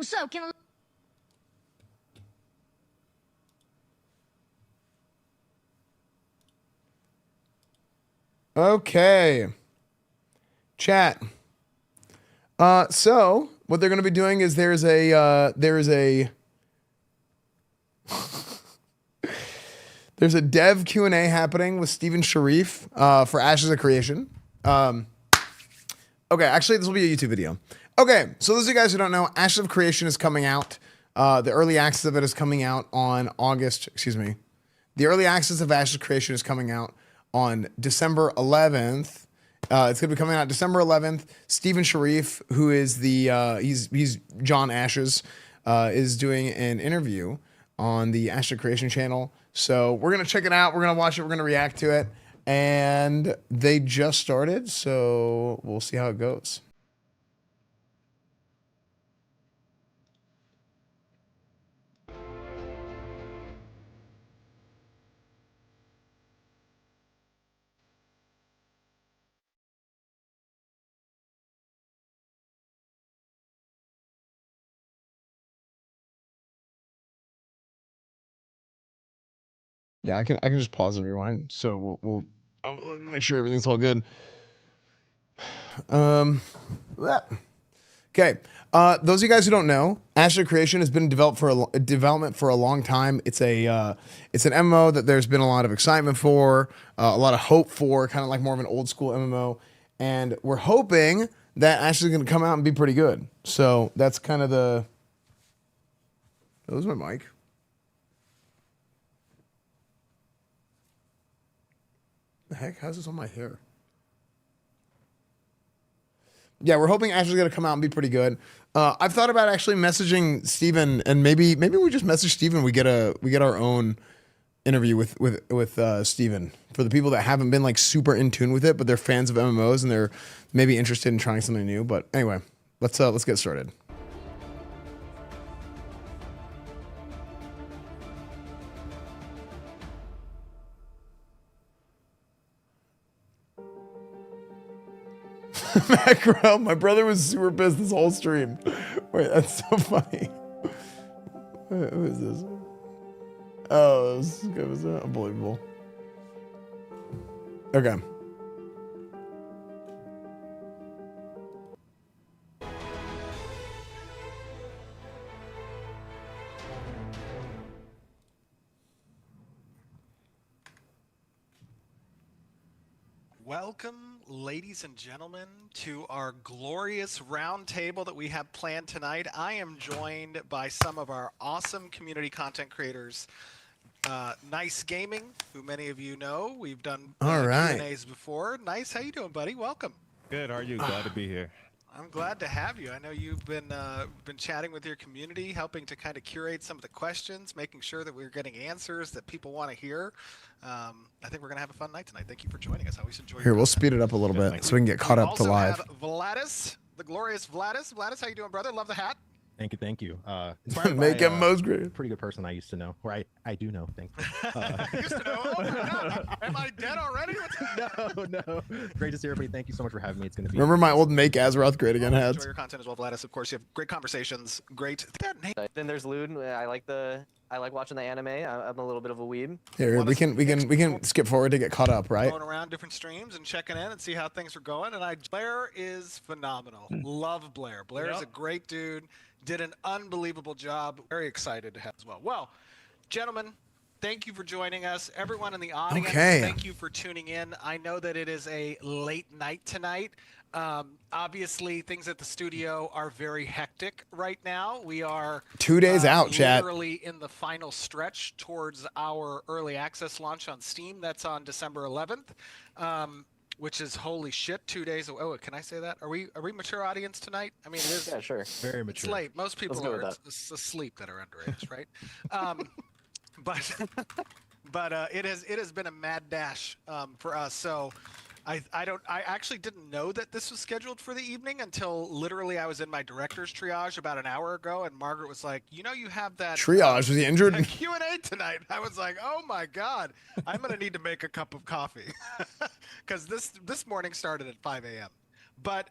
So, can Okay. Chat. So what they're going to be doing is there's a there's a dev Q&A happening with Steven Sharif for Ashes of Creation. Okay, actually, this will be a YouTube video. Okay, so those of you guys who don't know, Ashes of Creation is coming out. The early access of it is coming out on The early access of Ashes of Creation is coming out on December 11th. It's going to be coming out December 11th. Steven Sharif, who is he's John Ashes, is doing an interview on the Ashes of Creation channel. So we're going to check it out. We're going to watch it. We're going to react to it. And they just started, so we'll see how it goes. Yeah, I can just pause and rewind. So we'll make sure everything's all good. Okay. Those of you guys who don't know, Ashes of Creation has been development for a long time. It's an MMO that there's been a lot of excitement for, a lot of hope for, kind of like more of an old school MMO, and we're hoping that Ashes is going to come out and be pretty good. So that's kind of the. That was my mic. The heck? How's this on my hair? Yeah, we're hoping Ashley's gonna come out and be pretty good. I've thought about actually messaging Steven, and maybe we just message Steven. We get our own interview with Steven for the people that haven't been like super in tune with it, but they're fans of MMOs and they're maybe interested in trying something new. But anyway, let's get started. Macro, my brother was super pissed this whole stream. Wait, that's so funny. Wait, who is this? Oh, this guy was unbelievable. Okay. Welcome, ladies and gentlemen, to our glorious round table that we have planned tonight. I am joined by some of our awesome community content creators. Nice Gaming, who many of you know. We've done Q&As before. Nice, how you doing, buddy? Welcome. Good, how are you? Glad to be here. I'm glad to have you. I know you've been chatting with your community, helping to kind of curate some of the questions, making sure that we're getting answers that people want to hear. I think we're going to have a fun night tonight. Thank you for joining us. I always enjoy Here, we'll speed it up a little bit so we can get caught up to live. We also have Vladis, the glorious Vladis. Vladis, how you doing, brother? Love the hat. Thank you, thank you. Make him most great. Pretty good person I used to know, or I do know, thank you. Used to know? Oh my God. Am I dead already? No. Great to see everybody. Thank you so much for having me. It's going to be. Remember my old Make Azeroth Great Again hats? Enjoy your content as well, Vladis. Of course, you have great conversations. Great. Then there's Lude. I like watching the anime. I'm a little bit of a weeb. Here, we can skip forward to get caught up, right? Going around different streams and checking in and see how things are going. And Blair is phenomenal. Love Blair. Blair is a great dude. Did an unbelievable job. Very excited to have as well. Well, gentlemen, thank you for joining us. Everyone in the audience, thank you for tuning in. I know that it is a late night tonight. Obviously, things at the studio are very hectic right now. We are 2 days out, chat. Literally in the final stretch towards our early access launch on Steam. That's on December 11th. Which is holy shit, 2 days. Oh, can I say that? Are we mature audience tonight? I mean, it is. Yeah, sure. Very mature. It's late. Most people are asleep that are underage, right? But it has been a mad dash for us. So I actually didn't know that this was scheduled for the evening until literally I was in my director's triage about an hour ago, and Margaret was like, "You know, you have that triage. Was he injured? Q&A tonight." I was like, "Oh my God, I'm gonna need to make a cup of coffee," because this morning started at 5 a.m. But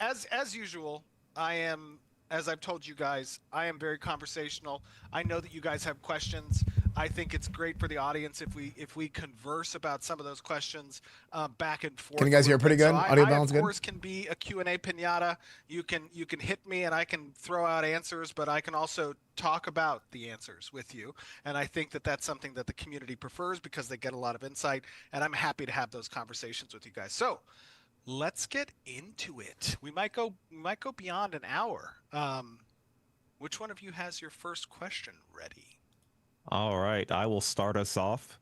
as usual, I am as I've told you guys, I am very conversational. I know that you guys have questions. I think it's great for the audience if we converse about some of those questions back and forth. Can you guys hear pretty good? Audio balance of good? course can be a Q&A pinata. You can hit me and I can throw out answers, but I can also talk about the answers with you. And I think that that's something that the community prefers because they get a lot of insight. And I'm happy to have those conversations with you guys. So let's get into it. We might go beyond an hour. Which one of you has your first question ready? All right, I will start us off.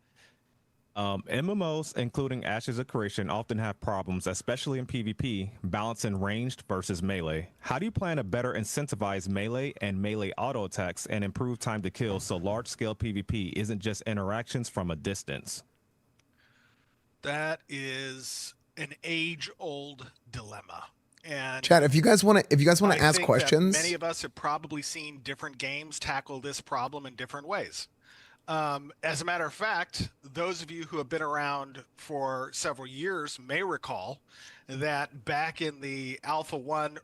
MMOs, including Ashes of Creation, often have problems, especially in PvP, balancing ranged versus melee. How do you plan to better incentivize melee and melee auto attacks and improve time to kill so large-scale PvP isn't just interactions from a distance? That is an age-old dilemma. And Chat, if you guys want to ask questions, many of us have probably seen different games tackle this problem in different ways. As a matter of fact, those of you who have been around for several years may recall that back in the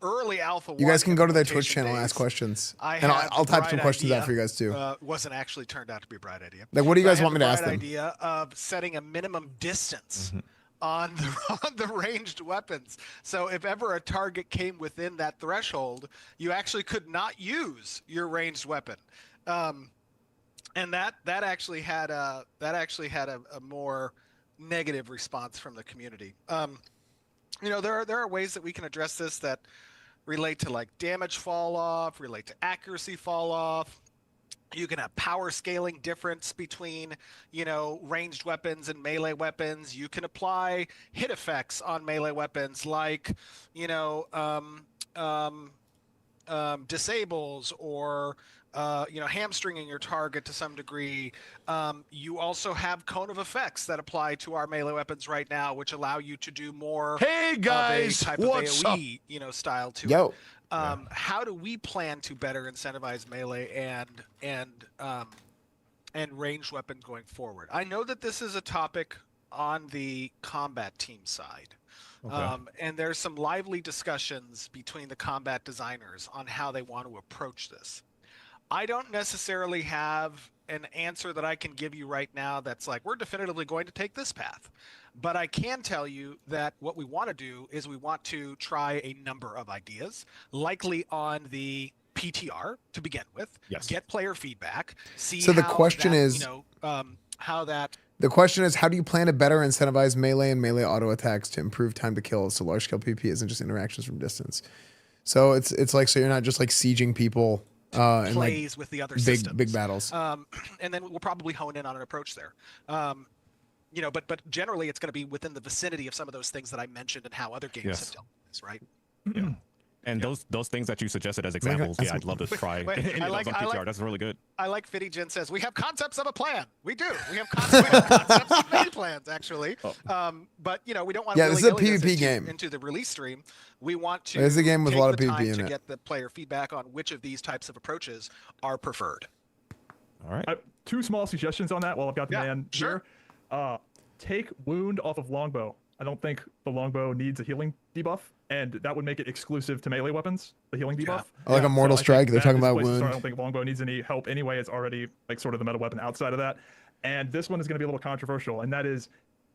early Alpha 1, you guys can go to their Twitch implementation channel and days, ask questions. and I'll type some questions out for you guys too. Wasn't actually turned out to be a bright idea. Like, what do you But guys I had want me to the ask bright them? idea of setting a minimum distance on the ranged weapons. So if ever a target came within that threshold, you actually could not use your ranged weapon. And that actually had a more negative response from the community. You know, there are ways that we can address this that relate to like damage fall off, relate to accuracy fall off. You can have power scaling difference between, you know, ranged weapons and melee weapons. You can apply hit effects on melee weapons like, you know, disables or, you know, hamstringing your target to some degree. You also have cone of effects that apply to our melee weapons right now, which allow you to do more Hey guys, of a type what's of up? AoE, you know, style to it. Yo, How do we plan to better incentivize melee and ranged weapon going forward? I know that this is a topic on the combat team side. Okay. And there's some lively discussions between the combat designers on how they want to approach this. I don't necessarily have an answer that I can give you right now that's like, we're definitively going to take this path. But I can tell you that what we want to do is we want to try a number of ideas, likely on the PTR to begin with, Yes. get player feedback, see So the how question that, is- you know, how that the question is, how do you plan to better incentivize melee and melee auto attacks to improve time to kill so large scale PvP isn't just interactions from distance? So it's like, so you're not just like sieging people and like plays with the other systems. big battles. And then we'll probably hone in on an approach there. You know, but generally it's going to be within the vicinity of some of those things that I mentioned and how other games Yes. have dealt with this, right? Yeah. And those things that you suggested as my God, examples, that's yeah, I'd love to try. Wait, any I of like- those on I PTR. like- That's really good. I like Fiddy Jen says, we have concepts of a plan. We do. We have concepts of many plans, actually. But, you know, we don't want to Yeah, this is a willy-nilly PvP into, game. into the release stream. We want to This is a game with a take lot of the PvP time in to it. get the player feedback on which of these types of approaches are preferred. All right. Two small suggestions on that while I've got the Yeah, man sure. here. Take wound off of longbow. I don't think the longbow needs a healing debuff, and that would make it exclusive to melee weapons, the healing debuff. Like a Mortal So I think Strike, they're that talking is a about place to start. wound. I don't think longbow needs any help anyway. It's already like sort of the meta weapon outside of that. And this one is going to be a little controversial, and that is,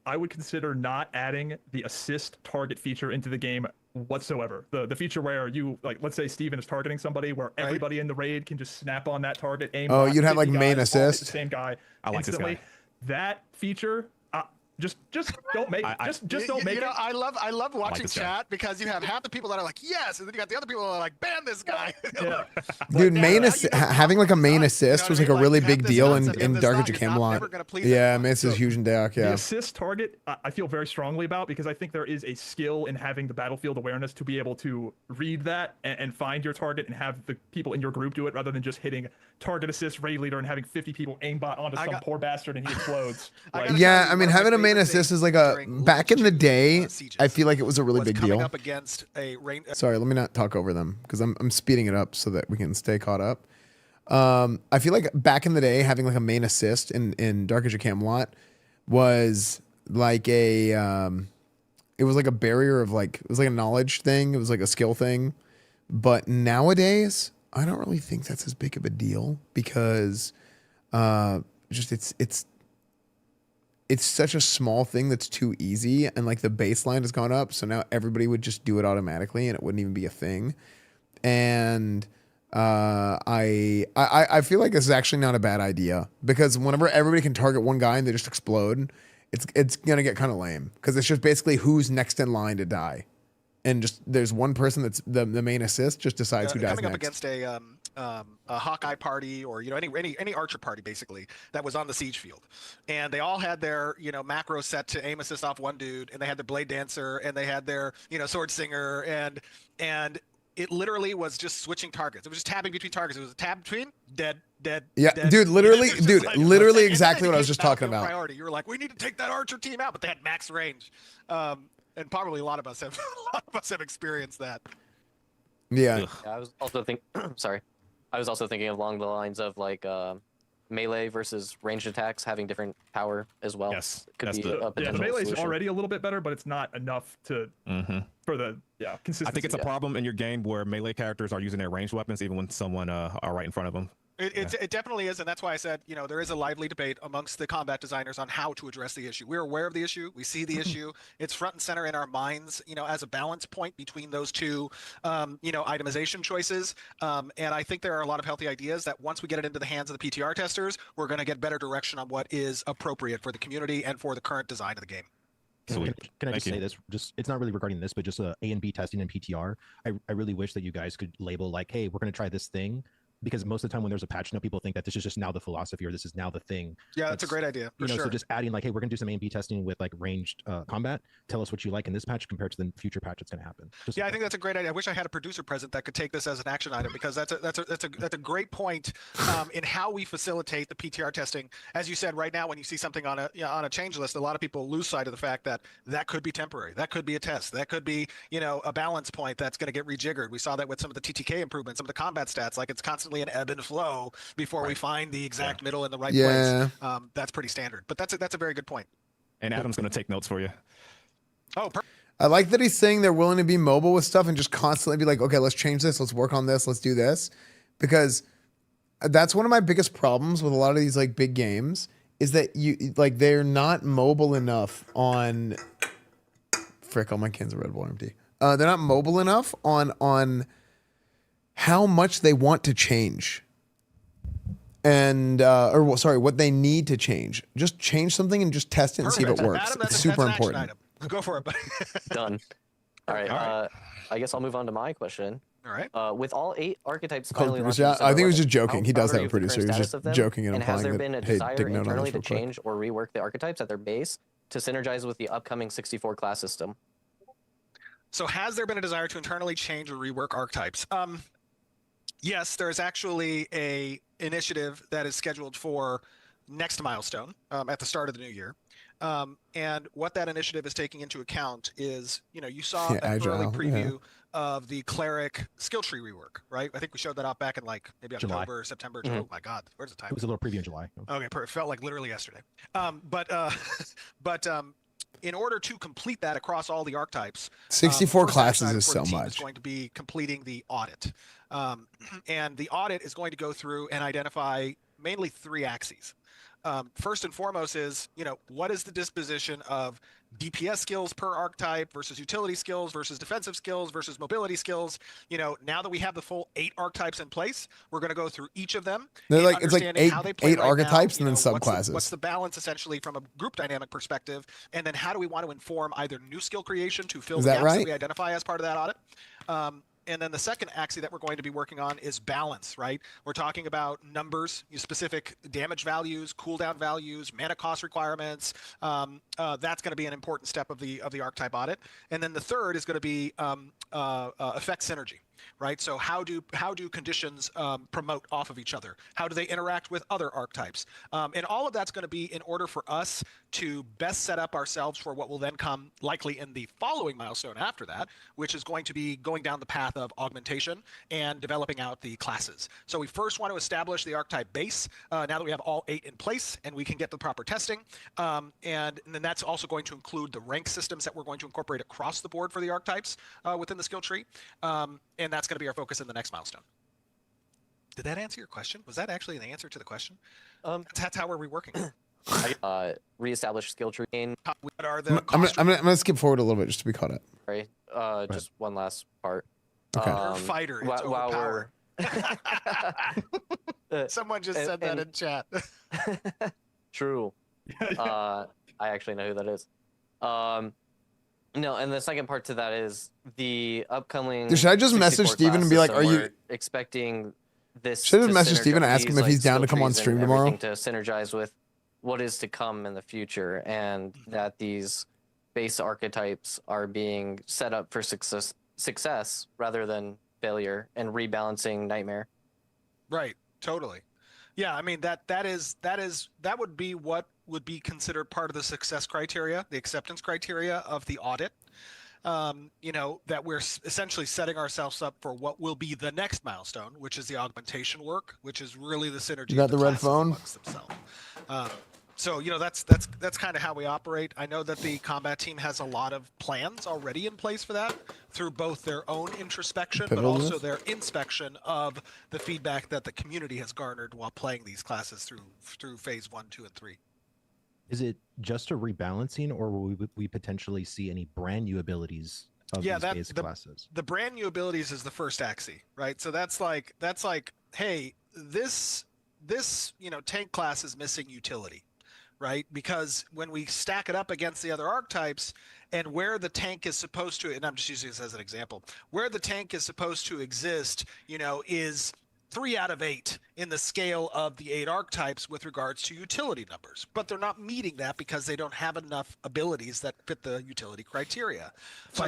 I would consider not adding the assist target feature into the game whatsoever. The feature where you, like, let's say Steven is targeting somebody, where everybody in the raid can just snap on that target, aim. Oh, bot, you'd have, 50 like, main guys, all hit assist? the same guy I like this instantly. guy. That feature, just don't make just don't make you know, it. I love watching this guy. chat because you have half the people that are like, yes, and then you got the other people that are like, ban this guy. Yeah. Dude, main now assi- you know having like a main not, assist you know was what like I a mean? really Like, you have big this deal concept in of this Dark not- Age of you're not Camelot. never gonna please Yeah, everyone. main assist is huge in Dark. The Yeah. assist target, I feel very strongly about, because I think there is a skill in having the battlefield awareness to be able to read that and find your target and have the people in your group do it, rather than just hitting target assist raid leader and having 50 people aimbot onto some poor bastard and he explodes. I Like, gotta Yeah, tell you, I mean, one of my having a main favorite assist things is like a during back in the Legion day. sieges I feel like it was a really was big coming deal. up against a rain. Sorry, let me not talk over them because I'm speeding it up so that we can stay caught up. I feel like back in the day, having like a main assist in Dark Age of Camelot was like it was like a barrier of like, it was like a knowledge thing. It was like a skill thing But nowadays, I don't really think that's as big of a deal because just it's such a small thing that's too easy, and like the baseline has gone up, so now everybody would just do it automatically, and it wouldn't even be a thing. And I feel like this is actually not a bad idea because whenever everybody can target one guy and they just explode, it's gonna get kind of lame because it's just basically who's next in line to die, and just there's one person that's the main assist just decides who dies coming next. up against a Hawkeye party or any archer party basically that was on the siege field, and they all had their macro set to aim assist off one dude, and they had their blade dancer, and they had their sword singer, and it literally was just switching targets. It was just tabbing between targets. It was a tab between dead. Yeah, dead. dude, literally, dude, Like, literally and exactly then what I it was just came down talking to a about. Priority. You were like, we need to take that archer team out, but they had max range, and probably a lot of us have experienced that. Yeah. Yeah, I was also sorry. I was also thinking along the lines of like melee versus ranged attacks having different power as well. Yes, Could that's be the- a Yeah, potential the melee's solution. already a little bit better, but it's not enough to for the consistency. I think it's a Yeah. problem in your game where melee characters are using their ranged weapons even when someone are right in front of them. It definitely is, and that's why I said, there is a lively debate amongst the combat designers on how to address the issue. We're aware of the issue. We see the issue. It's front and center in our minds, as a balance point between those two, itemization choices. And I think there are a lot of healthy ideas that once we get it into the hands of the PTR testers, we're going to get better direction on what is appropriate for the community and for the current design of the game. Sweet. Can I Thank just you. say this? Just it's not really regarding this, but just A and B testing and PTR. I really wish that you guys could label like, hey, we're going to try this thing. Because most of the time when there's a patch note, people think that this is just now the philosophy or this is now the thing. Yeah, that's a great idea. For sure. So just adding like, hey, we're gonna do some A&B testing with like ranged combat. Tell us what you like in this patch compared to the future patch that's gonna happen. Yeah, I think that's a great idea. I wish I had a producer present that could take this as an action item because that's a great point in how we facilitate the PTR testing. As you said, right now when you see something on a change list, a lot of people lose sight of the fact that could be temporary. That could be a test. That could be a balance point that's going to get rejiggered. We saw that with some of the TTK improvements, some of the combat stats. Like it's constantly an ebb and flow before we find the exact middle in the right place. That's pretty standard. But that's a very good point. And Adam's going to take notes for you. Oh, perfect. I like that he's saying they're willing to be mobile with stuff and just constantly be like, okay, let's change this, let's work on this, let's do this. Because that's one of my biggest problems with a lot of these like big games is that they're not mobile enough on frick, all my cans of Red Bull are empty. They're not mobile enough on how much they want to change. And what they need to change. Just change something and just test it and see if it works. Adam, it's super that's an action important. item. Go for it, buddy. Done. All right. All right. I guess I'll move on to my question. All right. With all 8 archetypes Called finally producer. launched, I think he was just how joking. He does proud have are a you of the producer. current He was status just of them? joking and has implying there that, been a hey, desire dig note on internally this to real quick. change or rework the archetypes at their base to synergize with the upcoming 64 class system? So has there been a desire to internally change or rework archetypes? Yes, there's actually a initiative that is scheduled for next milestone at the start of the new year. And what that initiative is taking into account is, you saw an early preview of the cleric skill tree rework, right? I think we showed that out back in like maybe July. October, September. Oh my God, where's the time? It was a little preview in July. Okay, perfect. It felt like literally yesterday. But in order to complete that across all the archetypes, 64 first classes action item is for so the team much. Is going to be completing the audit, and the audit is going to go through and identify mainly 3 axes. First and foremost is, what is the disposition of DPS skills per archetype versus utility skills versus defensive skills versus mobility skills? Now that we have the full 8 archetypes in place, we're going to go through each of them. They're and like it's like understanding how they play 8 right archetypes now, and then subclasses. What's the balance essentially from a group dynamic perspective? And then how do we want to inform either new skill creation to fill Is the that gaps right? that we identify as part of that audit? And then the second axis that we're going to be working on is balance, right? We're talking about numbers, specific damage values, cooldown values, mana cost requirements. That's going to be an important step of the archetype audit. And then the third is going to be effect synergy, right? So how do conditions promote off of each other? How do they interact with other archetypes? And all of that's going to be in order for us to best set up ourselves for what will then come likely in the following milestone after that, which is going to be going down the path of augmentation and developing out the classes. So we first want to establish the archetype base now that we have all 8 in place and we can get the proper testing. And then that's also going to include the rank systems that we're going to incorporate across the board for the archetypes within the skill tree. And and that's going to be our focus in the next milestone. Did that answer your question? Was that actually an answer to the question? That's how we're reworking. Reestablish skill tree gain. What are the I'm gonna skip forward a little bit just to be caught up. Sorry, just one last part. Okay. You're a fighter. It's overpowered. We're Someone just said that in chat. True. I actually know who that is. No, and the second part to that is the upcoming. Should I just message 64 Steven and be like, class "Are you system, we're expecting this?" Should I just to message Steven and synergize ask him these, if he's down to skill come on trees and stream tomorrow? everything to synergize with what is to come in the future, and that these base archetypes are being set up for success rather than failure, and rebalancing nightmare. Right. Totally. Yeah. I mean that would be what would be considered part of the success criteria, the acceptance criteria of the audit. You know, that we're essentially setting ourselves up for what will be the next milestone, which is the augmentation work, which is really the synergy. You got of the red classes phone? amongst themselves. So you know that's kind of how we operate. I know that the combat team has a lot of plans already in place for that, through both their own introspection but Pivotal also list? their inspection of the feedback that the community has garnered while playing these classes through phase 1, 2, and 3. Is it just a rebalancing, or will we potentially see any brand new abilities of these base classes? The brand new abilities is the first axis, right? So that's like, hey, this tank class is missing utility, right? Because when we stack it up against the other archetypes, and where the tank is supposed to, and I'm just using this as an example, where the tank is supposed to exist, is 3 out of 8 in the scale of the 8 archetypes with regards to utility numbers, but they're not meeting that because they don't have enough abilities that fit the utility criteria. So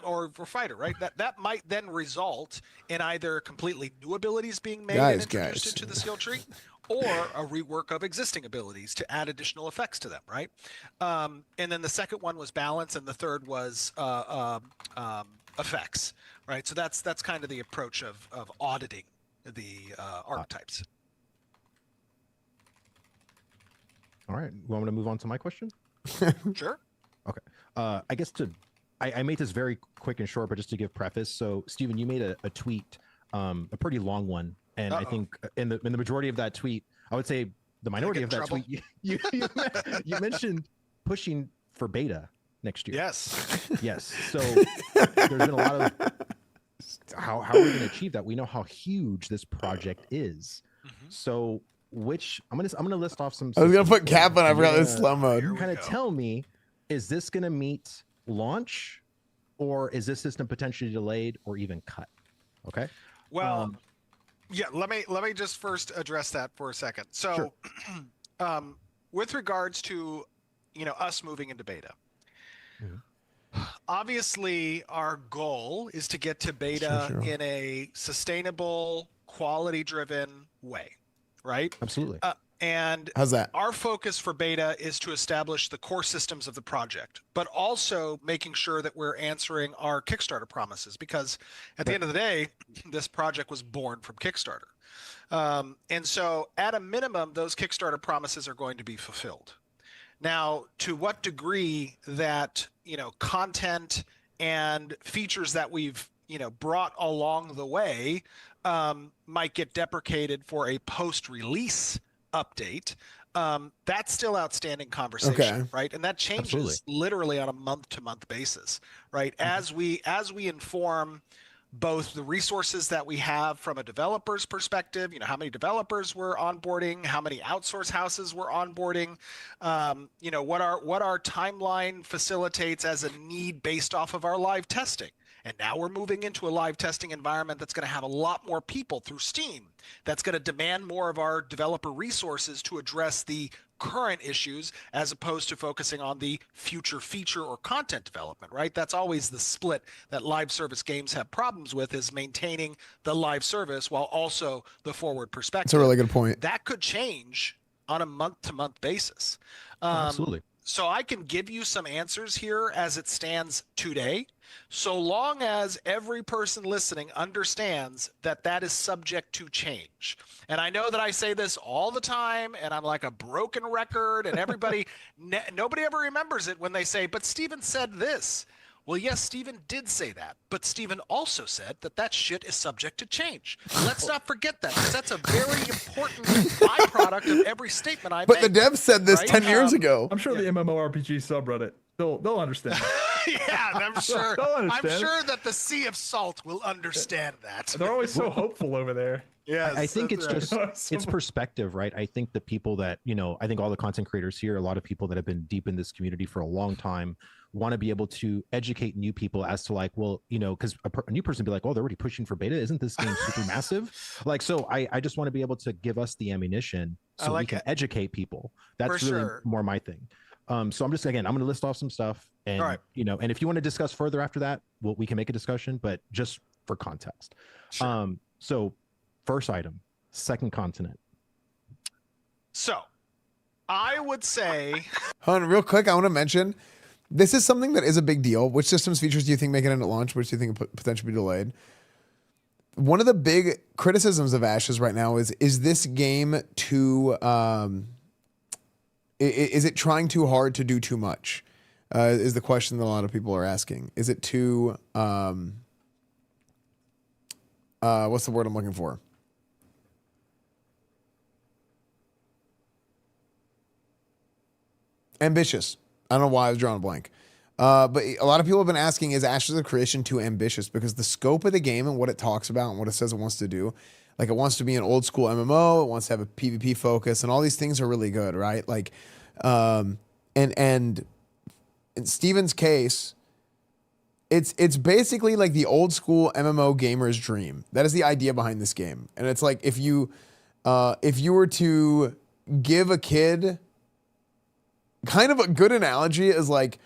or for fighter, right? That might then result in either completely new abilities being made and introduced into the skill tree, or a rework of existing abilities to add additional effects to them, right? And then the second one was balance, and the third was effects, right? So that's kind of the approach of auditing the archetypes. All right. Well, I'm going to move on to my question. Sure. Okay. I guess I made this very quick and short, but just to give preface. So, Steven, you made a tweet, a pretty long one, and I think in the majority of that tweet, I would say the minority of that tweet, you mentioned pushing for beta next year. Yes. Yes. So there's been a lot of how are we going to achieve that? We know how huge this project is. Mm-hmm. So I'm gonna list off some. I was gonna put cap on. I forgot this slow mode. Kind of tell me, is this gonna meet launch, or is this system potentially delayed or even cut? Okay. Well, yeah. Let me just first address that for a second. So, sure. With regards to us moving into beta. Mm-hmm. Obviously, our goal is to get to beta in a sustainable, quality-driven way, right? Absolutely. And how's that? Our focus for beta is to establish the core systems of the project, but also making sure that we're answering our Kickstarter promises, because at the end of the day, this project was born from Kickstarter. And so at a minimum, those Kickstarter promises are going to be fulfilled. Now, to what degree that, content and features that we've, brought along the way might get deprecated for a post-release update, that's still outstanding conversation, right? And that changes literally on a month-to-month basis, right? Mm-hmm. As we inform both the resources that we have from a developer's perspective, how many developers we're onboarding, how many outsource houses we're onboarding, what our timeline facilitates as a need based off of our live testing. And now we're moving into a live testing environment that's going to have a lot more people through Steam. That's going to demand more of our developer resources to address the current issues as opposed to focusing on the future feature or content development, right? That's always the split that live service games have problems with, is maintaining the live service while also the forward perspective. That's a really good point. That could change on a month-to-month basis. Absolutely. So I can give you some answers here as it stands today, so long as every person listening understands that that is subject to change. And I know that I say this all the time, and I'm like a broken record, and everybody, nobody ever remembers it when they say, but Steven said this. Well, yes, Steven did say that, but Steven also said that that shit is subject to change. Let's not forget that, because that's a very important byproduct of every statement I But make. the devs said this right? 10 years ago. I'm sure the MMORPG subreddit, they'll understand. Yeah, I'm sure. They'll I'm understand. sure that the Sea of Salt will understand that. They're always so hopeful over there. Yes, I think it's that's right. just it's perspective, right? I think the people that, I think all the content creators here, a lot of people that have been deep in this community for a long time, want to be able to educate new people as to like, well, because a new person be like, oh, they're already pushing for beta. Isn't this game super massive? Like, so I just want to be able to give us the ammunition so we can educate people. That's For really sure. more my thing. So I'm going to list off some stuff, and All right. and if you want to discuss further after that, we can make a discussion, but just for context. Sure. So first item, second continent. So, I would say, Hold on, real quick, I want to mention this is something that is a big deal. Which systems features do you think make it in at launch? Which do you think could potentially be delayed? One of the big criticisms of Ashes right now is this game too is it trying too hard to do too much? Is the question that a lot of people are asking. Is it too what's the word I'm looking for? Ambitious. I don't know why I was drawing a blank. But a lot of people have been asking, is Ashes of Creation too ambitious? Because the scope of the game and what it talks about and what it says it wants to do, like it wants to be an old school MMO, it wants to have a PvP focus, and all these things are really good, right? Like, and in Steven's case, it's basically like the old school MMO gamer's dream. That is the idea behind this game. And it's like if you were to give a kid kind of a good analogy is like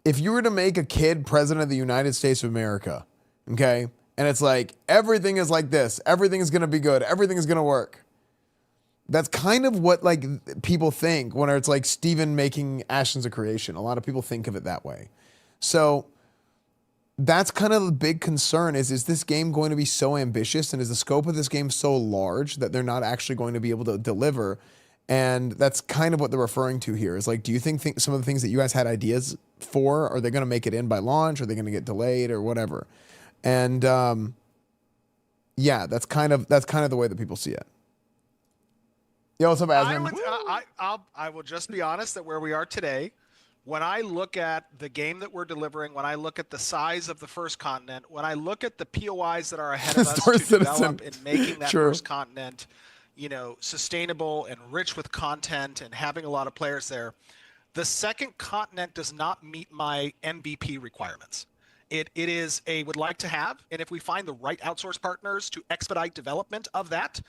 if you were to make a kid president of the United States of America, okay? And it's like, everything is like this. Everything is going to be good. Everything is going to work. That's kind of what like people think when it's like Steven making Ashes of Creation. A lot of people think of it that way. So that's kind of the big concern is this game going to be so ambitious and is the scope of this game so large that they're not actually going to be able to deliver? And that's kind of what they're referring to here is like, do you think some of the things that you guys had ideas for, are they going to make it in by launch? Are they going to get delayed or whatever? And yeah, that's kind of the way that people see it. Yo, what's up, Asmund? I will just be honest that where we are today, when I look at the game that we're delivering, when I look at the size of the first continent, when I look at the POIs that are ahead of us Star to Citizen. develop in making that True. first continent, sustainable and rich with content and having a lot of players there, the second continent does not meet my MVP requirements. It is a would like to have, and if we find the right outsource partners to expedite development of that,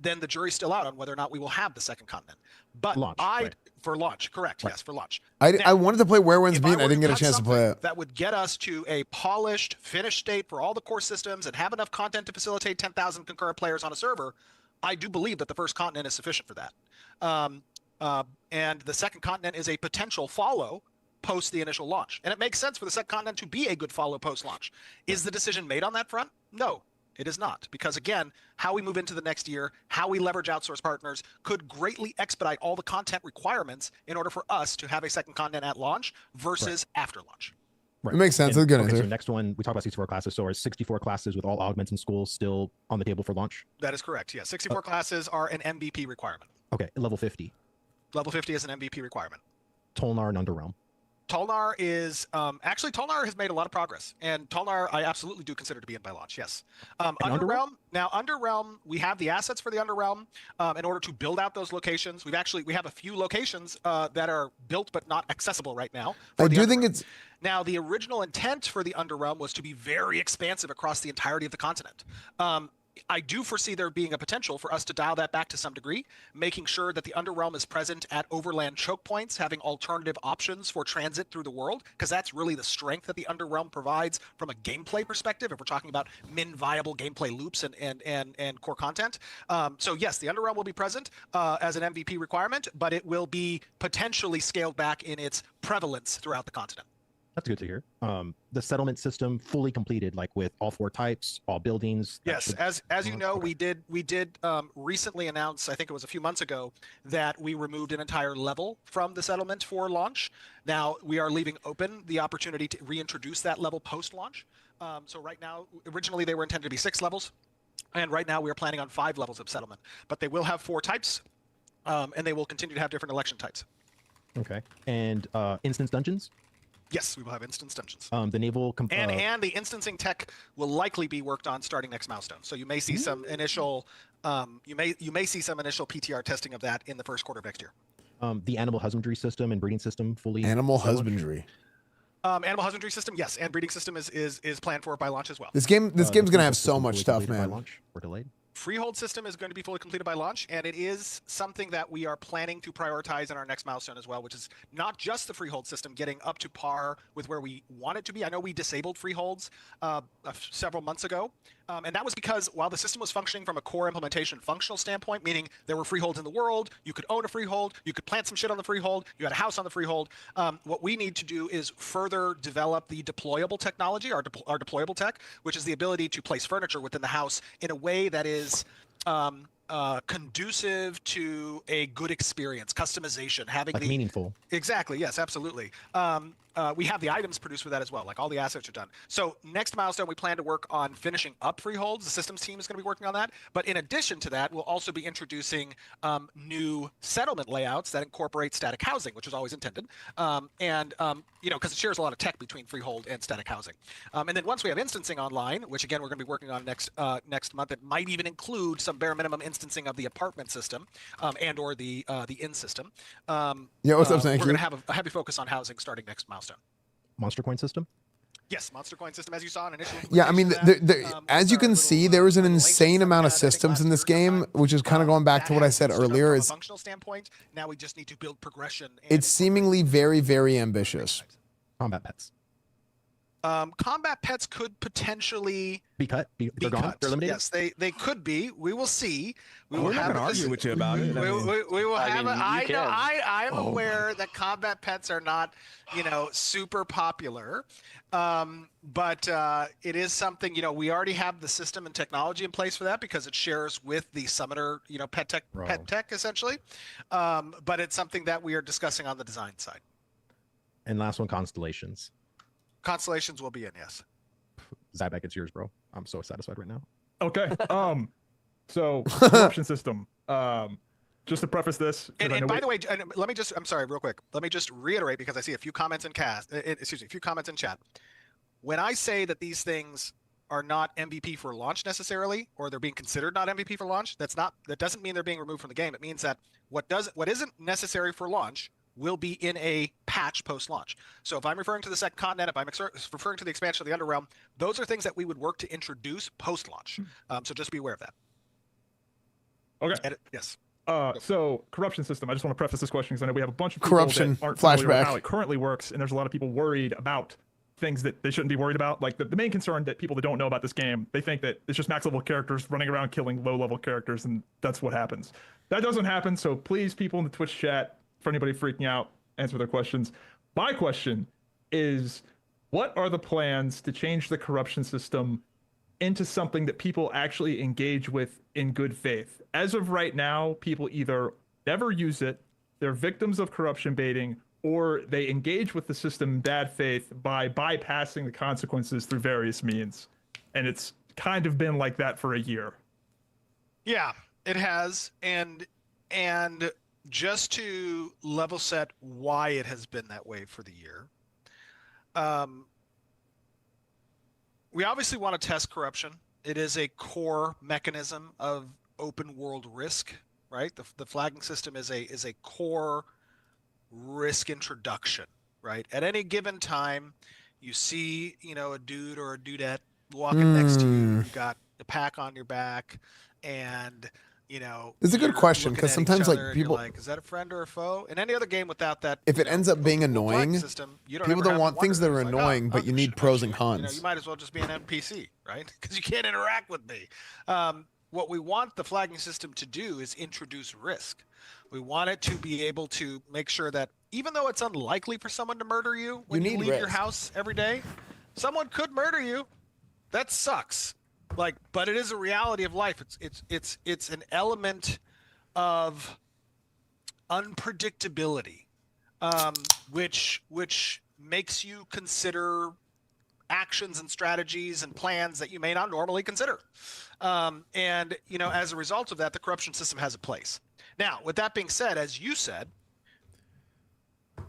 then the jury's still out on whether or not we will have the second continent. But Launch, right. For launch, correct? Yes, for launch. I wanted to play Where Winds If Meet and I were didn't get a cut chance to play something it. that would get us to a polished, finished state for all the core systems and have enough content to facilitate 10,000 concurrent players on a server, I do believe that the first continent is sufficient for that. And the second continent is a potential follow post the initial launch. And it makes sense for the second continent to be a good follow post-launch. Is the decision made on that front? No, it is not. Because again, how we move into the next year, how we leverage outsource partners could greatly expedite all the content requirements in order for us to have a second continent at launch versus after launch. Right. It makes sense. And, That's a good okay, answer. so next one, we talk about 64 classes. So are 64 classes with all augments in school still on the table for launch? That is correct. Yeah, 64 classes are an MVP requirement. Okay, level 50. Level 50 is an MVP requirement. Tolnar and Underrealm. Tolnar is actually Tolnar has made a lot of progress, and Tolnar I absolutely do consider to be in by launch. Yes. Underrealm. Now Underrealm, we have the assets for the Underrealm in order to build out those locations. We have a few locations that are built but not accessible right now. I do think it's Now, the original intent for the Underrealm was to be very expansive across the entirety of the continent. I do foresee there being a potential for us to dial that back to some degree, making sure that the Underrealm is present at overland choke points, having alternative options for transit through the world, because that's really the strength that the Underrealm provides from a gameplay perspective, if we're talking about min-viable gameplay loops and core content. So yes, the Underrealm will be present as an MVP requirement, but it will be potentially scaled back in its prevalence throughout the continent. That's good to hear. The settlement system fully completed, like with all 4 types, all buildings. Yes, as you know, we did recently announce, I think it was a few months ago, that we removed an entire level from the settlement for launch. Now we are leaving open the opportunity to reintroduce that level post-launch. So right now, originally they were intended to be 6 levels, and right now we are planning on 5 levels of settlement. But they will have 4 types, and they will continue to have different election types. Okay. And instance dungeons? Yes, we will have instance dungeons. The naval and the instancing tech will likely be worked on starting next milestone. So you may see some initial you may see some initial PTR testing of that in the first quarter of next year. The animal husbandry system and breeding system fully Animal husbandry. Animal husbandry system, yes, and breeding system is planned for by launch as well. This game's gonna have so much stuff, man. Launch or delayed. Freehold system is going to be fully completed by launch, and it is something that we are planning to prioritize in our next milestone as well, which is not just the Freehold system getting up to par with where we want it to be. I know we disabled Freeholds several months ago, and that was because while the system was functioning from a core implementation functional standpoint, meaning there were freeholds in the world, you could own a freehold, you could plant some shit on the freehold, you had a house on the freehold. What we need to do is further develop the deployable technology, our deployable tech, which is the ability to place furniture within the house in a way that is conducive to a good experience, customization, having like meaningful. Exactly. Yes, absolutely. We have the items produced for that as well. Like all the assets are done. So next milestone, we plan to work on finishing up freeholds. The systems team is going to be working on that. But in addition to that, we'll also be introducing new settlement layouts that incorporate static housing, which was always intended. Because it shares a lot of tech between freehold and static housing. And then once we have instancing online, which again we're going to be working on next month, it might even include some bare minimum instancing of the apartment system and/or the inn system. Yeah, what's up, thank We're you. going to have a heavy focus on housing starting next milestone. Monster coin system? Yes, monster coin system, as you saw in initial. Yeah, I mean, as you can see, there is an insane amount of systems in this game, which is kind of going back to what I said earlier. From a Is functional standpoint, now we just need to build progression. it's seemingly very, very ambitious. Combat pets. Combat pets could potentially Be cut? They're gone? cut. They're eliminated? Yes, they could be. We will see. We We're will not have going to argue with you about it. We will I have. mean, you I know. can. I am aware that combat pets are not, super popular, but it is something. We already have the system and technology in place for that because it shares with the Summoner, pet tech essentially. But it's something that we are discussing on the design side. And last one, constellations. Constellations will be in, yes. Zyback, it's yours, bro. I'm so satisfied right now. Okay. So corruption system. Just to preface this, And by the way, let me just, I'm sorry, real quick. Let me just reiterate because I see a few comments in a few comments in chat. When I say that these things are not MVP for launch necessarily, or they're being considered not MVP for launch, that doesn't mean they're being removed from the game. It means that what isn't necessary for launch will be in a patch post-launch. So if I'm referring to the second continent, if I'm referring to the expansion of the Underrealm, those are things that we would work to introduce post-launch. So just be aware of that. Okay. Yes. So corruption system. I just want to preface this question because I know we have a bunch of people Corruption, that aren't familiar with flashback. how it currently works, and there's a lot of people worried about things that they shouldn't be worried about. Like the main concern that people that don't know about this game, they think that it's just max level characters running around killing low level characters, and that's what happens. That doesn't happen. So please, people in the Twitch chat, for anybody freaking out, answer their questions. My question is, what are the plans to change the corruption system into something that people actually engage with in good faith? As of right now, people either never use it, they're victims of corruption baiting, or they engage with the system in bad faith by bypassing the consequences through various means. And it's kind of been like that for a year. Yeah, it has. And just to level set why it has been that way for the year, we obviously want to test corruption. It is a core mechanism of open world risk, right? The flagging system is a core risk introduction, right? At any given time, you see, a dude or a dudette walking next to you, you've got a pack on your back, and It's a good question because sometimes people like, is that a friend or a foe? In any other game without that, if it ends up being annoying, system, people don't want things that are annoying, but you need pros and cons. You might as well just be an NPC, right? Because you can't interact with me. What we want the flagging system to do is introduce risk. We want it to be able to make sure that even though it's unlikely for someone to murder you when you need leave your risk. house every day, someone could murder you. That sucks. Like, but it is a reality of life. It's an element of unpredictability, which makes you consider actions and strategies and plans that you may not normally consider. And as a result of that, the corruption system has a place. Now, with that being said, as you said,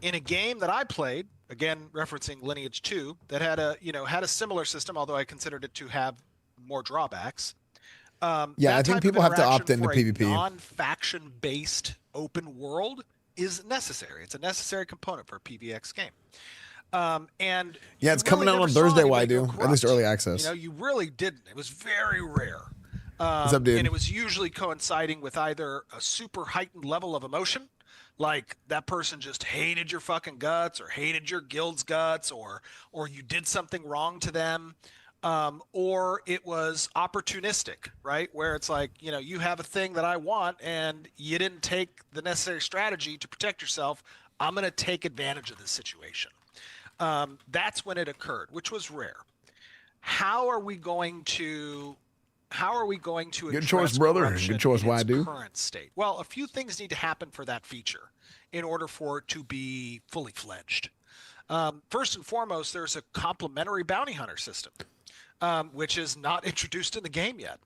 in a game that I played, again referencing Lineage 2, that had a similar system, although I considered it to have more drawbacks. I think people have to opt into PvP. Non-faction based open world is necessary. It's a necessary component for a PvX game. And it's coming out on Thursday. Why do at least early access? You really didn't. It was very rare. What's up, dude? And it was usually coinciding with either a super heightened level of emotion, like that person just hated your fucking guts or hated your guild's guts, or you did something wrong to them, or it was opportunistic, right? Where it's like, you have a thing that I want and you didn't take the necessary strategy to protect yourself. I'm going to take advantage of this situation. That's when it occurred, which was rare. How are we going to Good choice, brother. Good choice. Why do? Current state. Well, a few things need to happen for that feature in order for it to be fully fledged. First and foremost, there's a complementary bounty hunter system, which is not introduced in the game yet.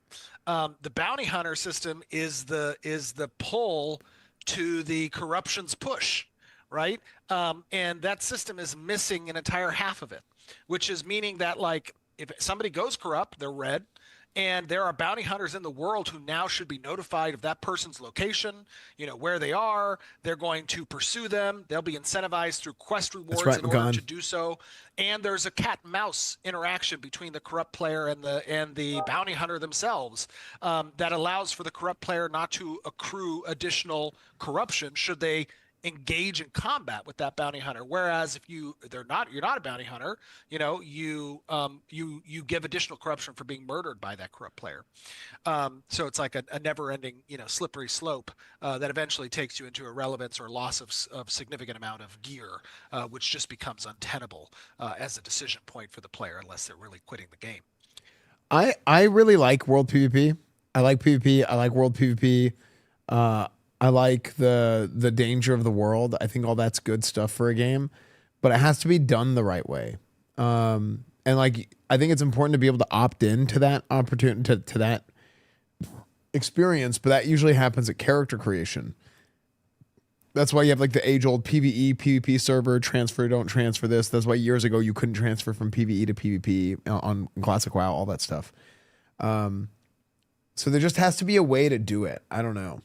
The bounty hunter system is the pull to the corruption's push, right? And that system is missing an entire half of it, which is meaning that, like, if somebody goes corrupt, they're red. And there are bounty hunters in the world who now should be notified of that person's location, where they are. They're going to pursue them. They'll be incentivized through quest rewards in order to do so. And there's a cat and mouse interaction between the corrupt player and the bounty hunter themselves, that allows for the corrupt player not to accrue additional corruption should they engage in combat with that bounty hunter. Whereas if you're not a bounty hunter, you give additional corruption for being murdered by that corrupt player. So it's like a never-ending, slippery slope that eventually takes you into irrelevance or loss of significant amount of gear, which just becomes untenable as a decision point for the player unless they're really quitting the game. I really like world PvP. I like PvP. I like world PvP. I like the danger of the world. I think all that's good stuff for a game, but it has to be done the right way. And like, I think it's important to be able to opt in to that opportunity, to that experience, but that usually happens at character creation. That's why you have like the age-old PvE, PvP server, transfer, don't transfer this. That's why years ago you couldn't transfer from PvE to PvP on Classic WoW, all that stuff. So there just has to be a way to do it. I don't know.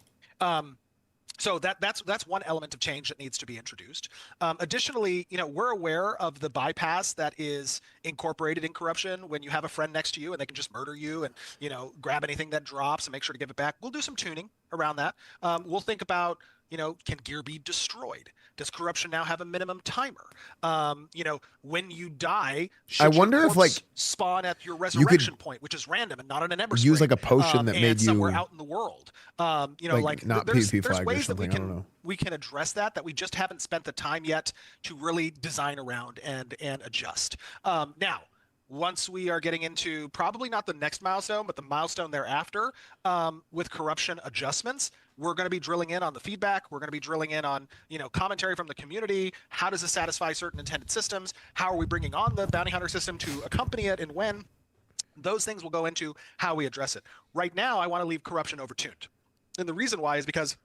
So that's one element of change that needs to be introduced. Additionally, we're aware of the bypass that is incorporated in corruption when you have a friend next to you and they can just murder you and, grab anything that drops and make sure to give it back. We'll do some tuning around that. We'll think about, can gear be destroyed? Does corruption now have a minimum timer? When you die, I wonder if, like, spawn at your resurrection point, which is random and not on an ember use spring, like a potion that made you somewhere out in the world. Like not there's PvP flag ways or something. that I don't know. we can address that we just haven't spent the time yet to really design around and adjust. Now, once we are getting into probably not the next milestone, but the milestone thereafter, with corruption adjustments, we're going to be drilling in on the feedback. We're going to be drilling in on, commentary from the community. How does it satisfy certain intended systems? How are we bringing on the bounty hunter system to accompany it, and when? Those things will go into how we address it. Right now, I want to leave corruption overtuned. And the reason why is because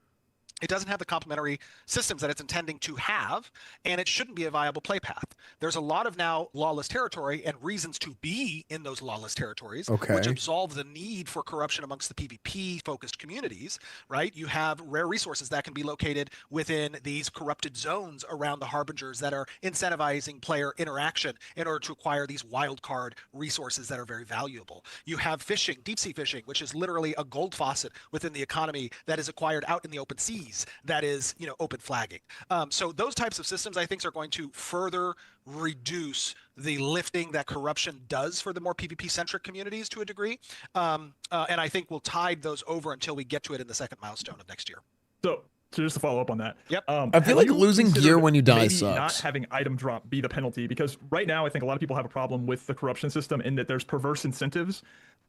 it doesn't have the complementary systems that it's intending to have, and it shouldn't be a viable play path. There's a lot of now lawless territory and reasons to be in those lawless territories, which absolve the need for corruption amongst the PvP-focused communities, right? You have rare resources that can be located within these corrupted zones around the Harbingers that are incentivizing player interaction in order to acquire these wild card resources that are very valuable. You have fishing, deep sea fishing, which is literally a gold faucet within the economy that is acquired out in the open seas. That is, open flagging. So those types of systems, I think, are going to further reduce the lifting that corruption does for the more PvP-centric communities to a degree. And I think we'll tide those over until we get to it in the second milestone of next year. So So just to follow up on that. Yep. I feel have like you losing gear considered when you die maybe sucks. Not having item drop be the penalty, because right now I think a lot of people have a problem with the corruption system in that there's perverse incentives,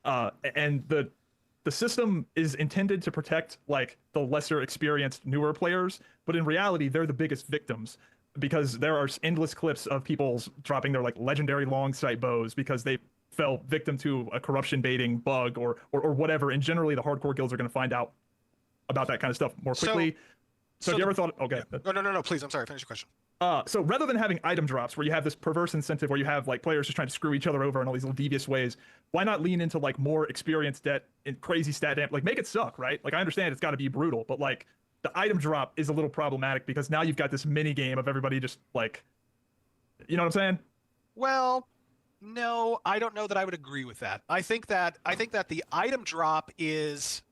and the system is intended to protect like the lesser experienced newer players, but in reality they're the biggest victims, because there are endless clips of people dropping their like legendary long sight bows because they fell victim to a corruption baiting bug or whatever, and generally the hardcore guilds are going to find out about that kind of stuff more quickly. So have you ever thought, okay. No, please, I'm sorry, finish your question. So rather than having item drops where you have this perverse incentive where you have like players just trying to screw each other over in all these little devious ways, why not lean into like more experienced debt and crazy stat damp, like make it suck, right? Like I understand it's got to be brutal, but like the item drop is a little problematic because now you've got this mini game of everybody just like, you know what I'm saying? Well, no, I don't know that I would agree with that. I think that the item drop is,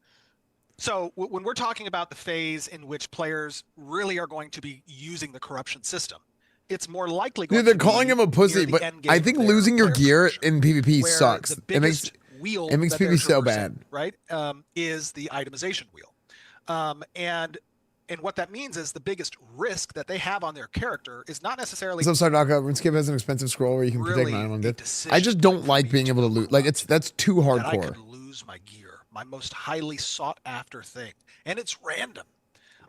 so when we're talking about the phase in which players really are going to be using the corruption system, it's more likely going Dude, they're to calling be him a pussy, near the but end game I of think their losing your player gear progression, in PvP where sucks. the It makes biggest wheel it makes that they're PvP so traversing, bad. right? Is the itemization wheel, and what that means is the biggest risk that they have on their character is not necessarily. So sorry, Doc. RuneScape has an expensive scroll where you can protect Really 9 on the death. decision I just don't point like for being me able to go loot. Like that's too that I hardcore. could lose my gear, my most highly sought after thing, and it's random.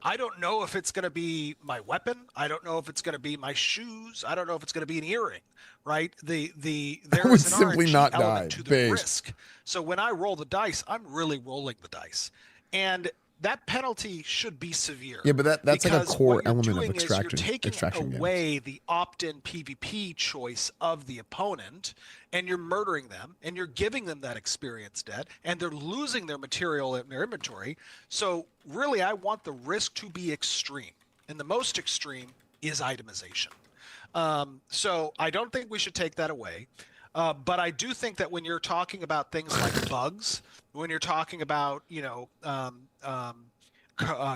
I don't know if it's going to be my weapon. I don't know if it's going to be my shoes. I don't know if it's going to be an earring, right? There would is an simply RNG not element die. to the Based. risk. So when I roll the dice, I'm really rolling the dice, and that penalty should be severe. Yeah, but that's like a because core what you're element of doing is you're extraction taking games. away the opt-in PvP choice of the opponent, and you're murdering them, and you're giving them that experience debt, and they're losing their material in their inventory. So really, I want the risk to be extreme, and the most extreme is itemization. So I don't think we should take that away. But I do think that when you're talking about things like bugs, when you're talking about,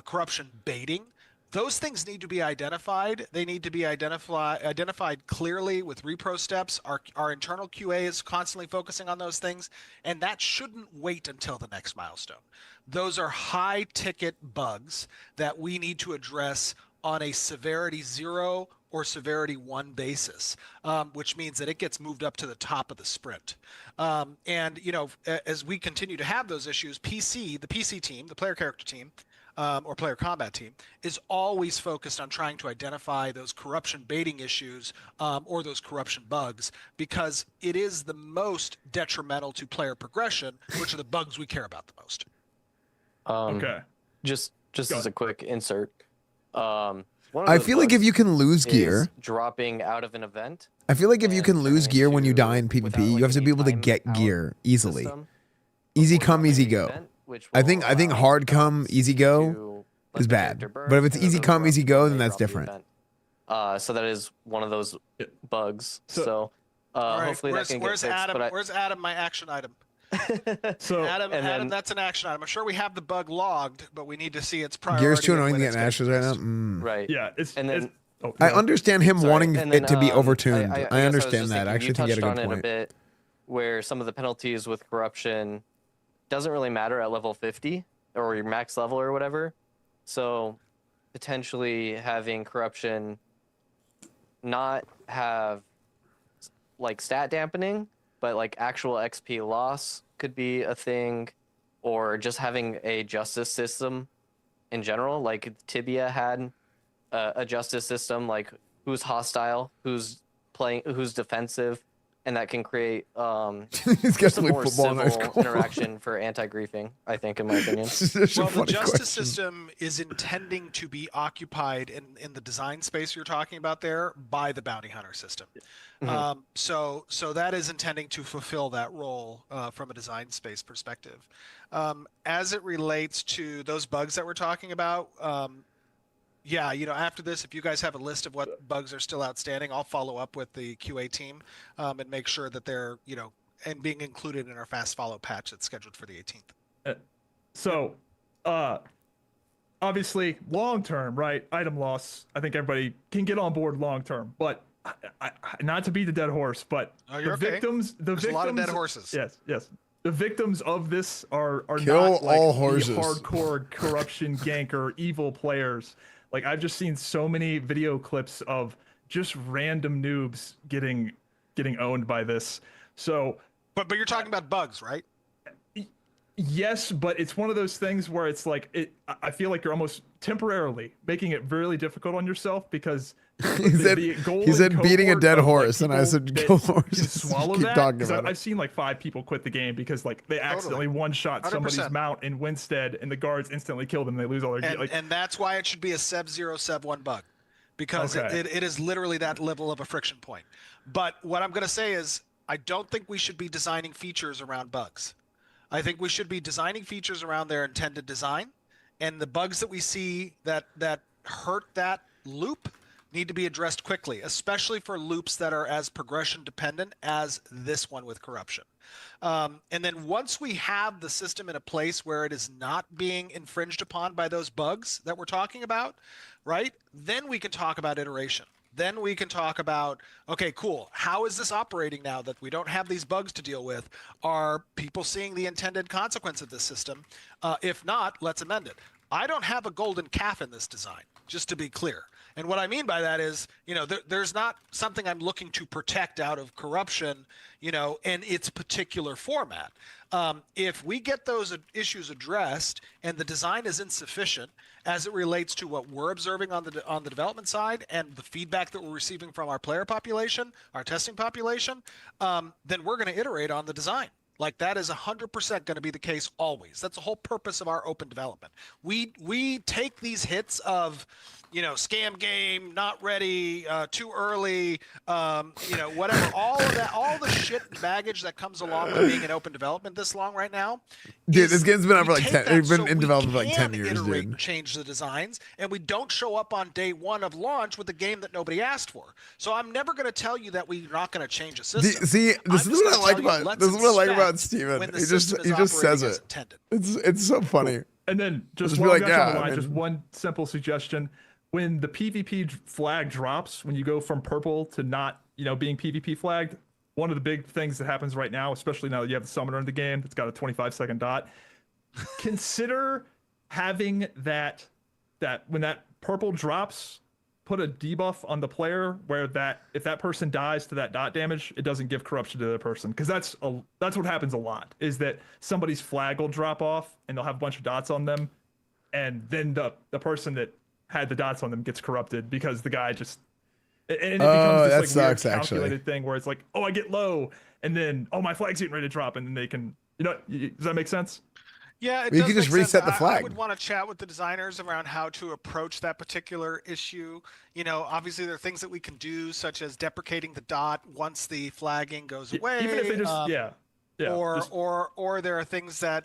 corruption baiting, those things need to be identified. They need to be identified clearly with repro steps. Our internal QA is constantly focusing on those things, and that shouldn't wait until the next milestone. Those are high ticket bugs that we need to address on a severity 0 or severity 1 basis, which means that it gets moved up to the top of the sprint. And as we continue to have those issues, the PC team, the player character team, or player combat team, is always focused on trying to identify those corruption baiting issues or those corruption bugs, because it is the most detrimental to player progression, which are the bugs we care about the most. Okay. Just as a quick insert. I feel like if you can lose gear, dropping out of an event. I feel like if you can lose gear when you into- die in PvP, without, like, you have to any be able to time get out gear easily. system Easy before come, dropping easy the go. event, which I will think allow hard come, bots easy go to let is the bad. character burn, But if it's and then easy they'll come, drop easy when go, they then that's drop the different. event. So that is one of those bugs. So All right, hopefully that can get fixed. Adam? But Where's Adam? My action item. So Adam, that's an action item. I'm sure we have the bug logged, but we need to see its priority. Gear's too and annoying when to it's get getting ashes right now. fixed. right. yeah, And then I understand him Sorry, wanting and it then, to be overtuned. I guess I was understand just that. I thinking, actually think you had a touched good on it a point. bit, where some of the penalties with corruption doesn't really matter at level 50 or your max level or whatever. So potentially having corruption not have like stat dampening, but like actual XP loss could be a thing, or just having a justice system in general. Like Tibia had a justice system, like who's hostile, who's defensive, and that can create He's got just to a play more football in high civil school. interaction for anti-griefing, I think, in my opinion. It's such a Well, the funny justice question. system is intending to be occupied in the design space you're talking about there by the bounty hunter system. So that is intending to fulfill that role from a design space perspective. As it relates to those bugs that we're talking about, yeah, after this, if you guys have a list of what bugs are still outstanding, I'll follow up with the QA team and make sure that they're, and being included in our fast follow patch that's scheduled for the 18th. So, obviously, long term, right? Item loss. I think everybody can get on board long term, but not to beat the dead horse, but Oh, the you're okay. victims. There's a lot of dead horses. Yes. the victims of this are Kill not like all the horses. hardcore corruption gank or evil players. Like I've just seen so many video clips of just random noobs getting owned by this. So, But you're talking about bugs, right? yes, but it's one of those things where it's like I feel like you're almost temporarily making it really difficult on yourself because He said beating a dead horse, and I said go horse. Can swallow Keep that. talking 'Cause about I've seen like 5 people quit the game because like they accidentally one-shot somebody's 100%. mount in Winstead, and the guards instantly kill them. And they lose all their gear. And that's why it should be a Sub 0 Sub 1 bug, because Okay. it is literally that level of a friction point. But what I'm going to say is, I don't think we should be designing features around bugs. I think we should be designing features around their intended design, and the bugs that we see that hurt that loop need to be addressed quickly, especially for loops that are as progression dependent as this one with corruption. And then once we have the system in a place where it is not being infringed upon by those bugs that we're talking about, right? Then we can talk about iteration. Then we can talk about, okay, cool. How is this operating now that we don't have these bugs to deal with? Are people seeing the intended consequence of this system? If not, let's amend it. I don't have a golden calf in this design, just to be clear. And what I mean by that is, there's not something I'm looking to protect out of corruption, in its particular format. If we get those issues addressed and the design is insufficient as it relates to what we're observing on the development side and the feedback that we're receiving from our player population, our testing population, then we're going to iterate on the design. Like that is 100% going to be the case always. That's the whole purpose of our open development. We take these hits of, scam game, not ready, too early, whatever, all of that, all the shit and baggage that comes along with being in open development this long right now. Dude, this game's been out for like 10. It's been in development for like 10 years, iterate, dude. Change the designs, and we don't show up on day one of launch with a game that nobody asked for. So I'm never going to tell you that we're not going to change a system. See, this is what I like about Steven. He just says it. It's so funny. And then just one simple suggestion. When the PvP flag drops, when you go from purple to not, being PvP flagged, one of the big things that happens right now, especially now that you have the summoner in the game that's got a 25-second dot, consider having that when that purple drops, put a debuff on the player where if that person dies to that dot damage, it doesn't give corruption to the person. Because that's what happens a lot, is that somebody's flag will drop off and they'll have a bunch of dots on them, and then the person that had the dots on them gets corrupted because the guy just and it becomes this weird calculated thing where it's like, oh, I get low, and then my flag's getting ready to drop, and then they can, does that make sense? Yeah, you can just reset the flag. I would want to chat with the designers around how to approach that particular issue. Obviously there are things that we can do, such as deprecating the dot once the flagging goes away. Even if they just or there are things that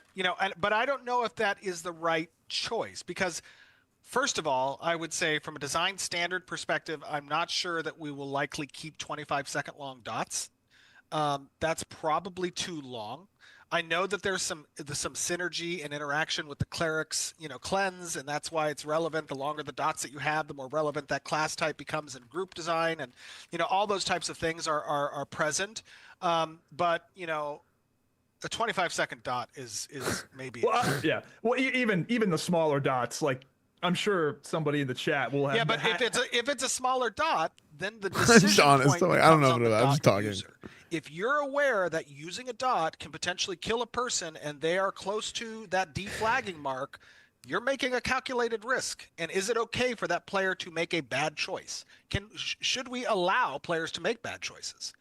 but I don't know if that is the right choice, because first of all, I would say from a design standard perspective, I'm not sure that we will likely keep 25-second long dots. That's probably too long. I know that there's some synergy and interaction with the cleric's, cleanse, and that's why it's relevant. The longer the dots that you have, the more relevant that class type becomes in group design, and all those types of things are present. But a 25-second dot is maybe yeah. Well, even the smaller dots, like I'm sure somebody in the chat will have. Yeah, but if it's a smaller dot, then the decision just honest. point I don't know becomes on about the that. I'm just dot talking. user. If you're aware that using a dot can potentially kill a person and they are close to that deflagging mark, you're making a calculated risk. And is it okay for that player to make a bad choice? Should we allow players to make bad choices?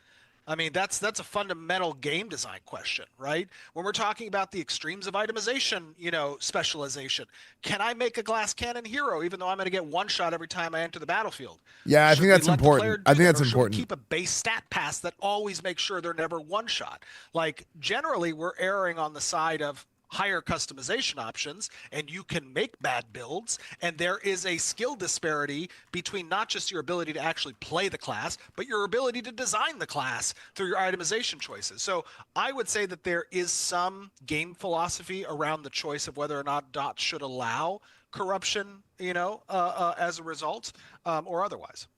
I mean, that's a fundamental game design question, right? When we're talking about the extremes of itemization, specialization, can I make a glass cannon hero even though I'm going to get one shot every time I enter the battlefield? Yeah, I think that's important. I think that's important. Keep a base stat pass that always makes sure they're never one shot. Like generally, we're erring on the side of higher customization options, and you can make bad builds, and there is a skill disparity between not just your ability to actually play the class, but your ability to design the class through your itemization choices. So I would say that there is some game philosophy around the choice of whether or not dots should allow corruption, as a result, or otherwise.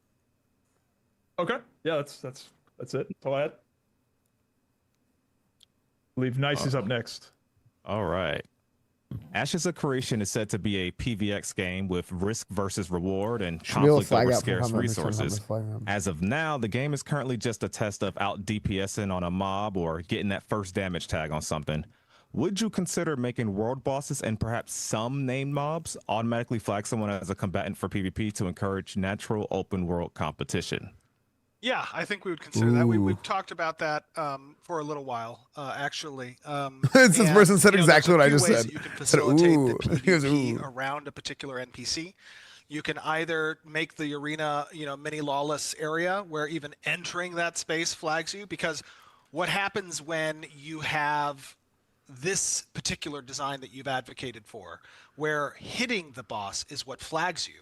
Okay. Yeah, that's it. That's all I had. believe Nice is up next. All right. Ashes of Creation is said to be a PvX game with risk versus reward and Should be able to conflict over flag out from scarce Hummer, Mr. Hummer's resources. flagging up. As of now, the game is currently just a test of out DPSing on a mob or getting that first damage tag on something. Would you consider making world bosses and perhaps some named mobs automatically flag someone as a combatant for PvP to encourage natural open world competition? Yeah, I think we would consider that. Ooh. We've talked about that for a little while, actually. This person said exactly what I just said. You can Said, facilitate "Ooh." the He goes, PvP "Ooh." around a particular NPC. You can either make the arena, mini lawless area where even entering that space flags you, because what happens when you have this particular design that you've advocated for, where hitting the boss is what flags you,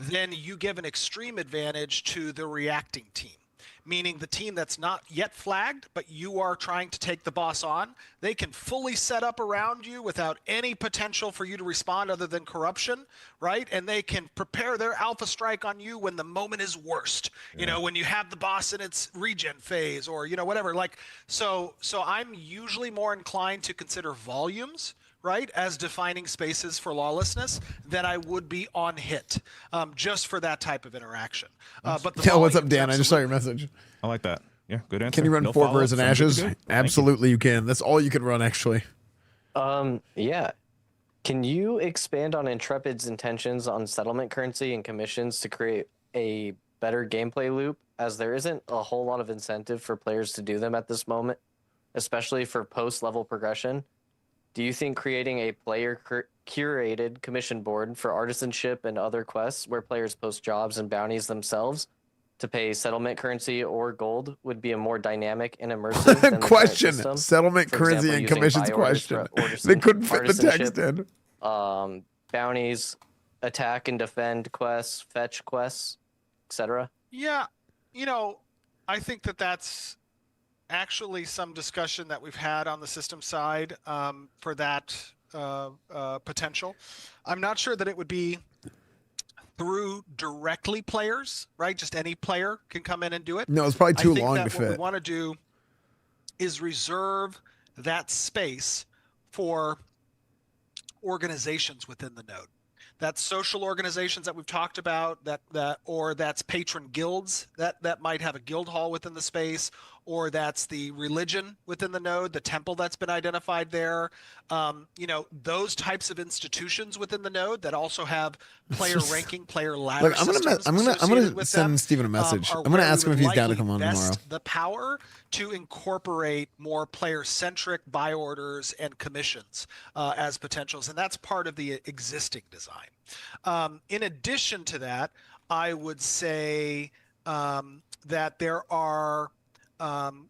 then you give an extreme advantage to the reacting team, meaning the team that's not yet flagged, but you are trying to take the boss on. They can fully set up around you without any potential for you to respond other than corruption, right? And they can prepare their alpha strike on you when the moment is worst, when you have the boss in its regen phase or, whatever. So I'm usually more inclined to consider volumes, right, as defining spaces for lawlessness than I would be on hit, just for that type of interaction. But the What's up, volumes, Dan? I just saw your absolutely. message. I like that. Yeah, good answer. Can you run No 4 follow-ups, Birds and I'm good to Ashes? go. Thank you. Absolutely, you can. That's all you can run, actually. Yeah. Can you expand on Intrepid's intentions on settlement currency and commissions to create a better gameplay loop, as there isn't a whole lot of incentive for players to do them at this moment, especially for post-level progression? Do you think creating a player-curated commission board for artisanship and other quests where players post jobs and bounties themselves to pay settlement currency or gold would be a more dynamic and immersive than the Question. current system? Settlement For currency example, and using commissions buy orders question. for They couldn't fit the artisanship, text in. Bounties, attack and defend quests, fetch quests, etc. Yeah, I think that's actually some discussion that we've had on the system side for that potential. I'm not sure that it would be through directly players, right? Just any player can come in and do it. No, it's probably too long to What we fit. want to do is reserve that space for organizations within the node. That's social organizations that we've talked about, or that's patron guilds that might have a guild hall within the space, or that's the religion within the node, the temple that's been identified there. Those types of institutions within the node that also have player ranking, player ladder. Look, I'm gonna send Steven a message. I'm gonna ask him if he's down to come on tomorrow. The power to incorporate more player-centric buy orders and commissions as potentials, and that's part of the existing design. In addition to that, I would say that there are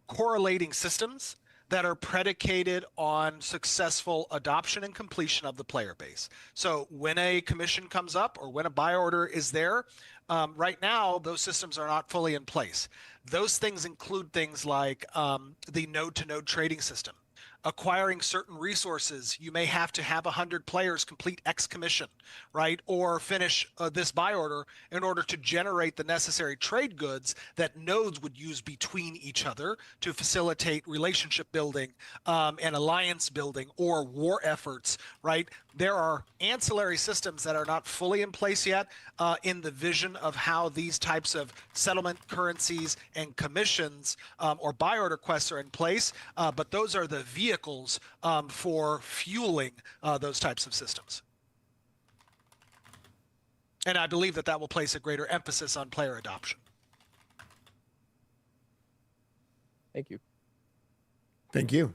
correlating systems that are predicated on successful adoption and completion of the player base. So when a commission comes up or when a buy order is there, right now those systems are not fully in place. Those things include things like the node-to-node trading system. Acquiring certain resources, you may have to have 100 players complete X commission, right? Or finish this buy order in order to generate the necessary trade goods that nodes would use between each other to facilitate relationship building and alliance building or war efforts, right? There are ancillary systems that are not fully in place yet in the vision of how these types of settlement currencies and commissions or buy order quests are in place, but those are the vehicles for fueling those types of systems. And I believe that will place a greater emphasis on player adoption. Thank you. Thank you.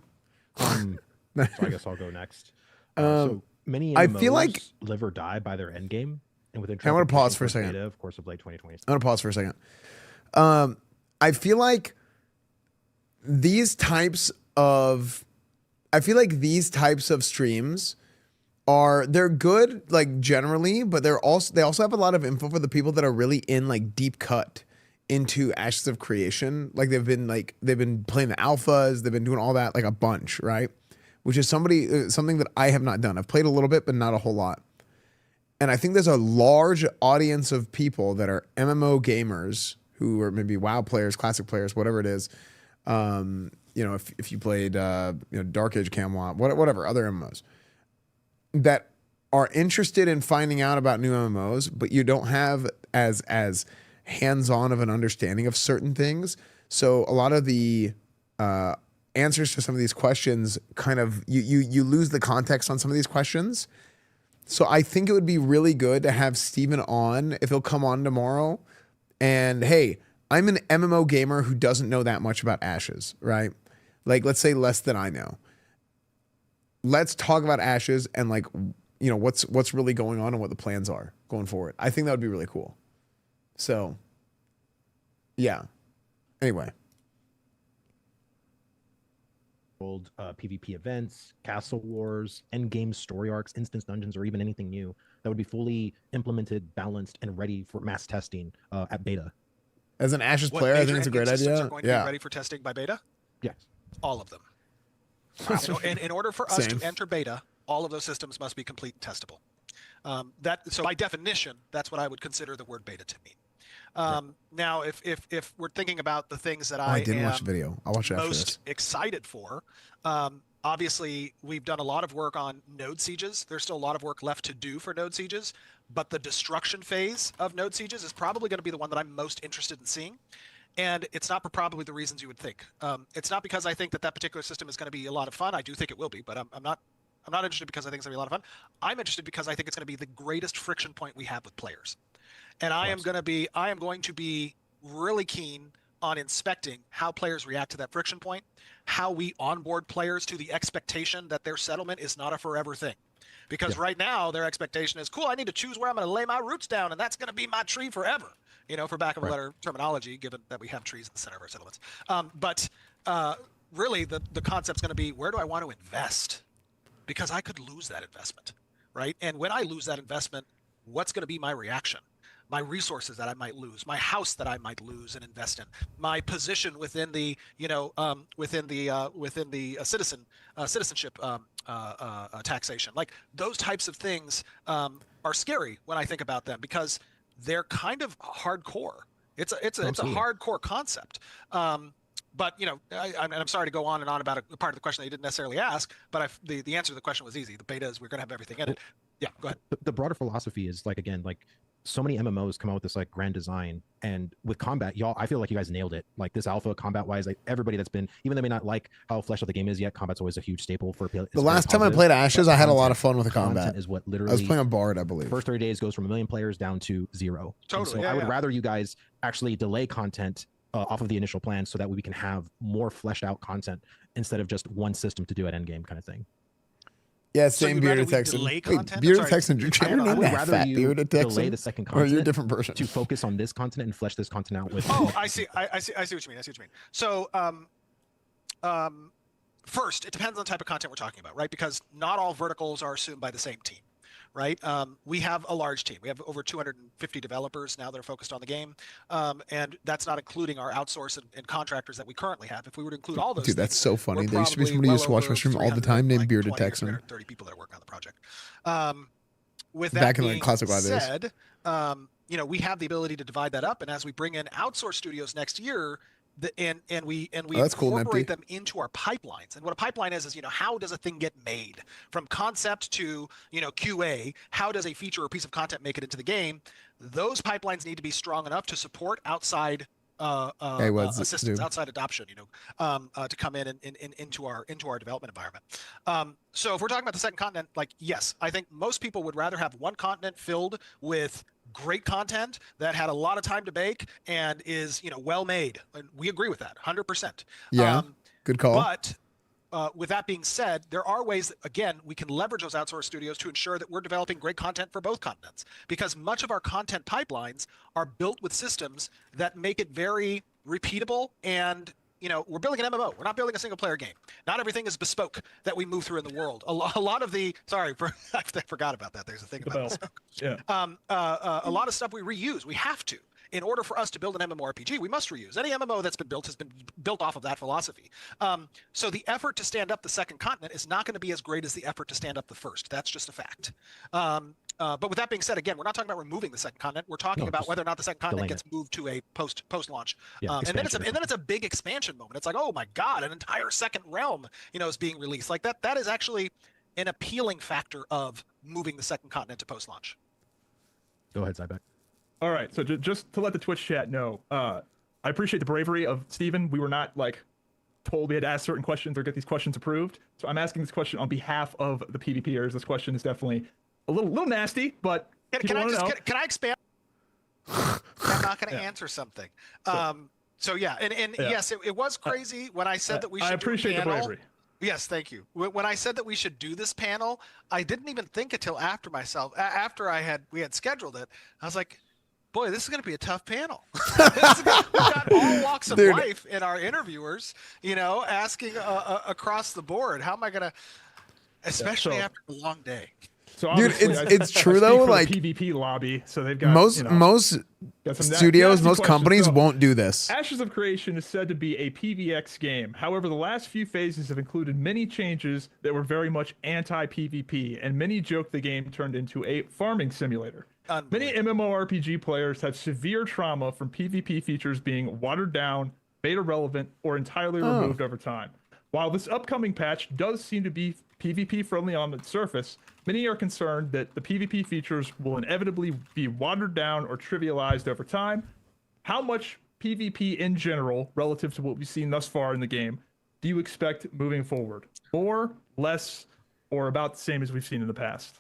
So I guess I'll go next. So many MMOs I feel like live or die by their end game, and within I want to pause for a second. Of course, of late 2020. I want to pause for a second. I feel like these types of streams they're good like generally, but they also have a lot of info for the people that are really in like deep cut into Ashes of Creation. Like they've been playing the alphas, they've been doing all that like a bunch, right? Which is something that I have not done. I've played a little bit, but not a whole lot. And I think there's a large audience of people that are MMO gamers who are maybe WoW players, classic players, whatever it is, you know, if you played, you know, Dark Age Camelot, whatever, other MMOs that are interested in finding out about new MMOs, but you don't have as hands-on of an understanding of certain things. So a lot of the answers to some of these questions kind of you lose the context on some of these questions. So I think it would be really good to have Steven on, if he'll come on tomorrow. And hey, I'm an MMO gamer who doesn't know that much about Ashes, right? Like, let's say less than I know. Let's talk about Ashes and, like, you know, what's really going on and what the plans are going forward. I think that would be really cool. So, yeah. Anyway. PvP events, castle wars, endgame story arcs, instance dungeons, or even anything new that would be fully implemented, balanced, and ready for mass testing at beta. As an Ashes player, I think it's a great idea. Are going to be ready for testing by beta? Yes. All of them. In order for us to enter beta, all of those systems must be complete and testable. So by definition, that's what I would consider the word beta to mean. Now, if we're thinking about the things that I didn't watch the video. I'll watch it after most this. excited for, obviously we've done a lot of work on node sieges. There's still a lot of work left to do for node sieges, but the destruction phase of node sieges is probably going to be the one that I'm most interested in seeing. And it's not for probably the reasons you would think. It's not because I think that particular system is going to be a lot of fun. I do think it will be, but I'm not interested because I think it's going to be a lot of fun. I'm interested because I think it's going to be the greatest friction point we have with players. And I am going to be really keen on inspecting how players react to that friction point, how we onboard players to the expectation that their settlement is not a forever thing. Because right now their expectation is, cool, I need to choose where I'm going to lay my roots down, and that's going to be my tree forever. You know, for back of a letter terminology, given that we have trees in the center of our settlements. But really, the concept's going to be, where do I want to invest? Because I could lose that investment, right? And when I lose that investment, what's going to be my reaction? My resources that I might lose, my house that I might lose and invest in, my position within the, citizenship taxation. Like, those types of things are scary when I think about them, because they're kind of hardcore. It's a hardcore concept. But, you know, I'm sorry to go on and on about a part of the question that you didn't necessarily ask, but the answer to the question was easy. The beta is, we're going to have everything in it. Yeah, go ahead. The broader philosophy is, like, again, like, so many MMOs come out with this, like, grand design, and with combat, y'all, I feel like you guys nailed it. Like, this alpha combat wise, like, everybody that's been, even though they may not like how fleshed out the game is yet, combat's always a huge staple for the last time I played Ashes, I had a lot of fun with the combat. Is what literally, I was playing a bard, I believe. First 30 days goes from 1 million players down to 0. Totally. So I would rather you guys actually delay content off of the initial plan, so that we can have more fleshed out content instead of just one system to do at endgame kind of thing. Yeah, same Bearded Texan. Wait, Bearded Texan, you're I would rather you Bearded Texan? delay the second Or are you a continent different person? to focus on this continent and flesh this continent out with. Oh, I see what you mean. So, first, it depends on the type of content we're talking about, right? Because not all verticals are assumed by the same team, right? We have a large team. We have over 250 developers now that are focused on the game, and that's not including our outsource and contractors that we currently have. If we were to include all those, dude, that's so funny. There used to be probably somebody who used to watch my stream all the time named Bearded 320 or Texan. 330 people that are working on the project. With that Back in the being classic WoW days. said, you know, we have the ability to divide that up, and as we bring in outsource studios next year, and we that's cool, incorporate them into our pipelines. And what a pipeline is, you know, how does a thing get made from concept to, you know, QA? How does a feature or piece of content make it into the game? Those pipelines need to be strong enough to support outside assistance, outside adoption, you know, to come in and into our development environment. So if we're talking about the second continent, like, yes, I think most people would rather have one continent filled with great content that had a lot of time to bake and is, you know, well made. And we agree with that 100%. Yeah, good call. But with that being said, there are ways that, again, we can leverage those outsourced studios to ensure that we're developing great content for both continents, because much of our content pipelines are built with systems that make it very repeatable. And, you know, we're building an MMO. We're not building a single player game. Not everything is bespoke that we move through in the world. A lot of the, I forgot about that. There's a thing about bespoke. Yeah. A lot of stuff we reuse. We have to. In order for us to build an MMORPG, we must reuse. Any MMO that's been built has been built off of that philosophy. So the effort to stand up the second continent is not going to be as great as the effort to stand up the first. That's just a fact. But with that being said, again, we're not talking about removing the second continent. We're talking about whether or not the second continent gets moved to a post launch. Yeah, and then it's a big expansion moment. It's like, oh my God, an entire second realm, is being released. Like that is actually an appealing factor of moving the second continent to post launch. Go ahead, Cyback. All right, so just to let the Twitch chat know, I appreciate the bravery of Steven. We were not told we had to ask certain questions or get these questions approved. So I'm asking this question on behalf of the PvPers. This question is definitely a little nasty, but can I expand? I'm not going to answer something. So yeah, and yes, it was crazy when I said that we should. I appreciate the bravery. Yes, thank you. When I said that we should do this panel, I didn't even think until after we had scheduled it. I was like, boy, this is going to be a tough panel. We've got all walks of life in our interviewers, asking across the board. How am I going to, especially after a long day? So dude, it's true though. Like PvP lobby, so they've got most studios, most companies won't do this. Ashes of Creation is said to be a PvX game. However, the last few phases have included many changes that were very much anti-PvP, and many joke the game turned into a farming simulator. Many MMORPG players have severe trauma from PvP features being watered down, made irrelevant, or entirely removed over time. While this upcoming patch does seem to be PvP friendly on its surface, many are concerned that the PvP features will inevitably be watered down or trivialized over time. How much PvP in general, relative to what we've seen thus far in the game, do you expect moving forward? More, less, or about the same as we've seen in the past?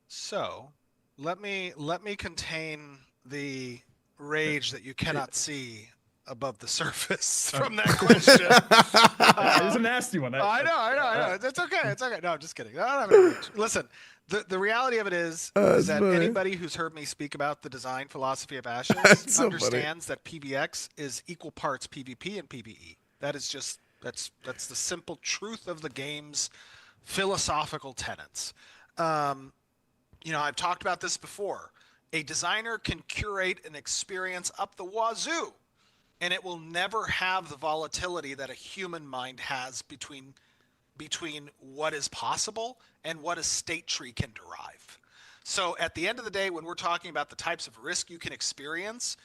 So, let me contain the rage that you cannot see above the surface from that question. It's a nasty one. I know. It's okay. No, I'm just kidding. I don't have any rage. Listen, the reality of it is that anybody who's heard me speak about the design philosophy of Ashes understands that PvX is equal parts PvP and PvE. That is just that's the simple truth of the game's philosophical tenets. I've talked about this before. A designer can curate an experience up the wazoo, and it will never have the volatility that a human mind has between what is possible and what a state tree can derive. So at the end of the day, when we're talking about the types of risk you can experience,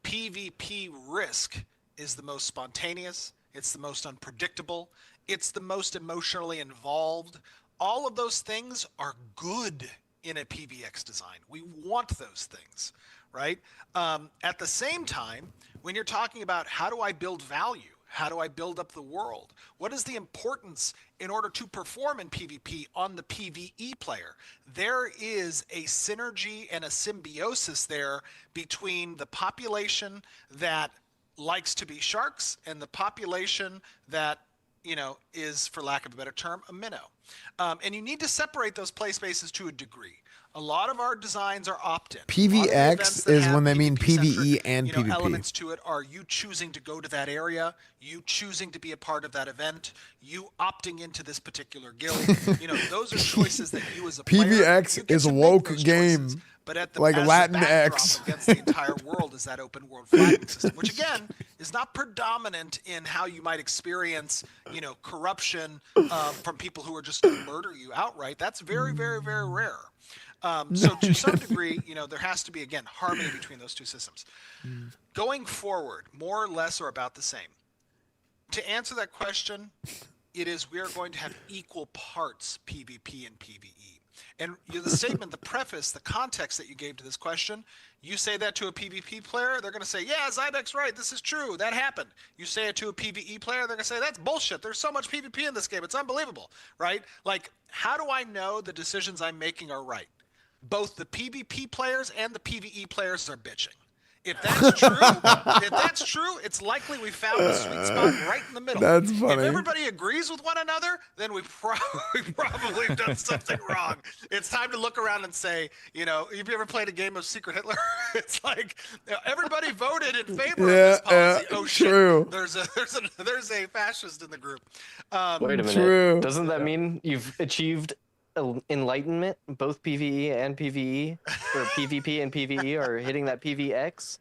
PvP risk is the most spontaneous, it's the most unpredictable, it's the most emotionally involved. All of those things are good in a PvX design. We want those things, right? At the same time, when you're talking about how do I build value, how do I build up the world, what is the importance in order to perform in PvP on the PvE player? There is a synergy and a symbiosis there between the population that likes to be sharks and the population that is, for lack of a better term, a minnow. And you need to separate those play spaces to a degree. A lot of our designs are opt-in. PvX is when they mean PvE and PvP. Elements to it are you choosing to go to that area, you choosing to be a part of that event, you opting into this particular guild. Those are choices that you as a player, PvX is a woke game. Choices. But at the like Latin X against the entire world is that open world flagging system, which again is not predominant in how you might experience, corruption from people who are just going to murder you outright. That's very, very, very rare. So to some degree, there has to be, again, harmony between those two systems. Going forward, more or less or about the same. To answer that question, we are going to have equal parts PvP and PvE. And the statement, the preface, the context that you gave to this question, you say that to a PvP player, they're going to say, yeah, Zybek's right, this is true, that happened. You say it to a PvE player, they're going to say, that's bullshit, there's so much PvP in this game, it's unbelievable, right? Like, how do I know the decisions I'm making are right? Both the PvP players and the PvE players are bitching. If that's true, it's likely we found the sweet spot right in the middle. That's funny. If everybody agrees with one another, then we probably have done something wrong. It's time to look around and say, have you ever played a game of Secret Hitler? It's like everybody voted in favor of this policy. Oh shit! True. There's a fascist in the group. Wait a minute. True. Doesn't that mean you've achieved enlightenment? Both PvE and PvE, or PvP and PvE are hitting that PvX?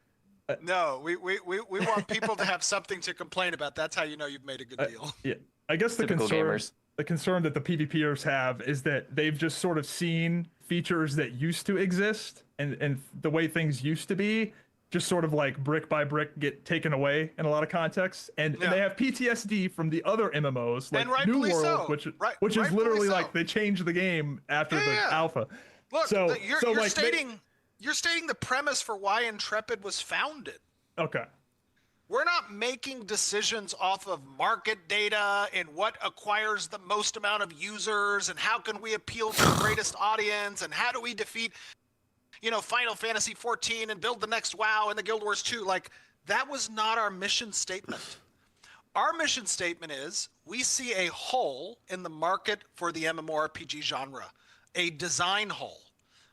No, we want people to have something to complain about. That's how you know you've made a good deal. Yeah, I guess the Typical concern gamers. The concern that the PvPers have is that they've just sort of seen features that used to exist and the way things used to be just sort of like brick by brick get taken away in a lot of contexts, and they have PTSD from the other MMOs like New World, so. which is literally so. like they changed the game after the alpha. Look, you're like stating the premise for why Intrepid was founded. Okay. We're not making decisions off of market data and what acquires the most amount of users and how can we appeal to the greatest audience and how do we defeat, Final Fantasy 14 and build the next WoW and the Guild Wars 2. Like, that was not our mission statement. Our mission statement is we see a hole in the market for the MMORPG genre, a design hole.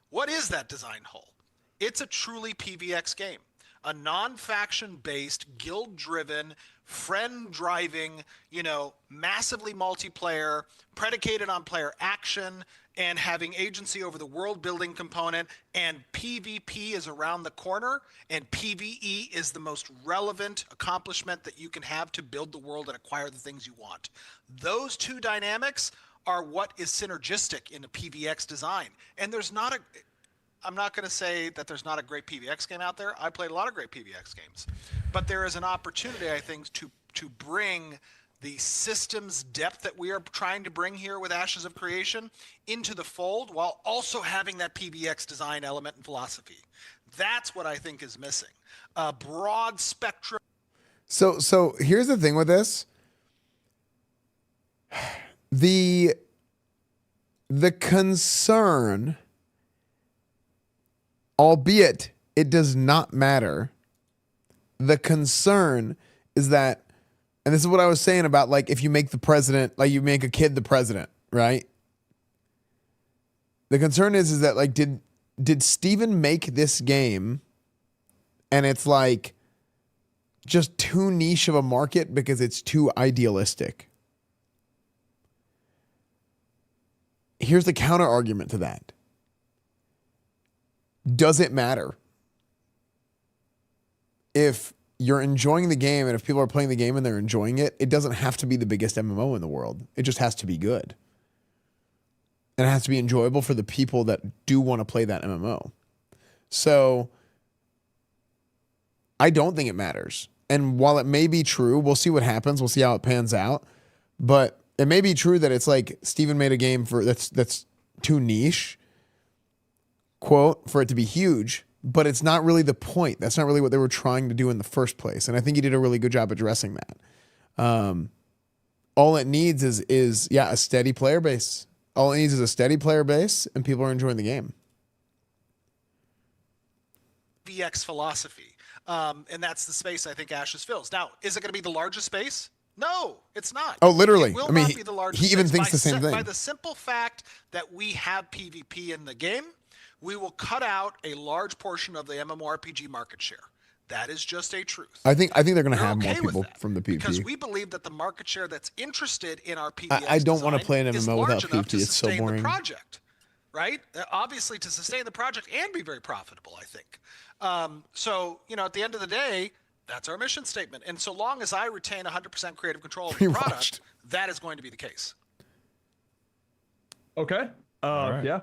What is that design hole? It's a truly PvX game. A non-faction based, guild-driven, friend-driving, massively multiplayer, predicated on player action, and having agency over the world-building component, and PvP is around the corner, and PvE is the most relevant accomplishment that you can have to build the world and acquire the things you want. Those two dynamics are what is synergistic in a PvX design. And I'm not going to say that there's not a great PvX game out there. I played a lot of great PvX games. But there is an opportunity, I think, to bring the systems depth that we are trying to bring here with Ashes of Creation into the fold while also having that PvX design element and philosophy. That's what I think is missing. A broad spectrum. So here's the thing with this. The concern, albeit it does not matter, the concern is that, and this is what I was saying about, like, if you make the president, like you make a kid the president, right? The concern is that, like, did Steven make this game and it's like just too niche of a market because it's too idealistic? Here's the counter argument to that. Does it matter? If you're enjoying the game and if people are playing the game and they're enjoying it, it doesn't have to be the biggest MMO in the world. It just has to be good. And it has to be enjoyable for the people that do want to play that MMO. So I don't think it matters. And while it may be true, we'll see what happens. We'll see how it pans out. But it may be true that it's like Steven made a game that's too niche, quote, for it to be huge, but it's not really the point. That's not really what they were trying to do in the first place. And I think he did a really good job addressing that. All it needs is a steady player base. All it needs is a steady player base and people are enjoying the game. VX philosophy. And that's the space I think Ashes fills. Now, is it going to be the largest space? No, it's not. Oh, literally. It will not be the largest he even space. thinks the same thing. By the simple fact that we have PvP in the game, we will cut out a large portion of the MMORPG market share. That is just a truth. I think they're going to have okay more people from the PvP. Because we believe that the market share that's interested in our PvX I don't want to play an is MMO large without enough PvP. to It's so sustain boring. the project, right? Obviously, to sustain the project and be very profitable, I think. So, at the end of the day, that's our mission statement. And so long as I retain 100% creative control of the product, that is going to be the case. Okay. right. Yeah.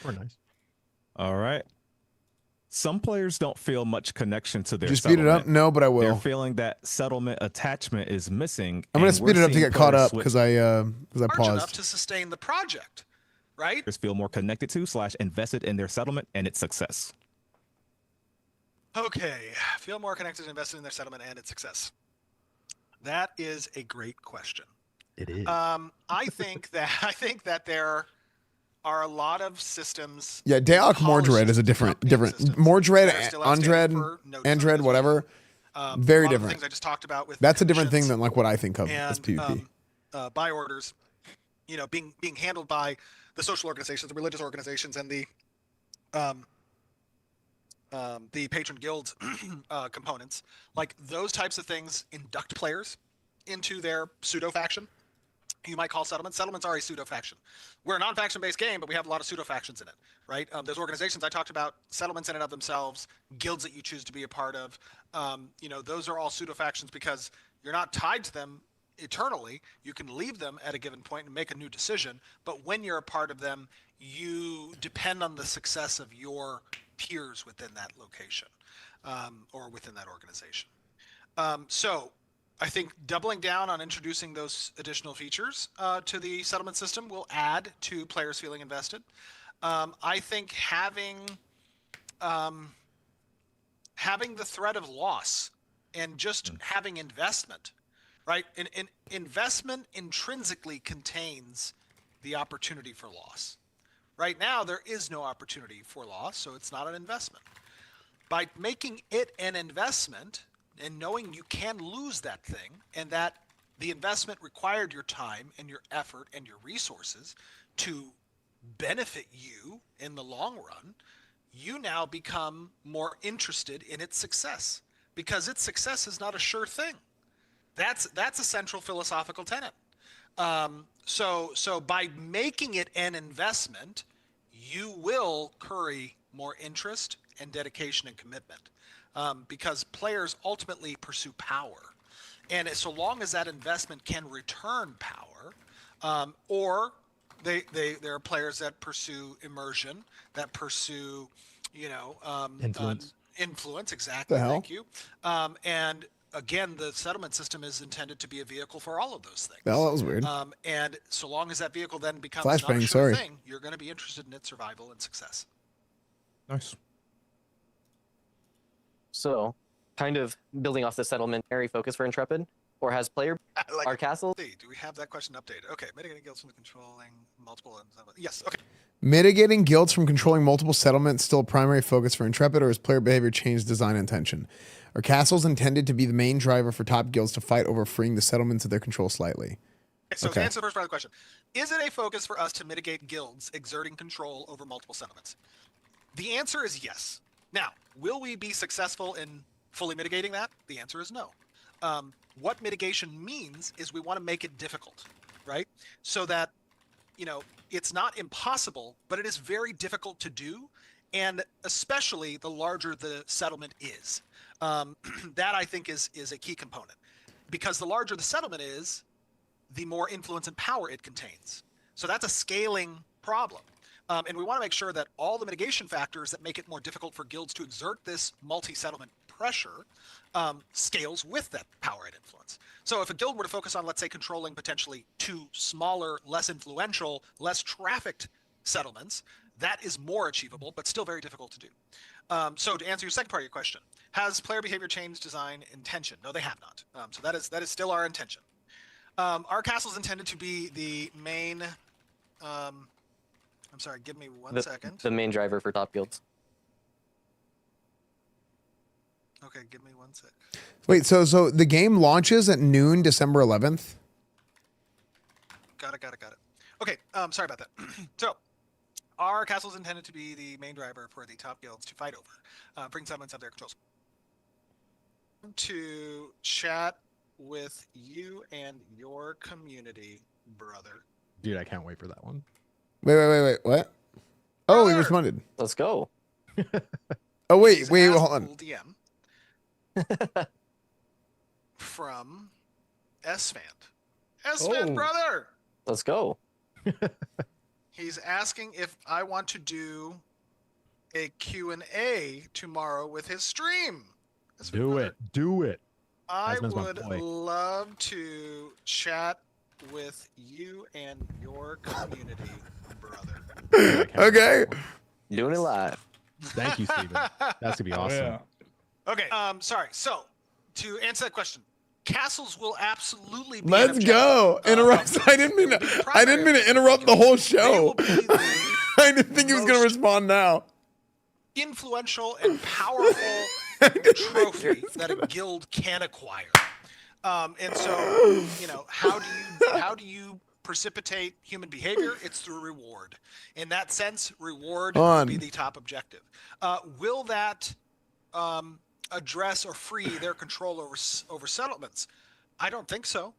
Or nice. All right. Some players don't feel much connection to their Did you speed it up? No, but I will. They're feeling that settlement attachment is missing. I'm going to speed it up to get caught up because I Large paused. enough to sustain the project, right? Feel more connected to / invested in their settlement and its success. Okay, feel more connected and invested in their settlement and its success. That is a great question. It is. I think that there are a lot of systems. Yeah, Daok Mordred is a different Mordred, Andred, whatever. Very different. Things I just talked about with that's a different thing than like what I think of as and PvP. Buy orders, being handled by the social organizations, the religious organizations, and the patron guild components. Like those types of things induct players into their pseudo faction. You might call settlements. Settlements are a pseudo faction. We're a non-faction based game, but we have a lot of pseudo factions in it, right? Those organizations I talked about, settlements in and of themselves, guilds that you choose to be a part of. Those are all pseudo factions because you're not tied to them eternally. You can leave them at a given point and make a new decision. But when you're a part of them, you depend on the success of your peers within that location or within that organization. So I think doubling down on introducing those additional features to the settlement system will add to players feeling invested. I think having the threat of loss and just having investment, right? And investment intrinsically contains the opportunity for loss. Right now, there is no opportunity for loss, so it's not an investment. By making it an investment and knowing you can lose that thing and that the investment required your time and your effort and your resources to benefit you in the long run, you now become more interested in its success because its success is not a sure thing. That's a central philosophical tenet. So by making it an investment, you will curry more interest and dedication and commitment because players ultimately pursue power. And so long as that investment can return power, or there are players that pursue immersion, that pursue, influence, exactly. Thank you. And again, the settlement system is intended to be a vehicle for all of those things. Oh, that was weird. And so long as that vehicle then becomes Flashbang, not a sure sorry. thing, you're going to be interested in its survival and success. Nice. So, kind of building off the settlementary focus for Intrepid, or has player our castle? Do we have that question updated? Okay, mitigating guilds from controlling multiple. Yes. Okay. Mitigating guilds from controlling multiple settlements still a primary focus for Intrepid, or has player behavior changed design intention? Are castles intended to be the main driver for top guilds to fight over freeing the settlements of their control slightly? So to answer the first part of the question, is it a focus for us to mitigate guilds exerting control over multiple settlements? The answer is yes. Now, will we be successful in fully mitigating that? The answer is no. What mitigation means is we want to make it difficult, right? So that, it's not impossible, but it is very difficult to do, and especially the larger the settlement is. That, I think, is a key component. Because the larger the settlement is, the more influence and power it contains. So that's a scaling problem. And we want to make sure that all the mitigation factors that make it more difficult for guilds to exert this multi-settlement pressure scales with that power and influence. So if a guild were to focus on, let's say, controlling potentially 2 smaller, less influential, less trafficked settlements, that is more achievable, but still very difficult to do. So to answer your second part of your question, has player behavior changed design intention? No, they have not. So that is still our intention. Our castle is intended to be the main... I'm sorry, give me one second. The main driver for top guilds. Okay, give me 1 sec. Wait, so the game launches at noon, December 11th? Got it. Okay, sorry about that. So, our castle is intended to be the main driver for the top guilds to fight over, bring settlements of their controls. To chat with you and your community, brother. Dude, I can't wait for that one. Wait, what? Oh, he responded. Let's go. Oh, wait, hold on. DM from Esfand. Esfand, brother! Let's go. He's asking if I want to do a Q&A tomorrow with his stream. Do it. I would love to chat with you and your community, brother. Okay. Doing it live. Thank you, Steven. That's going to be awesome. Yeah. Okay, sorry. So, to answer that question, castles will absolutely be Let's go. Interrupt. I didn't mean to interrupt the whole show. I didn't think he was going to respond now. Influential and powerful trophy that a guild can acquire. And so, how do you precipitate human behavior? It's through reward. In that sense, reward will be the top objective. Will that address or free their control over settlements? I don't think so.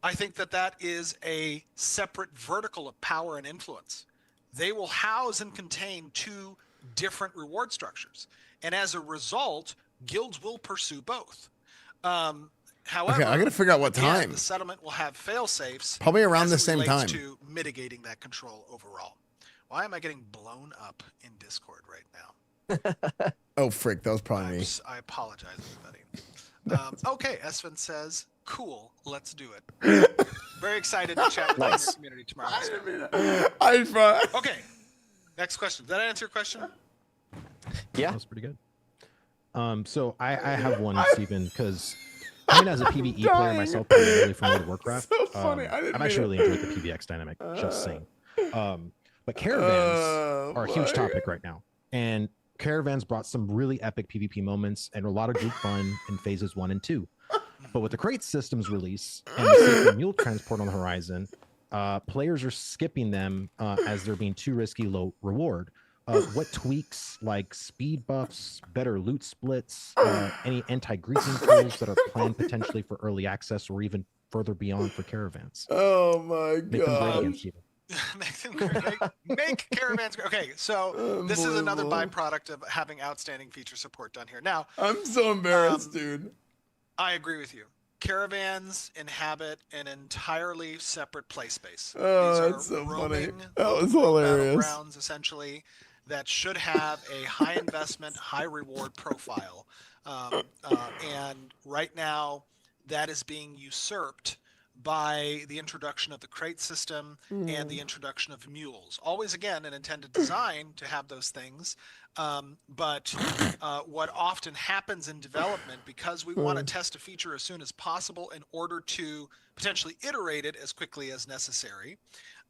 I think that is a separate vertical of power and influence. They will house and contain 2 different reward structures. And as a result, guilds will pursue both. However, I gotta figure out what again, time. the settlement will have fail-safes. Probably around as the it same relates time. to mitigating that control overall. Why am I getting blown up in Discord right now? Oh, frick. That was probably me. I apologize, everybody. Okay, Esfand says, cool, let's do it. Very excited to chat with the Nice. community tomorrow. Okay, next question. Did that answer your question? Yeah. That was pretty good. So I have one, Steven, because I mean, as a PvE player myself, primarily from World of Warcraft, So funny. I didn't I've mean actually it. really enjoyed the PvX dynamic. Just saying. But caravans are a huge topic right now, and caravans brought some really epic PvP moments and a lot of group fun in phases 1 and 2. But with the crate systems release and the sacred mule transport on the horizon, players are skipping them as they're being too risky, low reward. What tweaks like speed buffs, better loot splits, any anti-greasing tools that are planned potentially for early access or even further beyond for caravans? Oh my Make them great again, god. Steven. Make caravans great. Okay, so this is another byproduct of having outstanding feature support done here. Now, I'm so embarrassed, dude. I agree with you. Caravans inhabit an entirely separate play space. Oh, These that's are so funny. roaming That was open world hilarious. battlegrounds, essentially, that should have a high investment, high reward profile. And right now, that is being usurped by the introduction of the crate system and the introduction of mules. Always, again, an intended design to have those things. But what often happens in development, because we want to test a feature as soon as possible in order to potentially iterate it as quickly as necessary,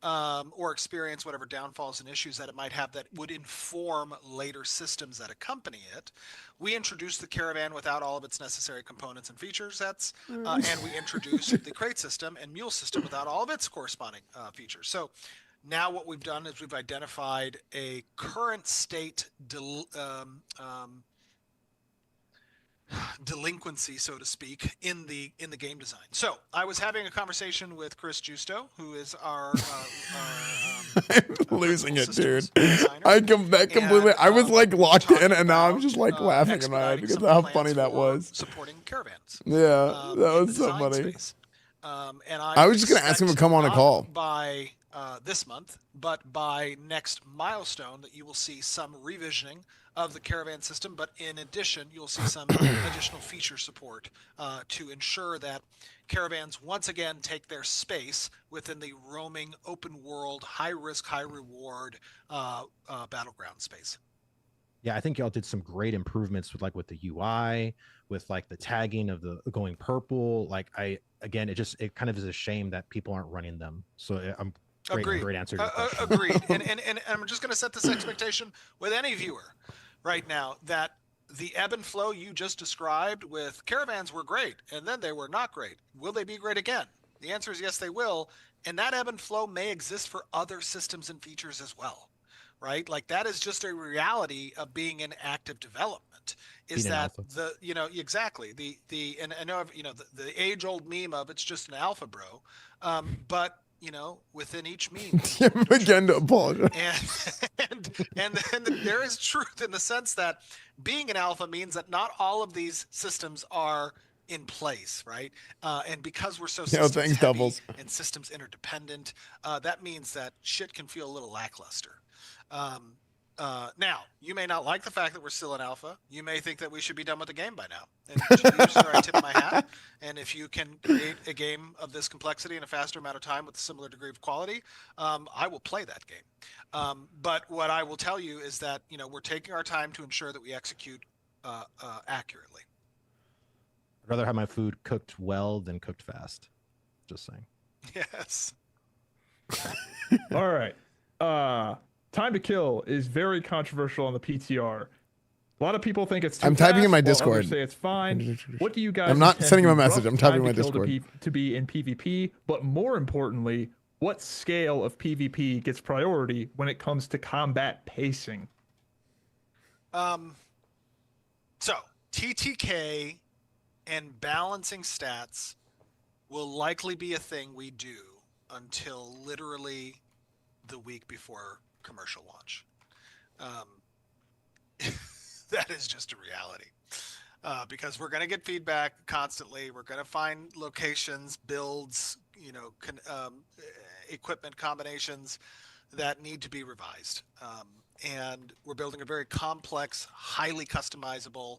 or experience whatever downfalls and issues that it might have that would inform later systems that accompany it, we introduce the caravan without all of its necessary components and feature sets, and we introduce the crate system and mule system without all of its corresponding features. So now what we've done is we've identified a current state delinquency, so to speak, in the game design. So I was having a conversation with Chris Justo, who is our I'm losing it, dude. designer. I come back completely. And, I was like locked talking in, and now I'm about, just like laughing in my head expediting because some of how plans funny that for was. supporting caravans. Yeah, that in the was so design funny. space. And I was just gonna ask him to expect come on a not call. by this month, but by next milestone, that you will see some revisioning of the caravan system. But in addition, you'll see some additional feature support to ensure that caravans once again take their space within the roaming, open world, high risk, high reward battleground space. Yeah, I think y'all did some great improvements with the UI, with like the tagging of the going purple. Like it kind of is a shame that people aren't running them. So I'm great answer to your question. Agreed. and I'm just going to set this expectation with any viewer right now that the ebb and flow you just described with caravans were great, and then they were not great. Will they be great again? The answer is yes, they will. And that ebb and flow may exist for other systems and features as well. Right? Like that is just a reality of being in active development. Is Being an that alpha. exactly and I know the age old meme of it's just an alpha, bro. But within each meme, Again to apologize. and then there is truth in the sense that being an alpha means that not all of these systems are in place, right? And because we're so systems thanks, heavy Doubles. and systems interdependent, that means that shit can feel a little lackluster. Now, you may not like the fact that we're still in alpha. You may think that we should be done with the game by now. And to you, sir, I tip my hat. And if you can create a game of this complexity in a faster amount of time with a similar degree of quality, I will play that game. But what I will tell you is that we're taking our time to ensure that we execute accurately. I'd rather have my food cooked well than cooked fast. Just saying. Yes. All right. Time to kill is very controversial on the PTR. A lot of people think it's too I'm typing in my fast, while Discord. others say it's fine. What do you guys? I'm not intend sending him a to message. rough I'm typing time my to kill Discord. to be in PvP, but more importantly, what scale of PvP gets priority when it comes to combat pacing? So TTK and balancing stats will likely be a thing we do until literally the week before commercial launch. That is just a reality. because we're going to get feedback constantly. We're going to find locations, builds, equipment combinations that need to be revised. And we're building a very complex, highly customizable,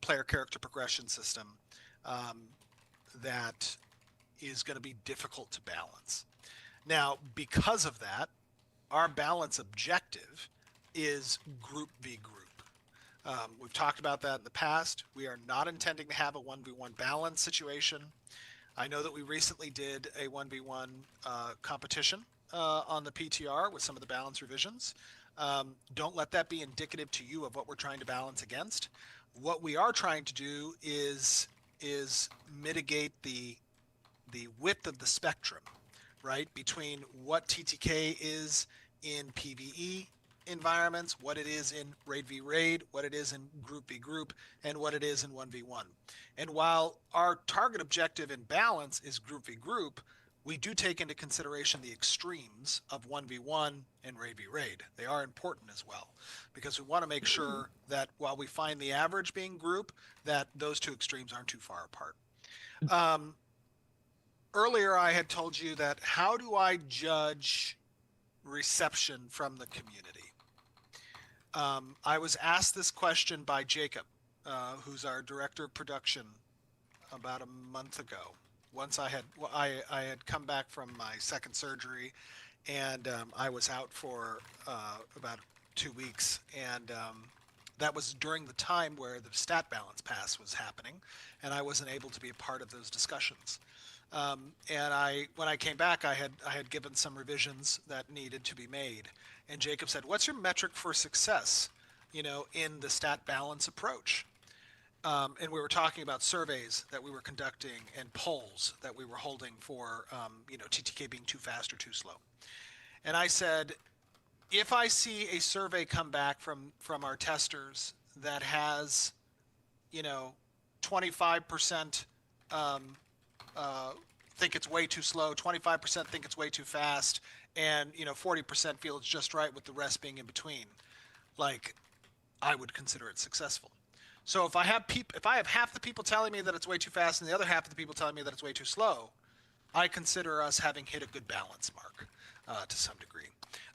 player character progression system that is going to be difficult to balance. Now, because of that, our balance objective is group v group. We've talked about that in the past. We are not intending to have a 1v1 balance situation. I know that we recently did a 1v1 competition on the PTR with some of the balance revisions. Don't let that be indicative to you of what we're trying to balance against. What we are trying to do is mitigate the width of the spectrum, right, between what TTK is in PvE environments, what it is in raid v raid, what it is in group v group, and what it is in 1v1. And while our target objective in balance is group v group, we do take into consideration the extremes of 1v1 and raid v raid. They are important as well, because we want to make sure that while we find the average being group, that those two extremes aren't too far apart. Earlier I had told you that how do I judge reception from the community? I was asked this question by Jacob, who's our director of production, about a month ago. Once I had come back from my second surgery, and I was out for about 2 weeks, and that was during the time where the stat balance pass was happening, and I wasn't able to be a part of those discussions. And when I came back, I had given some revisions that needed to be made. And Jacob said, "What's your metric for success, in the stat balance approach?" And we were talking about surveys that we were conducting and polls that we were holding for, TTK being too fast or too slow. And I said, if I see a survey come back from our testers that has, 25% think it's way too slow, 25% think it's way too fast, and 40% feel it's just right, with the rest being in between, I would consider it successful. So if I have half the people telling me that it's way too fast and the other half of the people telling me that it's way too slow, I consider us having hit a good balance mark to some degree.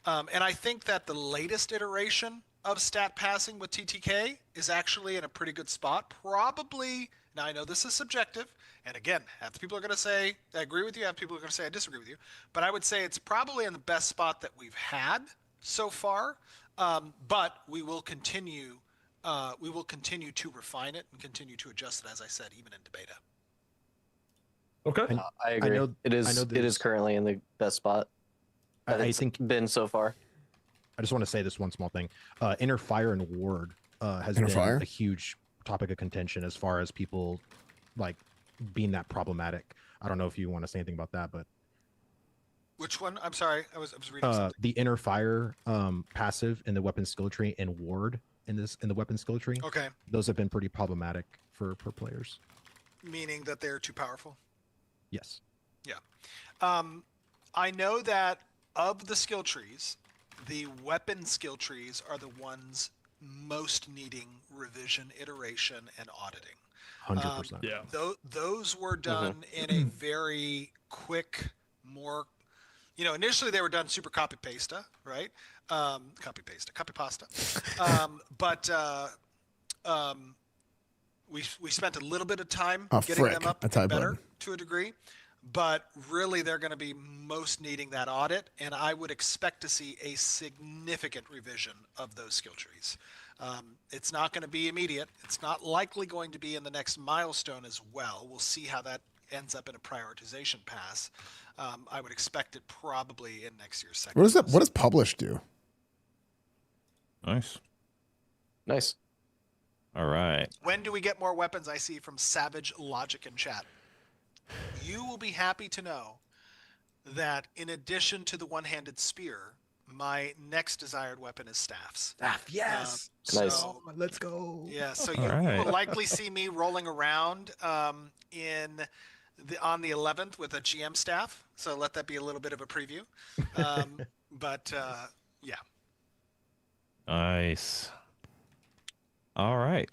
And I think that the latest iteration of stat passing with TTK is actually in a pretty good spot. Probably, now I know this is subjective, and again, half the people are going to say I agree with you, half the people are going to say I disagree with you, but I would say it's probably in the best spot that we've had so far. But we will continue to refine it and continue to adjust it, as I said, even into beta. Okay. I agree. It is currently in the best spot. I think been so far. I just want to say this one small thing. Inner Fire and Ward has been a huge topic of contention as far as people being that problematic. I don't know if you want to say anything about that, but which one? I'm sorry, I was reading something. The Inner Fire passive in the weapon skill tree and Ward in the weapon skill tree. Okay. Those have been pretty problematic for players. Meaning that they're too powerful? Yes. Yeah. I know that of the skill trees, the weapon skill trees are the ones most needing revision, iteration, and auditing. 100%. Yeah. Those were done in a very quick, more, initially they were done super copy pasta, right? Copy pasta. But we spent a little bit of time getting them up better to a degree. But really, they're going to be most needing that audit, and I would expect to see a significant revision of those skill trees. It's not going to be immediate. It's not likely going to be in the next milestone as well. We'll see how that ends up in a prioritization pass. I would expect it probably in next year's second. What does publish do? Nice. All right. When do we get more weapons? I see from Savage Logic in chat. You will be happy to know that in addition to the one-handed spear, my next desired weapon is staffs. Yes. Nice. Let's go. Yeah, so All right. will likely see me rolling around on the 11th with a GM staff. So let that be a little bit of a preview. But yeah. Nice. All right.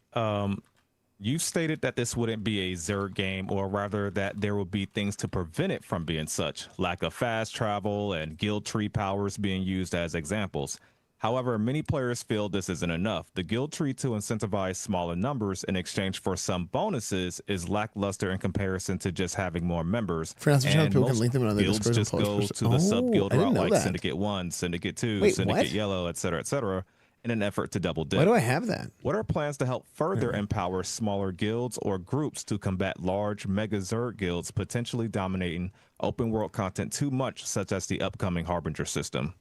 You stated that this wouldn't be a Zerg game, or rather that there will be things to prevent it from being such, lack of fast travel and guild tree powers being used as examples. However, many players feel this isn't enough. The guild tree to incentivize smaller numbers in exchange for some bonuses is lackluster in comparison to just having more members. France, And people can most link them in other guilds Discords and just go posts. to the sub-guild I didn't route know like that. Syndicate 1, Syndicate 2, Wait, Syndicate what? Yellow, etc., in an effort to double dip. Why do I have that? What are plans to help further empower smaller guilds or groups to combat large mega Zerg guilds potentially dominating open world content too much, such as the upcoming Harbinger system?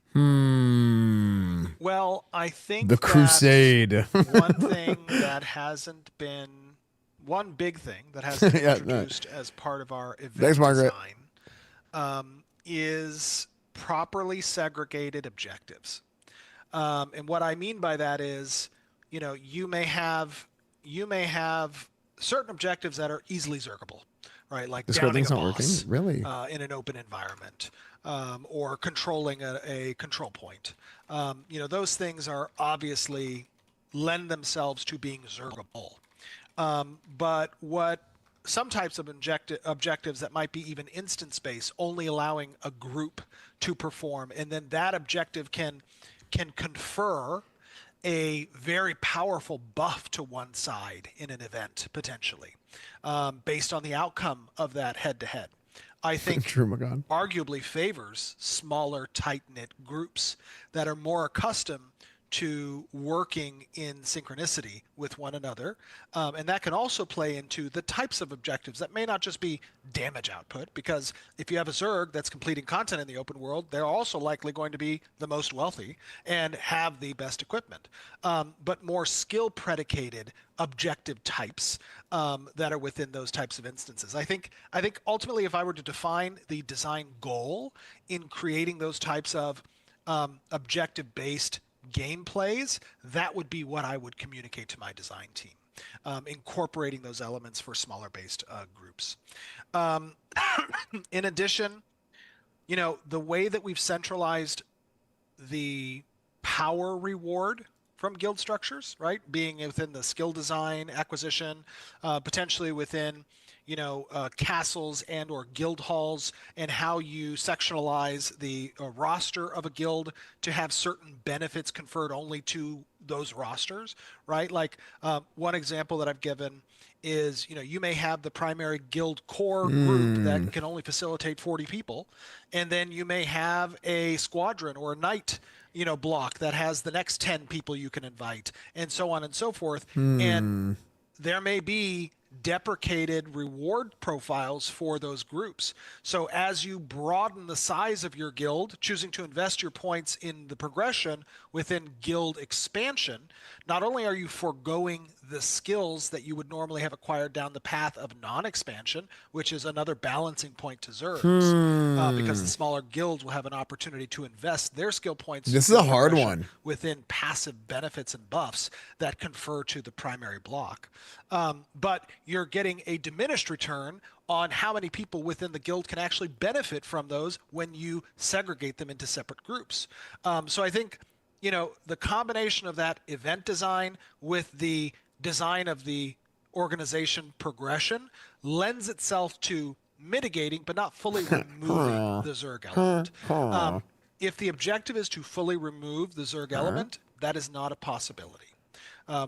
Well, I think The that Crusade. one thing that hasn't been one big thing that hasn't been introduced as part of our event Thanks, Margaret. design is properly segregated objectives. And what I mean by that is, you know, you may have certain objectives that are easily zergable, right? Like Discord downing thing's a not working? boss Really? in an open environment, or controlling a control point. You know, those things are obviously lend themselves to being zergable. But what some types of objectives that might be even instance based, only allowing a group to perform, and then that objective can confer a very powerful buff to one side in an event potentially, based on the outcome of that head-to-head. I think True, my God. arguably favors smaller, tight-knit groups that are more accustomed to working in synchronicity with one another. And that can also play into the types of objectives that may not just be damage output, because if you have a Zerg that's completing content in the open world, they're also likely going to be the most wealthy and have the best equipment. But more skill predicated objective types that are within those types of instances. I think ultimately, if I were to define the design goal in creating those types of objective based gameplays, that would be what I would communicate to my design team, incorporating those elements for smaller based groups. In addition, you know, the way that we've centralized the power reward from guild structures, right, being within the skill design acquisition, potentially within, you know, castles and or guild halls, and how you sectionalize the roster of a guild to have certain benefits conferred only to those rosters, right? Like one example that I've given is, you know, you may have the primary guild core group that can only facilitate 40 people, and then you may have a squadron or a knight, you know, block that has the next 10 people you can invite, and so on and so forth. And there may be deprecated reward profiles for those groups. So as you broaden the size of your guild, choosing to invest your points in the progression within guild expansion, not only are you foregoing the skills that you would normally have acquired down the path of non-expansion, which is another balancing point to Zergs, because the smaller guilds will have an opportunity to invest their skill points. This is a hard one. Within passive benefits and buffs that confer to the primary block. But you're getting a diminished return on how many people within the guild can actually benefit from those when you segregate them into separate groups. So I think, you know, the combination of that event design with the design of the organization progression lends itself to mitigating but not fully removing the Zerg element. If the objective is to fully remove the Zerg element, that is not a possibility.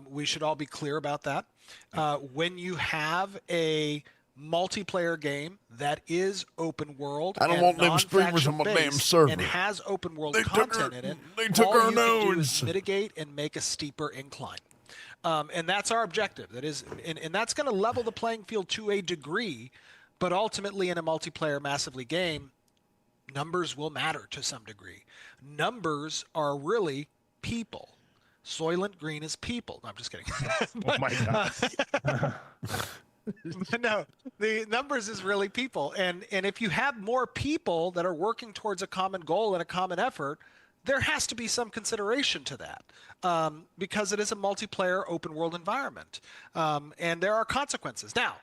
We should all be clear about that. When you have a multiplayer game that is open world, I don't want them streamers on my damn server, and has open world content in it, they took all our you can do nodes. is mitigate and make a steeper incline. And that's our objective. That is, and that's going to level the playing field to a degree, but ultimately in a multiplayer massively game, numbers will matter to some degree. Numbers are really people. Soylent Green is people. No, I'm just kidding. Oh my God. No, the numbers is really people. And if you have more people that are working towards a common goal and a common effort, there has to be some consideration to that, because it is a multiplayer open world environment. And there are consequences. Now,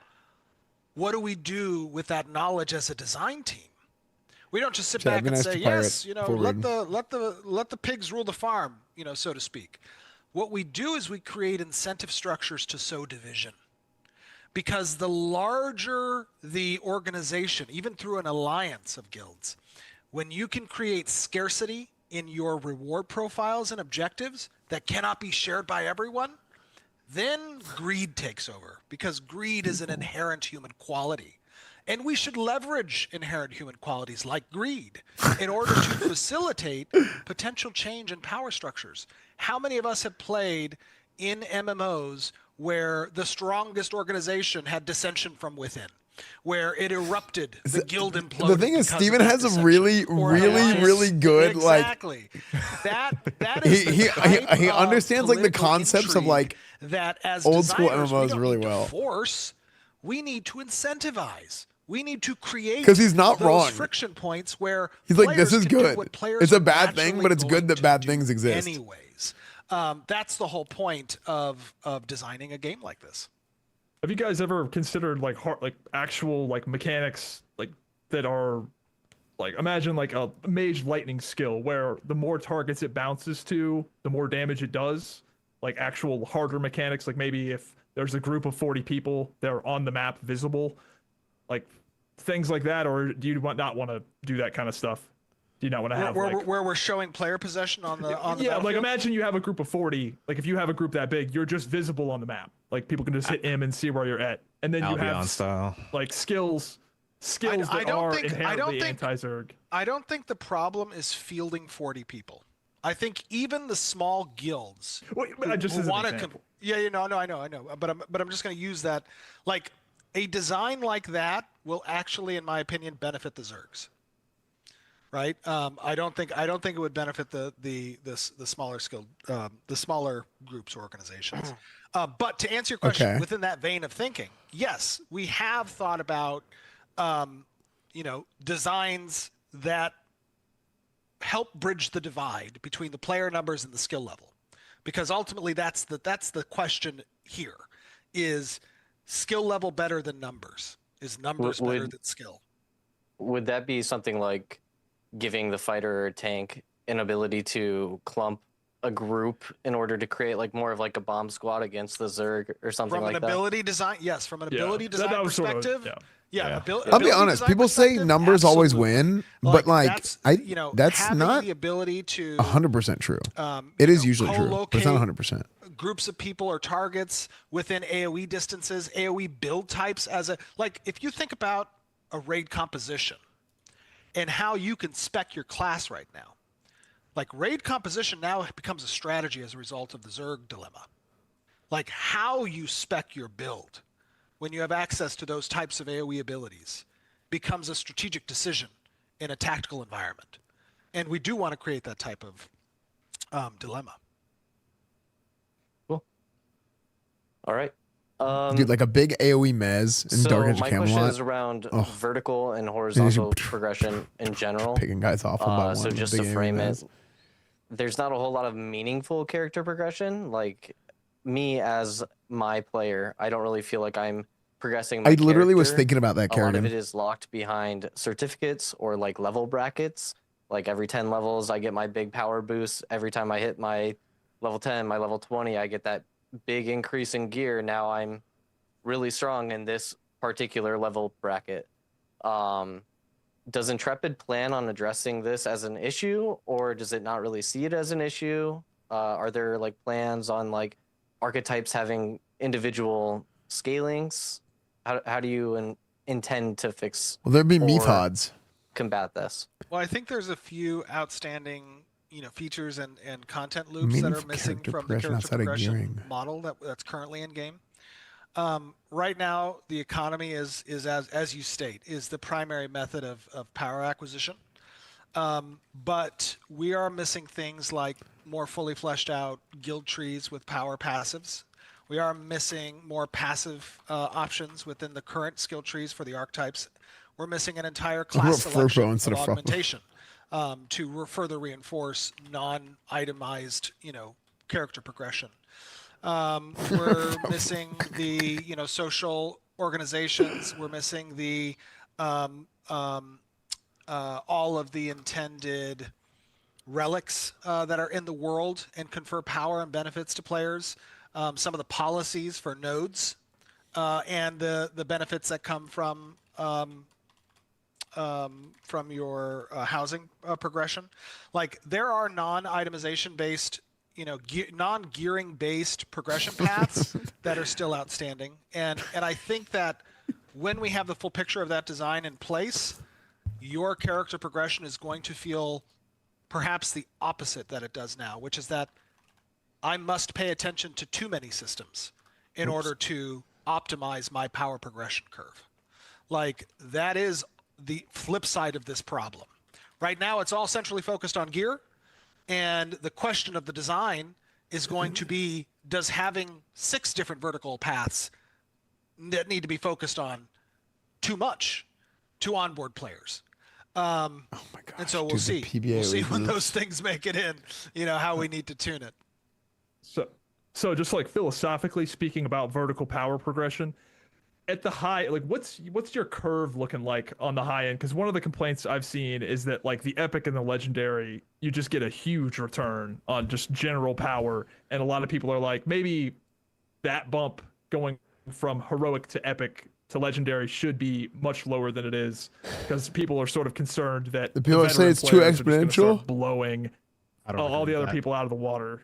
what do we do with that knowledge as a design team? We don't just sit back and say, yes, you know, let the pigs rule the farm, you know, so to speak. What we do is we create incentive structures to sow division. because the larger the organization, even through an alliance of guilds, when you can create scarcity in your reward profiles and objectives that cannot be shared by everyone, then greed takes over, because greed is an inherent human quality. And we should leverage inherent human qualities like greed in order to facilitate potential change in power structures. How many of us have played in MMOs where the strongest organization had dissension from within, where it erupted, the guild imploded? The thing is, Steven has a really good exactly. That is he understands like the concepts of like that as old school designers, we MMOs don't really need to well. force, we need to incentivize. We need to create, because he's not those wrong. Friction points where he's like, this is players can do good. what players It's a are bad thing, but it's naturally good that going bad to things do exist. anyways. That's the whole point of designing a game like this. Have you guys ever considered like actual like mechanics like that are like, imagine like a mage lightning skill where the more targets it bounces to, the more damage it does? Like actual harder mechanics, like maybe if there's a group of 40 people, they're on the map visible, like things like that? Or do you not want to do that kind of stuff? Do you not want to have where we're showing player possession on the yeah, like imagine you have a group of 40. Like if you have a group that big, you're just visible on the map. Like people can just hit M and see where you're at, and then you have style. like skills that are inherently anti-Zerg. I don't think the problem is fielding 40 people. I think even the small guilds just as an example. I know, but I'm just going to use that. Like a design like that will actually, in my opinion, benefit the Zergs. Right? I don't think it would benefit the smaller skilled, the smaller groups or organizations. But to answer your question, within that vein of thinking, yes, we have thought about designs that help bridge the divide between the player numbers and the skill level, because ultimately that's the question here: is skill level better than numbers? Is numbers better than skill? Would that be something like giving the fighter or tank an ability to clump a group in order to create like more of like a bomb squad against the Zerg or something like that? From an ability design, yes. From an ability design perspective, sort of, I'll be honest. People say numbers always win, but like that's not the ability to 100% true. It is usually true, but it's not 100%. Groups of people or targets within AOE distances, AOE build types as a like. If you think about a raid composition and how you can spec your class right now, like raid composition now becomes a strategy as a result of the Zerg dilemma. Like how you spec your build when you have access to those types of AoE abilities becomes a strategic decision in a tactical environment. And we do want to create that type of dilemma. Cool. All right. Dude, like a big AoE mez in Dark Age of Camelot. My question is around vertical and horizontal progression in general. Picking guys off one by one. So just to frame it, there's not a whole lot of meaningful character progression. Like me as my player, I don't really feel like I'm progressing my character. I literally was thinking about that, Kerrigan. A lot of it is locked behind certificates or like level brackets. Like every 10 levels, I get my big power boost. Every time I hit my level 10, my level 20, I get that big increase in gear. Now I'm really strong in this particular level bracket. Does Intrepid plan on addressing this as an issue, or does it not really see it as an issue? Are there like plans on like archetypes having individual scalings? How do you intend to fix? Well, there'd be methods combat this. Well, I think there's a few outstanding features and content loops that are missing from the character progression model that's currently in game. Right now, the economy is as you state, is the primary method of power acquisition. But we are missing things like more fully fleshed out guild trees with power passives. We are missing more passive options within the current skill trees for the archetypes. We're missing an entire class selection of augmentation to further reinforce non-itemized, character progression. We're missing the, social organizations. We're missing the all of the intended relics that are in the world and confer power and benefits to players. Some of the policies for nodes and the benefits that come from your housing progression. Like there are non-itemization based, non-gearing based progression paths that are still outstanding. And I think that when we have the full picture of that design in place, your character progression is going to feel perhaps the opposite that it does now, which is that I must pay attention to too many systems in order to optimize my power progression curve. Like that is the flip side of this problem. Right now, it's all centrally focused on gear, and the question of the design is going to be, does having 6 different vertical paths that need to be focused on too much to onboard players? Oh my gosh. And so we'll dude, see. We'll see when those things make it in, how we need to tune it. So just like philosophically speaking about vertical power progression, at the high, like what's your curve looking like on the high end? Because one of the complaints I've seen is that like the epic and the legendary, you just get a huge return on just general power, and a lot of people are like, maybe that bump going from heroic to epic to legendary should be much lower than it is, because people are sort of concerned that the people say it's too exponential, blowing all the other people out of the water,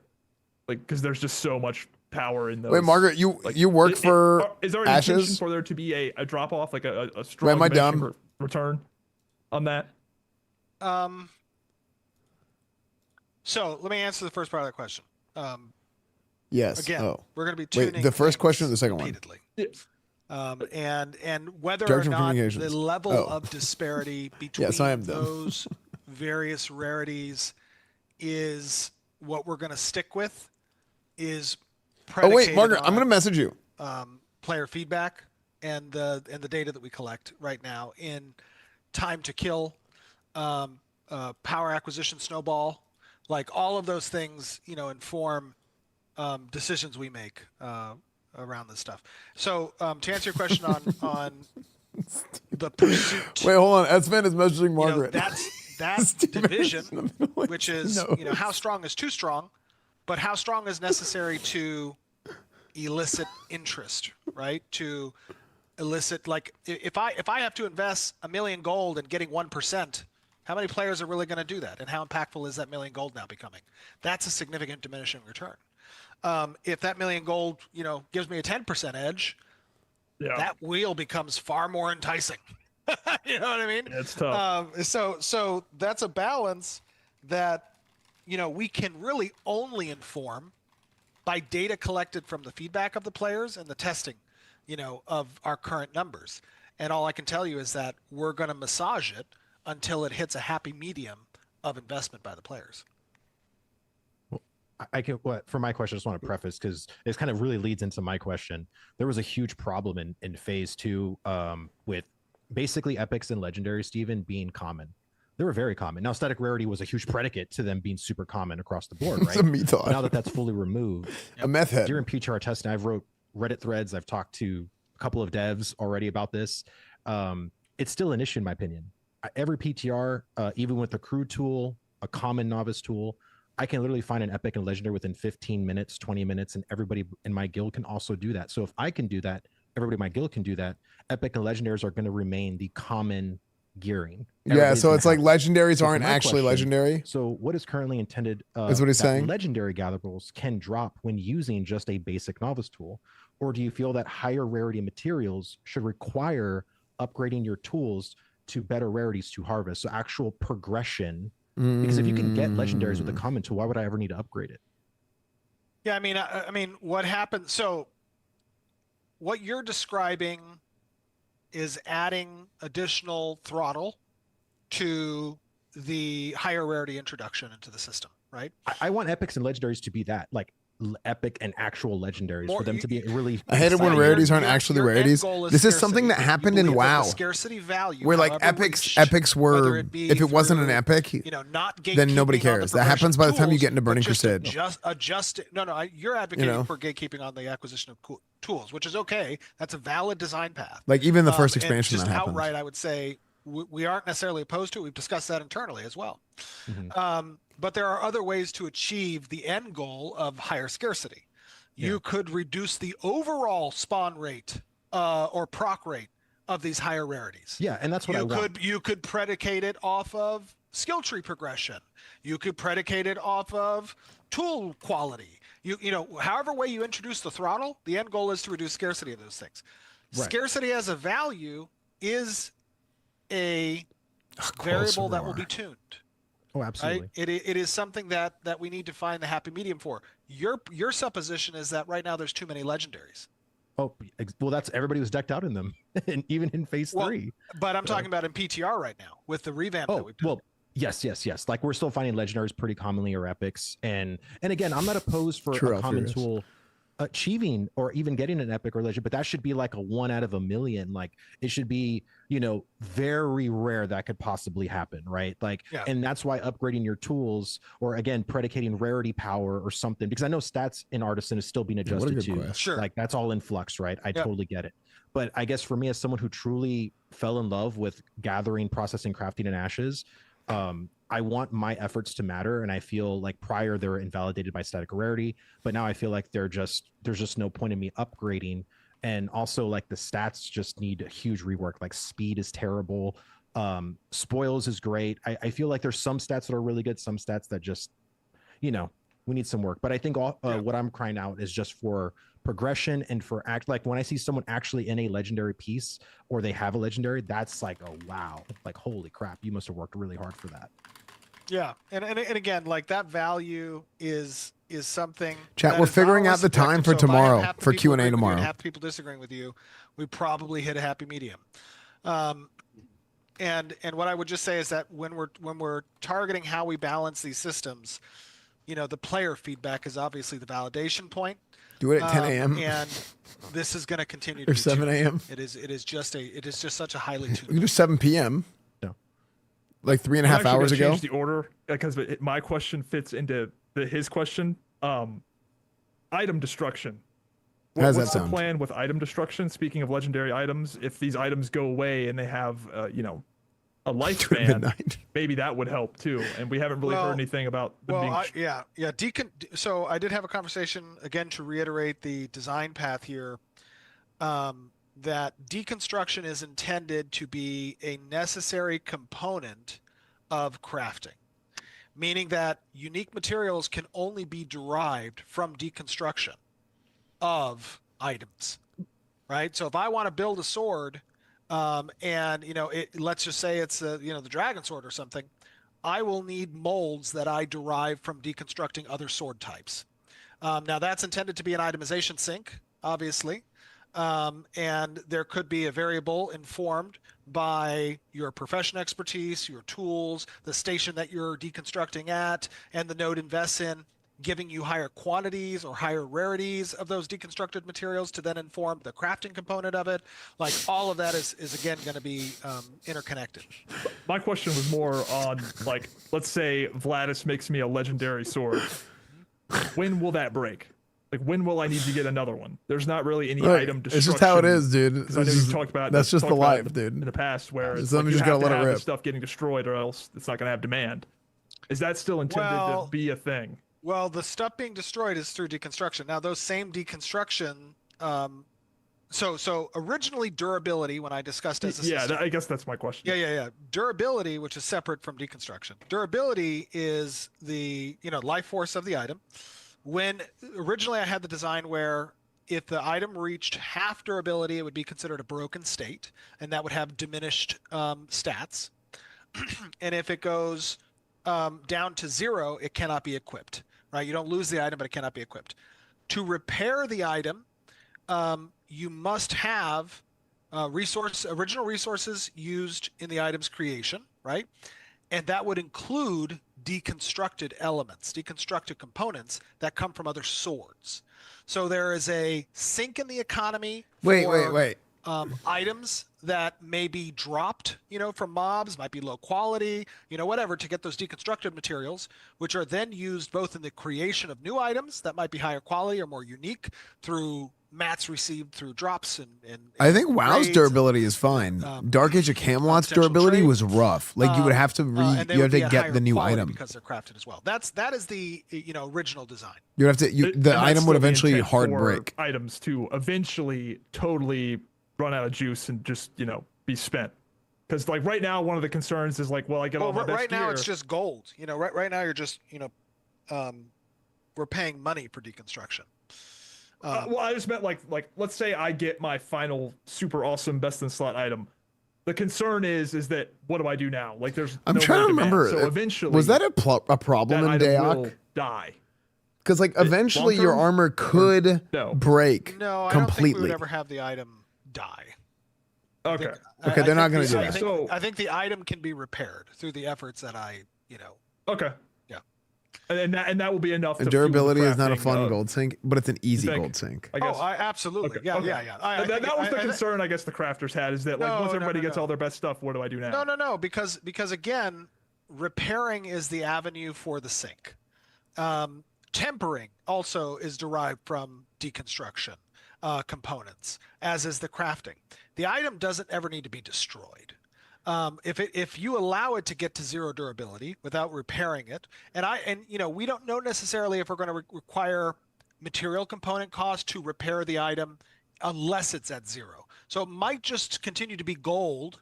like because there's just so much power in those. Wait, Margaret, you work for is there an Ashes? intention for there to be a drop off, like a strong return on that? So let me answer the first part of that question. Yes. Again, we're going to be tuning. Wait, the first question or the second repeatedly. one? And whether Director or of not Communications. the level of disparity between Yes, I am those various rarities is what we're going to stick with is predicated wait, Margaret, on, I'm going to message you. Player feedback and the data that we collect right now in time to kill, power acquisition snowball, like all of those things, inform decisions we make around this stuff. So to answer your question on the pursuit. Wait, hold on. Esfand is messaging Margaret. That division, which is, how strong is too strong, but how strong is necessary to elicit interest, right? To elicit, like, if I have to invest $1 million gold and getting 1%, how many players are really going to do that? And how impactful is that $1 million gold now becoming? That's a significant diminishing return. If that $1 million gold, gives me a 10% edge, that wheel becomes far more enticing. You know what I mean? It's tough. So that's a balance that, we can really only inform by data collected from the feedback of the players and the testing, of our current numbers. And all I can tell you is that we're going to massage it until it hits a happy medium of investment by the players. For my question, I just want to preface, because this kind of really leads into my question. There was a huge problem in phase 2 with basically epics and legendaries, Steven, being common. They were very common. Now, static rarity was a huge predicate to them being super common across the board, right? Now that that's fully removed, a meth head. During PTR testing, I've wrote Reddit threads. I've talked to a couple of devs already about this. It's still an issue, in my opinion. Every PTR, even with a crew tool, a common novice tool, I can literally find an epic and legendary within 15 minutes, 20 minutes, and everybody in my guild can also do that. So if I can do that, everybody in my guild can do that. Epic and legendaries are going to remain the common gearing. So it's like legendaries aren't actually legendary. So what is currently intended is what he's saying. Legendary gatherables can drop when using just a basic novice tool, or do you feel that higher rarity materials should require upgrading your tools to better rarities to harvest? So actual progression. Because if you can get legendaries with a common tool, why would I ever need to upgrade it? Yeah, I mean, what happens? So, what you're describing is adding additional throttle to the higher rarity introduction into the system, right? I want epics and legendaries to be that, like epic and actual legendaries, for them to be really. I hate it when rarities aren't actually rarities. This is something that happened in WoW. Scarcity value, where like epics were, if it wasn't an epic, then nobody cares. That happens by the time you get into Burning Crusade. You're advocating for gatekeeping on the acquisition of tools, which is okay. That's a valid design path. Like even the first expansion that happened. Outright, I would say we aren't necessarily opposed to it. We've discussed that internally as well. But there are other ways to achieve the end goal of higher scarcity. You could reduce the overall spawn rate or proc rate of these higher rarities. Yeah, and that's what I want. You could predicate it off of skill tree progression. You could predicate it off of tool quality. You know, however way you introduce the throttle, the end goal is to reduce scarcity of those things. Right. Scarcity as a value is a variable that will be tuned. Oh, absolutely. Right? It is something that we need to find the happy medium for. Your supposition is that right now there's too many legendaries. Oh, well, that's everybody was decked out in them, and even in phase 3. But I'm talking about in PTR right now with the revamp that we've done. Well, yes. Like we're still finding legendaries pretty commonly, or epics, and again, I'm not opposed for a common tool achieving or even getting an epic or legend, but that should be like a 1 out of a million. Like it should be, you know, very rare that could possibly happen, right? Like, and that's why upgrading your tools, or again, predicating rarity power or something, because I know stats in Artisan is still being adjusted to. Sure. Like that's all in flux, right? I totally get it. But I guess for me, as someone who truly fell in love with gathering, processing, crafting, and ashes, I want my efforts to matter, and I feel like prior they were invalidated by static rarity, but now I feel like there's just no point in me upgrading. And also, like, the stats just need a huge rework. Like speed is terrible, spoils is great. I feel like there's some stats that are really good, some stats that just, you know, we need some work. But I think what I'm crying out is just for progression and for like when I see someone actually in a legendary piece, or they have a legendary, that's like, oh wow, like holy crap, you must have worked really hard for that. Yeah, and again, like that value is something. Chat, we're figuring out the time for tomorrow, for Q&A tomorrow. Half the people disagreeing with you, we probably hit a happy medium. And what I would just say is that when we're targeting how we balance these systems, you know, the player feedback is obviously the validation point. Do it at 10 a.m. And this is going to continue to or be 7 a.m. It is just such a highly tuned. We can do 7 p.m. No, like 3.5 hours ago. Change the order because my question fits into his question. Item destruction. How's that What's the sound? plan with item destruction? Speaking of legendary items, if these items go away and they have you know, a lifespan, maybe that would help too. And we haven't really heard anything about them being. So I did have a conversation again to reiterate the design path here. That deconstruction is intended to be a necessary component of crafting, meaning that unique materials can only be derived from deconstruction of items, right? So if I want to build a sword, and you know, let's just say it's the dragon sword or something, I will need molds that I derive from deconstructing other sword types. Now that's intended to be an itemization sink, obviously. And there could be a variable informed by your profession expertise, your tools, the station that you're deconstructing at, and the node invests in, giving you higher quantities or higher rarities of those deconstructed materials to then inform the crafting component of it. Like all of that is again going to be interconnected. My question was more on, like, let's say Vladis makes me a legendary sword. When will that break? Like, when will I need to get another one? There's not really any item destruction. It's just how it is, dude. I know you talked about that's just the life, dude. In the past, where it's like you just have gotta to let have it the rip. stuff getting destroyed, or else it's not going to have demand. Is that still intended to be a thing? Well, the stuff being destroyed is through deconstruction. Now, those same deconstruction. So originally durability, when I discussed as a system, I guess that's my question. Yeah. Durability, which is separate from deconstruction. Durability is the life force of the item. When originally I had the design where if the item reached half durability, it would be considered a broken state, and that would have diminished stats. And if it goes down to 0, it cannot be equipped. Right? You don't lose the item, but it cannot be equipped. To repair the item, you must have original resources used in the item's creation, right? And that would include deconstructed elements, deconstructed components that come from other swords. So there is a sink in the economy for Wait. Items that may be dropped, from mobs, might be low quality, whatever, to get those deconstructed materials, which are then used both in the creation of new items that might be higher quality or more unique through mats received through drops and I think WoW's durability is fine. Dark Age of Camelot's durability was rough. Like you would have to get the new item because they're crafted as well. That is the original design. You would have to the item would eventually hard break. Items to eventually totally run out of juice and just be spent. Because like right now, one of the concerns is like, well, I get all my best right now gear. it's just gold. Right now you're just we're paying money for deconstruction. Well, I just meant like let's say I get my final super awesome best in slot item. The concern is that what do I do now? Like there's I'm no trying more to demand. remember. So eventually, was that a problem that in item will Dayak? die. Because like eventually your long-term? armor could No. break No, I don't think we completely. would ever have the item die. Okay. Okay, they're not gonna do that. I think the item can be repaired through the efforts that Okay. Yeah. And that will be enough. And to fuel the durability is not a crafting fun of- gold sink, but it's an easy think? gold sink. I guess. Absolutely. Okay, Yeah, okay. yeah. I that think- was the I- concern, I guess, the crafters had is that like once No, everybody gets no. all their best stuff, what do I do now? No, because again, repairing is the avenue for the sink. Tempering also is derived from deconstruction components, as is the crafting. The item doesn't ever need to be destroyed. If you allow it to get to 0 durability without repairing it, and we don't know necessarily if we're going to require material component cost to repair the item unless it's at 0. So it might just continue to be gold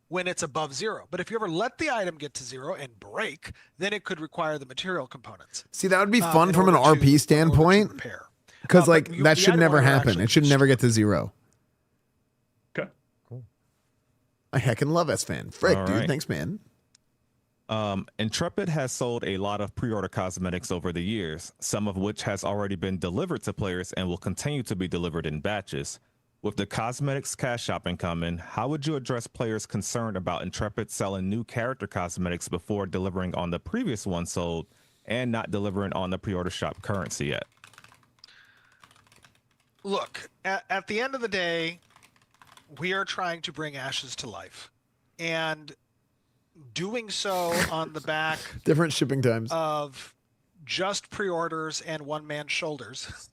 when it's above 0. But if you ever let the item get to 0 and break, then it could require the material components. See, that would be fun in from an order to- RP in order to standpoint, repair. because But like that the should item never will happen. actually It should never get to 0. Okay. I heckin' love Esfand. Frick, All dude. right. Thanks, man. Intrepid has sold a lot of pre-order cosmetics over the years, some of which has already been delivered to players and will continue to be delivered in batches. With the cosmetics cash shopping coming, how would you address players concerned about Intrepid selling new character cosmetics before delivering on the previous one sold and not delivering on the pre-order shop currency yet? Look, at the end of the day, we are trying to bring Ashes to life. And doing so on the back Different shipping times. of just pre-orders and one-man shoulders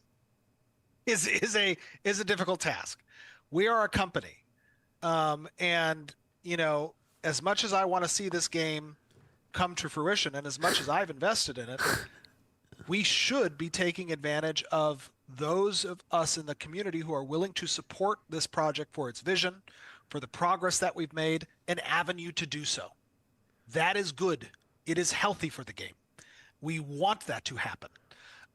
is a difficult task. We are a company, and as much as I want to see this game come to fruition, and as much as I've invested in it, we should be taking advantage of those of us in the community who are willing to support this project for its vision, for the progress that we've made, an avenue to do so. That is good. It is healthy for the game. We want that to happen.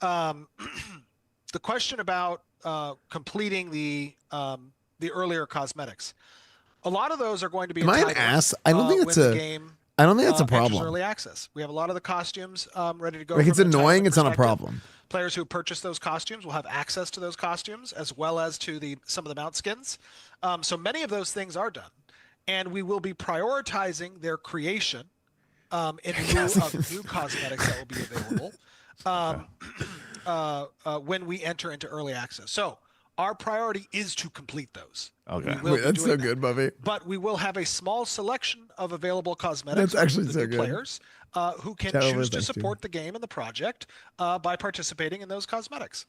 The question about completing the earlier cosmetics, a lot of those are going to be. Am I an entitled, ass? I don't think when it's the a. game I don't think that's a enters problem. early access. We have a lot of the costumes ready to go. Like, from it's an annoying. entitlement It's not a perspective. problem. Players who purchase those costumes will have access to those costumes as well as to some of the mount skins. So many of those things are done, and we will be prioritizing their creation in lieu of new cosmetics that will be available when we enter into early access. So our priority is to complete those. Okay. We will Wait, be that's doing so that. good, Buffy. But we will have a small selection of available cosmetics That's actually for the so new good. players who can Tell choose us, to thanks, support the game and the project by participating in those cosmetics.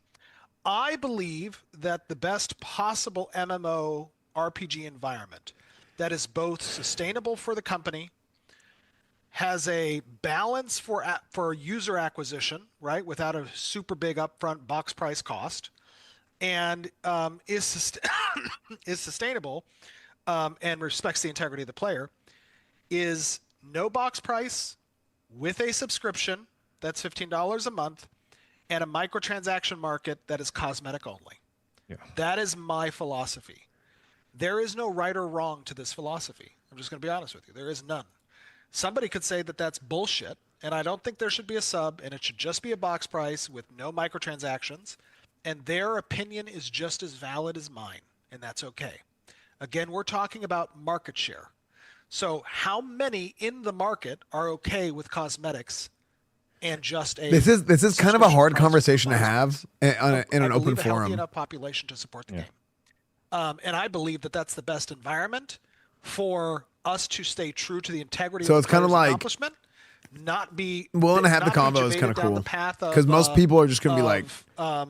I believe that the best possible MMO RPG environment that is both sustainable for the company, has a balance for user acquisition, right, without a super big upfront box price cost, and is sustainable and respects the integrity of the player, is no box price with a subscription that's $15 a month and a microtransaction market that is cosmetic only. Yeah. That is my philosophy. There is no right or wrong to this philosophy. I'm just going to be honest with you. There is none. Somebody could say that that's bullshit, and I don't think there should be a sub, and it should just be a box price with no microtransactions, and their opinion is just as valid as mine, and that's okay. Again, we're talking about market share. So how many in the market are okay with cosmetics and just a... This is kind of a hard subscription price conversation to for have in an open a healthy forum. enough population to support the Yeah. game. And I believe that that's the best environment for us to stay true to the integrity So of it's the kinda player's like- accomplishment, not be Willing to have the not be combo is jaded kinda down cool. the path of, Because most people are just going to be like, pay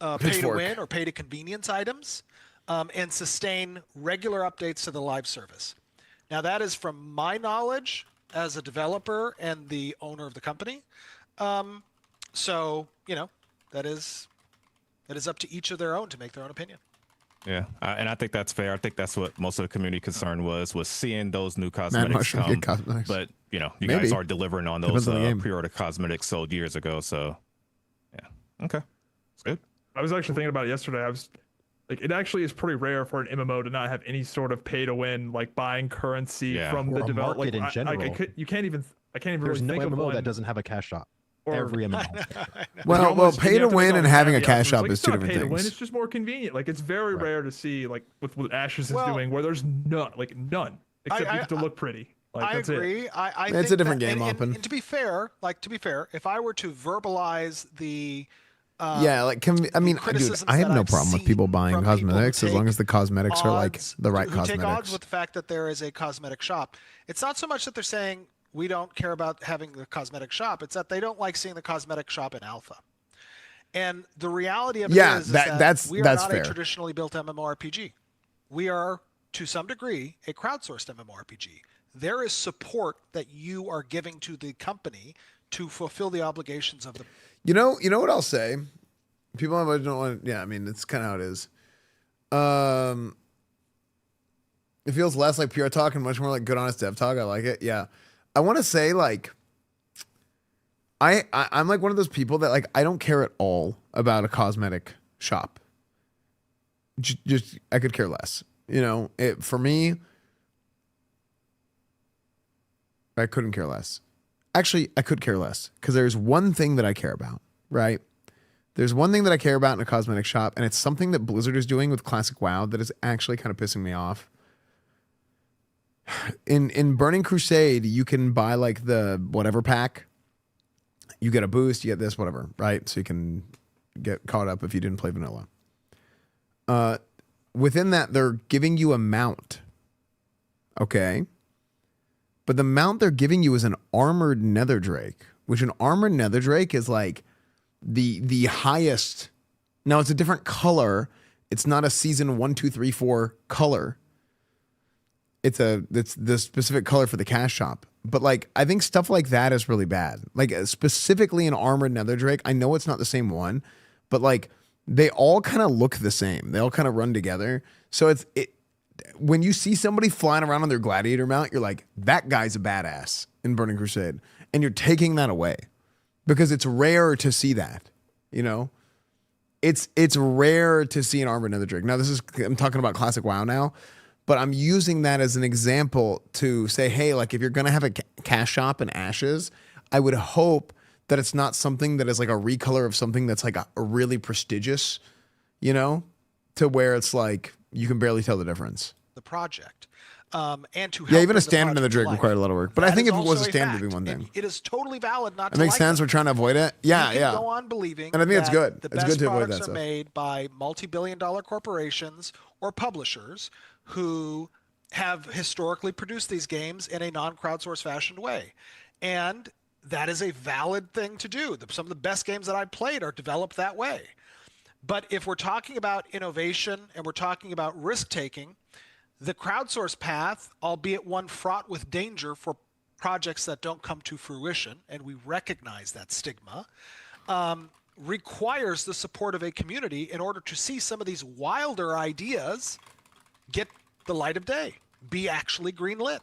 to Pitchfork. win or pay to convenience items, and sustain regular updates to the live service. Now that is from my knowledge as a developer and the owner of the company. So that is up to each of their own to make their own opinion. Yeah, and I think that's fair. I think that's what most of the community concern was seeing those new Mad cosmetics Mushroom come. get cosmetics. But you know, you Maybe. guys are delivering on Depends those on the game. pre-order cosmetics sold years ago. So, yeah, okay, it's good. I was actually thinking about it yesterday. I was like, it actually is pretty rare for an MMO to not have any sort of pay to win, like buying currency from Or the a developer. market in general. You can't even. I can't even There's really no think of MMO one. that doesn't have a cash shop. Or- Every MMO. Well, pay to win and having a cash shop like, is it's two not different pay to win, things. it's just more convenient. Like it's very Right. rare to see like what Ashes is Well, doing, where there's none, except you have to look pretty. Like I that's agree. it. I It's a think different that- game, Oppen. and to be fair, if I were to verbalize the Yeah, like I mean, dude, criticisms I have that no I've problem with seen people buying from people who cosmetics as long take as the cosmetics are like odds- the right who take odds cosmetics. with the fact that there is a cosmetic shop. It's not so much that they're saying we don't care about having the cosmetic shop. It's that they don't like seeing the cosmetic shop in alpha. And the reality of it Yeah, is that- that we are that's not fair. a traditionally built MMORPG. We are, to some degree, a crowdsourced MMORPG. There is support that you are giving to the company to fulfill the obligations of the. You know what I'll say? People don't want. Yeah, I mean, it's kind of how it is. It feels less like PR talk and much more like good, honest dev talk. I like it. Yeah, I want to say like, I'm like one of those people that like I don't care at all about a cosmetic shop. Just I could care less. You know, for me, I couldn't care less. Actually, I could care less because there's one thing that I care about, right? There's one thing that I care about in a cosmetic shop, and it's something that Blizzard is doing with Classic WoW that is actually kind of pissing me off. In Burning Crusade, you can buy like the whatever pack. You get a boost, you get this, whatever, right? So you can get caught up if you didn't play vanilla. Within that, they're giving you a mount. Okay. But the mount they're giving you is an armored nether drake, which an armored nether drake is like the highest. Now it's a different color. It's not a season 1, 2, 3, 4 color. It's the specific color for the cash shop. But like I think stuff like that is really bad. Like specifically an armored nether drake. I know it's not the same one, but like they all kind of look the same. They all kind of run together. So when you see somebody flying around on their gladiator mount, you're like, that guy's a badass in Burning Crusade. And you're taking that away because it's rare to see that, you know? It's rare to see an armored nether drake. Now I'm talking about Classic WoW now, but I'm using that as an example to say, hey, like if you're going to have a cash shop in Ashes, I would hope that it's not something that is like a recolor of something that's like a really prestigious, you know, to where it's like you can barely tell the difference. The project. And to Yeah, help even bring a standard in the project to drake life. required a lot of work. But That I think is if it was also a standard, it'd be fact, one and thing. it is totally valid not That to makes like sense. them. We're trying to avoid it. Yeah, You can yeah. go on believing And I think it's that good. The It's best good to avoid products that are stuff. made by multi-billion-dollar corporations or publishers who have historically produced these games in a non-crowdsourced fashioned way. And that is a valid thing to do. Some of the best games that I played are developed that way. But if we're talking about innovation and we're talking about risk-taking, the crowdsource path, albeit one fraught with danger for projects that don't come to fruition, and we recognize that stigma, requires the support of a community in order to see some of these wilder ideas get the light of day, be actually greenlit.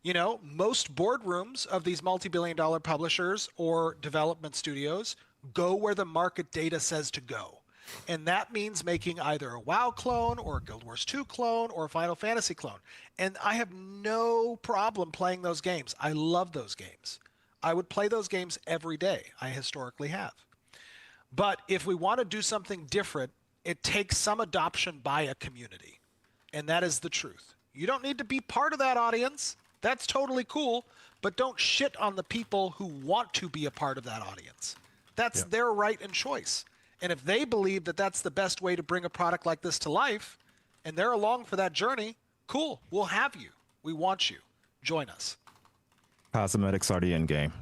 You know, most boardrooms of these multi-billion-dollar publishers or development studios go where the market data says to go. And that means making either a WoW clone or a Guild Wars 2 clone or a Final Fantasy clone. And I have no problem playing those games. I love those games. I would play those games every day. I historically have. But if we want to do something different, it takes some adoption by a community. And that is the truth. You don't need to be part of that audience. That's totally cool. But don't shit on the people who want to be a part of that audience. That's their right and choice. And if they believe that that's the best way to bring a product like this to life, and they're along for that journey, cool. We'll have you. We want you. Join us. Cosmetics are the end game.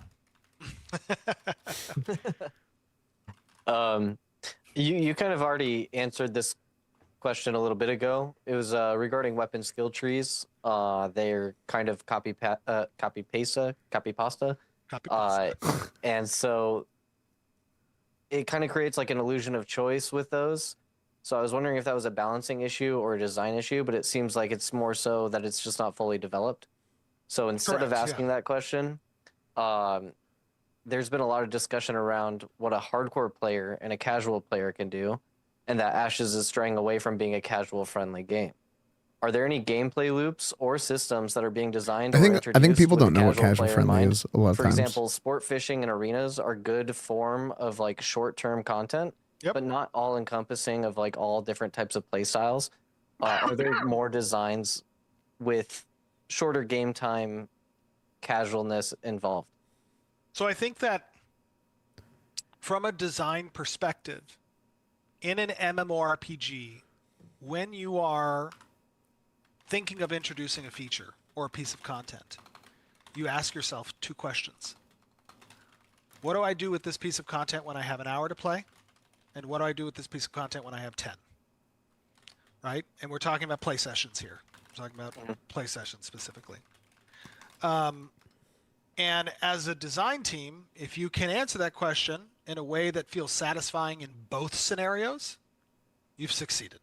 You kind of already answered this question a little bit ago. It was regarding weapon skill trees. They're kind of copy pasta, and so it kind of creates like an illusion of choice with those. So I was wondering if that was a balancing issue or a design issue, but it seems like it's more so that it's just not fully developed. So instead of Correct, asking that question, there's been a lot of discussion around what a hardcore player and a casual player can do, and that Ashes is straying away from being a casual-friendly game. Are there any gameplay loops or systems that are being designed or introduced I think people with don't the know what casual casual player in friendly mind? is a lot of For times. example, sport fishing and arenas are good form of like short-term content, Yep. but not all encompassing of like all different types of play styles. Are there more designs with shorter game time casualness involved? So I think that from a design perspective, in an MMORPG, when you are thinking of introducing a feature or a piece of content, you ask yourself two questions. What do I do with this piece of content when I have an hour to play? And what do I do with this piece of content when I have 10? Right? And we're talking about play sessions here. We're talking about play sessions specifically. And as a design team, if you can answer that question in a way that feels satisfying in both scenarios, you've succeeded.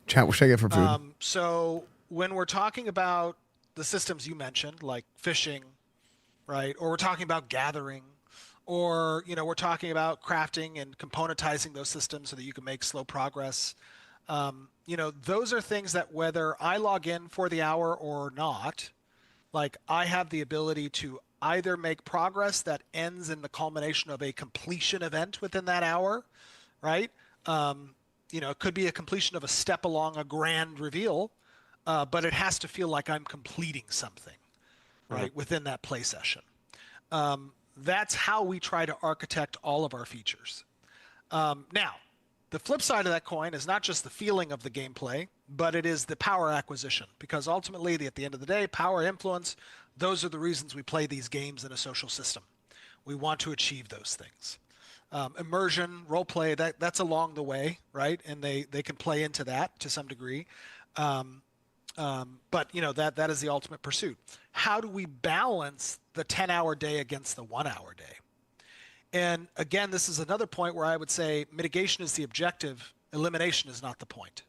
Chat, what should I get for food? So when we're talking about the systems you mentioned, like fishing, right? Or we're talking about gathering, or, you know, we're talking about crafting and componentizing those systems so that you can make slow progress. You know, those are things that whether I log in for the hour or not, like I have the ability to either make progress that ends in the culmination of a completion event within that hour, right? You know, it could be a completion of a step along a grand reveal, but it has to feel like I'm completing something, right, within that play session. That's how we try to architect all of our features. Now, the flip side of that coin is not just the feeling of the gameplay, but it is the power acquisition, because ultimately, at the end of the day, power, influence, those are the reasons we play these games in a social system. We want to achieve those things. Immersion, role play, that's along the way, right? And they can play into that to some degree. But you know, that is the ultimate pursuit. How do we balance the 10-hour day against the 1-hour day? And again, this is another point where I would say mitigation is the objective, elimination is not the point.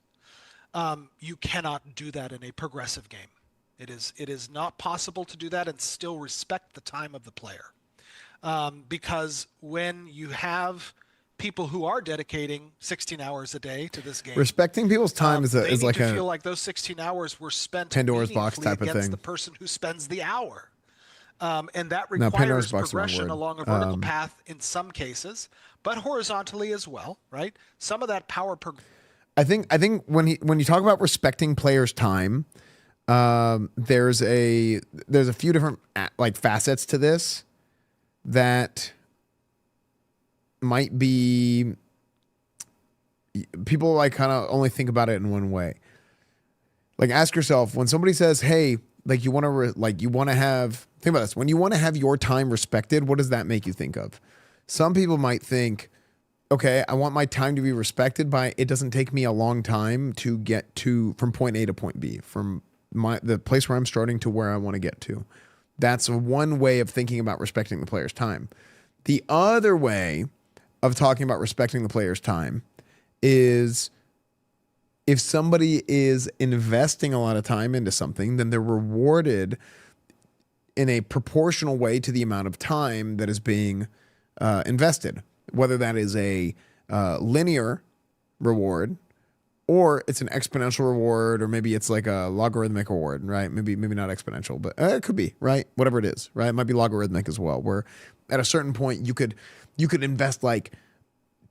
You cannot do that in a progressive game. It is not possible to do that and still respect the time of the player. Because when you have people who are dedicating 16 hours a day to this game, Respecting people's time is like to a feel like those 16 hours were spent Pandora's box meaningfully type of against thing. the person who spends the hour. And that No, Pandora's requires box is the wrong progression word. along a vertical path in some cases, but horizontally as well, right? Some of that power I think when you talk about respecting players' time, there's a few different like facets to this that might be people like kind of only think about it in one way. Like ask yourself when somebody says, "Hey, like you want to have think about this. When you want to have your time respected, what does that make you think of?" Some people might think, okay, I want my time to be respected by it doesn't take me a long time to get from point A to point B, from the place where I'm starting to where I want to get to. That's one way of thinking about respecting the player's time. The other way of talking about respecting the player's time is if somebody is investing a lot of time into something, then they're rewarded in a proportional way to the amount of time that is being invested, whether that is a linear reward or it's an exponential reward, or maybe it's like a logarithmic reward, right? Maybe not exponential, but it could be, right? Whatever it is, right? It might be logarithmic as well, where at a certain point you could invest like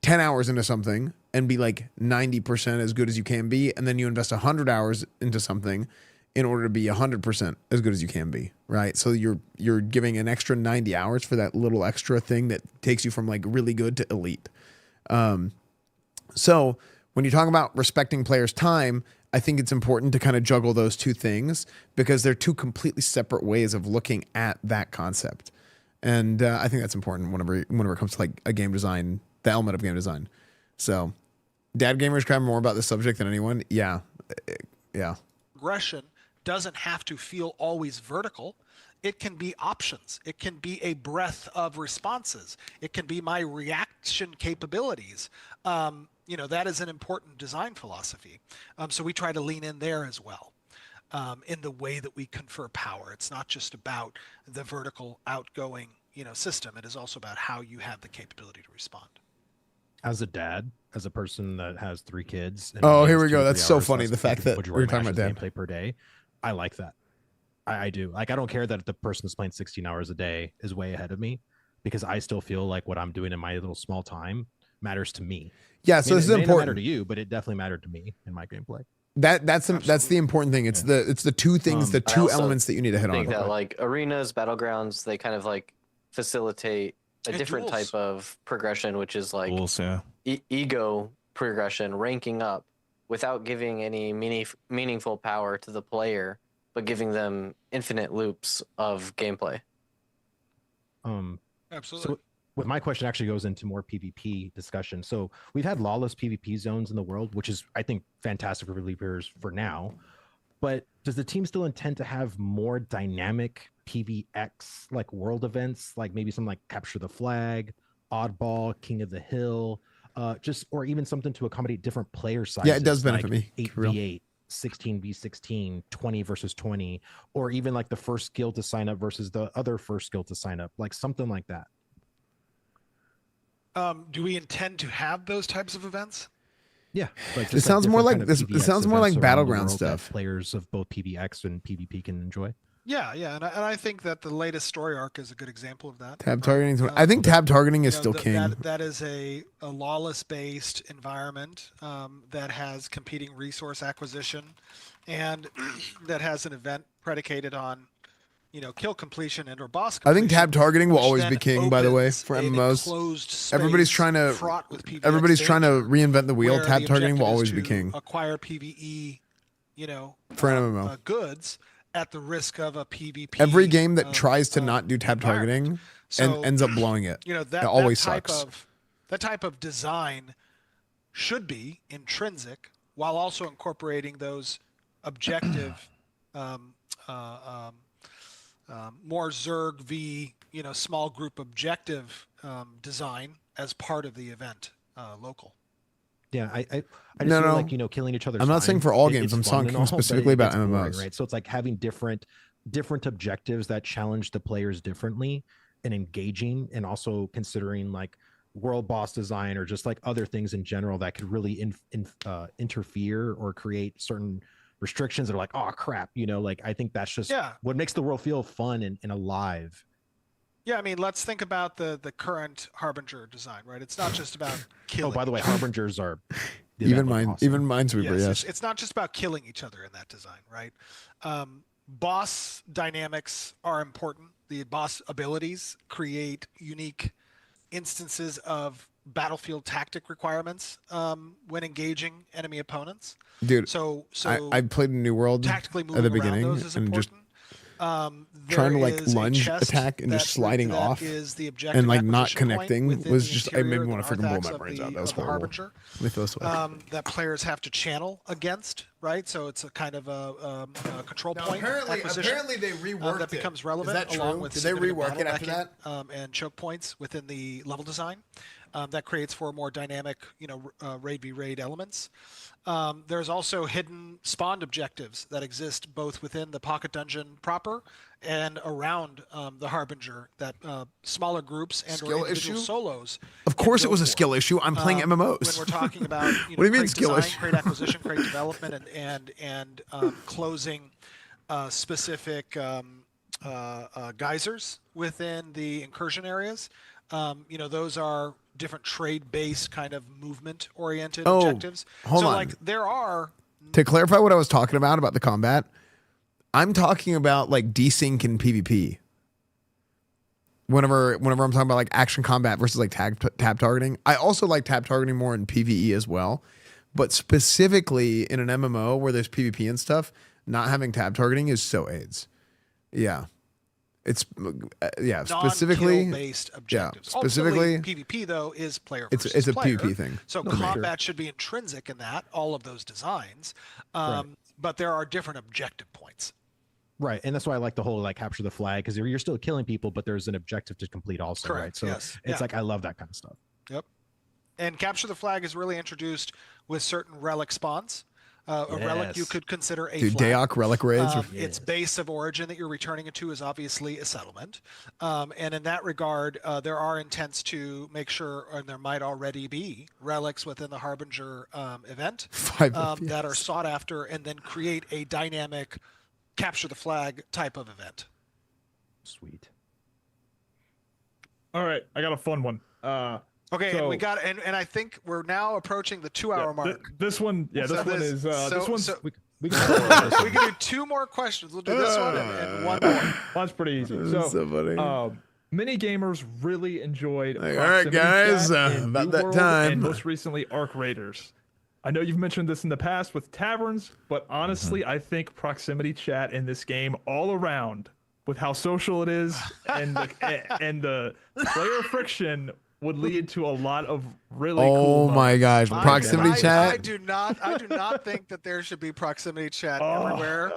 10 hours into something and be like 90% as good as you can be, and then you invest 100 hours into something in order to be 100% as good as you can be, right? So you're giving an extra 90 hours for that little extra thing that takes you from like really good to elite. So when you talk about respecting players' time, I think it's important to kind of juggle those two things because they're two completely separate ways of looking at that concept. And I think that's important whenever it comes to like a game design, the element of game design. So dad gamers cry more about this subject than anyone. Yeah. progression doesn't have to feel always vertical. it can be options. It can be a breadth of responses. It can be my reaction capabilities. That is an important design philosophy. So we try to lean in there as well. In the way that we confer power. It's not just about the vertical outgoing, system. It is also about how you have the capability to respond. As a dad, as a person that has 3 kids. And Oh, here we games go. 2 to That's 3 so hours, funny. that's The fact that majority we're of my talking about Ashes dad. gameplay per day. I like that. I do. Like, I don't care that the person that's playing 16 hours a day is way ahead of me, because I still feel like what I'm doing in my little small time matters to me. Yeah, so this is it may not important. matter to you, but it definitely mattered to me in my gameplay. That's the important thing. It's the two things, the I two also elements that you need to hit I think on. that like arenas, battlegrounds, they kind of like facilitate a And different duels. type of progression, which is like Rules, yeah. ego progression, ranking up without giving any meaningful power to the player, but giving them infinite loops of gameplay. Absolutely. So with my question actually goes into more PvP discussion. So we've had lawless PvP zones in the world, which is, I think, fantastic for relievers for now. But does the team still intend to have more dynamic PvX like world events, like maybe something like Capture the Flag, Oddball, King of the Hill, or even something to accommodate different player sizes? Yeah, it does benefit like me, for real. 8v8, 16v16, 20 versus 20, or even like the first guild to sign up versus the other first guild to sign up, like something like that. Do we intend to have those types of events? Yeah, like This sounds more like this. It sounds more like battleground stuff. Players of both PvX and PvP can enjoy. Yeah, and I think that the latest story arc is a good example of that. Tab targeting. I think tab targeting is still king. That is a lawless-based environment that has competing resource acquisition, and that has an event predicated on, kill completion and or boss I completion. think tab targeting will which always then be king, by the way, opens for an MMOs. enclosed space Everybody's trying to fraught with PvX trying to danger, reinvent the wheel. where Tab the targeting will objective is always be to king. Acquire PvE, For an MMO. goods at the risk of a PvP. Every game that tries to not do tab targeting and ends up blowing it. That it always that type sucks. that type of design should be intrinsic while also incorporating those objective, more Zerg v small group objective design as part of the event local. Yeah, I just feel like, killing each other. I'm not saying for all games. I'm talking specifically about MMOs. Boring, right? So it's like having different objectives that challenge the players differently and engaging, and also considering like world boss design or just like other things in general that could really interfere or create certain restrictions that are like, oh crap, like I think that's just what makes the world feel fun and alive. Yeah, I mean, let's think about the current Harbinger design, right? It's not just about killing. Oh, by the way, Harbingers are even Minesweeper. Yes, it's not just about killing each other in that design, right? Boss dynamics are important. The boss abilities create unique instances of battlefield tactic requirements when engaging enemy opponents. Dude, so I played New World tactically at the beginning and just trying to like lunge attack and just sliding off and like not connecting was just, it made me want to freaking blow my brains out. That was horrible. That players have to channel against, right? So it's a kind of a control point apparently they reworked that becomes relevant. Is that true? Along with Did they rework it after that? And choke points within the level design. That creates for more dynamic, raid v raid elements. There's also hidden spawned objectives that exist both within the pocket dungeon proper and around the Harbinger that smaller groups and or individual solos. Of course, it was a skill issue. I'm playing MMOs. When we're talking about what do you mean skill design, issue? crate acquisition, crate development, and closing specific geysers within the incursion areas. Those are different trade-based kind of movement-oriented objectives. Hold on. Like there are. To clarify what I was talking about the combat, I'm talking about like desync in PvP. Whenever I'm talking about like action combat versus like tab targeting, I also like tab targeting more in PvE as well. But specifically in an MMO where there's PvP and stuff, not having tab targeting is so AIDS. Yeah. It's specifically based objectives. Specifically ultimately, PvP though is player versus versus player. PvP thing. So combat should be intrinsic in that all of those designs, but there are different objective points. Right, and that's why I like the whole like capture the flag, because you're still killing people, but there's an objective to complete also, Correct, right? So yes. it's Yeah. like I love that kind of stuff. Yep. And capture the flag is really introduced with certain relic spawns. A relic you Yes. could consider a Dude, flag. Daok relic raids. Its base of origin that you're returning it to is obviously a settlement. And in that regard, there are intents to make sure, and there might already be, relics within the Harbinger event 5 that are FPS. sought after, and then create a dynamic capture the flag type of event. Sweet. All right, I got a fun one. Okay, and So- we got, and I think we're now approaching the 2-hour yeah, mark. this one, yeah, So this one is this one's We can We can do 2 more questions. We'll do this one and 1 more. That's pretty easy. That's so funny. Many gamers really enjoyed. Like, all right, proximity guys, chat in about New that World time. And most recently, Arc Raiders. I know you've mentioned this in the past with taverns, but honestly, I think proximity chat in this game all around, with how social it is and the player friction, would lead to a lot of really cool Oh my moments. gosh, proximity I chat. do not think that there should be proximity chat Oh, everywhere.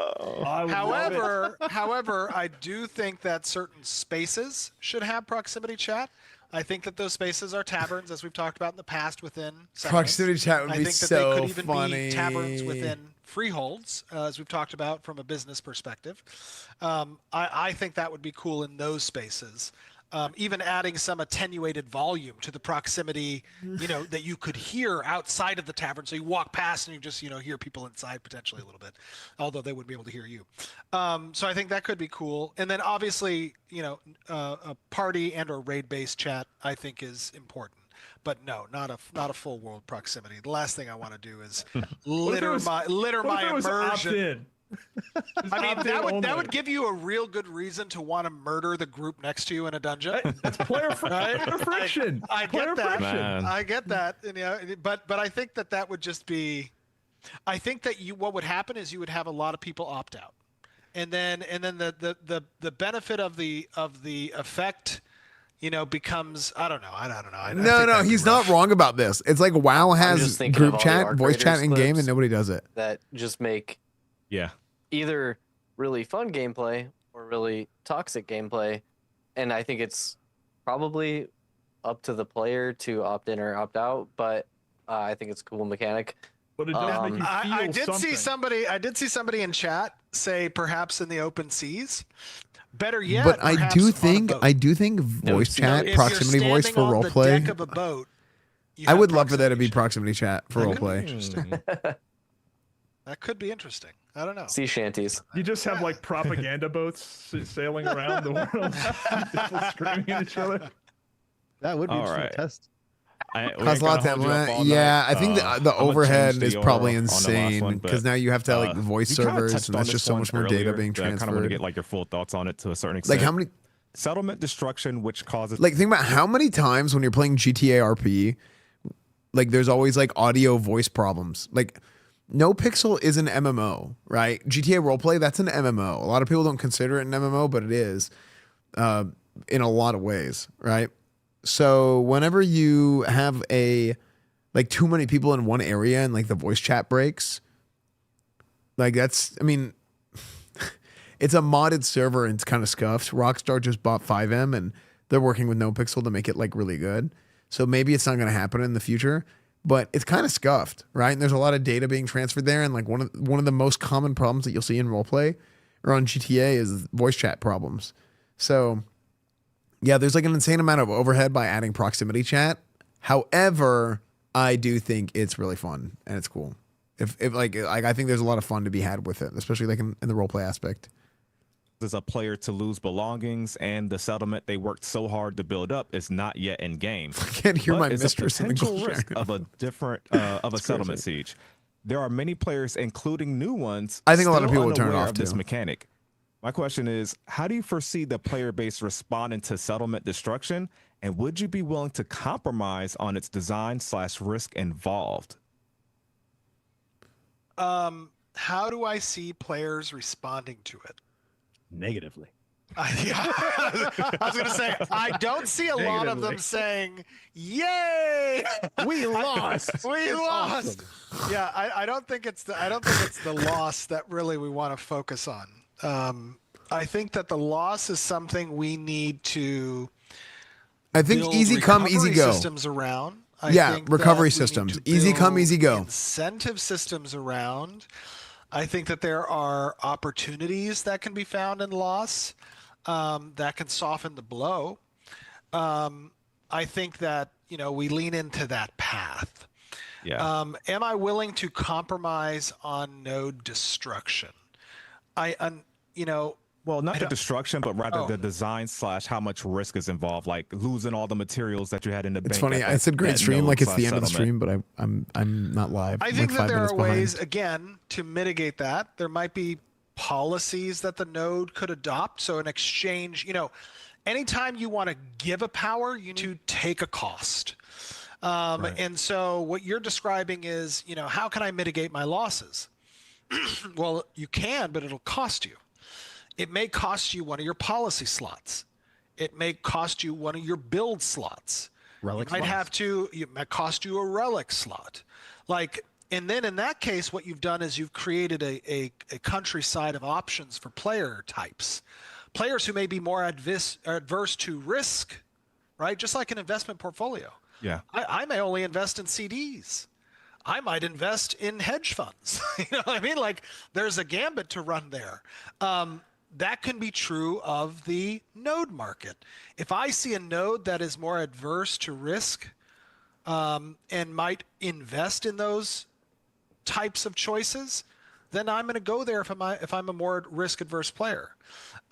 I would love it. However, I do think that certain spaces should have proximity chat. I think that those spaces are taverns, as we've talked about in the past within settlements. Proximity chat would I be think that so they could even funny. be taverns within freeholds, as we've talked about from a business perspective. I think that would be cool in those spaces. Even adding some attenuated volume to the proximity, that you could hear outside of the tavern. So you walk past and you just, hear people inside potentially a little bit, although they wouldn't be able to hear you. So I think that could be cool. And then obviously, a party and or raid-based chat, I think is important. But no, not a full world proximity. The last thing I want to do is litter my What if it was immersion. opt-in? I mean, Opt-in that only. would give you a real good reason to want to murder the group next to you in a dungeon. That's player friction. I Player get that. friction. Man. I get that. But I think that would just be. I think that what would happen is you would have a lot of people opt out, and then the benefit of the effect, becomes I don't know. I don't know. I think No, that'd be he's not rough. wrong about this. It's like WoW just has thinking of group all the chat, Arc voice chat Raiders in game, and clips. nobody does it. That just make Yeah. either really fun gameplay or really toxic gameplay, and I think it's probably up to the player to opt in or opt out, but I think it's a cool mechanic. But it does make you feel I did something. see somebody in chat say perhaps in the open seas. Better yet, But I perhaps do on a think boat. voice if chat, If proximity you're voice standing for on the roleplay. deck of a boat, you I have would love for there to be proximity chat. proximity chat for That could be roleplay. interesting. That could be interesting. I don't know. Sea shanties. You just have like propaganda boats sailing around the world, people screaming at each other. That would be All interesting right. to test. We Costs ain't a lot gonna to hold you up all yeah, night. I think the I'm gonna overhead change the is probably order on the last insane one, because but, now you have to have like voice we kinda servers, touched and on that's this just so one much more data earlier, being but I kind of want to transferred. get like your full thoughts on it to a certain extent. Like how many? Settlement destruction, which causes Like think about how many times when you're playing GTA RP, like there's always like audio voice problems. Like No Pixel is an MMO, right? GTA Roleplay, that's an MMO. A lot of people don't consider it an MMO, but it is in a lot of ways, right? So whenever you have like too many people in one area and like the voice chat breaks, like that's, I mean, it's a modded server and it's kind of scuffed. Rockstar just bought 5M and they're working with No Pixel to make it like really good. So maybe it's not going to happen in the future, but it's kind of scuffed, right? And there's a lot of data being transferred there. And like one of the most common problems that you'll see in roleplay or on GTA is voice chat problems. So yeah, there's like an insane amount of overhead by adding proximity chat. However, I do think it's really fun and it's cool. If like I think there's a lot of fun to be had with it, especially like in the roleplay aspect. a player to lose belongings, and the settlement they worked so hard to build up is not yet in game. I can't hear But my it's a mistress in the potential gold risk jacket. of a different of a settlement siege. There are many players, including new ones. I think a lot of still people would turn it unaware off, of this too. mechanic. My question is, how do you foresee the player base responding to settlement destruction, and would you be willing to compromise on its design / risk involved? How do I see players responding to it? Negatively. I was going to say, I don't see a lot of them Negatively. saying, "Yay, We lost. we lost." Yeah, I don't think it's the loss that really we want to focus on. I think that the loss is something we need to I think build easy come, easy recovery go. systems around. I Yeah, think recovery that we need systems. to Easy come, build easy go. Incentive systems around. I think that there are opportunities that can be found in loss that can soften the blow. I think that, you know, we lean into that path. Yeah. Am I willing to compromise on node destruction? You know, Well, not I the don't- destruction, but rather Oh. the design / how much risk is involved, like losing all the materials that you had in the bank. It's funny. at I that- said great that stream node like it's the / end of the settlement. stream, but I'm not live. I I'm think like that 5 there minutes are ways, behind. again, to mitigate that. There might be policies that the node could adopt. So in exchange, you know, anytime you want to give a power, you need to take a cost. And so what you're describing is, you know, how can I mitigate my losses? Well, you can, but it'll cost you. It may cost you one of your policy slots. It may cost you one of your build slots. Relic You might slots. have to, it might cost you a relic slot. Like, and then in that case, what you've done is you've created a countryside of options for player types. Players who may be more adverse to risk, right? Just like an investment portfolio. Yeah. I may only invest in CDs. I might invest in hedge funds. You know what I mean? Like, there's a gambit to run there. That can be true of the node market. If I see a node that is more adverse to risk and might invest in those types of choices, then I'm going to go there if I'm a more risk adverse player.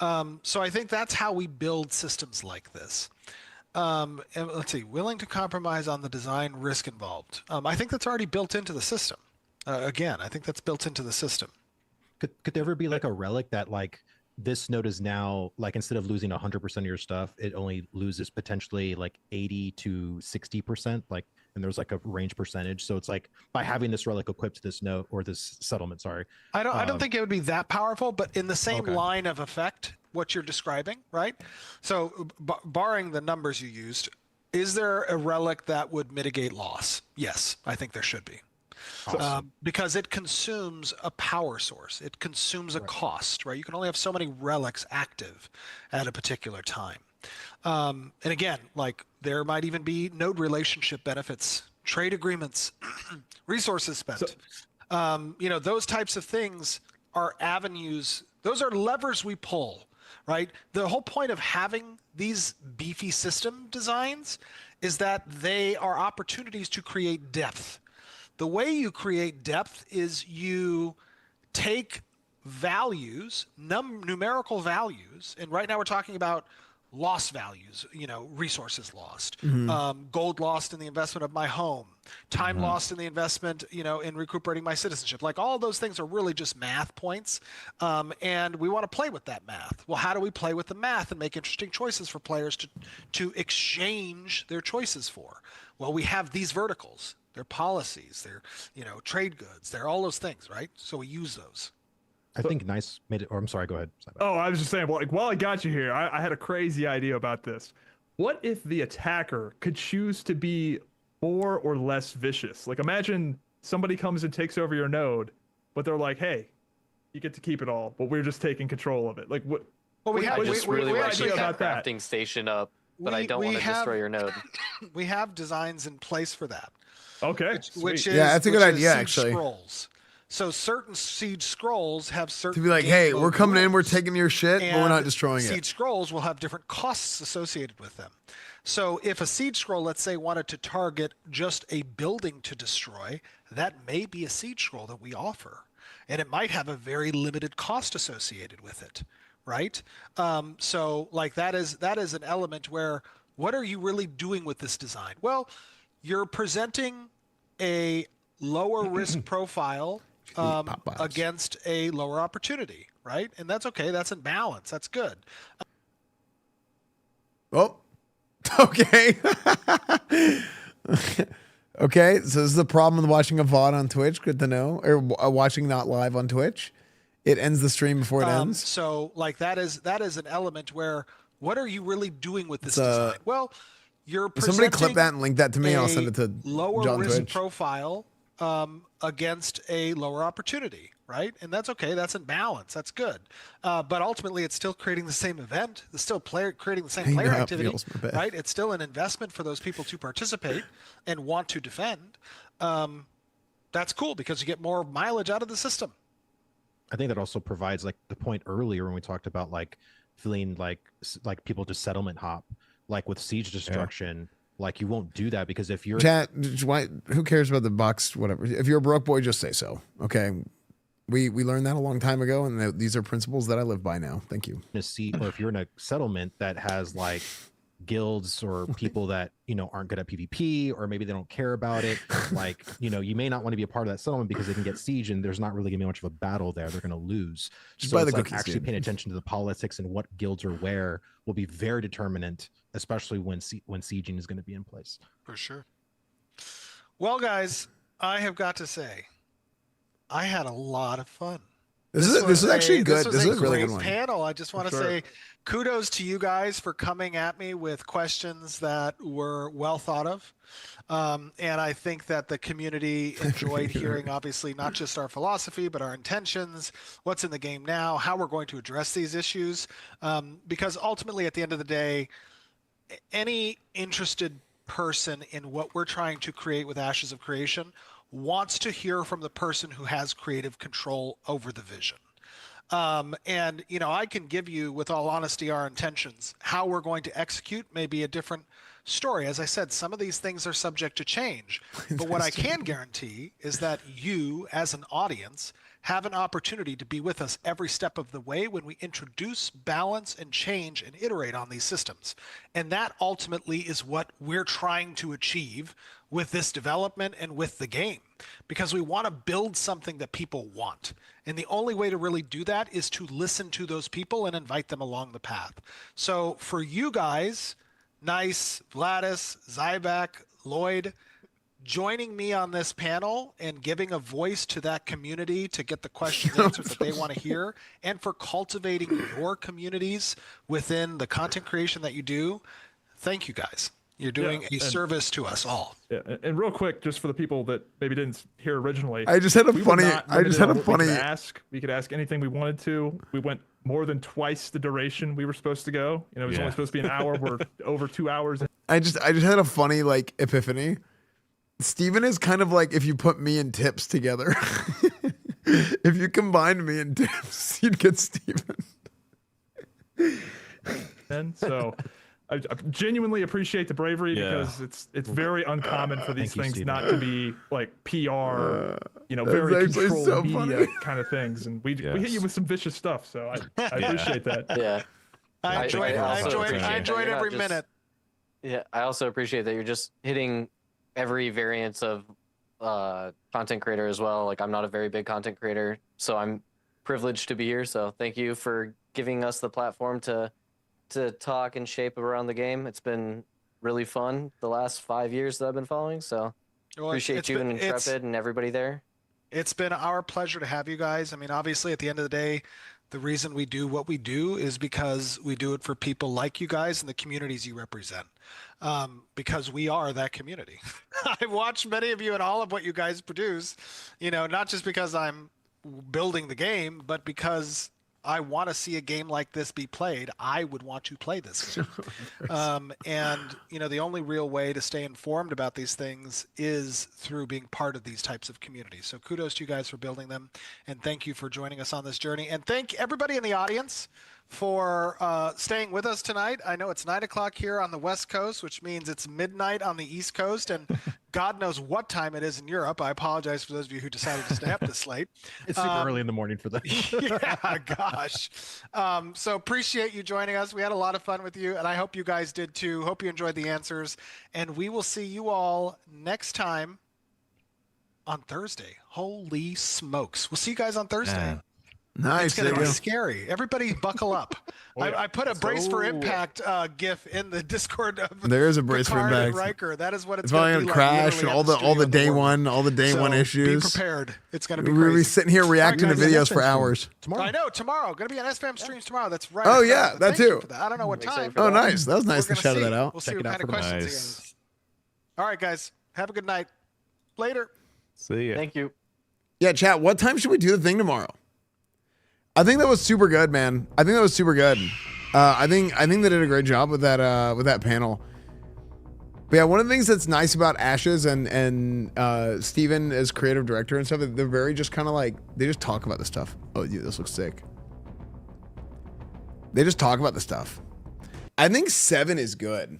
So I think that's how we build systems like this. And let's see, willing to compromise on the design risk involved. I think that's already built into the system. Again, I think that's built into the system. Could there ever be like a relic that like this node is now like instead of losing 100% of your stuff, it only loses potentially like 80 to 60%, like, and there's like a range percentage. So it's like by having this relic equipped to this node or this settlement, sorry. I don't think it would be that powerful, but in the same Okay. line of effect, what you're describing, right? So barring the numbers you used, is there a relic that would mitigate loss? Yes, I think there should be. Because it consumes a power source. It consumes a cost, right? You can only have so many relics active at a particular time. And again, like there might even be node relationship benefits, trade agreements, resources spent. You know, those types of things are avenues. Those are levers we pull, right? The whole point of having these beefy system designs is that they are opportunities to create depth. The way you create depth is you take values, numerical values, and right now we're talking about lost values, you know, resources lost, gold lost in the investment of my home, time lost in the investment, you know, in recuperating my citizenship. Like all those things are really just math points. And we want to play with that math. Well, how do we play with the math and make interesting choices for players to exchange their choices for? Well, we have these verticals. They're policies, they're, you know, trade goods, they're all those things, right? So we use those. I think Nice made it, or I'm sorry, go ahead. Oh, I was just saying, well, like, while I got you here, I had a crazy idea about this. What if the attacker could choose to be more or less vicious? Like, imagine somebody comes and takes over your node, but they're like, hey, you get to keep it all, but we're just taking control of it. Like, what? Well, I just really want to actually get about that that. crafting station up, but I We- don't we want to have- destroy your node. We have designs in place for that. Okay. Which sweet. is Yeah, that's a good which is idea, siege actually. Scrolls. So certain siege scrolls have certain To be like, game hey, mode we're coming in, we're rules, taking your shit, but we're not and destroying siege it. scrolls will have different costs associated with them. So if a siege scroll, let's say, wanted to target just a building to destroy, that may be a siege scroll that we offer, and it might have a very limited cost associated with it, right? So like that is an element where what are you really doing with this design? Well, you're presenting a lower risk profile Popeyes. against a lower opportunity, right? And that's okay. That's in balance. That's good. Oh, okay. Okay, so this is the problem with watching a VOD on Twitch. Good to know. Or watching not live on Twitch. It ends the stream before it ends. So like that is an element where what are you really doing with this It's, design? Well, you're Somebody clip presenting that and link that to me. I'll send a it to lower John risk Twitch. profile against a lower opportunity, right? And that's okay. That's in balance. That's good. But ultimately, it's still creating the same event. It's still creating the same I player know how it activity, feels, my bad. right? It's still an investment for those people to participate and want to defend. That's cool because you get more mileage out of the system. I think that also provides like the point earlier when we talked about like feeling like people just settlement hop, like with siege destruction. Like you won't do that because if you're Chat, why? Who cares about the box? Whatever. If you're a broke boy, just say so. Okay. We learned that a long time ago, and these are principles that I live by now. Thank you. in a seat, or if you're in a settlement that has like guilds or people that aren't good at PvP, or maybe they don't care about it, like you may not want to be a part of that settlement because they can get siege and there's not really gonna be much of a battle there. They're gonna lose. Just buy the it's like cookies, actually dude. paying attention to the politics and what guilds are where will be very determinant, especially when sieging is going to be in place. For sure. Well, guys, I have got to say, I had a lot of fun. This is actually good. This This was is a a really great good one. panel. I just want to say kudos to you guys for coming at me with questions that were well thought of. And I think that the community enjoyed hearing, obviously, not just our philosophy, but our intentions, what's in the game now, how we're going to address these issues. Because ultimately, at the end of the day, any interested person in what we're trying to create with Ashes of Creation wants to hear from the person who has creative control over the vision. And I can give you, with all honesty, our intentions. How we're going to execute may be a different story. As I said, some of these things are subject to change. But what I can guarantee is that you, as an audience, have an opportunity to be with us every step of the way when we introduce, balance, and change and iterate on these systems. And that ultimately is what we're trying to achieve with this development and with the game, because we want to build something that people want. And the only way to really do that is to listen to those people and invite them along the path. So for you guys, Nice, Vladis, Zyback, Lloyd, joining me on this panel and giving a voice to that community to get the questions answered that they want to hear, and for cultivating your communities within the content creation that you do, thank you guys. You're doing a service to us all. Yeah, and real quick, just for the people that maybe didn't hear originally, I just had a we were funny. not I just limited had on a what we funny. could ask. We could ask anything we wanted to. We went more than twice the duration we were supposed to go. It was only supposed to be an hour. We're over 2 hours. I just had a funny like epiphany. Steven is kind of like if you put me and Tips together. If you combined me and Tips, you'd get Steven. And so I genuinely appreciate the bravery because it's very uncommon for these things Steven. not to be like PR, very actually controlled so media funny. kind of things. And we hit you with some vicious stuff. So I appreciate that. Yeah. I enjoyed You're not every just- minute. Yeah, I also appreciate that you're just hitting every variance of content creator as well. Like, I'm not a very big content creator, so I'm privileged to be here. So thank you for giving us the platform to talk and shape around the game. It's been really fun the last 5 years that I've been following. So appreciate you and Intrepid and everybody there. It's been our pleasure to have you guys. I mean, obviously, at the end of the day, the reason we do what we do is because we do it for people like you guys and the communities you represent. Because we are that community. I've watched many of you and all of what you guys produce, not just because I'm building the game, but because I want to see a game like this be played. I would want to play this game. And the only real way to stay informed about these things is through being part of these types of communities. So kudos to you guys for building them, and thank you for joining us on this journey. And thank everybody in the audience for staying with us tonight. I know it's 9 o'clock here on the West Coast, which means it's midnight on the East Coast, and God knows what time it is in Europe. I apologize for those of you who decided to stay up this late. It's super early in the morning for them. Yeah, gosh. So appreciate you joining us. We had a lot of fun with you, and I hope you guys did too. Hope you enjoyed the answers, and we will see you all next time on Thursday. Holy smokes. We'll see you guys on Thursday. Man. Nice. It's going to there be you go. scary. Everybody buckle up. I put a brace for impact GIF in the Discord. There is a brace for Picard and impact. Riker. That is what it's It's going probably to gonna be like. crash and literally all at the studio in day Warden. one So issues. Be prepared. It's going to be We're gonna be crazy. sitting here reacting to guys, videos Esfand for stream. hours. Tomorrow. Going to be on SFAM streams tomorrow. That's right. Oh, I forgot yeah, about that Thank you too. for that. I don't know what I'm excited time. for Oh, that. nice. That was nice We're to gonna shout see. that out. We'll see Check what it out kind of for questions he Nice. has. All right, guys. Have a good night. Later. See ya. Thank you. Yeah, chat. What time should we do the thing tomorrow? I think that was super good, man. I think that was super good. I think they did a great job with that panel. But yeah, one of the things that's nice about Ashes and Steven as creative director and stuff, they're very just kind of like, they just talk about the stuff. Oh, dude, this looks sick. They just talk about the stuff. I think 7 is good.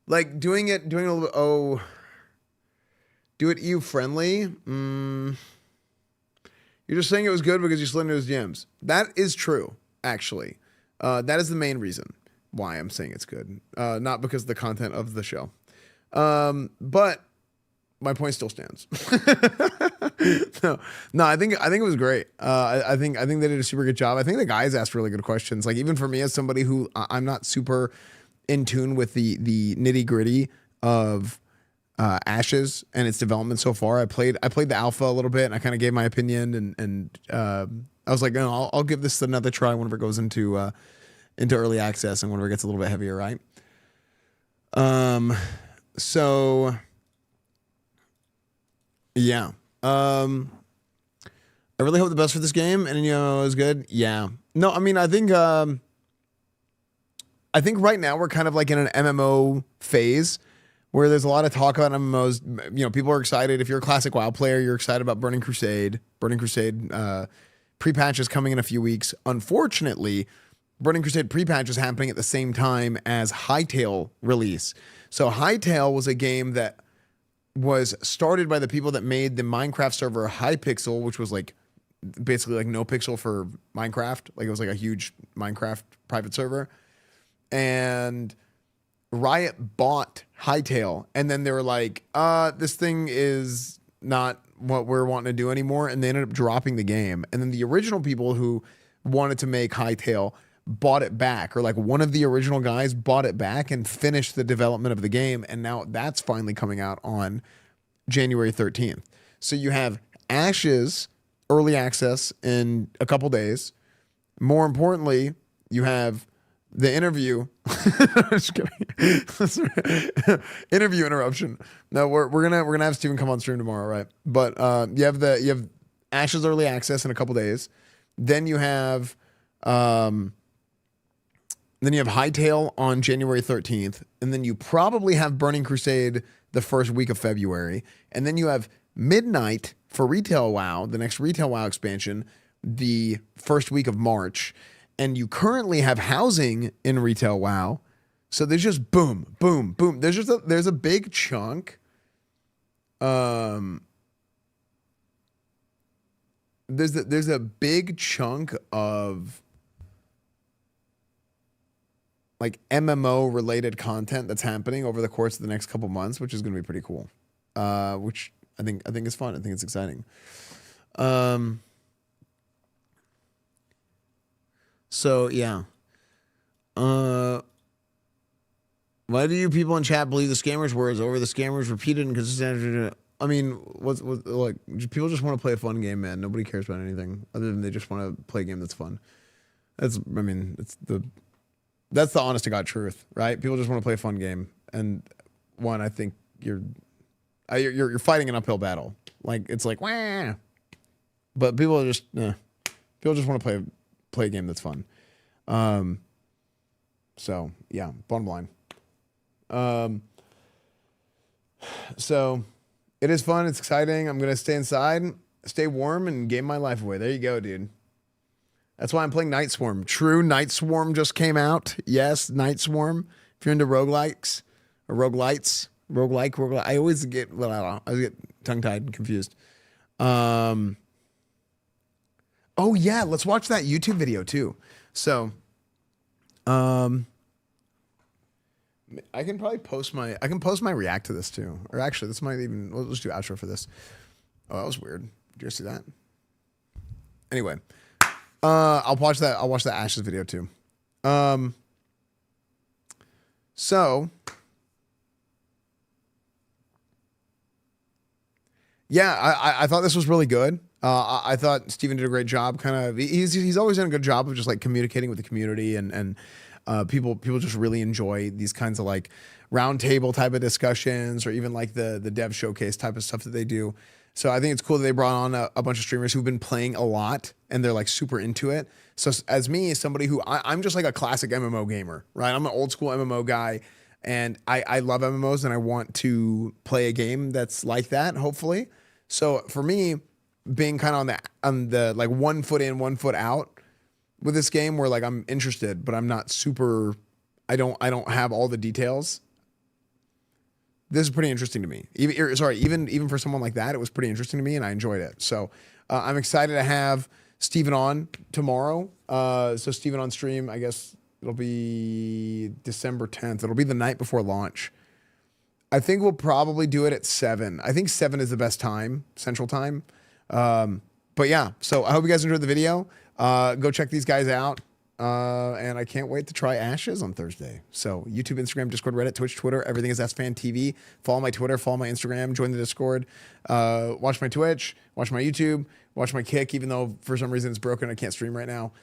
Like doing a little bit, do it EU friendly. You're just saying it was good because you slid into his DMs. That is true, actually. That is the main reason why I'm saying it's good. Not because of the content of the show. But my point still stands. No, I think it was great. I think they did a super good job. I think the guys asked really good questions. Like even for me as somebody who I'm not super in tune with the nitty gritty of Ashes and its development so far. I played the alpha a little bit and I kind of gave my opinion and I was like, no, I'll give this another try whenever it goes into early access and whenever it gets a little bit heavier, right? So yeah. I really hope the best for this game, and you know it was good. Yeah. No, I mean I think right now we're kind of like in an MMO phase where there's a lot of talk about MMOs. You know, people are excited. If you're a classic WoW player, you're excited about Burning Crusade. Burning Crusade pre-patch is coming in a few weeks. Unfortunately, Burning Crusade pre-patch is happening at the same time as Hytale release. So Hytale was a game that was started by the people that made the Minecraft server Hypixel, which was like basically like NoPixel for Minecraft. Like it was like a huge Minecraft private server. And Riot bought Hytale, and then they were like, this thing is not what we're wanting to do anymore, and they ended up dropping the game. And then the original people who wanted to make Hytale bought it back, or like one of the original guys bought it back and finished the development of the game, and now that's finally coming out on January 13th. So you have Ashes early access in a couple days. More importantly, you have the interview. Just kidding. Interview interruption. No, we're gonna have Steven come on stream tomorrow, right? But you have Ashes early access in a couple days. Then you have Hytale on January 13th, and then you probably have Burning Crusade the first week of February, and then you have Midnight for Retail WoW, the next Retail WoW expansion, the first week of March. And you currently have housing in Retail WoW. So there's just boom, boom, boom. There's a big chunk. There's a big chunk of like MMO related content that's happening over the course of the next couple months, which is going to be pretty cool. Which I think is fun. I think it's exciting. So yeah. Why do you people in chat believe the scammers' words over the scammers repeated and consistent? I mean, what's like people just want to play a fun game, man. Nobody cares about anything other than they just want to play a game that's fun. That's the honest to God truth, right? People just want to play a fun game, and I think you're fighting an uphill battle. Like it's like wah, but people just want to play a game that's fun. So yeah, bottom line. So it is fun. It's exciting. I'm going to stay inside, stay warm, and game my life away. There you go, dude. That's why I'm playing Night Swarm. True, Night Swarm just came out. Yes, Night Swarm. If you're into roguelikes or roguelites, roguelike. I always get, I get tongue-tied and confused. Oh yeah, let's watch that YouTube video too. So, I can probably post my react to this too. Or actually, this might even, let's do outro for this. Oh, that was weird. Did you see that? Anyway, I'll watch that Ashes video too. So yeah, I thought this was really good. I thought Steven did a great job. Kind of, he's always done a good job of just like communicating with the community, and people just really enjoy these kinds of like round table type of discussions, or even like the dev showcase type of stuff that they do. So I think it's cool that they brought on a bunch of streamers who've been playing a lot and they're like super into it. So as me, as somebody who I'm just like a classic MMO gamer, right? I'm an old school MMO guy, and I love MMOs and I want to play a game that's like that, hopefully. So for me, being kind of on the like 1 foot in, 1 foot out with this game, where like I'm interested, but I'm not super. I don't have all the details. This is pretty interesting to me. Even for someone like that, it was pretty interesting to me, and I enjoyed it. So I'm excited to have Steven on tomorrow. So Steven on stream, I guess it'll be December 10th. It'll be the night before launch. I think we'll probably do it at 7. I think 7 is the best time, Central Time. But yeah, so I hope you guys enjoyed the video. Go check these guys out. And I can't wait to try Ashes on Thursday. So YouTube, Instagram, Discord, Reddit, Twitch, Twitter, everything is EsfandTV. Follow my Twitter, follow my Instagram, join the Discord, watch my Twitch, watch my YouTube, watch my Kick, even though for some reason it's broken. I can't stream right now.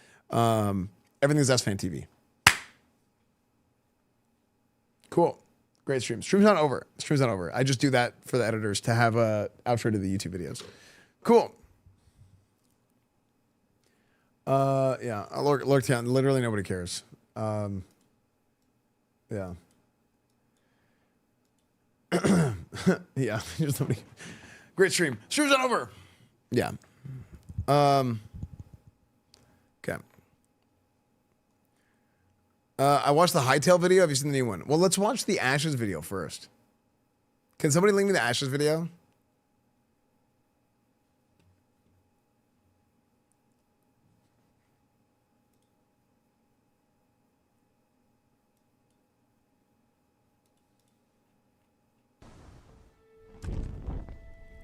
Everything is EsfandTV. Cool. Great stream. Stream's not over. Stream's not over. I just do that for the editors to have a outro to the YouTube videos. Cool. Yeah, lurk down. Literally nobody cares. Yeah. Yeah. Just nobody. Great stream. Stream's not over. Yeah. Okay. I watched the Hightail video. Have you seen the new one? Well, let's watch the Ashes video first. Can somebody link me the Ashes video?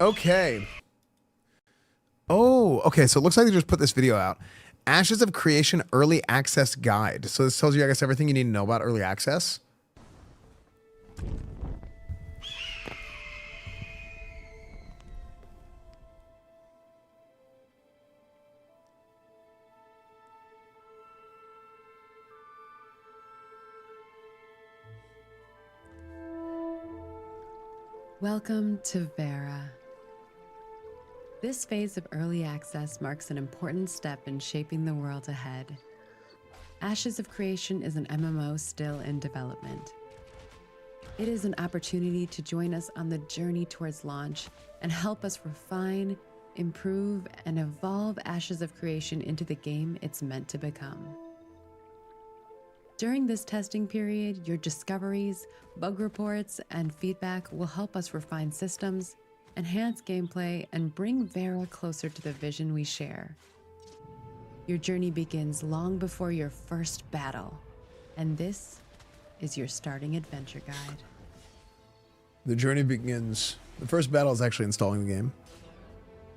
Okay. Oh, okay. So it looks like they just put this video out. Ashes of Creation Early Access Guide. So this tells you, I guess, everything you need to know about early access. Welcome to Vera. This phase of early access marks an important step in shaping the world ahead. Ashes of Creation is an MMO still in development. It is an opportunity to join us on the journey towards launch and help us refine, improve, and evolve Ashes of Creation into the game it's meant to become. During this testing period, your discoveries, bug reports, and feedback will help us refine systems, enhance gameplay, and bring Vera closer to the vision we share. Your journey begins long before your first battle, and this is your starting adventure guide. The journey begins. The first battle is actually installing the game.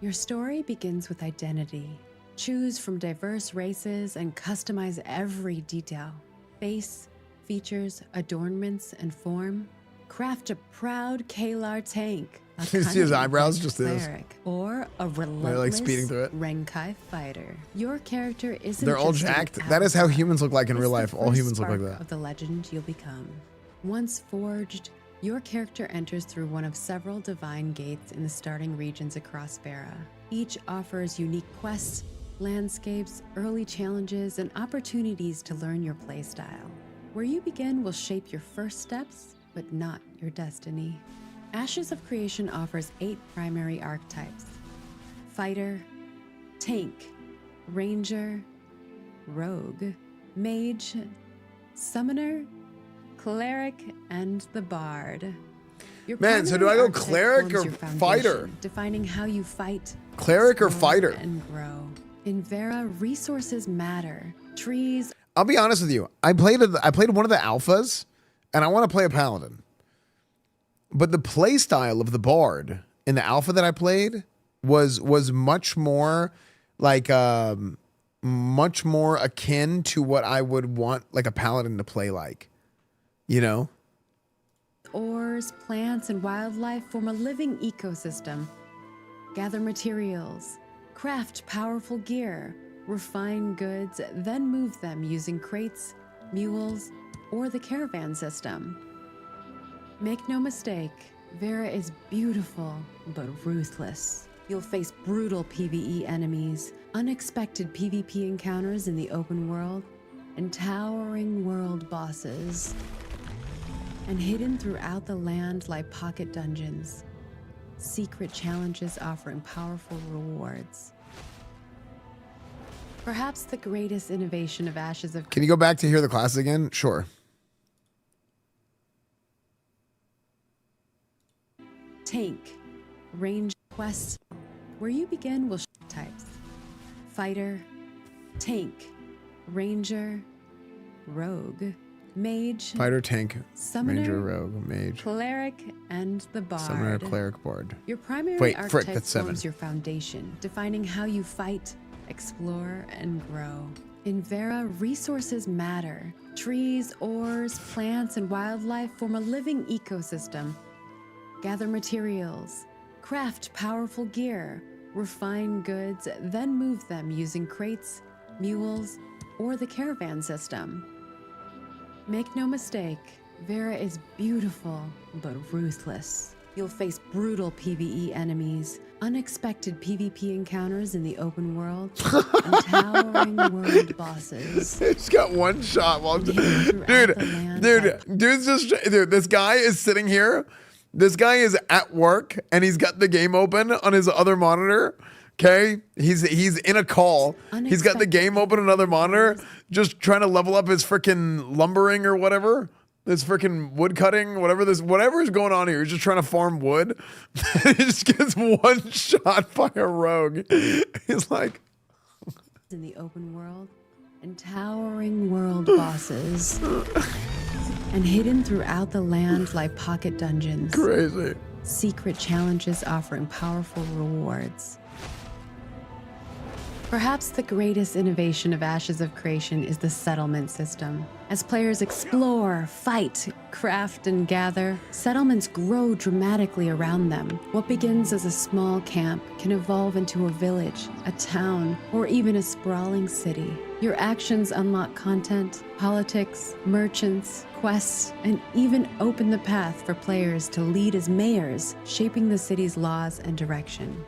Your story begins with identity. Choose from diverse races and customize every detail. Face, features, adornments, and form. Craft a proud Kalar tank, a You see his eyebrows? Just this. cleric, or a They're relentless like speeding through it. Renkai fighter. Your character isn't They're all just an jacked. That is how avatar. humans look like in It's real the life. All first humans look like spark that. of the legend you'll become. Once forged, your character enters through one of several divine gates in the starting regions across Vera. Each offers unique quests, landscapes, early challenges, and opportunities to learn your playstyle. Where you begin will shape your first steps, but not your destiny. Ashes of Creation offers 8 primary archetypes: fighter, tank, ranger, rogue, mage, summoner, cleric, and the bard. Your Man, so primary do I go archetype cleric forms or your foundation, fighter? defining how you fight, Cleric or explore, fighter? and grow. In Vera, resources matter. Trees. I'll be honest with you. I played one of the alphas, and I want to play a paladin. But the play style of the bard in the alpha that I played was much more like much more akin to what I would want like a paladin to play like. You know? Ores, plants, and wildlife form a living ecosystem. Gather materials, craft powerful gear, refine goods, then move them using crates, mules, or the caravan system. Make no mistake, Vera is beautiful, but ruthless. You'll face brutal PvE enemies, unexpected PvP encounters in the open world, and towering world bosses. And hidden throughout the land lie pocket dungeons, secret challenges offering powerful rewards. Perhaps the greatest innovation of Ashes of... Can you go back to hear the class again? Sure. Tank, range quests. Where you begin will types. Fighter, tank, ranger, rogue, mage, Fighter, tank, summoner, ranger, rogue, mage, cleric, and the bard. summoner, cleric, bard. Your primary Wait, archetype frick, that's 7. forms your foundation, defining how you fight, explore, and grow. In Vera, resources matter. Trees, ores, plants, and wildlife form a living ecosystem. Gather materials, craft powerful gear, refine goods, then move them using crates, mules, or the caravan system. Make no mistake, Vera is beautiful, but ruthless. You'll face brutal PvE enemies, unexpected PvP encounters in the open world, and towering world bosses. It's got one shot while dude, this guy is sitting here. This guy is at work and he's got the game open on his other monitor. Okay, he's in a call. He's got the game open on another monitor, just trying to level up his freaking lumbering or whatever. This freaking wood cutting, whatever is going on here. He's just trying to farm wood. He just gets one shot by a rogue. He's like, in the open world, and towering world bosses. And hidden throughout the land lie pocket dungeons. Crazy. Secret challenges offering powerful rewards. Perhaps the greatest innovation of Ashes of Creation is the settlement system. As players explore, fight, craft, and gather, settlements grow dramatically around them. What begins as a small camp can evolve into a village, a town, or even a sprawling city. Your actions unlock content, politics, merchants, quests, and even open the path for players to lead as mayors, shaping the city's laws and direction.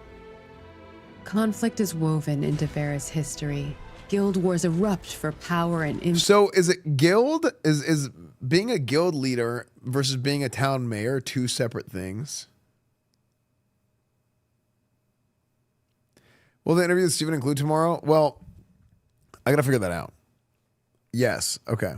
Conflict is woven into Vera's history. Guild wars erupt for power and influence. So is it guild? Is being a guild leader versus being a town mayor two separate things? Will the interview with Steven include tomorrow? Well, I gotta figure that out. Yes. Okay.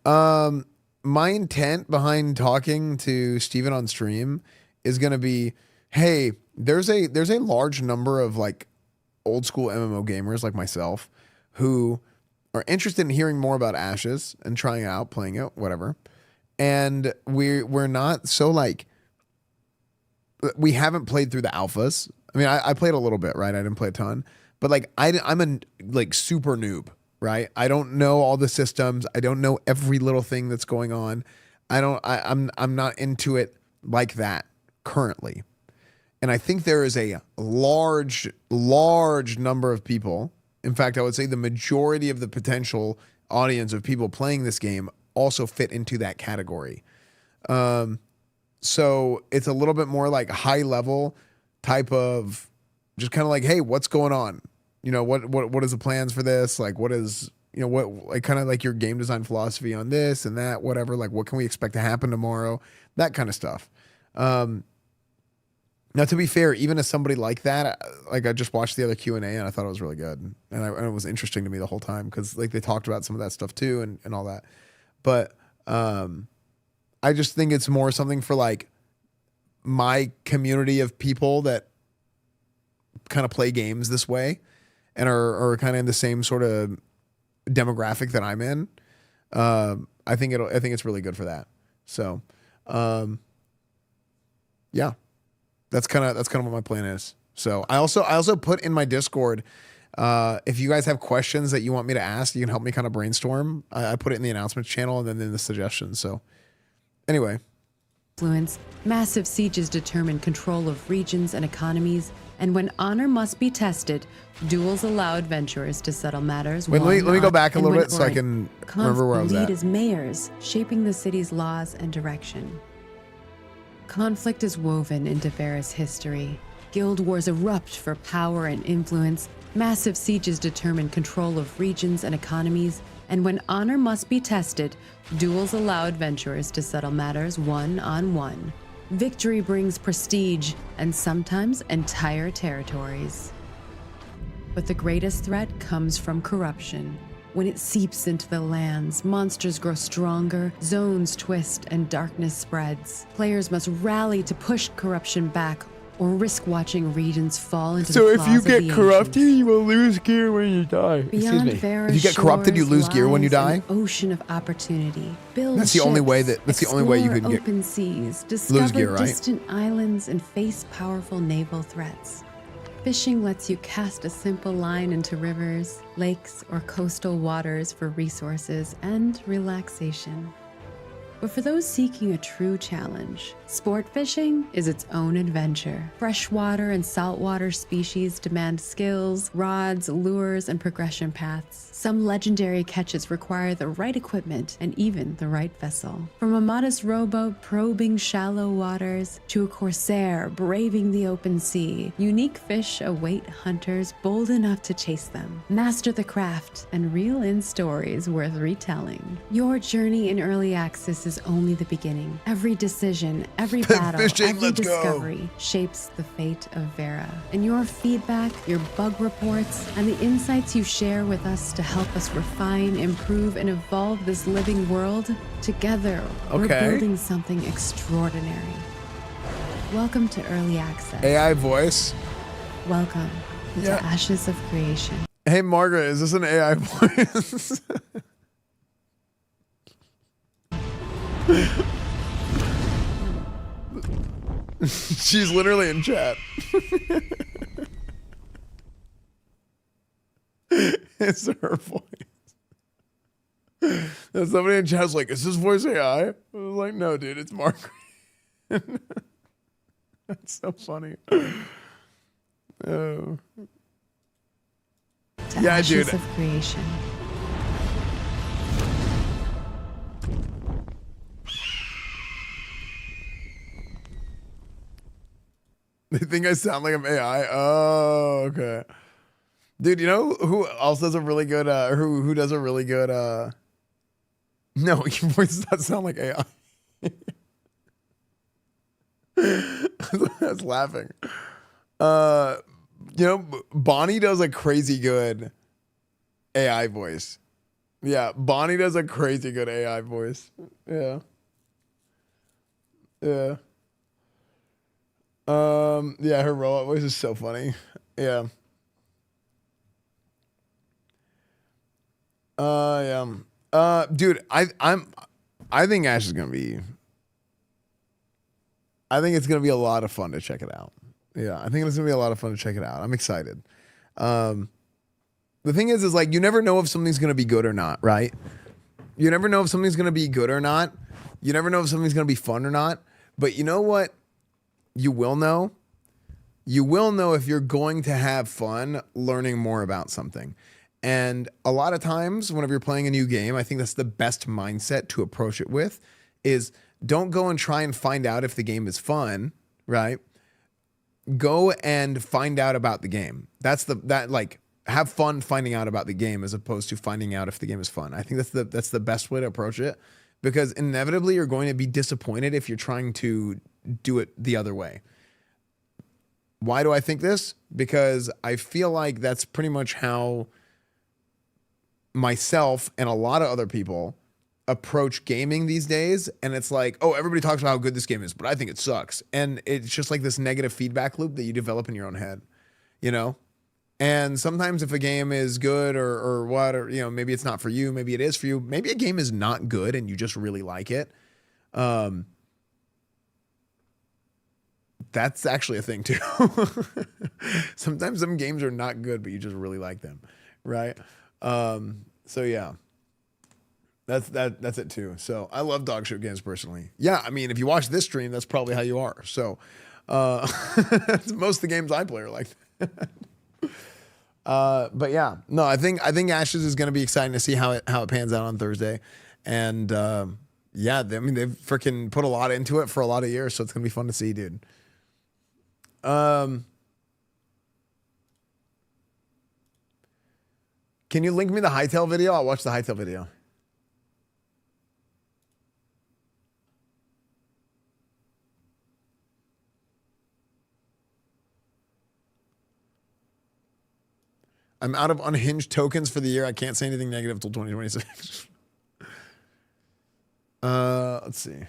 My intent behind talking to Steven on stream is gonna be, hey, there's a large number of like old school MMO gamers like myself who are interested in hearing more about Ashes and trying it out, playing it, whatever. And we're not so like, we haven't played through the alphas. I mean, I played a little bit, right? I didn't play a ton, but like I'm a like super noob, right? I don't know all the systems. I don't know every little thing that's going on. I'm not into it like that currently. And I think there is a large number of people. In fact, I would say the majority of the potential audience of people playing this game also fit into that category. So it's a little bit more like high level type of just kind of like, hey, what's going on? You know, what is the plans for this? Like, what is, you know, what, like kind of like your game design philosophy on this and that, whatever, like what can we expect to happen tomorrow? That kind of stuff. Now, to be fair, even as somebody like that, like I just watched the other Q&A and I thought it was really good. And it was interesting to me the whole time because like they talked about some of that stuff too and all that. But I just think it's more something for like my community of people that kind of play games this way and are kind of in the same sort of demographic that I'm in. I think it's really good for that. So, yeah. That's kind of what my plan is. So I also put in my Discord, if you guys have questions that you want me to ask, you can help me kind of brainstorm. I put it in the announcements channel and then in the suggestions. So anyway. Influence, massive sieges determine control of regions and economies, and when honor must be tested, duels allow adventurers to settle matters. Wait, let me go back a little bit so I can remember where I was at. Lead as mayors, shaping the city's laws and direction. Conflict is woven into Vera's history. Guild wars erupt for power and influence, massive sieges determine control of regions and economies, and when honor must be tested, duels allow adventurers to settle matters one-on-one. Victory brings prestige and sometimes entire territories. But the greatest threat comes from corruption. When it seeps into the lands, monsters grow stronger, zones twist, and darkness spreads. Players must rally to push corruption back or risk watching regions fall into the claws of the ancients. you will lose gear when you die. Beyond Vera's If you get corrupted, you shores lose gear when you lies die? an ocean of opportunity. Build That's the only way ships, that- that's the only way you explore can get- open seas, discover gear, right? distant islands, and face powerful naval threats. Fishing lets you cast a simple line into rivers, lakes, or coastal waters for resources and relaxation. But for those seeking a true challenge, sport fishing is its own adventure. Freshwater and saltwater species demand skills, rods, lures, and progression paths. Some legendary catches require the right equipment and even the right vessel. From a modest rowboat probing shallow waters to a corsair braving the open sea, unique fish await hunters bold enough to chase them. Master the craft and reel in stories worth retelling. Your journey in early access is only the beginning. Every decision, every battle, Fishing, every let's go. discovery shapes the fate of Vera. And your feedback, your bug reports, and the insights you share with us to help us refine, improve, and evolve this living world, together, we're Okay. building something extraordinary. Welcome to Early Access. AI voice. Welcome Yeah. to Ashes of Creation. Hey, Margaret, is this an AI voice? She's literally in chat. It's her voice. And somebody in chat's like, is this voice AI? I was like, no, dude, it's Margaret. That's so funny. Oh. To Yeah, Ashes dude. of Creation. They think I sound like I'm AI. Oh, okay. Dude, you know who else does a really good who does a really good no, your voice does not sound like AI. That's laughing. You know, Bonnie does a crazy good AI voice. Yeah, Bonnie does a crazy good AI voice. Yeah. Yeah. Yeah, her robot voice is so funny. Yeah. Yeah. Dude, I think Ash is gonna be. I think it's gonna be a lot of fun to check it out. Yeah, I think it's gonna be a lot of fun to check it out. I'm excited. The thing is like you never know if something's gonna be good or not, right? You never know if something's gonna be good or not. You never know if something's gonna be fun or not. But you know what? You will know. You will know if you're going to have fun learning more about something. And a lot of times, whenever you're playing a new game, I think that's the best mindset to approach it with is don't go and try and find out if the game is fun, right? Go and find out about the game. Have fun finding out about the game as opposed to finding out if the game is fun. I think that's the best way to approach it because inevitably you're going to be disappointed if you're trying to do it the other way. Why do I think this? Because I feel like that's pretty much how myself and a lot of other people approach gaming these days. And it's like, oh, everybody talks about how good this game is, but I think it sucks. And it's just like this negative feedback loop that you develop in your own head, you know? And sometimes if a game is good or what, or, you know, maybe it's not for you, maybe it is for you. Maybe a game is not good and you just really like it. That's actually a thing too. Sometimes some games are not good, but you just really like them, right? So yeah, that's it too. So I love dog shit games personally. Yeah, I mean, if you watch this stream, that's probably how you are. So most of the games I play are like that. But yeah, no, I think Ashes is going to be exciting to see how it pans out on Thursday, and Yeah, I mean, they've freaking put a lot into it for a lot of years, so it's gonna be fun to see, dude. Can you link me the Hytale video? I'll watch the Hytale video. I'm out of unhinged tokens for the year. I can't say anything negative until 2026. Let's see.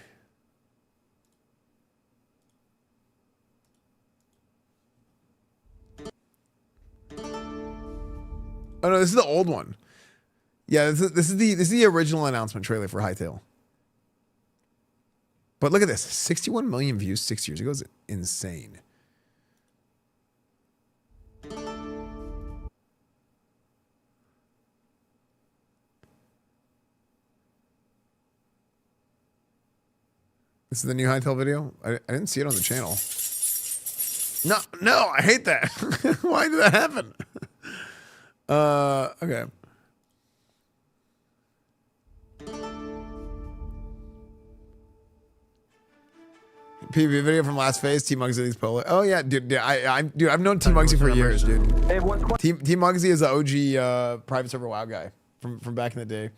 Oh no, this is the old one. Yeah, this is the original announcement trailer for Hytale. But look at this, 61 million views 6 years ago is insane. This is the new Hytale video. I didn't see it on the channel. No, I hate that. Why did that happen? Okay. PV video from last phase. T Muggsy these Polo. Oh yeah, dude. I've known T Muggsy for years, dude. T Muggsy is the OG private server WoW guy from back in the day.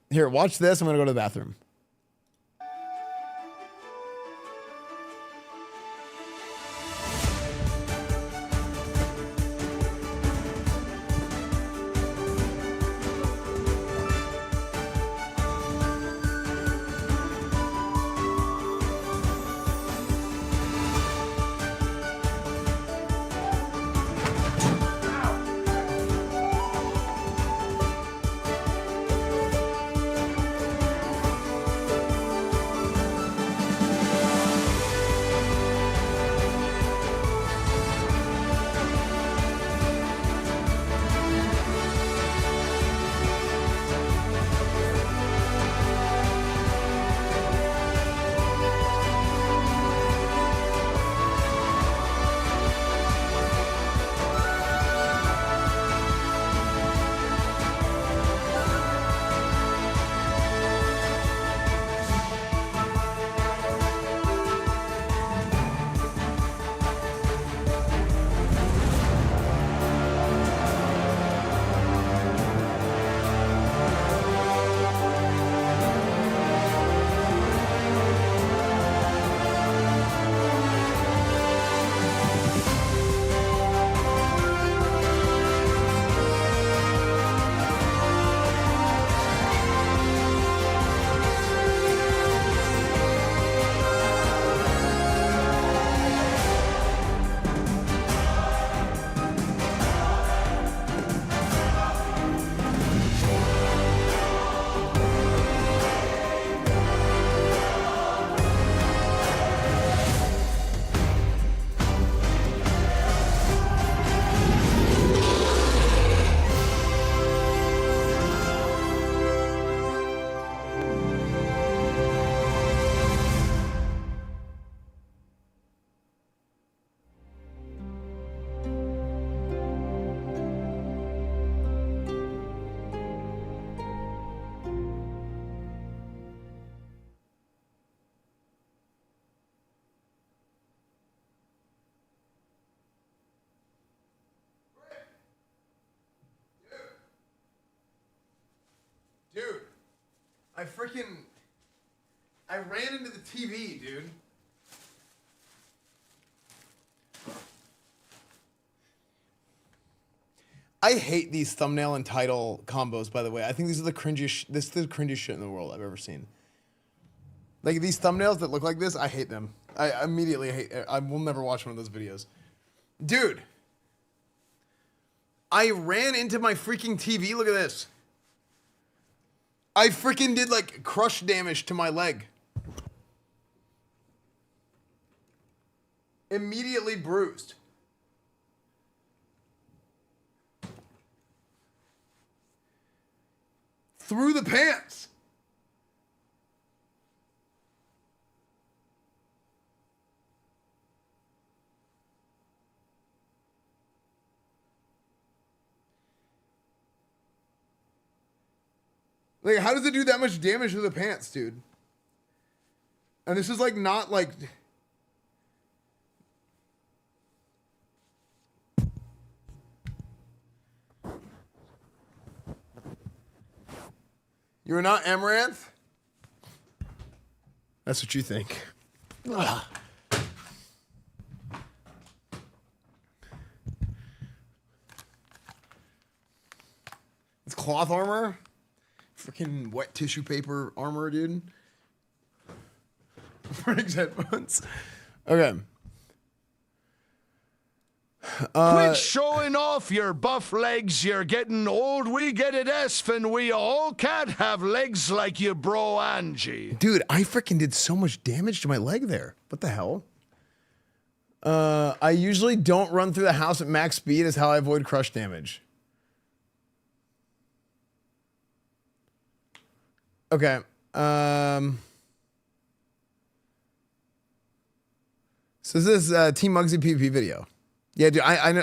Here, watch this. I'm gonna go to the bathroom. Dude, I ran into the TV, dude. I hate these thumbnail and title combos, by the way. I think these are the cringiest, this is the cringiest shit in the world I've ever seen. Like these thumbnails that look like this, I hate them. I immediately hate it. I will never watch one of those videos. Dude, I ran into my freaking TV. Look at this. I freaking did like crush damage to my leg. Immediately bruised. Through the pants. Like, how does it do that much damage to the pants, dude? And this is like not like. You're not Amaranth? That's what you think. Ugh. It's cloth armor? Freaking wet tissue paper armor, dude. Frank's headphones. Okay. Quit showing off your buff legs. You're getting old. We get it, Esfand. We all can't have legs like you, bro, Angie. Dude, I freaking did so much damage to my leg there. What the hell? I usually don't run through the house at max speed is how I avoid crush damage. Okay. So this is Team Muggsy PvP video. Yeah, dude, I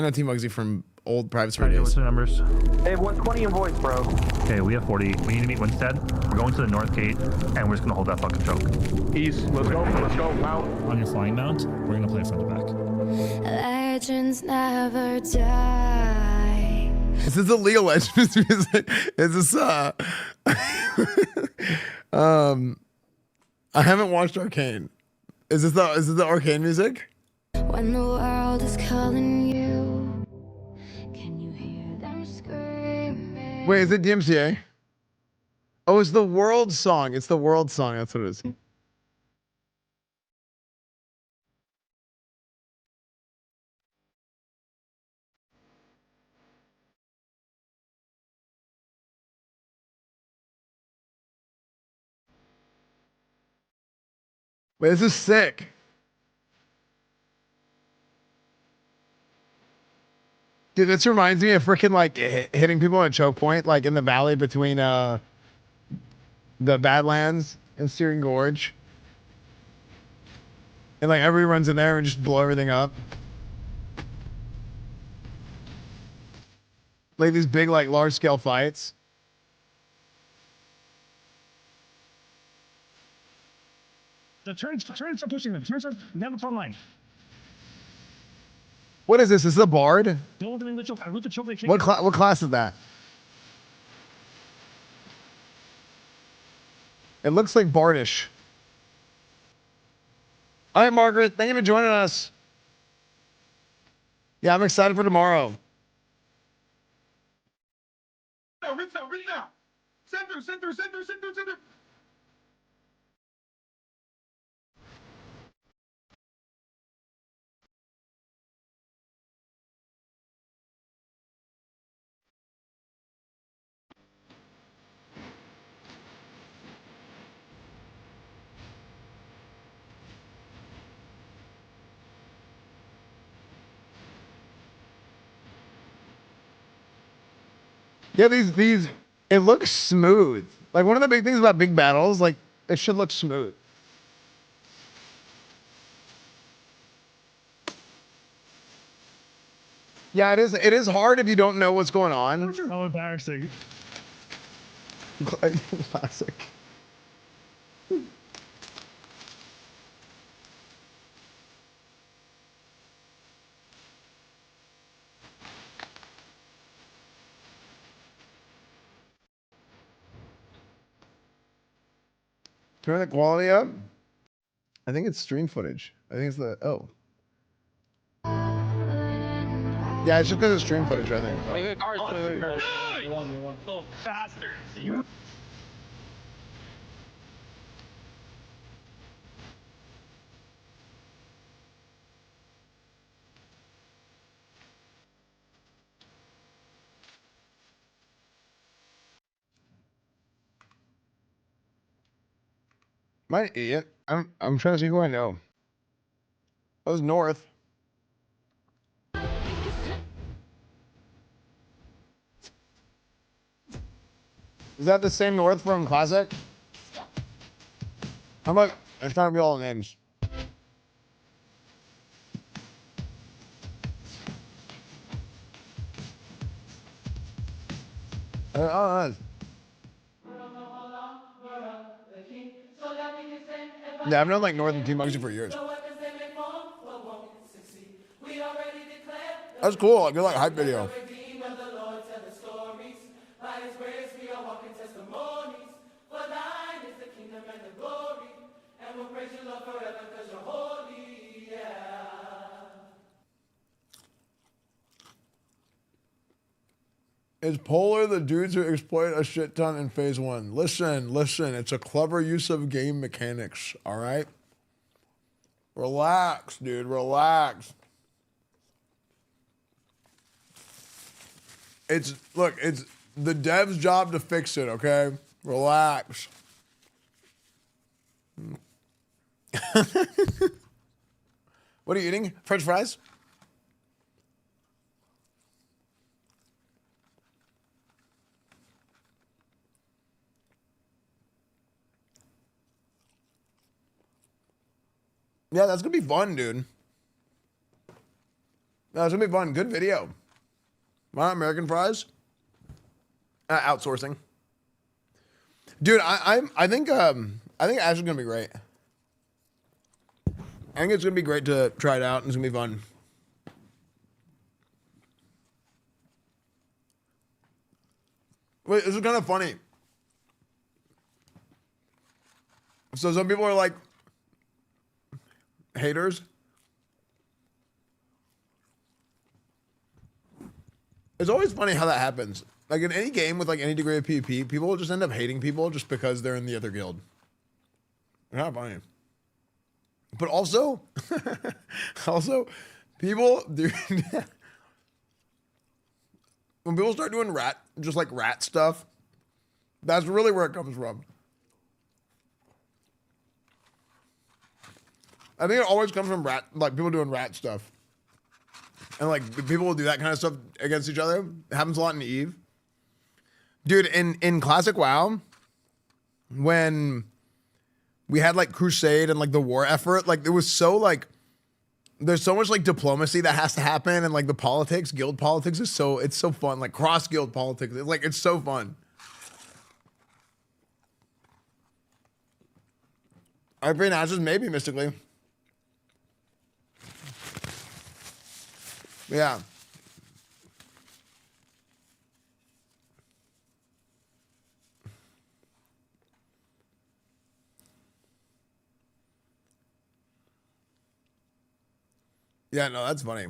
know Team Muggsy from old private server days. What's the numbers? They have 120 in voice, bro. Okay, we have 40. We need to meet Winstead. We're going to the north gate, and we're just gonna hold that fucking choke. East, let's go, mount. On your flying mount, we're gonna play front to back. Legends never die. Is this the League of Legends music? Is this I haven't watched Arcane. Is this the Arcane music? When the world is calling you, can you hear them screaming? Wait, is it DMCA? Oh, it's the World song. It's the World song. That's what it is. Wait, this is sick. Dude, this reminds me of freaking like hitting people at a choke point, like in the valley between the Badlands and Searing Gorge. And like everybody runs in there and just blow everything up. Like these big, like large scale fights. The turns are pushing them. Turns are down the front line. What is this? Is this a bard? Don't let the choke. I root the choke. What class is that? It looks like bardish. All right, Margaret. Thank you for joining us. Yeah, I'm excited for tomorrow. Reach now. Center. Yeah, these it looks smooth. Like one of the big things about big battles, like it should look smooth. Yeah, it is. It is hard if you don't know what's going on. How embarrassing. Classic. Turn the quality up. I think it's stream footage. I think it's the Yeah, it's just because it's stream footage. I think. Wait, cars. Wait. Go faster. Am I an idiot? I'm trying to see who I know. That was North. Is that the same North from Classic? I'm like, it's trying to be all names. Oh, Yeah, I've known like Northern Team Muggsy for years. That's cool. Like, good like hype video. Is Polar the dudes who exploit a shit ton in phase 1? Listen, it's a clever use of game mechanics, all right? Relax, dude, relax. It's the dev's job to fix it, okay? Relax. What are you eating? French fries? Yeah, that's gonna be fun, dude. That's gonna be fun. Good video. Why not American fries? Outsourcing. Dude, I think Ash is gonna be great. I think it's gonna be great to try it out, and it's gonna be fun. Wait, this is kind of funny. So some people are like haters. It's always funny how that happens. Like in any game with like any degree of PvP, people will just end up hating people just because they're in the other guild. It's not funny. But also, people, dude, when people start doing rat stuff, that's really where it comes from. I think it always comes from people doing rat stuff. And like people will do that kind of stuff against each other. It happens a lot in Eve. Dude, in Classic WoW, when we had like Crusade and like the war effort, like it was so like there's so much like diplomacy that has to happen, and like the politics, guild politics it's so fun. Like cross guild politics. It's so fun. I've been Ashes maybe mystically. Yeah. Yeah, no, that's funny.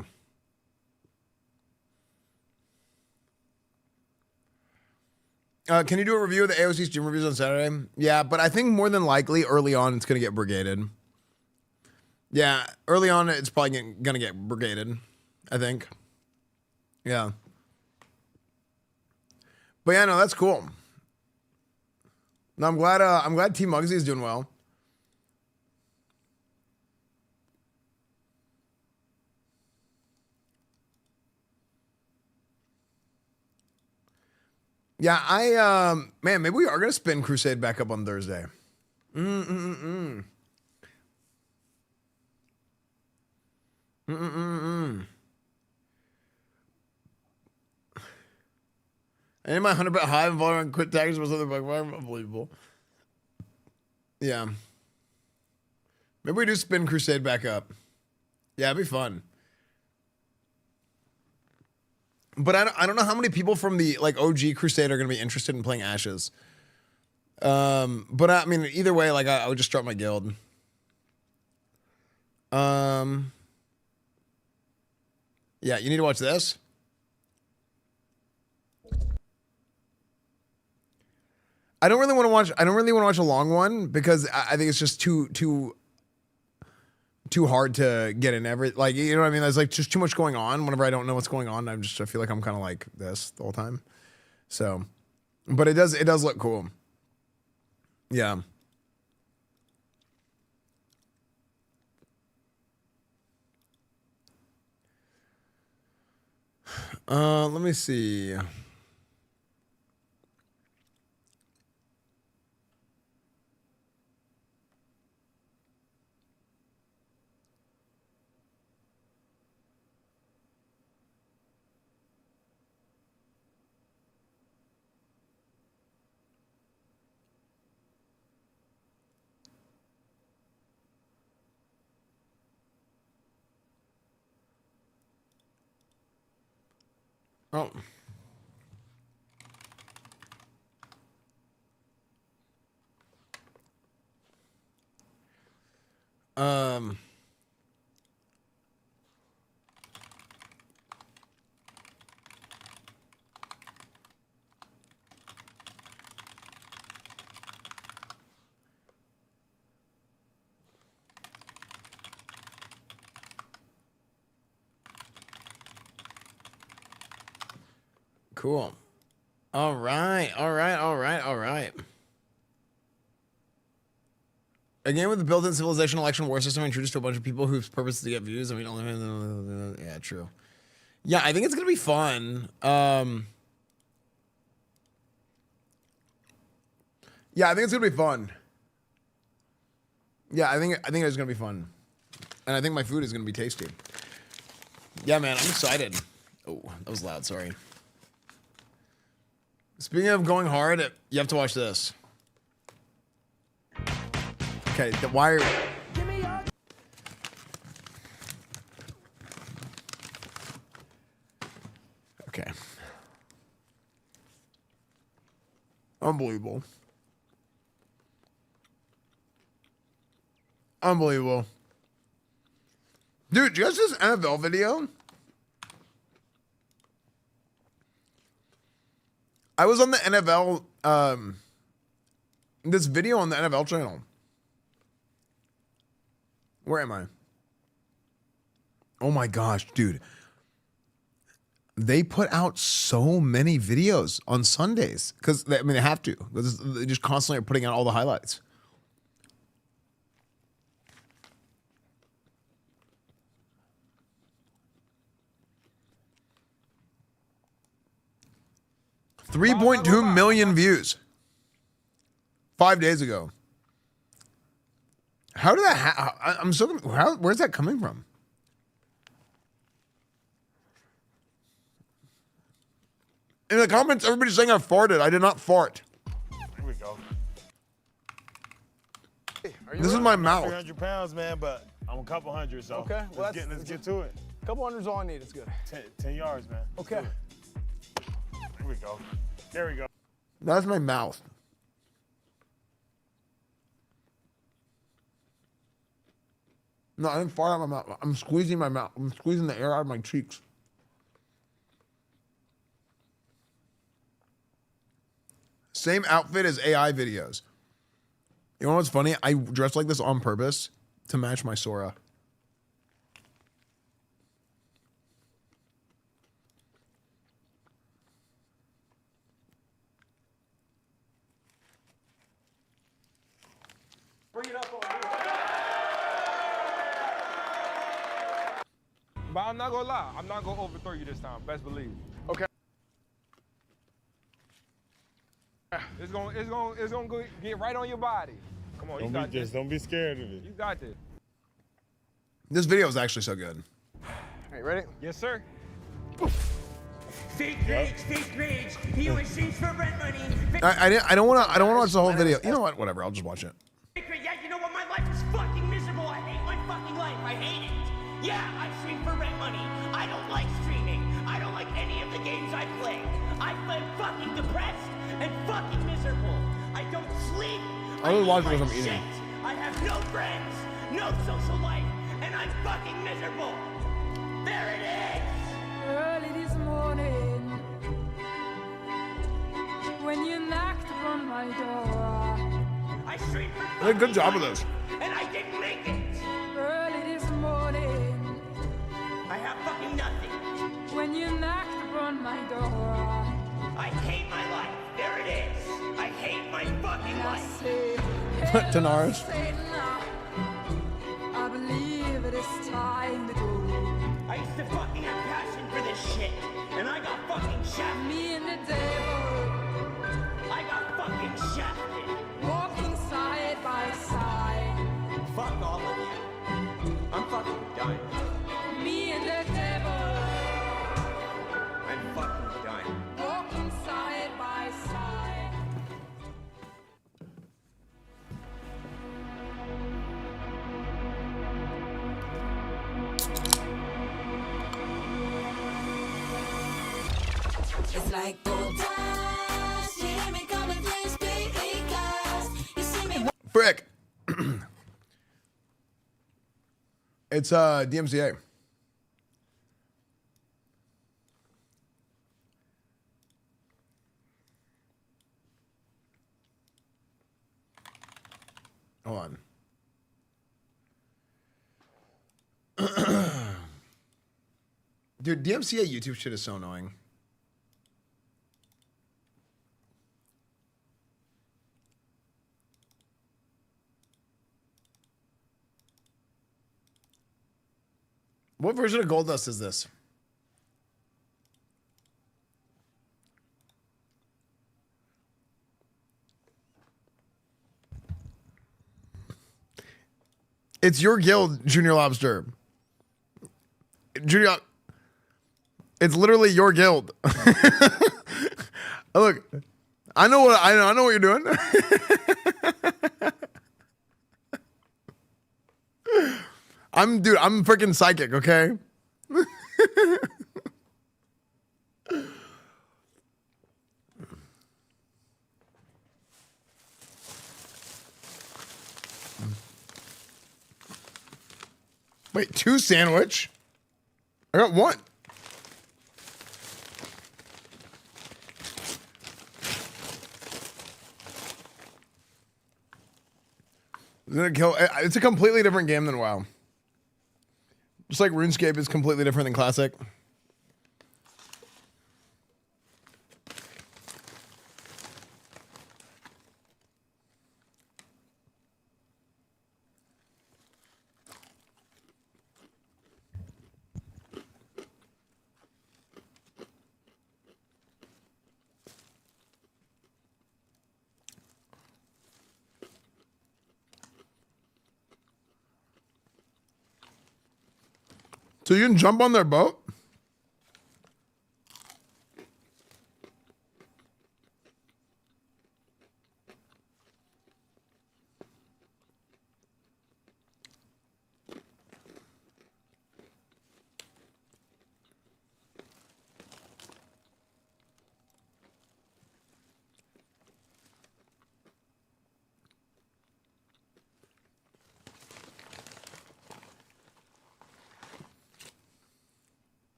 Can you do a review of the AOC stream reviews on Saturday? Yeah, but I think more than likely early on it's going to get brigaded. Yeah, early on it's probably going to get brigaded, I think. Yeah. But yeah, no, that's cool. No, I'm glad Team Muggsy is doing well. Yeah, man, maybe we are gonna spin Crusade back up on Thursday. I need my 100% high and volume quit tags or something like that. Unbelievable. Yeah. Maybe we do spin Crusade back up. Yeah, it'd be fun. But I don't know how many people from the like OG Crusade are going to be interested in playing Ashes. But I mean, either way, like I would just start my guild. Yeah, you need to watch this. I don't really want to watch a long one because I think it's just too hard to get in like, you know what I mean? There's like just too much going on. Whenever I don't know what's going on, I feel like I'm kind of like this the whole time. So, but it does look cool. Yeah. Let me see. Oh. Cool. All right. A game with a built-in civilization election war system introduced to a bunch of people whose purpose is to get views. I mean, yeah, true. Yeah, I think it's gonna be fun. Yeah, I think it's gonna be fun. Yeah, I think it's gonna be fun, and I think my food is gonna be tasty. Yeah, man, I'm excited. Oh, that was loud. Sorry. Speaking of going hard, you have to watch this. Okay, the wire. Okay. Unbelievable. Unbelievable. Dude, you guys see this NFL video? I was on the NFL, this video on the NFL channel. Where am I? Oh my gosh, dude. They put out so many videos on Sundays because they have to. They just constantly are putting out all the highlights. $3.2 million views 5 days ago. How did that I'm so where's that coming from? In the comments, everybody's saying I farted. I did not fart. Here we go. Hey, this is my mouth. 300 pounds, man, but I'm a couple hundred, so okay, well, let's get to it. A couple hundred's all I need. It's good. 10 yards, man. Okay. Here we go. There we go. That's my mouth. No, I didn't fart out my mouth. I'm squeezing my mouth. I'm squeezing the air out of my cheeks. Same outfit as AI videos. You know what's funny? I dressed like this on purpose to match my Sora. Bring it up on here. But I'm not gonna lie. I'm not gonna overthrow you this time. Best believe. Okay. It's gonna get right on your body. Come on, you got this. Don't be scared of it. You got this. This video is actually so good. All right, ready? Yes, sir. Fake rage. He always sings for rent money. I don't want to watch the whole video. You know what? Whatever. I'll just watch it. Yeah, you know what? My life is fucking miserable. I hate my fucking life. I hate it. Yeah, I stream for rent money. I don't like streaming. I don't like any of the games I play. I'm fucking depressed and fucking miserable. I don't sleep. I was watching my this. I'm eating. I have no friends, no social life, and I'm fucking miserable. There it is. Early this morning, when you knocked on my door, I streamed for They did a good job of this. and I didn't make it. early this morning, I have fucking nothing. when you knocked on my door, I hate my life. There it is. I hate my fucking I life. say, Tanaris. Satan, I believe it is time to go. I used to fucking have passion for this shit, and I got fucking shafted. Me and the devil, I got fucking shafted. walking side by side. Fuck all of you. I'm fucking done. Me and the devil, I'm fucking done. walking side by side. It's like gold dust. You hear me coming through speakers. You see me. Frick. It's DMCA. Hold on. Dude, DMCA YouTube shit is so annoying. What version of Gold Dust is this? It's your guild, Junior Lobster. Junior, it's literally your guild. Look, I know what you're doing. I'm freaking psychic, okay? Wait, 2 sandwich? I got 1. It's a completely different game than WoW. Just like RuneScape is completely different than Classic. So you can jump on their boat?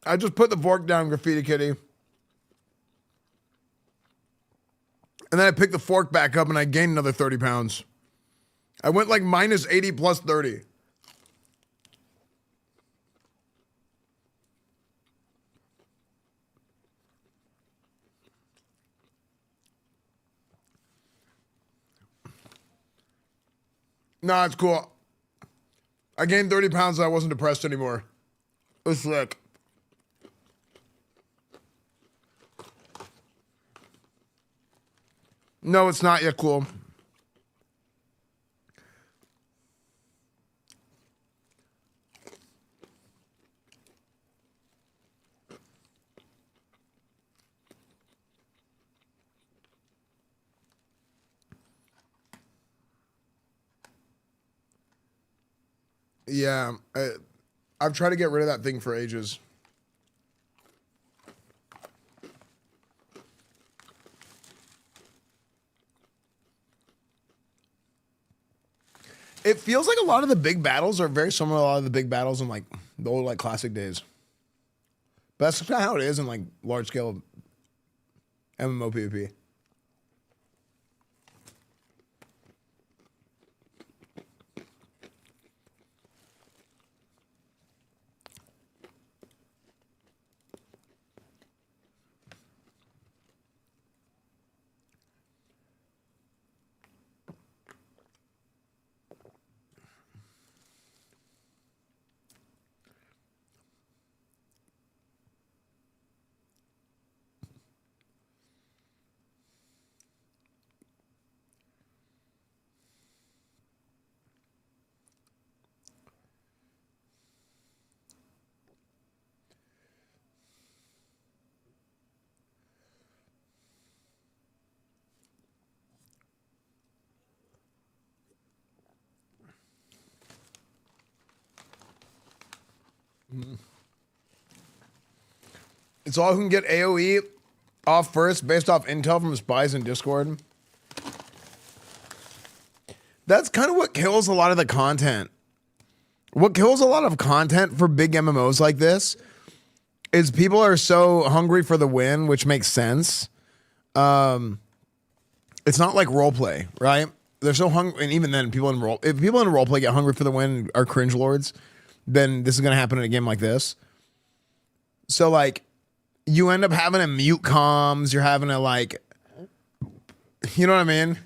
I just put the fork down, Graffiti Kitty. And then I picked the fork back up and I gained another 30 pounds. I went like minus 80 plus 30. Nah, it's cool. I gained 30 pounds and I wasn't depressed anymore. It was sick. No, it's not yet cool. Yeah, I've tried to get rid of that thing for ages. It feels like a lot of the big battles are very similar to a lot of the big battles in like the old like classic days. But that's kind of how it is in like large scale MMO PvP. It's all who can get AoE off first based off intel from spies in Discord. That's kind of what kills a lot of the content. What kills a lot of content for big MMOs like this is people are so hungry for the win, which makes sense. It's not like roleplay, right? They're so hungry, and even then, if people in roleplay get hungry for the win and are cringe lords, then this is gonna happen in a game like this. So like, you end up having to mute comms. You're having to like, you know what I mean?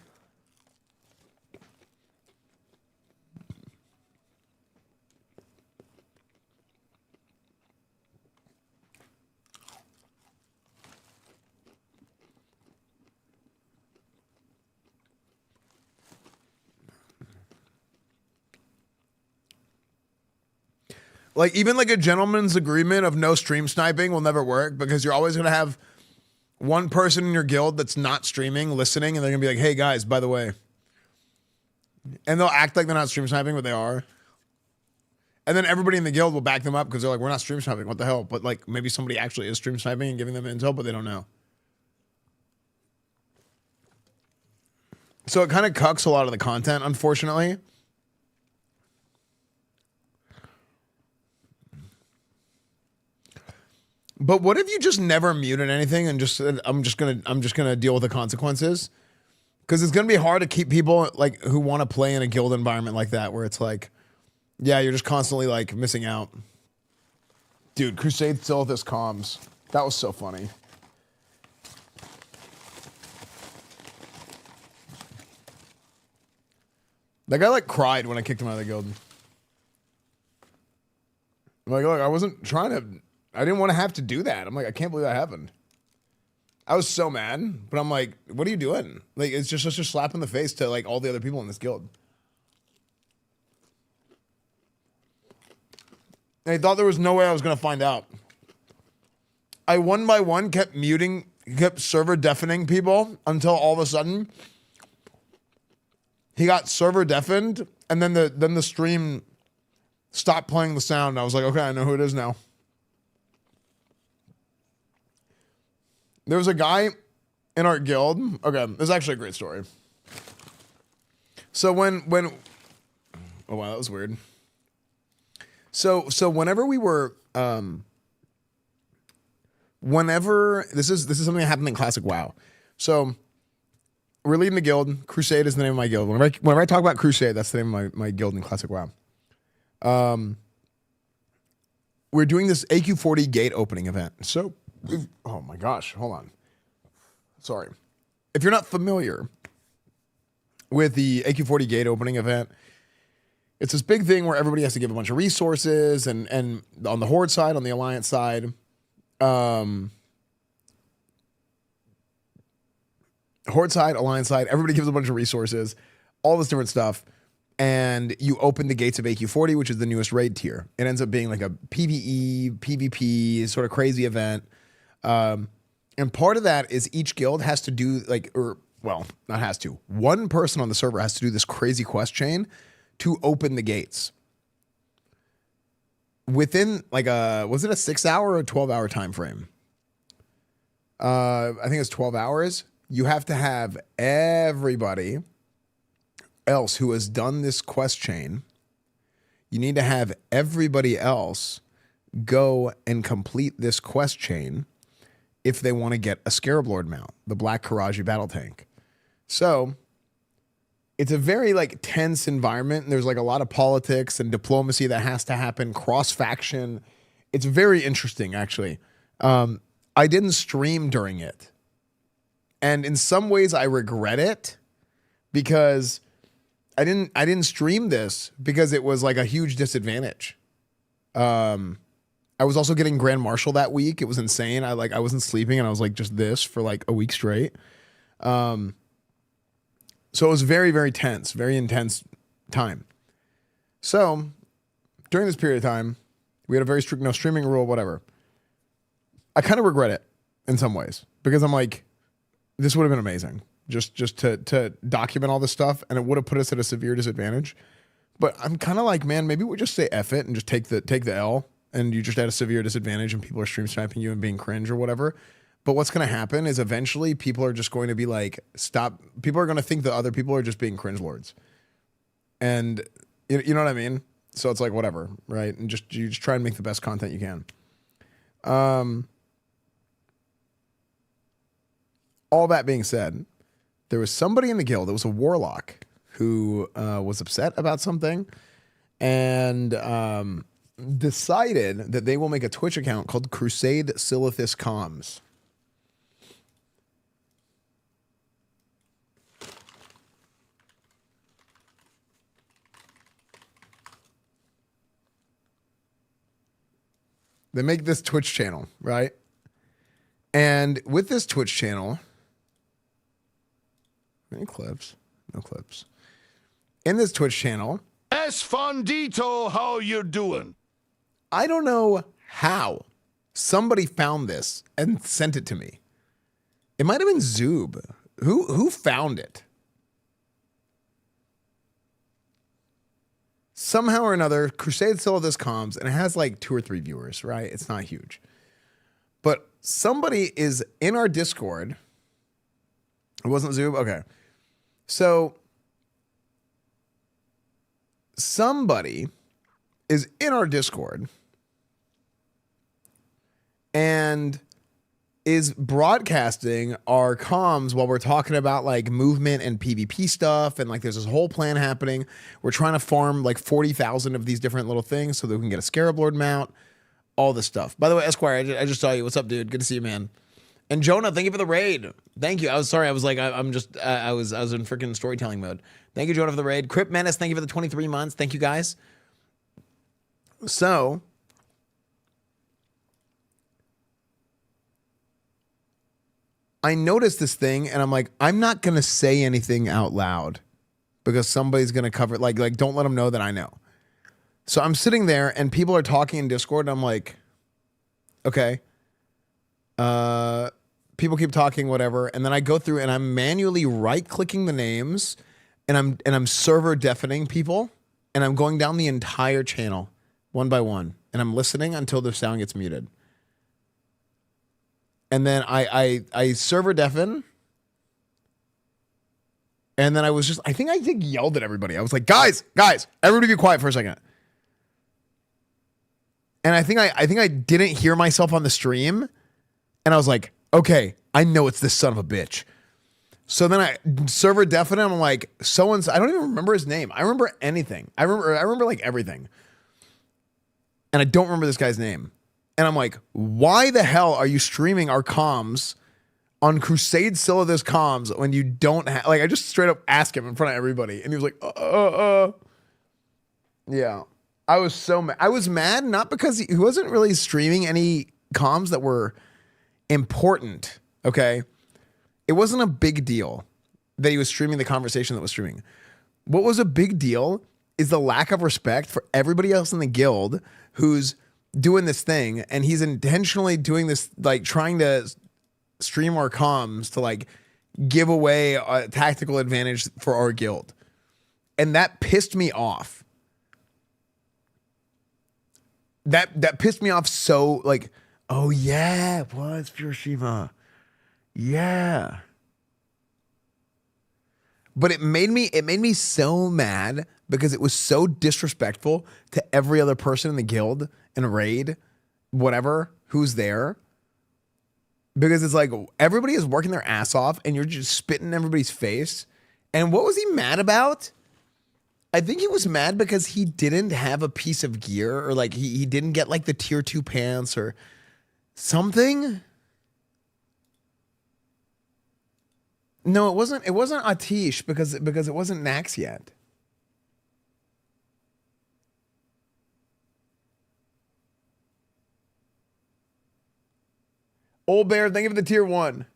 Like, even like a gentleman's agreement of no stream sniping will never work because you're always going to have one person in your guild that's not streaming, listening, and they're going to be like, hey guys, by the way. And they'll act like they're not stream sniping, but they are. And then everybody in the guild will back them up because they're like, we're not stream sniping, what the hell? But like, maybe somebody actually is stream sniping and giving them intel, but they don't know. So it kind of cucks a lot of the content, unfortunately. But what if you just never muted anything and just said, I'm just gonna deal with the consequences? Because it's gonna be hard to keep people like who want to play in a guild environment like that, where it's like, yeah, you're just constantly like missing out. Dude, Crusade still with this comms. That was so funny. That guy like cried when I kicked him out of the guild. I'm like, look, I wasn't trying to. I didn't want to have to do that. I'm like, I can't believe that happened. I was so mad, but I'm like, what are you doing? Like, it's just such a slap in the face to like all the other people in this guild. And I thought there was no way I was going to find out. I one by one kept server deafening people until all of a sudden he got server deafened, and then the stream stopped playing the sound. I was like, okay, I know who it is now. There was a guy in our guild. Okay, this is actually a great story. So when oh wow, that was weird. So whenever we were this is something that happened in Classic WoW. So we're leading the guild. Crusade is the name of my guild. Whenever I talk about Crusade, that's the name of my guild in Classic WoW. We're doing this AQ40 gate opening event. So, oh my gosh, hold on. Sorry. If you're not familiar with the AQ40 gate opening event, it's this big thing where everybody has to give a bunch of resources, and on the Horde side, on the Alliance side, Horde side, Alliance side, everybody gives a bunch of resources, all this different stuff. And you open the gates of AQ40, which is the newest raid tier. It ends up being like a PvE, PvP sort of crazy event. And part of that is each guild has to do not has to. One person on the server has to do this crazy quest chain to open the gates. Within was it a 6-hour or a 12-hour time frame? I think it's 12 hours. You have to have everybody else who has done this quest chain, you need to have everybody else go and complete this quest chain if they want to get a Scarab Lord mount, the Black Karaji battle tank. So it's a very tense environment, and there's a lot of politics and diplomacy that has to happen, cross faction. It's very interesting, actually. I didn't stream during it, and in some ways I regret it because I didn't stream this because it was a huge disadvantage. I was also getting Grand Marshal that week. It was insane. I wasn't sleeping, and I was just this for a week straight. So it was very, very tense, very intense time. So during this period of time, we had a very strict no streaming rule, whatever. I kind of regret it in some ways because I'm like, this would have been amazing. Just to document all this stuff, and it would have put us at a severe disadvantage. But I'm kind of like, man, maybe we just say F it and just take the L and you're just at a severe disadvantage and people are stream sniping you and being cringe or whatever. But what's going to happen is eventually people are just going to be like, stop. People are going to think that other people are just being cringe lords. And you know what I mean? So it's like, whatever, right? And you just try and make the best content you can. All that being said, there was somebody in the guild, it was a warlock, who was upset about something and decided that they will make a Twitch account called Crusade Silithus Comms. They make this Twitch channel, right? And with this Twitch channel, any clips? No clips. In this Twitch channel, Esfandito, how you doing? I don't know how somebody found this and sent it to me. It might have been Zoob. Who found it? Somehow or another, Crusade sold this comms, and it has like 2 or 3 viewers, right? It's not huge. But somebody is in our Discord. It wasn't Zoob? Okay. So somebody is in our Discord and is broadcasting our comms while we're talking about like movement and PvP stuff. And like there's this whole plan happening. We're trying to farm like 40,000 of these different little things so that we can get a Scarab Lord mount, all this stuff. By the way, Esquire, I just saw you. What's up, dude? Good to see you, man. And Jonah, thank you for the raid. Thank you. I was sorry. I was like, I was in freaking storytelling mode. Thank you, Jonah, for the raid. Crypt Menace, thank you for the 23 months. Thank you, guys. So I noticed this thing and I'm like, I'm not going to say anything out loud because somebody's going to cover it. Like, don't let them know that I know. So I'm sitting there and people are talking in Discord and I'm like, okay. People keep talking, whatever. And then I go through and I'm manually right clicking the names and I'm server deafening people and I'm going down the entire channel one by one and I'm listening until the sound gets muted. And then I server deafen. And then I think I yelled at everybody. I was like, guys, everybody be quiet for a second. And I think I didn't hear myself on the stream. And I was like, okay, I know it's this son of a bitch. So then I server deafen him. I'm like, I don't even remember his name. I remember anything. I remember like everything. And I don't remember this guy's name. And I'm like, why the hell are you streaming our comms on Crusade Silithus comms when you don't have, like, I just straight up asked him in front of everybody. And he was like, yeah. I was so mad. I was mad not because he wasn't really streaming any comms that were important. Okay. It wasn't a big deal that he was streaming the conversation that was streaming. What was a big deal is the lack of respect for everybody else in the guild who's doing this thing, and he's intentionally doing this, like trying to stream our comms to like give away a tactical advantage for our guild. And that pissed me off. That pissed me off so like, oh yeah, it was Furoshima. Yeah. But it made me so mad because it was so disrespectful to every other person in the guild and raid, whatever, who's there. Because it's like everybody is working their ass off and you're just spitting in everybody's face. And what was he mad about? I think he was mad because he didn't have a piece of gear, or like he didn't get like the tier 2 pants or something. No, it wasn't Atish because it wasn't Nax yet. Old Bear, thank you for the tier 1.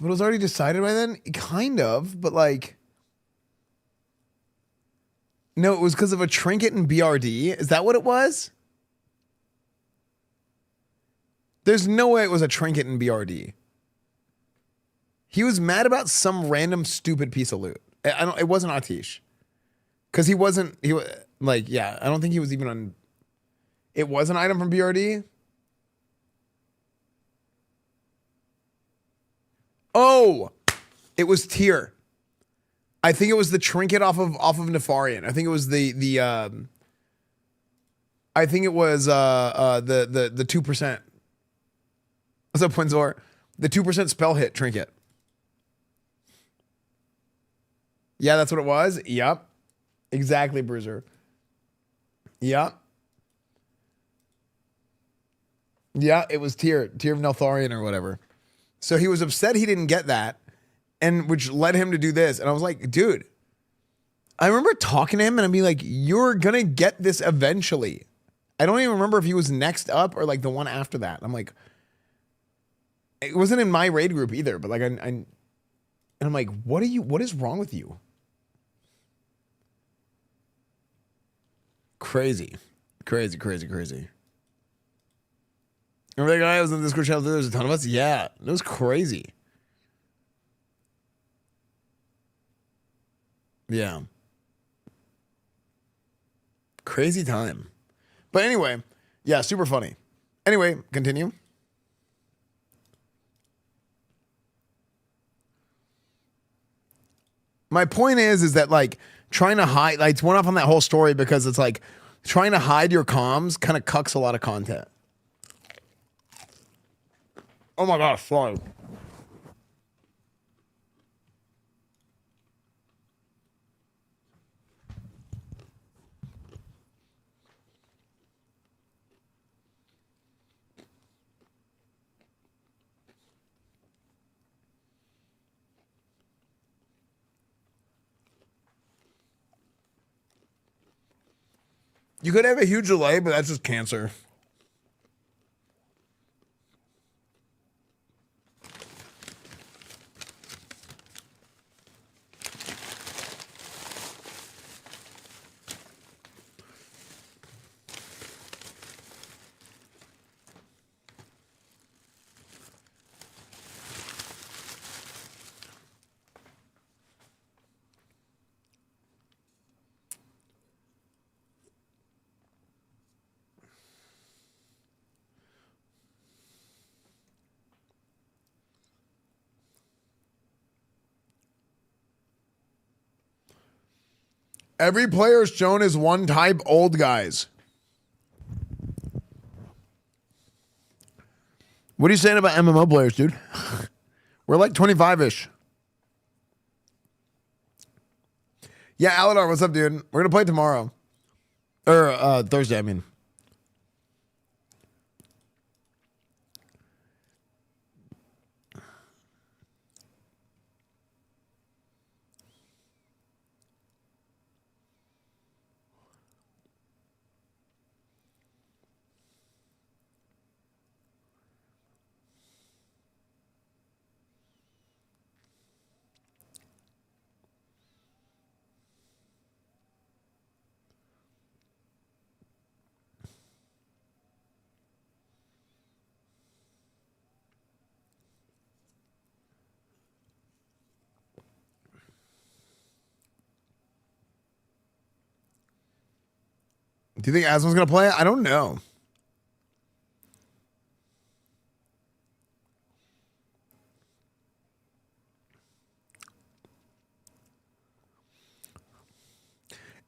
But it was already decided by then? Kind of, but like... No, it was because of a trinket in BRD. Is that what it was? There's no way it was a trinket in BRD. He was mad about some random stupid piece of loot. I don't. It wasn't Atish, because he wasn't. He was like, yeah. I don't think he was even on. It was an item from BRD. Oh, it was tier. I think it was the trinket off of Nefarian. I think it was the I think it was the 2%. What's up, Windsor? The 2% spell hit trinket. Yeah, that's what it was. Yep. Exactly, Bruiser. Yep. Yeah, it was tier of Neltharion or whatever. So he was upset he didn't get that, and which led him to do this. And I was like, dude, I remember talking to him and I'd be like, you're gonna get this eventually. I don't even remember if he was next up or like the one after that. I'm like, it wasn't in my raid group either, but like and I'm like, what is wrong with you? Crazy. Remember that guy who was in the Discord channel? There was a ton of us. Yeah, it was crazy. Yeah. Crazy time. But anyway, yeah, super funny. Anyway, continue. My point is that like trying to hide, like it's one off on that whole story because it's like trying to hide your comms kind of cucks a lot of content. Oh my gosh, sorry. You could have a huge delay, but that's just cancer. Every player shown is one type, old guys. What are you saying about MMO players, dude? We're like 25-ish. Yeah, Aladar, what's up, dude? We're going to play tomorrow. Or Thursday, I mean. Do you think Asmon's going to play? I don't know.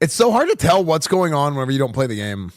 It's so hard to tell what's going on whenever you don't play the game.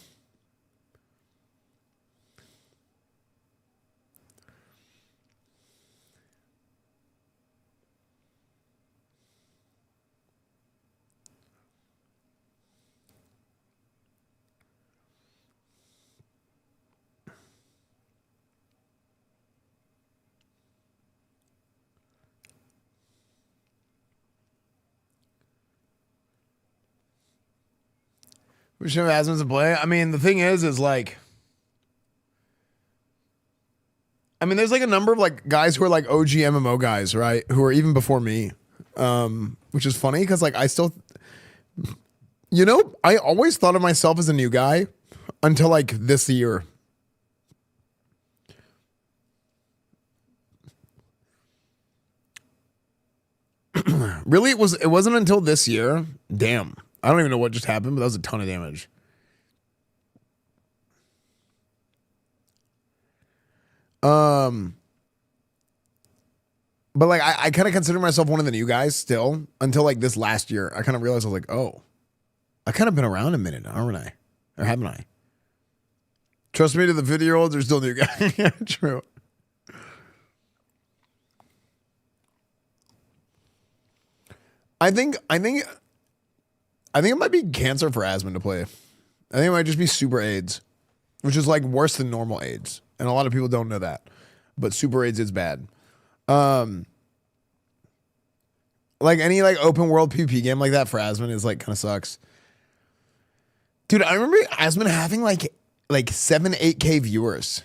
We should have Asmon's to play. I mean, the thing is like, I mean, there's like a number of like guys who are like OG MMO guys, right? Who are even before me, which is funny because like I still, you know, I always thought of myself as a new guy until like this year. Really, it wasn't until this year. Damn. I don't even know what just happened, but that was a ton of damage. But like I kind of consider myself one of the new guys still until like this last year. I kind of realized I was like, oh, I kind of been around a minute, haven't I? Or haven't I? Trust me, to the 50-year-olds, they're still new guys. Yeah, true. I think it might be cancer for Asmund to play. I think it might just be super AIDS, which is like worse than normal AIDS. And a lot of people don't know that. But super AIDS is bad. Like any like open world PvP game like that for Asmund is like kind of sucks. Dude, I remember Asmund having like 7-8K viewers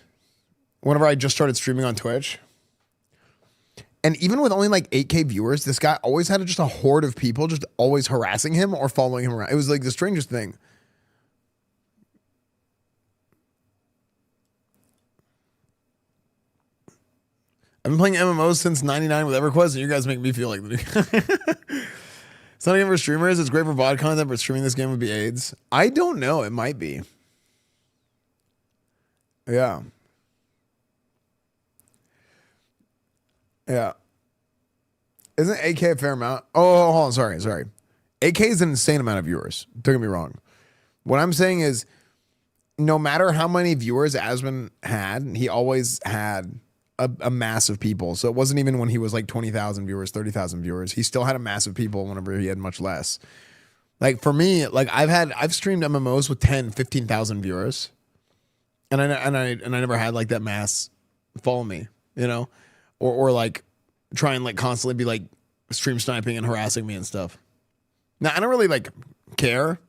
whenever I just started streaming on Twitch. And even with only like 8K viewers, this guy always had just a horde of people just always harassing him or following him around. It was like the strangest thing. I've been playing MMOs since 99 with EverQuest, and you guys make me feel like the new. It's not even for streamers. It's great for VOD content, but streaming this game would be AIDS. I don't know. It might be. Yeah. Yeah. Isn't 8K a fair amount? Oh, hold on. Sorry. 8K is an insane amount of viewers. Don't get me wrong. What I'm saying is, no matter how many viewers Asmund had, he always had a mass of people. So it wasn't even when he was like 20,000 viewers, 30,000 viewers. He still had a mass of people whenever he had much less. Like for me, like I've streamed MMOs with 10, 15,000 viewers. And I never had like that mass follow me, you know, or like try and like constantly be like stream sniping and harassing me and stuff. Now I don't really like care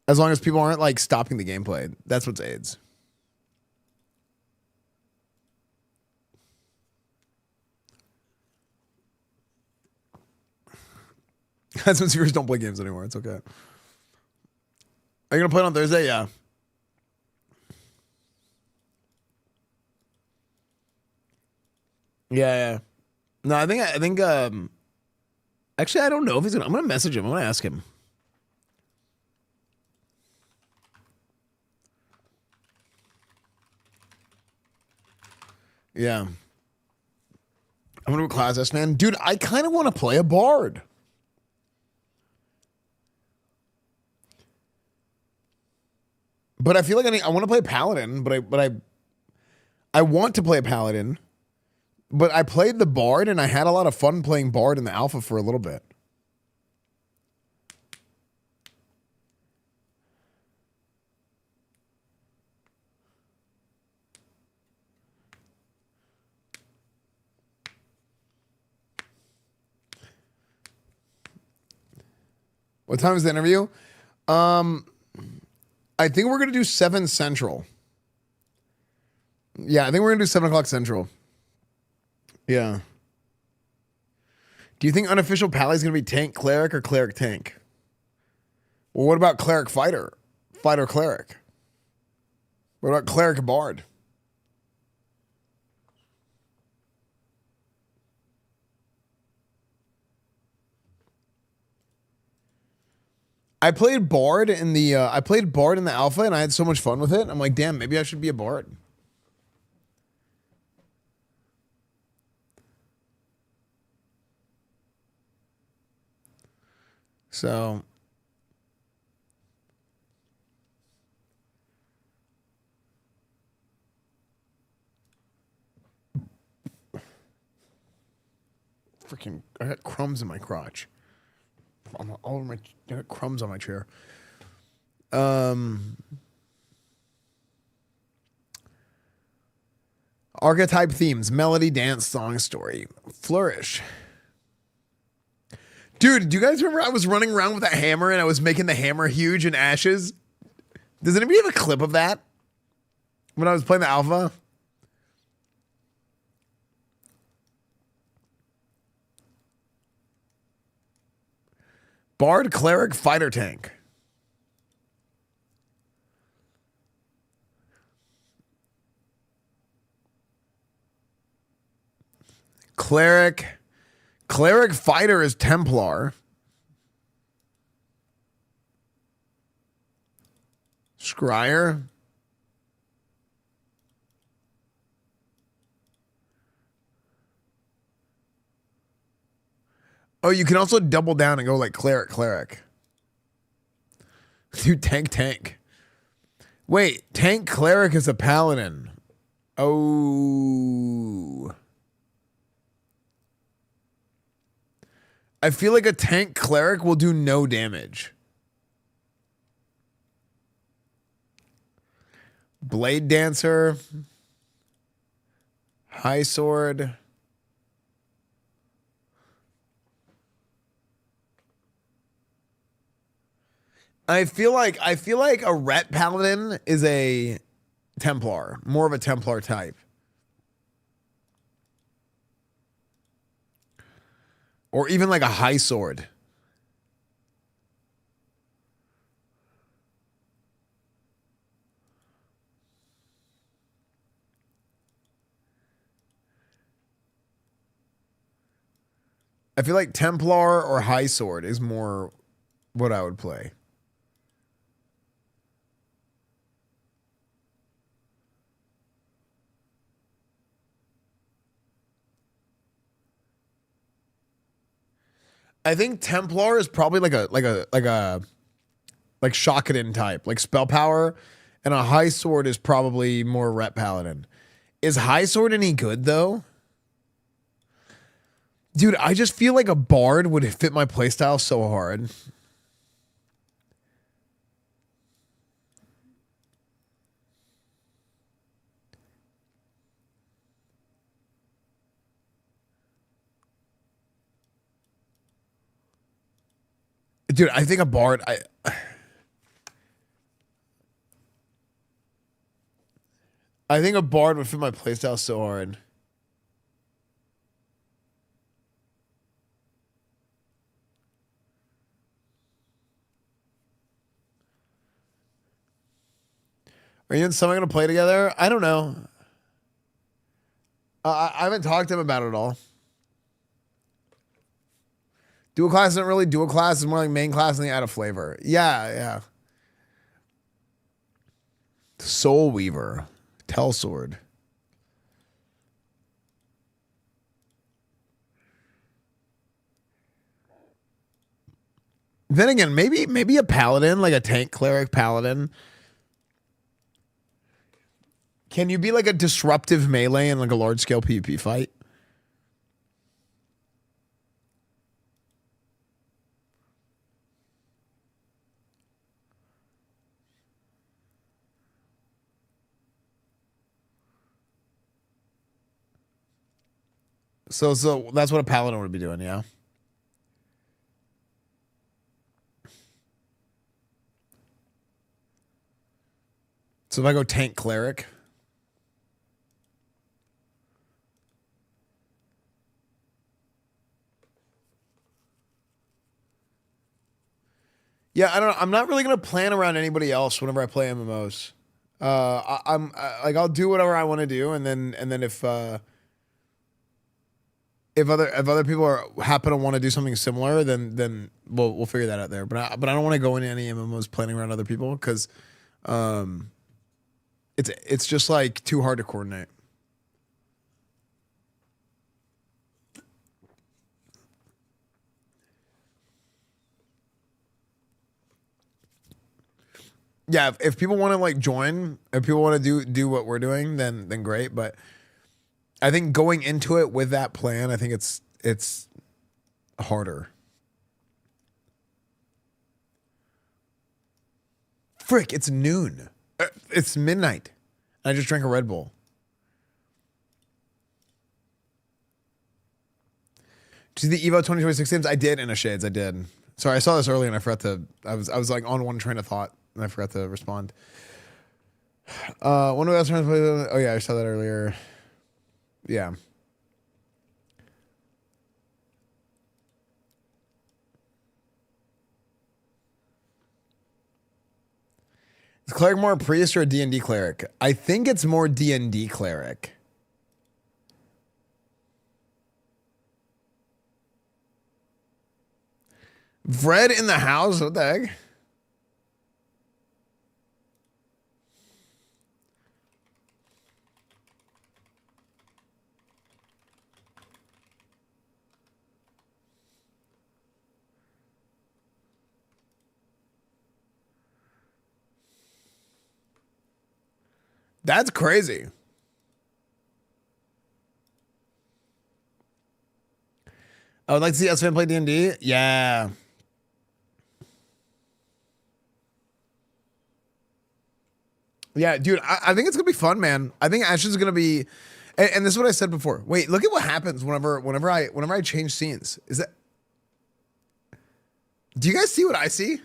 as long as people aren't like stopping the gameplay. That's what's AIDS. That's when viewers don't play games anymore. It's okay. Are you gonna play it on Thursday? Yeah. Yeah. No, I think actually I don't know if he's gonna. I'm gonna message him. I'm gonna ask him. Yeah. I'm gonna do a class S, man. Dude, I kind of want to play a bard. But I feel like I want to play paladin, but I want to play paladin. But I played the bard and I had a lot of fun playing bard in the alpha for a little bit. What time is the interview? I think we're going to do 7 Central. Yeah, I think we're going to do 7 o'clock Central. Yeah. Do you think unofficial Pally is going to be tank cleric or cleric tank? Well, what about cleric fighter? Fighter cleric? What about cleric bard? I played bard in the alpha and I had so much fun with it. I'm like, damn, maybe I should be a bard. So freaking I got crumbs in my crotch. All over my I got crumbs on my chair. Archetype themes, melody, dance, song, story, flourish. Dude, do you guys remember I was running around with a hammer and I was making the hammer huge in ashes? Does anybody have a clip of that? When I was playing the alpha? Bard, cleric, fighter tank. Cleric, Cleric fighter is Templar. Scryer. Oh, you can also double down and go like cleric. Do tank. Wait, tank cleric is a paladin. Oh. I feel like a tank cleric will do no damage. Blade dancer. High sword. I feel like a ret paladin is a Templar, more of a Templar type. Or even like a high sword. I feel like Templar or high sword is more what I would play. I think Templar is probably like Shockedin type, like spell power, and a high sword is probably more ret paladin. Is high sword any good though? Dude, I just feel like a bard would fit my playstyle so hard. Dude, I think a bard, I think a bard would fit my playstyle so hard. Are you and someone going to play together? I don't know. I haven't talked to him about it at all. Dual class isn't really dual class. It's more like main class and they add a flavor. Yeah. Soul Weaver. Tellsword. Then again, maybe a paladin, like a tank cleric paladin. Can you be like a disruptive melee in like a large scale PvP fight? So that's what a paladin would be doing, yeah. So if I go tank cleric. Yeah, I don't know. I'm not really gonna plan around anybody else whenever I play MMOs. I'll do whatever I want to do, and then if other people happen to want to do something similar, then we'll figure that out there. But I don't want to go into any MMOs planning around other people because it's just like too hard to coordinate. Yeah, if people want to like join, if people want to do what we're doing, then great. But I think going into it with that plan, I think it's harder. Frick, it's noon. It's midnight. I just drank a Red Bull. Did you see the EVO 2026 games? I did, in a shades. I did. Sorry, I saw this earlier and I forgot to. I was like on one train of thought and I forgot to respond. When do we else trying to play? Oh yeah, I saw that earlier. Yeah. Is cleric more a priest or a D&D cleric? I think it's more D&D cleric. Fred in the house? What the heck? That's crazy. I would like to see Esfand play D&D. Yeah. Yeah, dude, I think it's gonna be fun, man. I think Ashes is gonna be, and this is what I said before. Wait, look at what happens whenever I change scenes. Is that? Do you guys see what I see?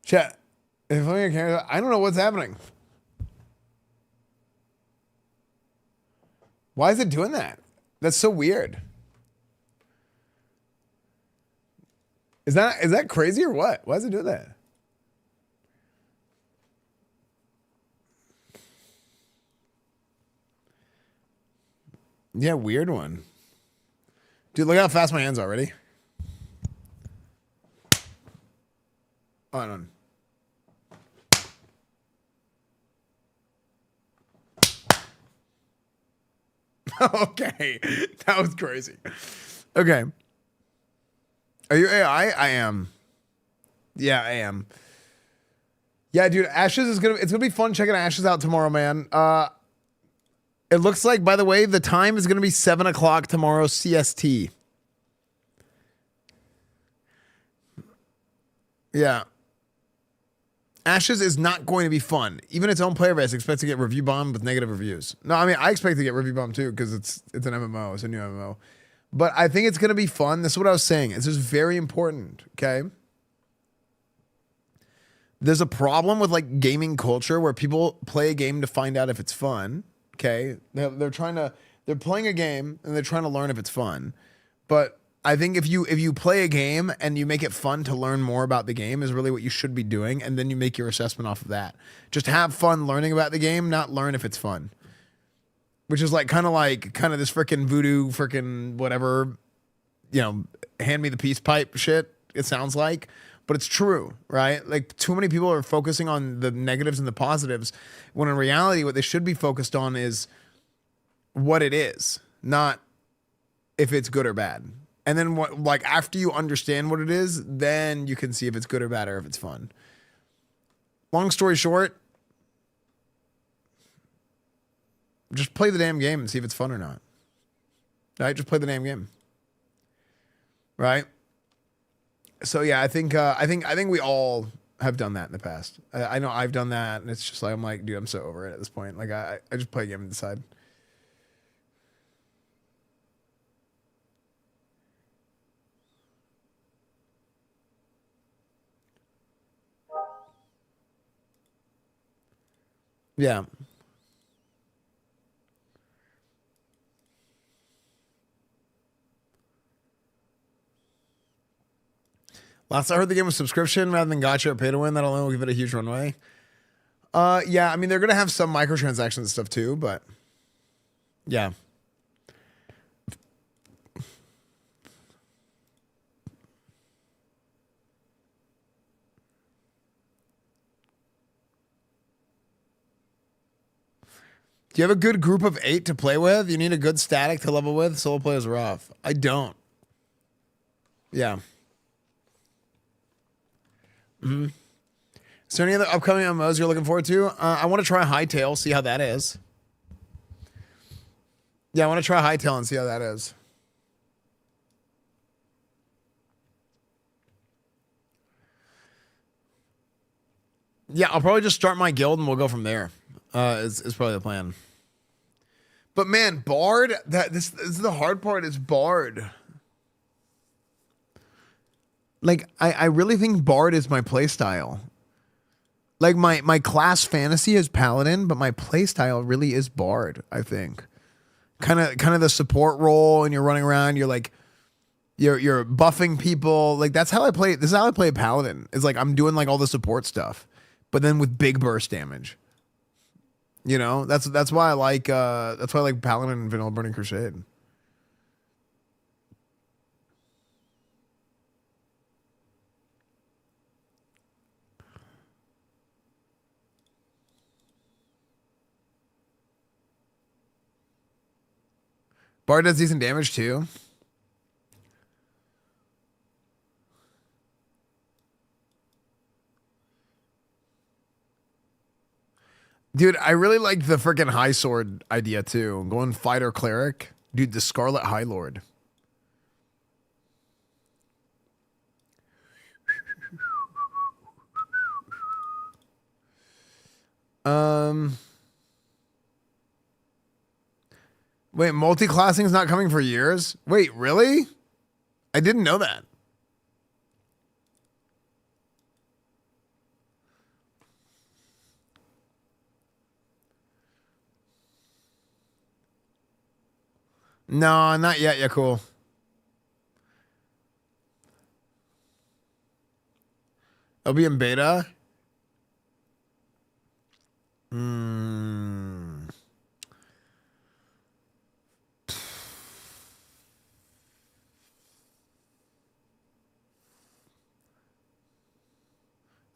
Chat. If I'm camera, I don't know what's happening. Why is it doing that? That's so weird. Is that crazy or what? Why is it doing that? Yeah, weird one. Dude, look how fast my hands are. Ready? On on. Okay, that was crazy. Okay, are you AI? I am. Yeah, I am. Yeah, dude, Ashes is it's gonna be fun checking Ashes out tomorrow, man. It looks like, by the way, the time is gonna be 7 o'clock tomorrow CST. Yeah. Ashes is not going to be fun. Even its own player base expects to get review bombed with negative reviews. No, I mean, I expect to get review bombed too because it's an MMO. It's a new MMO. But I think it's going to be fun. This is what I was saying. This is very important, okay? There's a problem with like gaming culture where people play a game to find out if it's fun, okay? They're playing a game and they're trying to learn if it's fun. But I think if you play a game and you make it fun to learn more about the game is really what you should be doing, and then you make your assessment off of that. Just have fun learning about the game, not learn if it's fun. Which is kind of this freaking voodoo freaking whatever, hand me the peace pipe shit, it sounds like. But it's true, right? Like, too many people are focusing on the negatives and the positives, when in reality what they should be focused on is what it is, not if it's good or bad. And then after you understand what it is, then you can see if it's good or bad or if it's fun. Long story short, just play the damn game and see if it's fun or not. Right? Just play the damn game. Right? So yeah, I think we all have done that in the past. I know I've done that, and it's just like, I'm like, dude, I'm so over it at this point. Like I just play a game and decide. Yeah. Last I heard, the game was subscription rather than gacha or pay to win. That alone will give it a huge runway. Yeah, I mean, they're gonna have some microtransactions and stuff too, but yeah. Do you have a good group of 8 to play with? You need a good static to level with? Solo play is rough. I don't. Yeah. Mm-hmm. Is there any other upcoming MMOs you're looking forward to? I want to try Hightail, see how that is. Yeah, I want to try Hightail and see how that is. Yeah, I'll probably just start my guild and we'll go from there. Is probably the plan. But man, Bard, this is the hard part, is Bard. Like, I really think Bard is my playstyle. Like, my class fantasy is Paladin, but my playstyle really is Bard, I think. Kind of the support role, and you're running around, you're like, you're buffing people. Like, that's how I play. This is how I play Paladin. It's like, I'm doing like all the support stuff. but then with big burst damage. You know, that's why I like Paladin and Vanilla Burning Crusade. Bard does decent damage too. Dude, I really like the freaking high sword idea too. Going fighter cleric. Dude, the Scarlet High Lord. Wait, multi-classing is not coming for years? Wait, really? I didn't know that. No, not yet. Yeah, cool. It'll be in beta.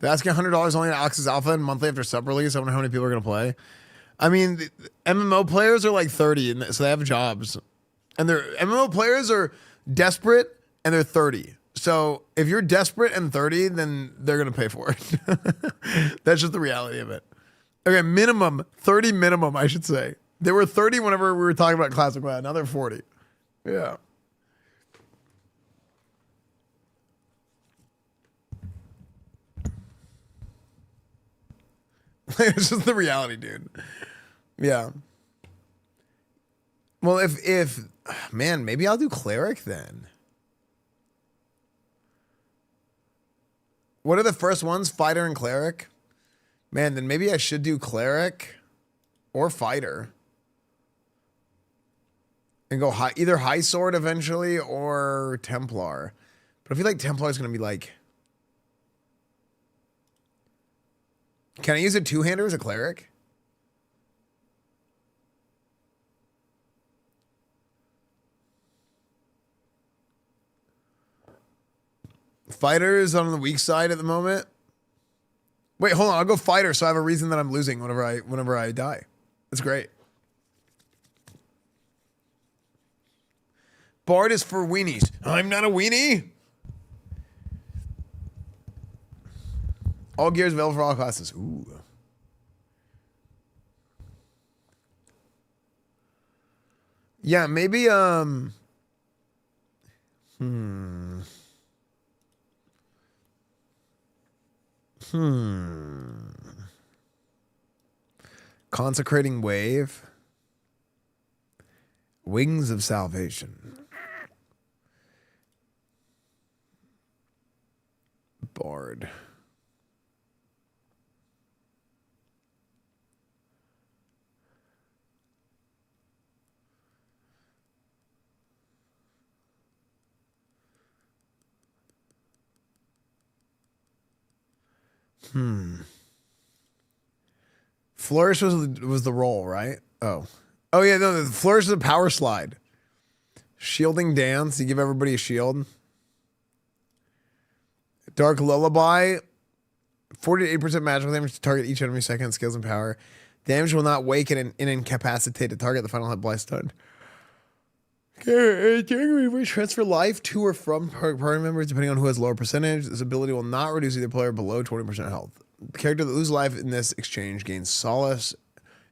They're asking $100 only at Ox's Alpha and monthly after sub release. I wonder how many people are going to play. I mean, the MMO players are like 30, and so they have jobs. And their MMO players are desperate, and they're 30. So if you're desperate and 30, then they're going to pay for it. That's just the reality of it. Okay, minimum, 30 minimum, I should say. They were 30 whenever we were talking about Classic WoW. Now they're 40. Yeah. It's just the reality, dude. Yeah. Well, if man, maybe I'll do cleric then. What are the first ones? Fighter and cleric? Man, then maybe I should do cleric or fighter. And go either high sword eventually or Templar. But I feel like Templar is going to be like... Can I use a two-hander as a cleric? Fighter is on the weak side at the moment. Wait, hold on. I'll go fighter so I have a reason that I'm losing whenever I die. That's great. Bard is for weenies. I'm not a weenie. All gears available for all classes. Ooh. Yeah, maybe Consecrating Wave. Wings of Salvation. Bard. Flourish was the roll, right? Oh yeah, no, the flourish is a power slide. Shielding dance, you give everybody a shield. Dark lullaby, 48% magical damage to target each enemy second, skills and power. Damage will not wake and incapacitate a target. The final hit blast stun. Transfer life to or from party members depending on who has lower percentage. This ability will not reduce either player below 20% health. The character that loses life in this exchange gains solace,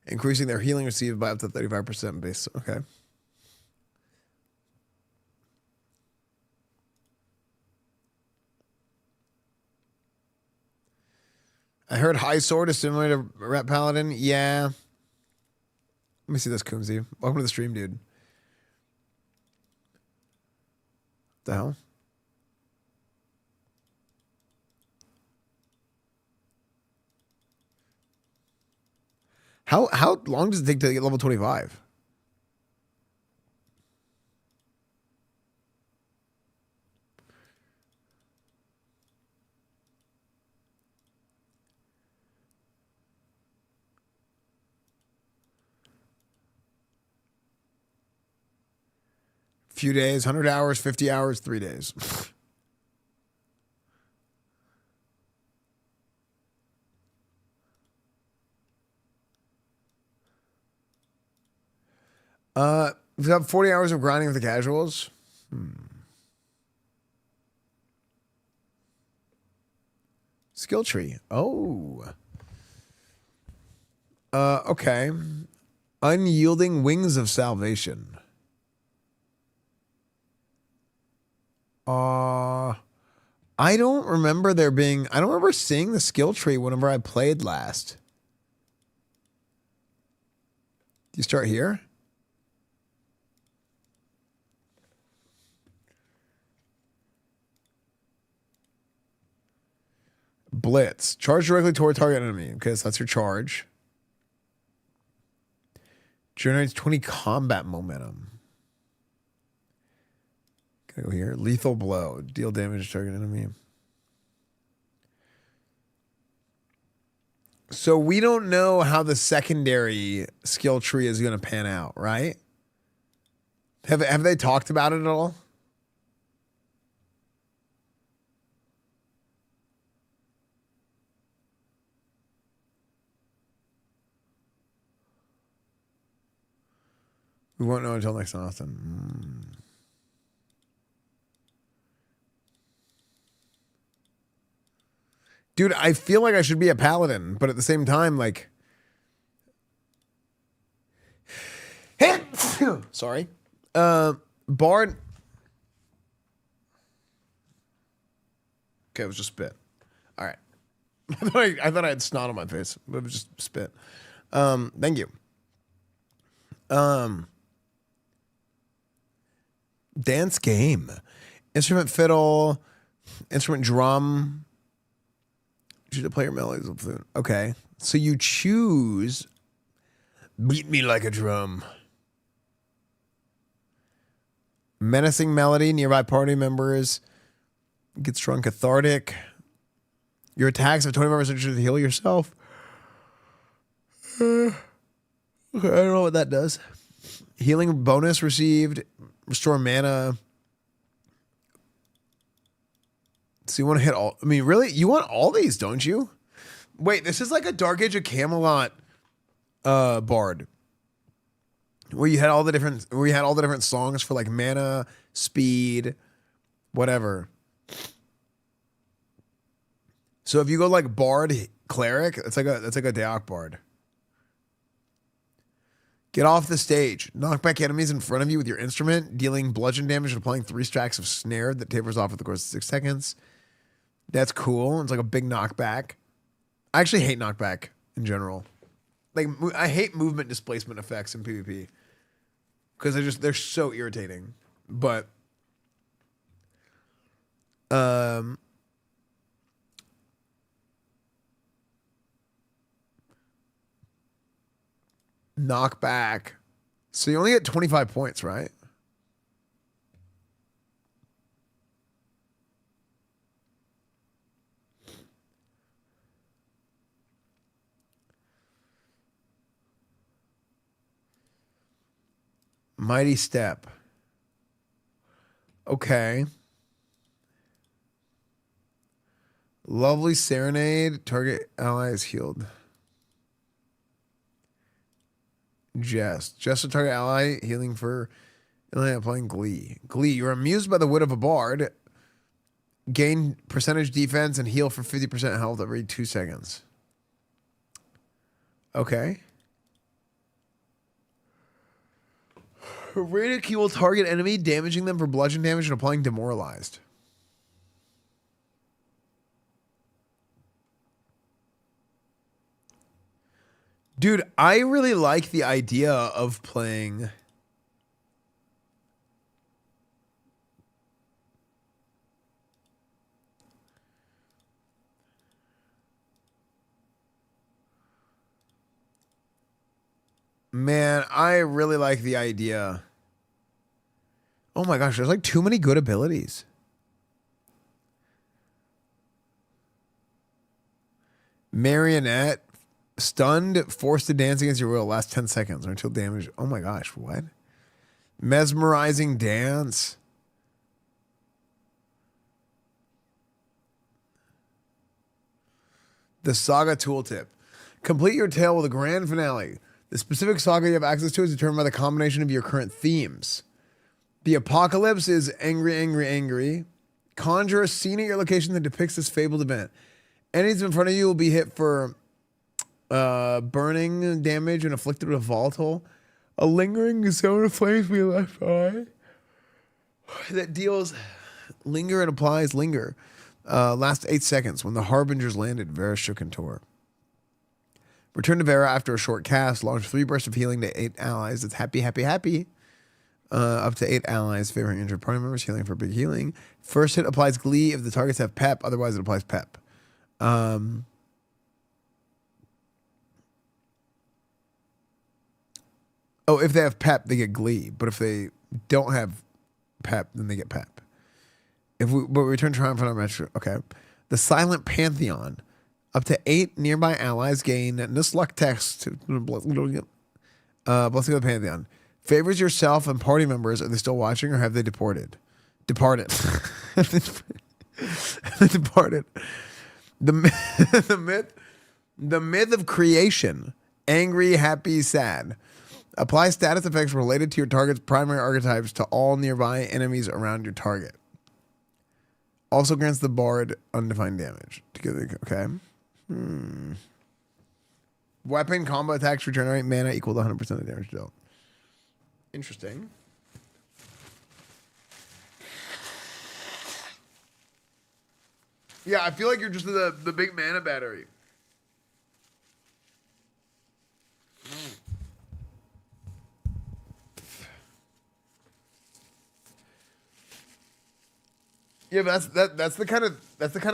increasing their healing received by up to 35% base. Okay. I heard High Sword is similar to Ret Paladin. Yeah. Let me see this, Coomsy. Welcome to the stream, dude. The hell? How long does it take to get level 25? Few days, 100 hours, 50 hours, 3 days. We've got 40 hours of grinding with the casuals. Skill tree. Oh. Okay. Unyielding Wings of Salvation. I don't remember I don't remember seeing the skill tree whenever I played last. Do you start here? Blitz. Charge directly toward target enemy. Okay, so that's your charge. Generates 20 combat momentum. Can I go here? Lethal blow. Deal damage to target enemy. So we don't know how the secondary skill tree is going to pan out, right? Have they talked about it at all? We won't know until next Austin. Dude, I feel like I should be a paladin, but at the same time, like... Sorry. Bard... Okay, it was just spit. All right. I thought I had snot on my face, but it was just spit. Thank you. Dance game. Instrument fiddle. Instrument drum. Choose a player melodies of flute. Okay. So you choose Beat Me Like a Drum. Menacing melody. Nearby party members get strong cathartic. Your attacks have 25% to heal yourself. Okay, I don't know what that does. Healing bonus received. Restore mana. So you want to hit all... I mean, really? You want all these, don't you? Wait, this is like a Dark Age of Camelot bard. Where you had all the different songs for like mana, speed, whatever. So if you go like bard cleric, that's like a Deok bard. Get off the stage. Knock back enemies in front of you with your instrument, dealing bludgeon damage and applying 3 stacks of snare that tapers off at the course of 6 seconds. That's cool. It's like a big knockback. I actually hate knockback in general. Like, I hate movement displacement effects in PvP because they're so irritating. But knockback. So you only get 25 points, right? Mighty Step. Okay. Lovely Serenade. Target ally is healed. Jest. Just a target ally healing for applying Glee. Glee. You're amused by the wit of a bard. Gain percentage defense and heal for 50% health every 2 seconds. Okay. Ridicule target enemy, damaging them for bludgeon damage and applying demoralized. Dude, I really like the idea of playing Man, I really like the idea. Oh my gosh, there's like too many good abilities. Marionette. Stunned, forced to dance against your will. Last 10 seconds or until damage. Oh my gosh, what? Mesmerizing dance. The Saga Tooltip. Complete your tale with a grand finale. The specific saga you have access to is determined by the combination of your current themes. The Apocalypse is angry, angry, angry. Conjure a scene at your location that depicts this fabled event. Enemies in front of you will be hit for burning damage and afflicted with a volatile. A lingering zone of flames will be left behind. That deals linger and applies linger. Last 8 seconds. When the Harbingers landed, Vera shook and tore. Return to Vera after a short cast. Launch 3 bursts of healing to 8 allies. It's happy, happy, happy. Up to 8 allies favoring injured party members. Healing for big healing. First hit applies glee if the targets have pep. Otherwise, it applies pep. Oh, if they have pep, they get glee. But if they don't have pep, then they get pep. But we return triumphant on metro. Okay. The Silent Pantheon. Up to 8 nearby allies gain Nuzlocke text. Blessing of the Pantheon. Favors yourself and party members. Are they still watching or have they departed? Departed. Departed. The myth of creation. Angry, happy, sad. Apply status effects related to your target's primary archetypes to all nearby enemies around your target. Also grants the bard undefined damage. Okay. Weapon combo attacks regenerate mana equal to 100% of damage dealt. Interesting. Yeah, I feel like you're just the big mana battery. Yeah, but that's the kind of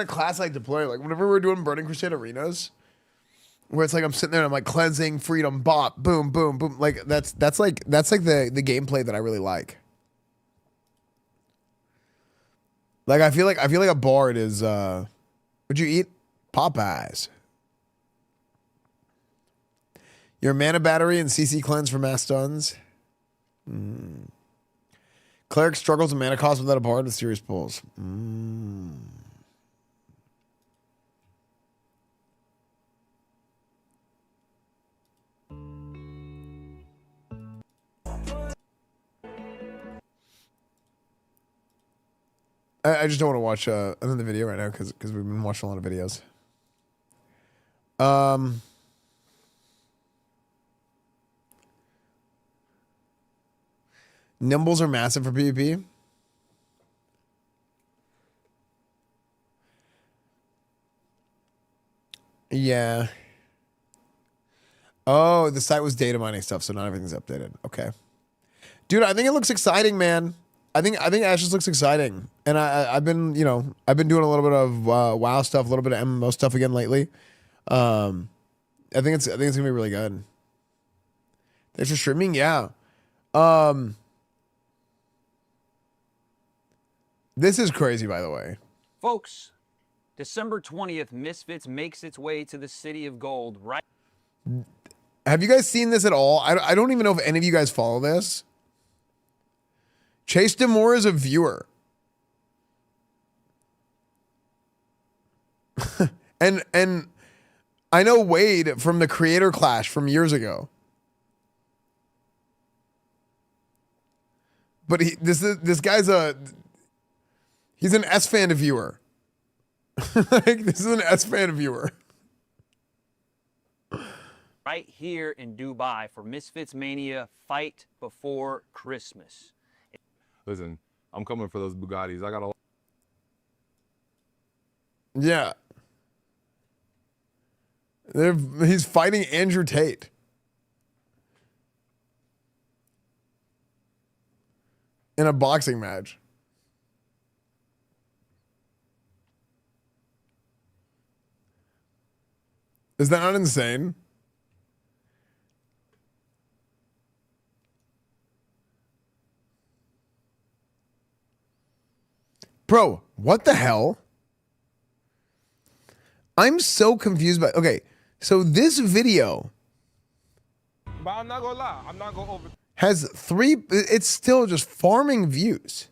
class I deploy. Like whenever we're doing Burning Crusade arenas, where it's like I'm sitting there and I'm like cleansing, freedom, bop, boom, boom, boom. Like that's like the gameplay that I really like. Like I feel like a bard is what'd you eat? Popeyes. Your mana battery and CC cleanse for mass stuns. Cleric struggles with mana cost without a bard with serious pulls. I just don't want to watch another video right now because we've been watching a lot of videos. Nimbles are massive for PvP. Yeah. Oh, the site was data mining stuff, so not everything's updated. Okay. Dude, I think it looks exciting, man. I think Ashes looks exciting. And I've been doing a little bit of WoW stuff, a little bit of MMO stuff again lately. I think it's gonna be really good. Thanks for streaming, yeah. This is crazy, by the way. Folks, December 20th, Misfits makes its way to the City of Gold, right? Have you guys seen this at all? I don't even know if any of you guys follow this. Chase Demore is a viewer. and I know Wade from the Creator Clash from years ago. But this guy's he's an Esfand viewer. Like, this is an Esfand viewer. Right here in Dubai for Misfits Mania Fight Before Christmas. Listen, I'm coming for those Bugattis. I got a... Yeah. He's fighting Andrew Tate. In a boxing match. Is that not insane? Bro, what the hell? I'm so confused by... Okay, so this video... But I'm not gonna lie. I'm not gonna over... has 3. It's still just farming views.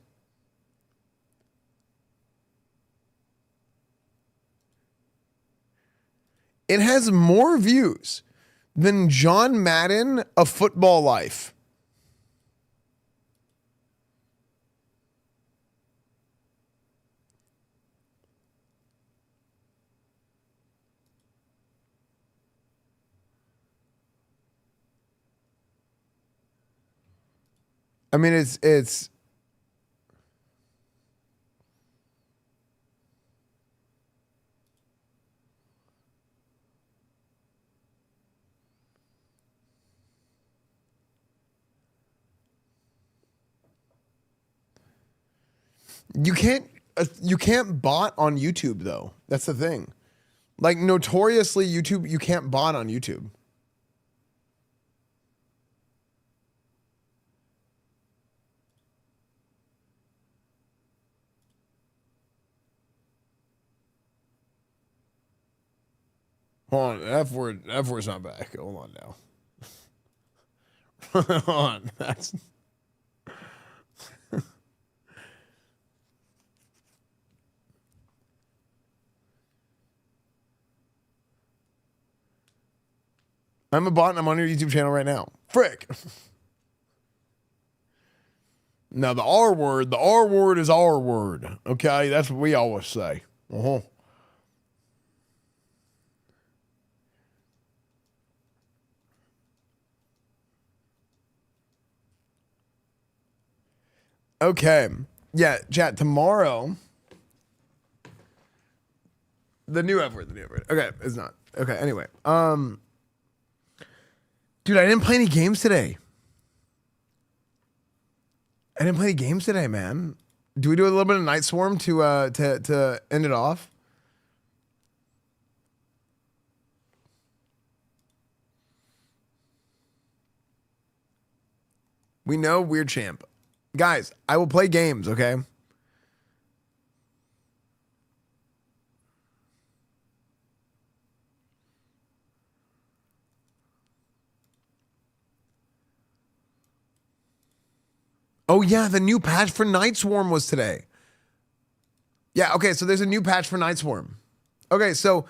It has more views than John Madden, A Football Life. I mean, it's you can't bot on YouTube though. That's the thing. Like notoriously YouTube, you can't bot on YouTube. Hold on, F word's not back. Hold on now. Hold on, that's. I'm a bot and I'm on your YouTube channel right now. Frick. Now the R word is our word. Okay, that's what we always say. Uh-huh. Okay. Yeah, chat, tomorrow. The new F word. Okay, it's not. Okay, anyway. Dude, I didn't play any games today. Man. Do we do a little bit of Night Swarm to end it off? We know Weird Champ. Guys, I will play games, okay? Oh yeah, the new patch for Night Swarm was today. Yeah, okay, so there's a new patch for Night Swarm. Okay, so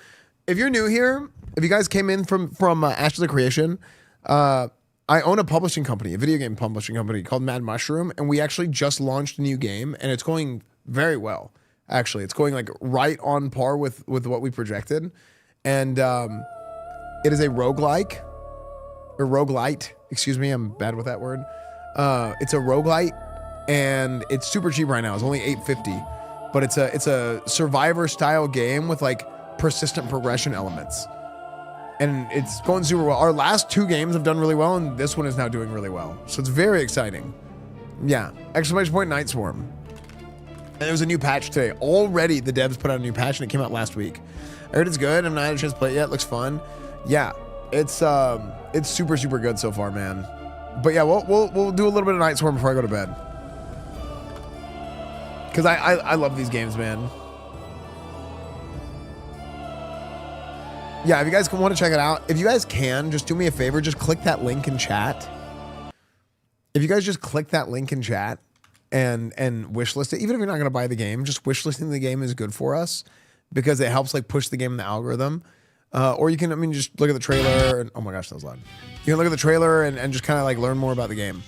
if you're new here, if you guys came in from Ashes of Creation, I own a publishing company, a video game publishing company called Mad Mushroom, and we actually just launched a new game, and it's going very well. Actually, it's going like right on par with what we projected, and it is a roguelike or roguelite. Excuse me, I'm bad with that word. It's a roguelite, and it's super cheap right now. It's only $8.50, but it's a survivor style game with like persistent progression elements. And it's going super well. Our last 2 games have done really well, and this one is now doing really well. So it's very exciting. Yeah. Exclamation point Night Swarm. And there was a new patch today. Already the devs put out a new patch, and it came out last week. I heard it's good. I've not had a chance to play it yet. It looks fun. Yeah. It's super, super good so far, man. But yeah, we'll do a little bit of Night Swarm before I go to bed. Because I love these games, man. Yeah, if you guys want to check it out, if you guys can, just do me a favor, just click that link in chat. If you guys just click that link in chat and wishlist it, even if you're not going to buy the game, just wishlisting the game is good for us because it helps like push the game in the algorithm. Or you can, just look at the trailer and, oh my gosh, that was loud. You can look at the trailer and just kind of like learn more about the game.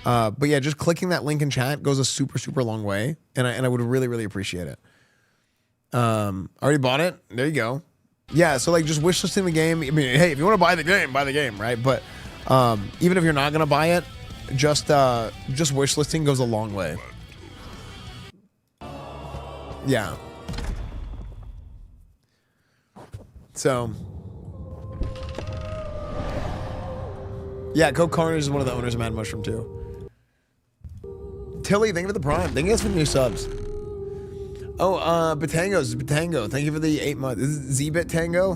But yeah, just clicking that link in chat goes a super, super long way. And I would really, really appreciate it. Already bought it. There you go. Yeah. So like just wishlisting the game. Hey, if you want to buy the game, right? But, even if you're not going to buy it, just wishlisting goes a long way. Yeah. So, yeah, Coke Carnage is one of the owners of Mad Mushroom too. Tilly, thank you for the prime. Thank you guys for the new subs. Oh, Batango. Thank you for the 8 months. Is it Z-Bit Tango?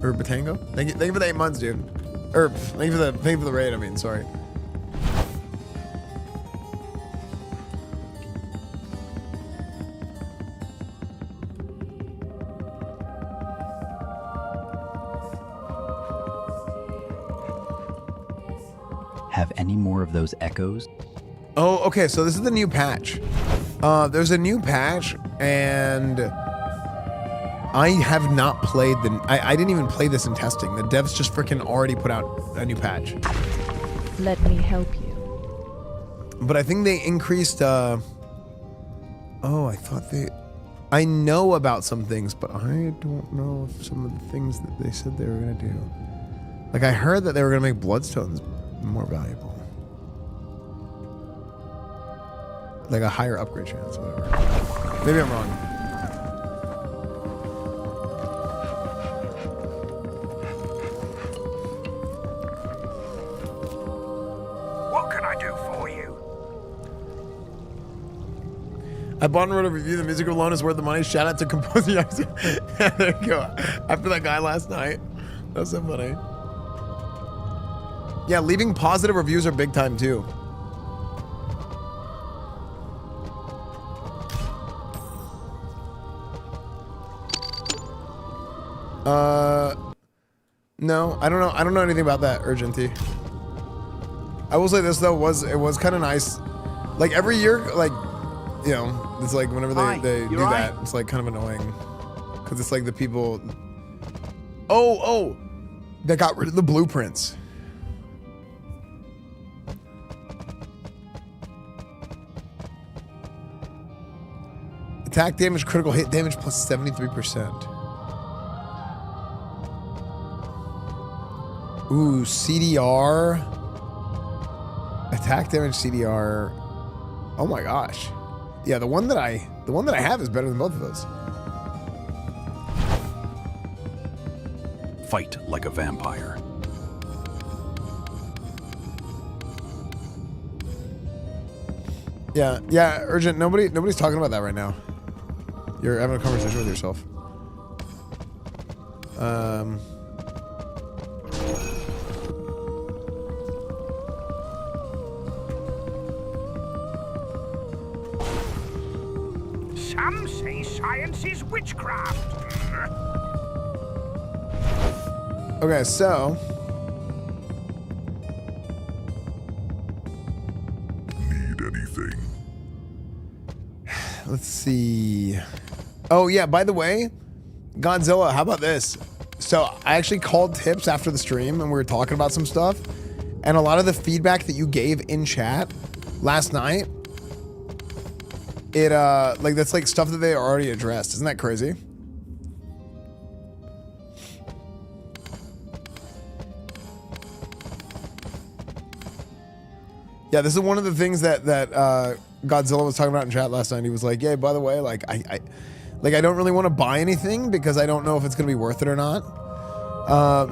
Or Batango? Thank you for the 8 months, dude. Or thank you for the raid, sorry. have any more of those echoes? Oh, okay. So this is the new patch. There's a new patch, and I have not played I didn't even play this in testing. The devs just freaking already put out a new patch. Let me help you. But I think they increased. Oh, I thought they. I know about some things, but I don't know if some of the things that they said they were gonna do. Like I heard that they were gonna make bloodstones more valuable. Like a higher upgrade chance, whatever. Maybe I'm wrong. What can I do for you? I bought and wrote a review. The music alone is worth the money. Shout out to composer. There you go. After that guy last night. That was so funny. Yeah, leaving positive reviews are big time too. No, I don't know. I don't know anything about that, Urgenty. I will say this though, it was kind of nice. Like every year, like, you know, it's like whenever they do that, it's like kind of annoying. Cause it's like the people, that got rid of the blueprints. Attack damage, critical hit damage plus 73%. Ooh, CDR. Attack damage CDR. Oh my gosh. Yeah, the one that I have is better than both of those. Fight like a vampire. Yeah, Urgent. Nobody's talking about that right now. You're having a conversation with yourself. Some say science is witchcraft. Okay, so Need anything? let's see. Oh yeah, by the way, Godzilla, how about this? So I actually called Tips after the stream and we were talking about some stuff, and a lot of the feedback that you gave in chat last night, it like that's like stuff that they already addressed. Isn't that crazy? Yeah, this is one of the things that Godzilla was talking about in chat last night. He was like, "Yeah, by the way, like I don't really want to buy anything because I don't know if it's gonna be worth it or not."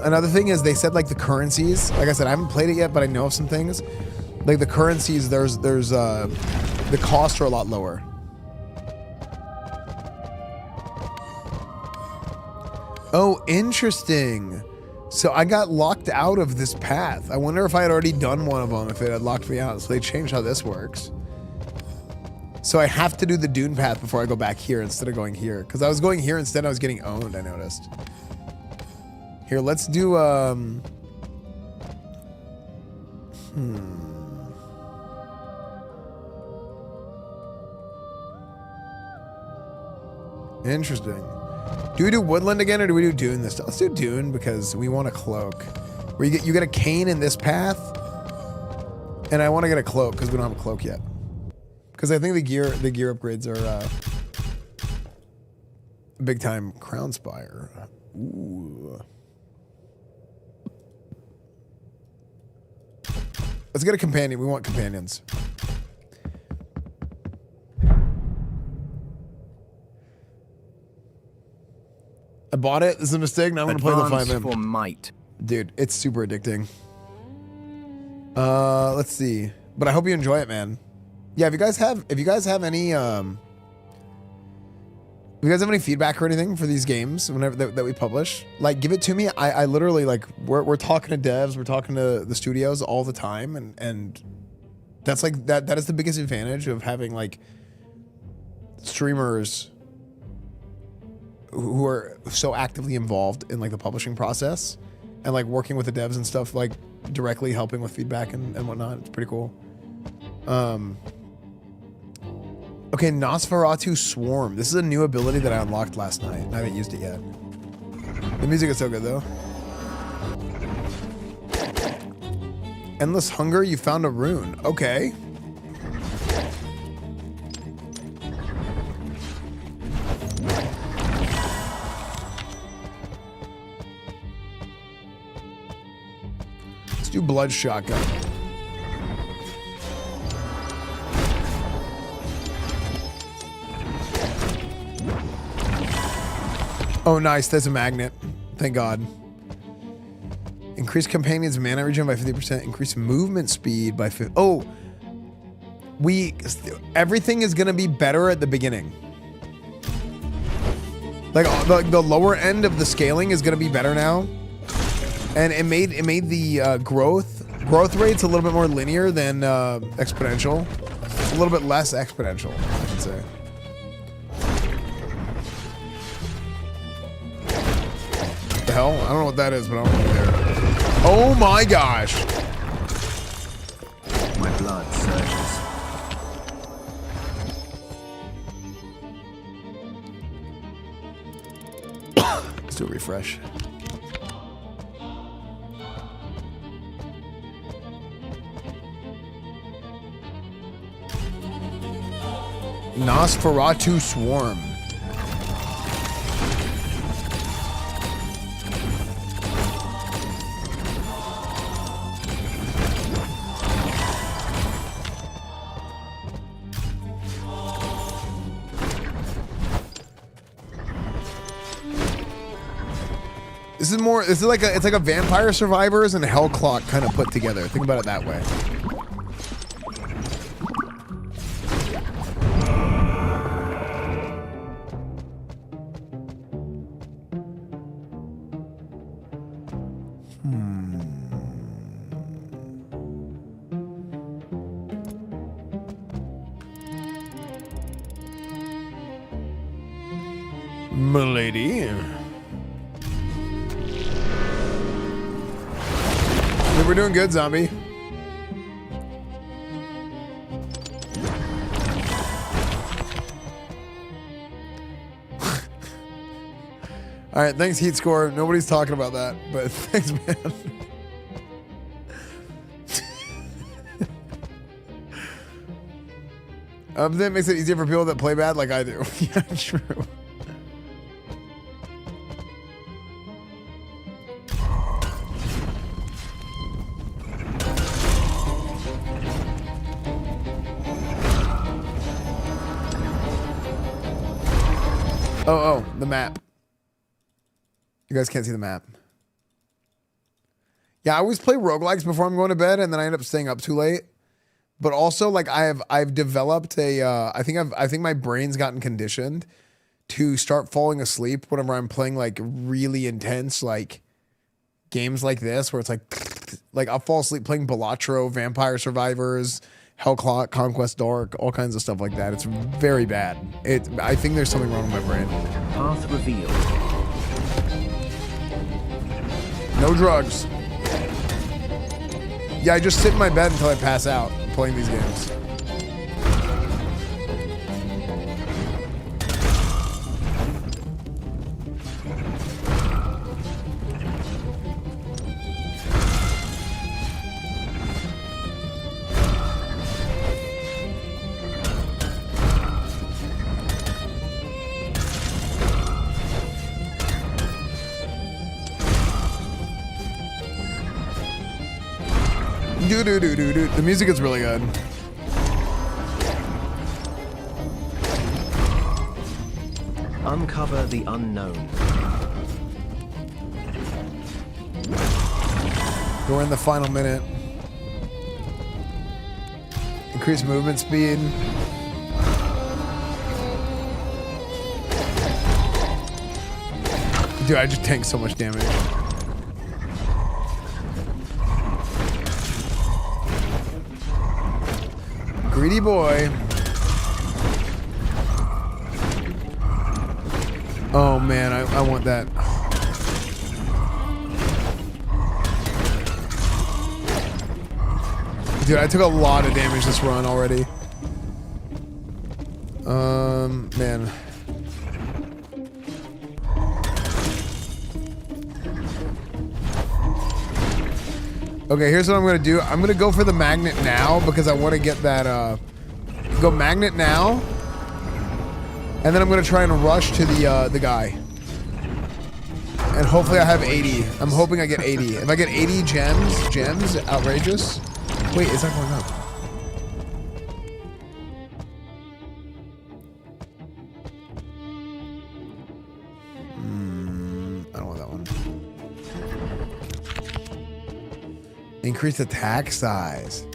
Another thing is they said like the currencies. Like I said, I haven't played it yet, but I know of some things. Like the currencies, there's the costs are a lot lower. Oh, interesting. So I got locked out of this path. I wonder if I had already done one of them, if it had locked me out. So they changed how this works. So I have to do the Dune path before I go back here instead of going here. Because I was going here instead, I was getting owned, I noticed. Here, let's do, Interesting. Do we do Woodland again or do we do Dune this time? Let's do Dune because we want a cloak. Where you get a cane in this path, and I want to get a cloak because we don't have a cloak yet. Because I think the gear upgrades are big time. Crown Spire. Ooh. Let's get a companion. We want companions. I bought it. This is a mistake. Now I'm gonna play the 5M. For might. Dude, it's super addicting. Let's see. But I hope you enjoy it, man. Yeah, if you guys have any feedback or anything for these games whenever that we publish, like give it to me. I literally like we're talking to devs, we're talking to the studios all the time, and that's like that is the biggest advantage of having like streamers who are so actively involved in like the publishing process and like working with the devs and stuff. Like directly helping with feedback and whatnot. It's pretty cool. Okay, Nosferatu Swarm. This is a new ability that I unlocked last night. I haven't used it yet. The music is so good though. Endless Hunger, you found a rune. Okay. Let's do Blood Shotgun. Oh, nice. There's a magnet. Thank God. Increase companions' mana regen by 50%. Increase movement speed by 50%. Oh, everything is going to be better at the beginning. Like the lower end of the scaling is going to be better now. And it made the growth rates a little bit more linear than exponential. A little bit less exponential, I should say. What the hell? I don't know what that is, but I don't want to hear it. Oh my gosh. My blood surges. Let's do a refresh. Nosferatu Swarm. This is like it's like a Vampire Survivors and Hellclock kind of put together. Think about it that way. Milady. We're doing good, zombie. All right, thanks, Heat Score. Nobody's talking about that, but thanks, man. That makes it easier for people that play bad like I do. Yeah, true. Oh, the map. You guys can't see the map. Yeah, I always play roguelikes before I'm going to bed, and then I end up staying up too late. But also, like I've developed a I think my brain's gotten conditioned to start falling asleep whenever I'm playing like really intense like games like this, where it's like I'll fall asleep playing Balatro, Vampire Survivors, Hellclock, Conquest Dark, all kinds of stuff like that. It's very bad. I think there's something wrong with my brain. Path revealed. No drugs. Yeah, I just sit in my bed until I pass out playing these games. The music is really good. Uncover the unknown. We're in the final minute. Increase movement speed. Dude, I just tanked so much damage. Greedy boy. Oh man, I want that. Dude, I took a lot of damage this run already. Man. Okay, here's what I'm gonna do. I'm gonna go for the magnet now because I want to get that. Go magnet now, and then I'm gonna try and rush to the guy. And hopefully I have 80. I'm hoping I get 80. If I get 80 gems, outrageous. Wait, it's not going up. I don't want that one. Increase attack size.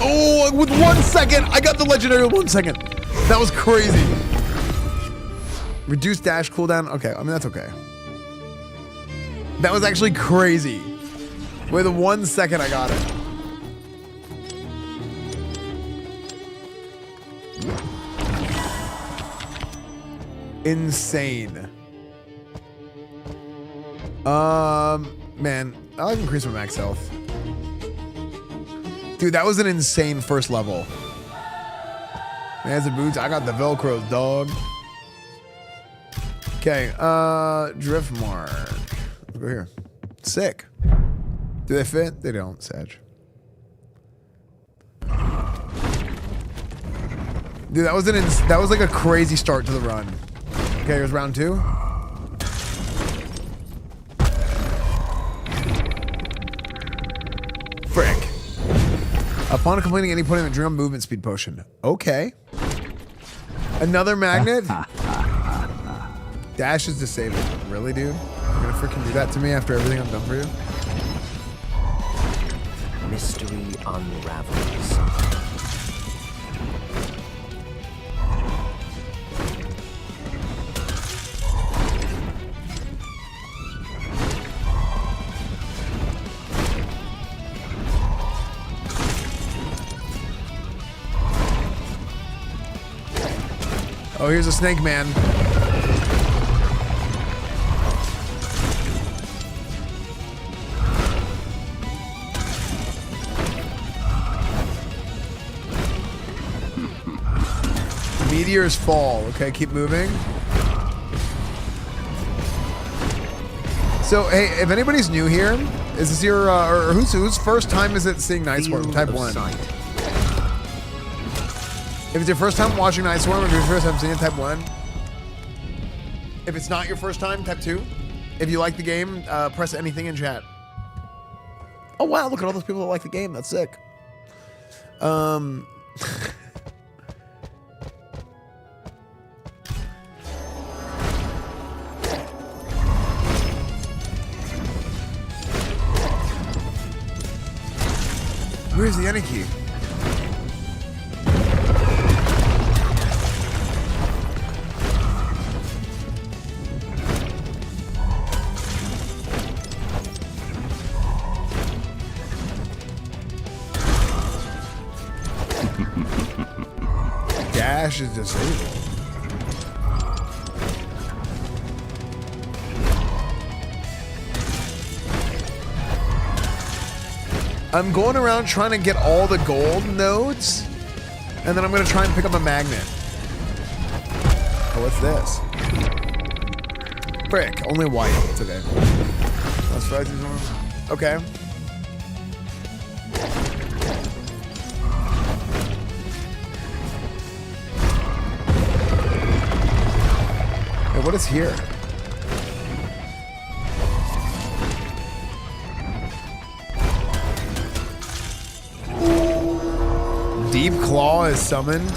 Oh, with 1 second, I got the legendary with 1 second. That was crazy. Reduce dash cooldown. Okay, I mean, that's okay. That was actually crazy. With 1 second, I got it. Insane. Man, I like increase my max health. Dude, that was an insane first level. Man's the boots. I got the Velcros, dog. Okay, drift mark. Over here. Sick. Do they fit? They don't, Sag. Dude, that was like a crazy start to the run. Okay, here's round 2. Frick. Upon completing any point in the drum, movement speed potion. Okay. Another magnet? Dash is disabled. Really, dude? You're gonna freaking do that to me after everything I've done for you? Mystery unravels. Oh, here's a snake man. Meteors fall. Okay, keep moving. So, hey, if anybody's new here, is this your, or whose first time is it seeing Night Swarm? Type 1. If it's your first time watching Night Swarm, if it's your first time seeing it, type 1. If it's not your first time, type 2. If you like the game, press anything in chat. Oh wow, look at all those people that like the game. That's sick. Where's the Aniki? Dash is disabled. I'm going around trying to get all the gold nodes, and then I'm going to try and pick up a magnet. Oh, what's this? Frick, only white. It's okay. That's right. Okay. Hey, what is here? Deep Claw is summoned.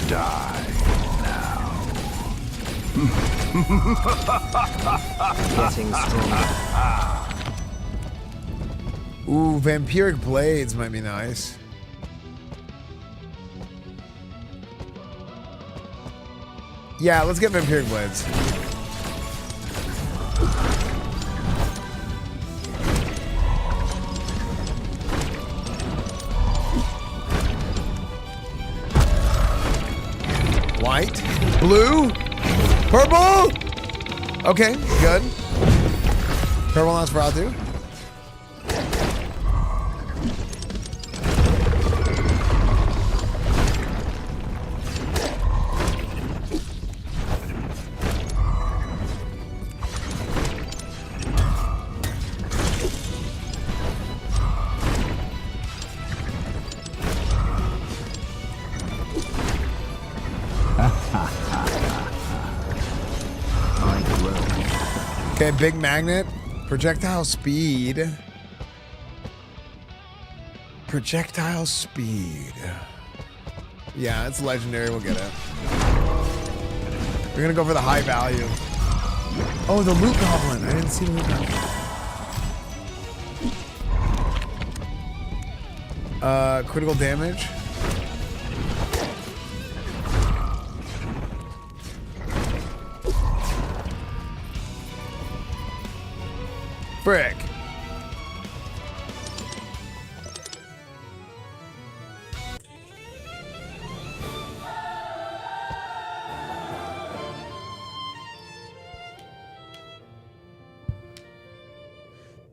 Die now. Getting stronger. Ooh, Vampiric Blades might be nice. Yeah, let's get Vampiric Blades. White, blue, purple. Okay, good. Purple lance for Atu. Okay, big magnet. Projectile speed. Projectile speed. Yeah, it's legendary. We'll get it. We're gonna go for the high value. Oh, the loot goblin. I didn't see the loot goblin. Critical damage. Frick.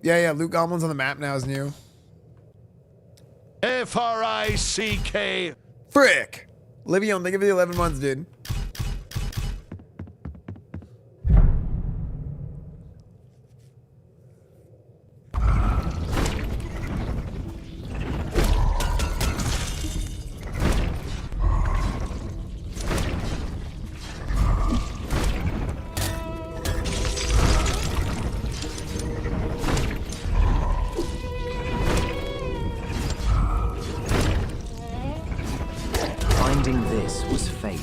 Yeah, loot goblins on the map now is new. F-R-I-C-K. Frick. Livion, thank you for the 11 months, dude. Finding this was fate.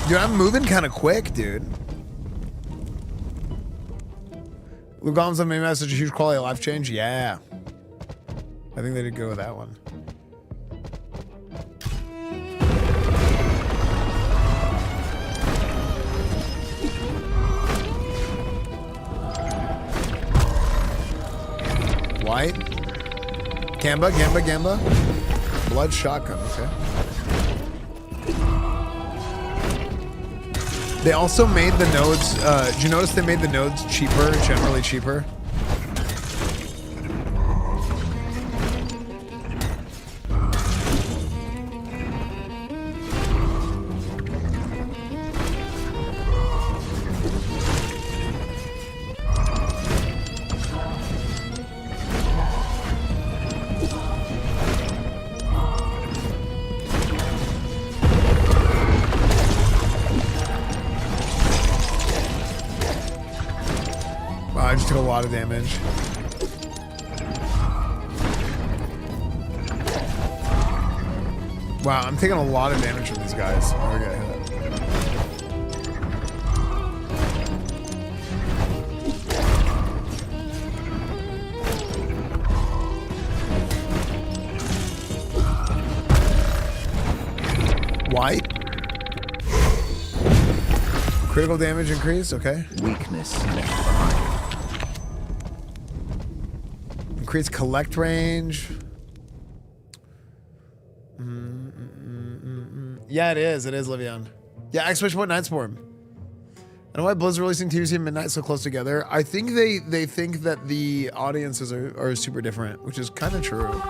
Dude, I'm moving kind of quick, dude. Luke Gollums on maybe such a huge quality of life change. Yeah. I think they did go with that one. White. Gamba. Blood shotgun, okay. They also made the nodes, did you notice they made the nodes cheaper, generally cheaper? I just took a lot of damage. Wow, I'm taking a lot of damage from these guys. We're gonna hit it. White. Critical damage increase, okay. Weakness left behind. Increase collect range. Yeah, it is, Livion. Yeah, exclamation point Nightstorm. I don't know why Blizzard releasing TVC and Midnight so close together. I think they think that the audiences are super different, which is kind of true.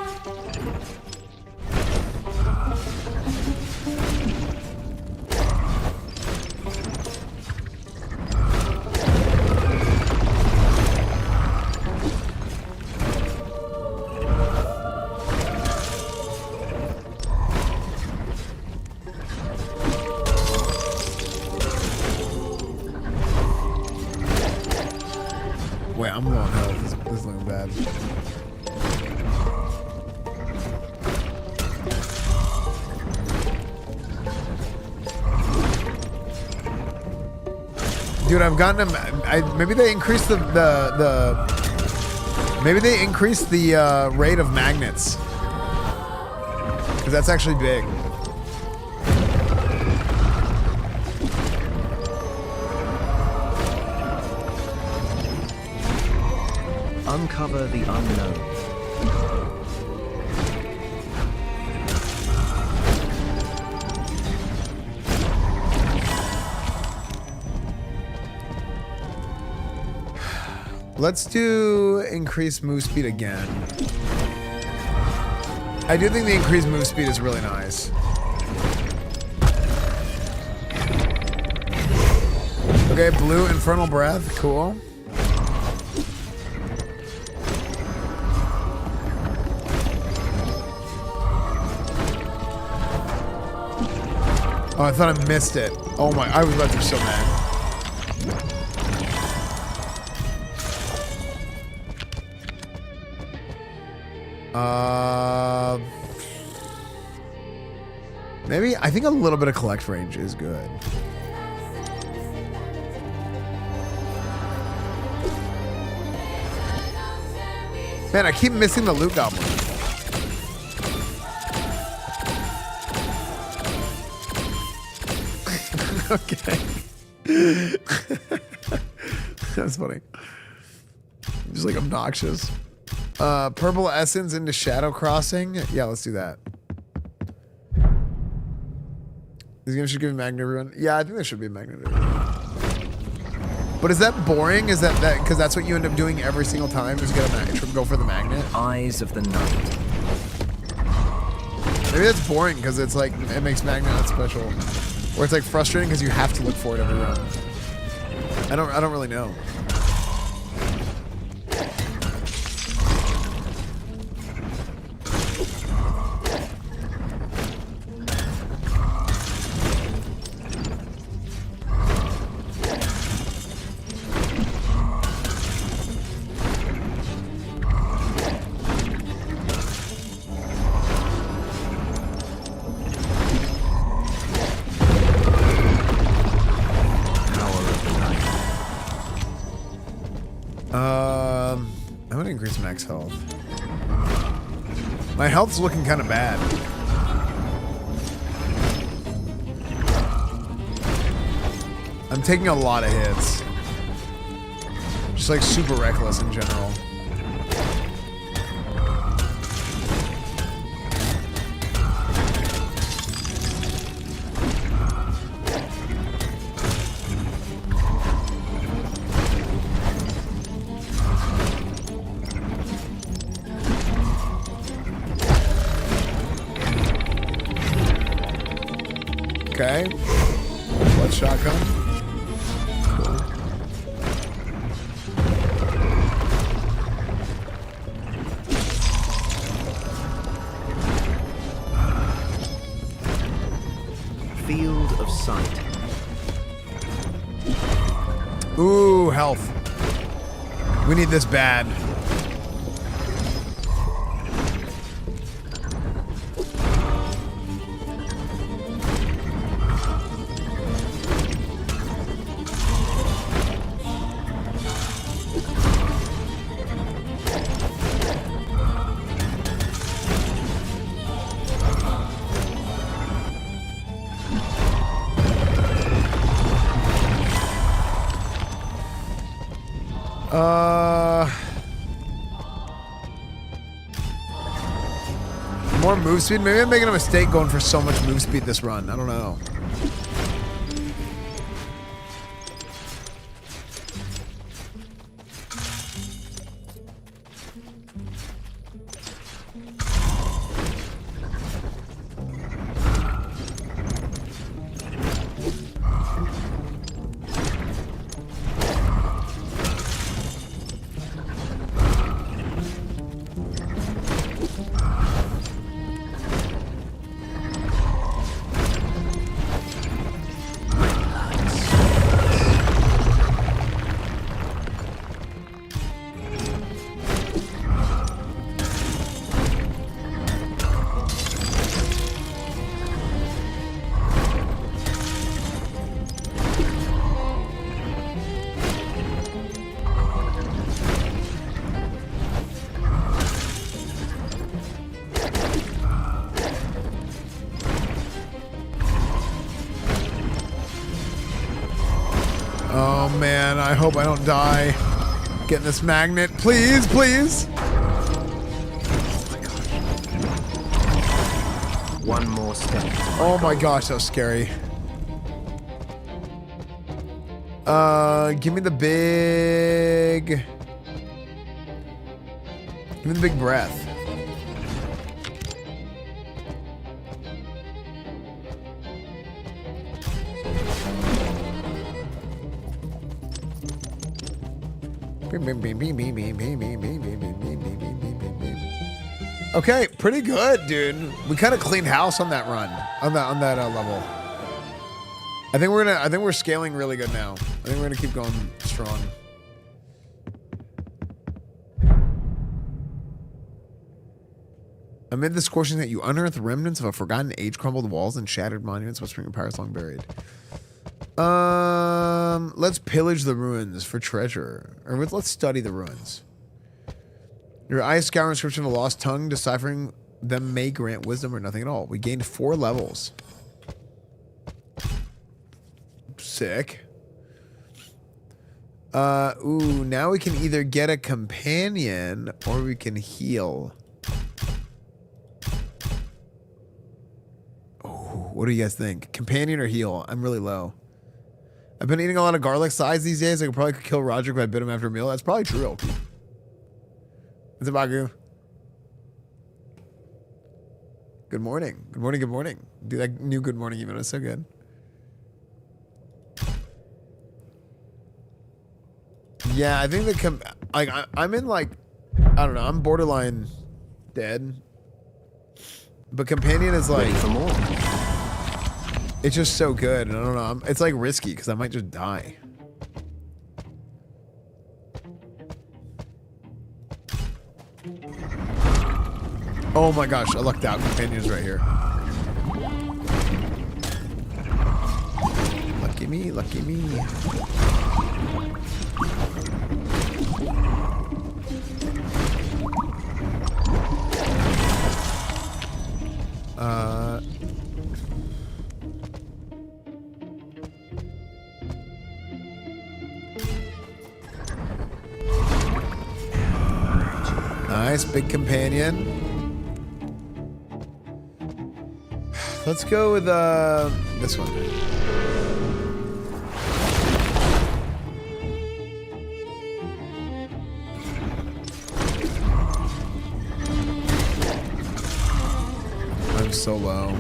Wait, I'm low on health. This is looking bad. Dude, I've gotten them. Maybe they increased maybe they increased the rate of magnets, because that's actually big. uncover the unknown. Let's do increased move speed again. I do think the increased move speed is really nice. Okay, blue infernal breath, cool. Oh, I thought I missed it. Oh my, I was about to be so mad. Maybe, I think a little bit of collect range is good. Man, I keep missing the loot goblin. Okay. That's funny. Just like obnoxious. Purple essence into shadow crossing. Yeah, let's do that. These games should give me magnet everyone. Yeah, I think they should be magnet everyone. But is that boring? Is that because that's what you end up doing every single time? Is get a magnet, go for the magnet? Eyes of the night. Maybe that's boring because it's like it makes magnet not special, or it's like frustrating because you have to look for it every round. I don't really know. I'm gonna increase max health. My health's looking kind of bad. I'm taking a lot of hits. Just like super reckless in general. Okay. Blood shotgun. Cool. Field of sight. Ooh, health. We need this bad. More move speed? Maybe I'm making a mistake going for so much move speed this run. I don't know. Oh man, I hope I don't die. Getting this magnet. Please, please. One more step. Oh my gosh, that was scary. Give me the big... Give me the big breath. Okay, pretty good, dude. We kind of cleaned house on that run, on that level. I think we're scaling really good now. I think we're gonna keep going strong. Amid the scorching that you unearth remnants of a forgotten age, crumbled walls and shattered monuments, whispering empires long buried. Let's pillage the ruins for treasure. Or let's study the ruins. Your eyes scour inscription of a lost tongue, deciphering them may grant wisdom or nothing at all. We gained 4 levels. Sick. Ooh, now we can either get a companion or we can heal. Oh, what do you guys think? Companion or heal? I'm really low. I've been eating a lot of garlic sides these days. I could probably kill Roger if I bit him after a meal. That's probably true, LP. What's up, Bagu? Good morning. Good morning, good morning. Dude, that new good morning emote is so good. Yeah, I think I'm in like, I don't know, I'm borderline dead. But companion is like, for more. It's just so good. And I don't know, it's like risky because I might just die. Oh my gosh, I lucked out. Companion's right here. Lucky me, lucky me. Nice, big companion. Let's go with this one. I'm so low.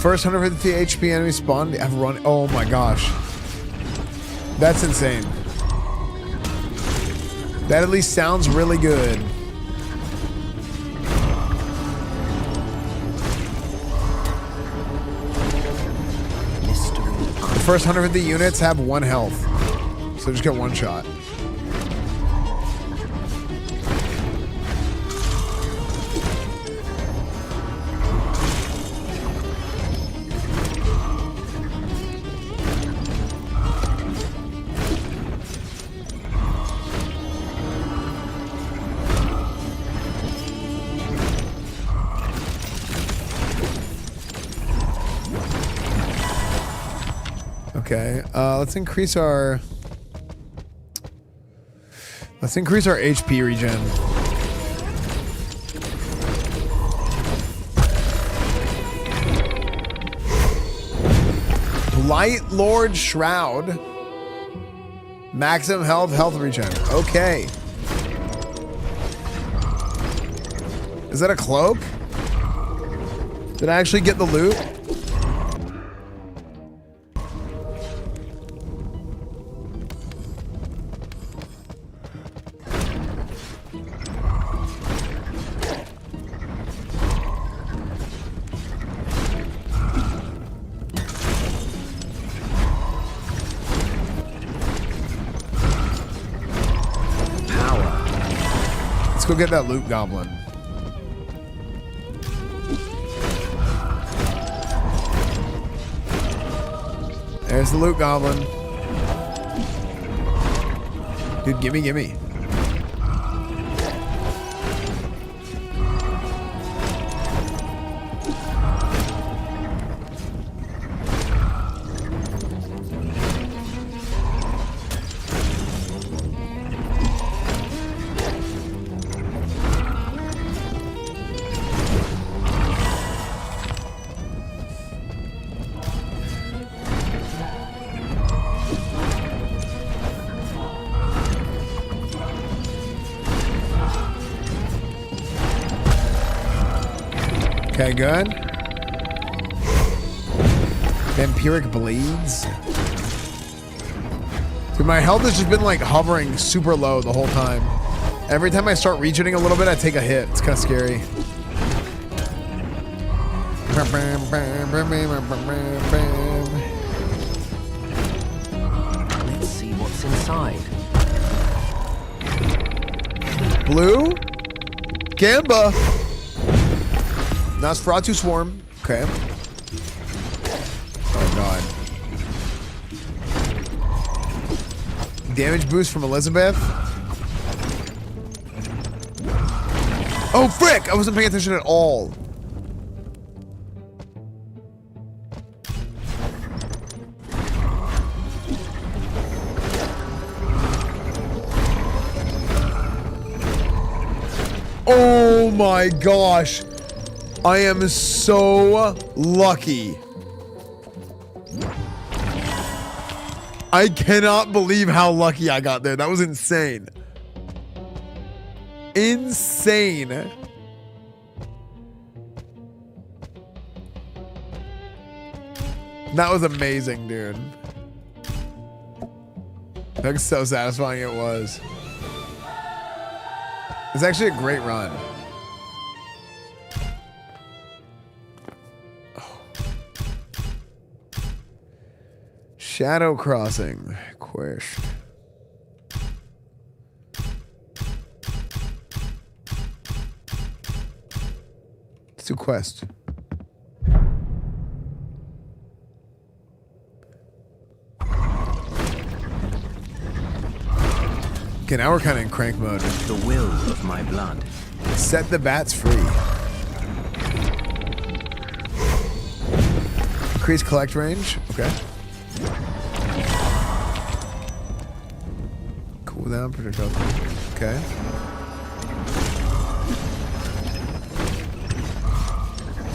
First 150 HP enemy spawn have run. Oh my gosh. That's insane. That at least sounds really good. The first 150 units have 1 health. So just get 1 shot. Okay, let's increase our HP regen. Light Lord Shroud. Maximum health regen. Okay. Is that a cloak? Did I actually get the loot? Let's go get that loot goblin. There's the loot goblin. Dude, gimme. Okay, good. Vampiric Blades. Dude, my health has just been like hovering super low the whole time. Every time I start regenerating a little bit, I take a hit. It's kind of scary. Let's see what's inside. Blue? Gamba. Nosferatu Swarm. Okay. Oh, God. Damage boost from Elizabeth. Oh, frick! I wasn't paying attention at all. Oh, my gosh. I am so lucky. I cannot believe how lucky I got there. That was insane. Insane. That was amazing, dude. Look so satisfying it was. It's actually a great run. Shadow Crossing quest. Let's do quest. Okay, now we're kind of in crank mode. The will of my blood. Set the bats free. Increase collect range. Okay. Cool down, protect health. Okay.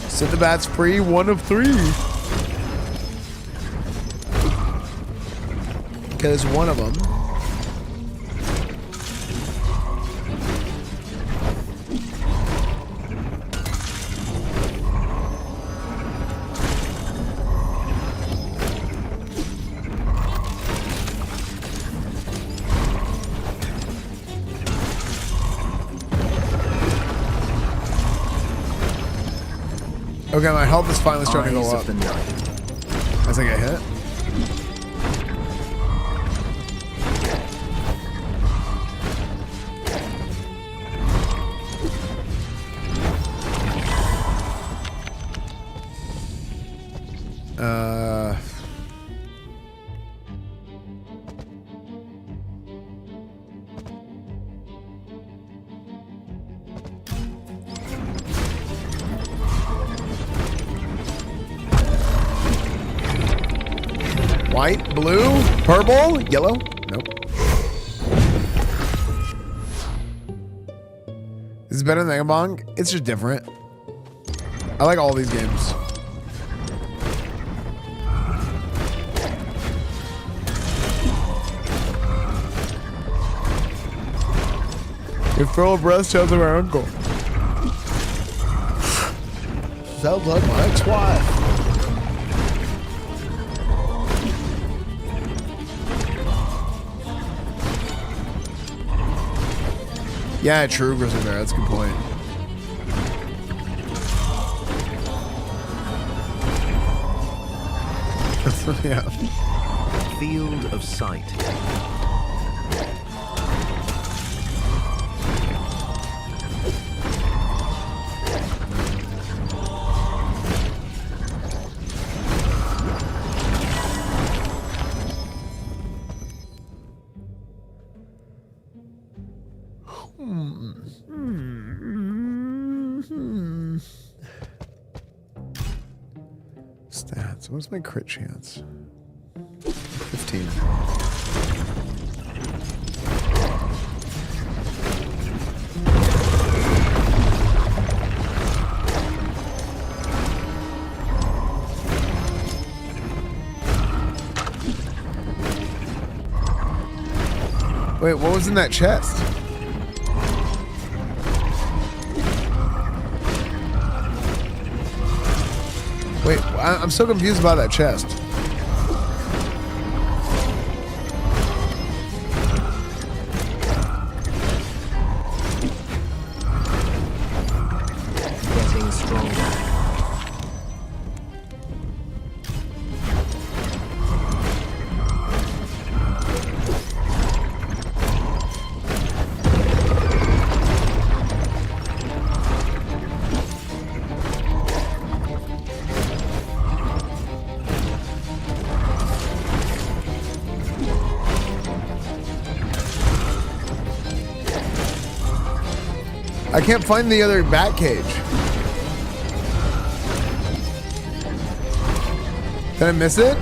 Set the bats free. 1 of 3. Okay, there's 1 of them. Okay, my health is finally starting to go up. As I get hit. White, blue, purple, yellow. Nope. This is better than Megabong. It's just different. I like all these games. You're full of breath, sounds like my uncle. Sounds like my ex-wife. Yeah, true, Grizzly Bear. That's a good point. Yeah. Field of sight. Stats. What's my crit chance? 15. Wait, what was in that chest? Wait, I'm so confused about that chest. Getting stronger. I can't find the other bat cage. Did I miss it?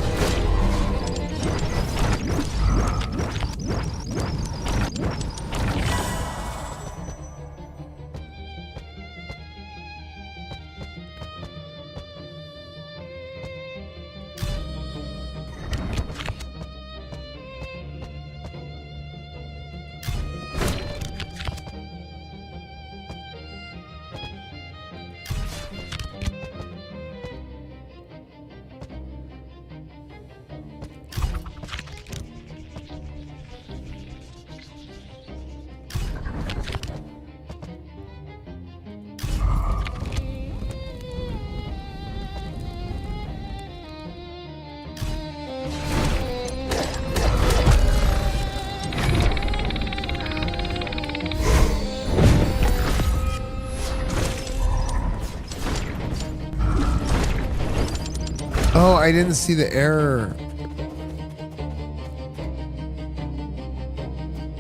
Oh, I didn't see the error.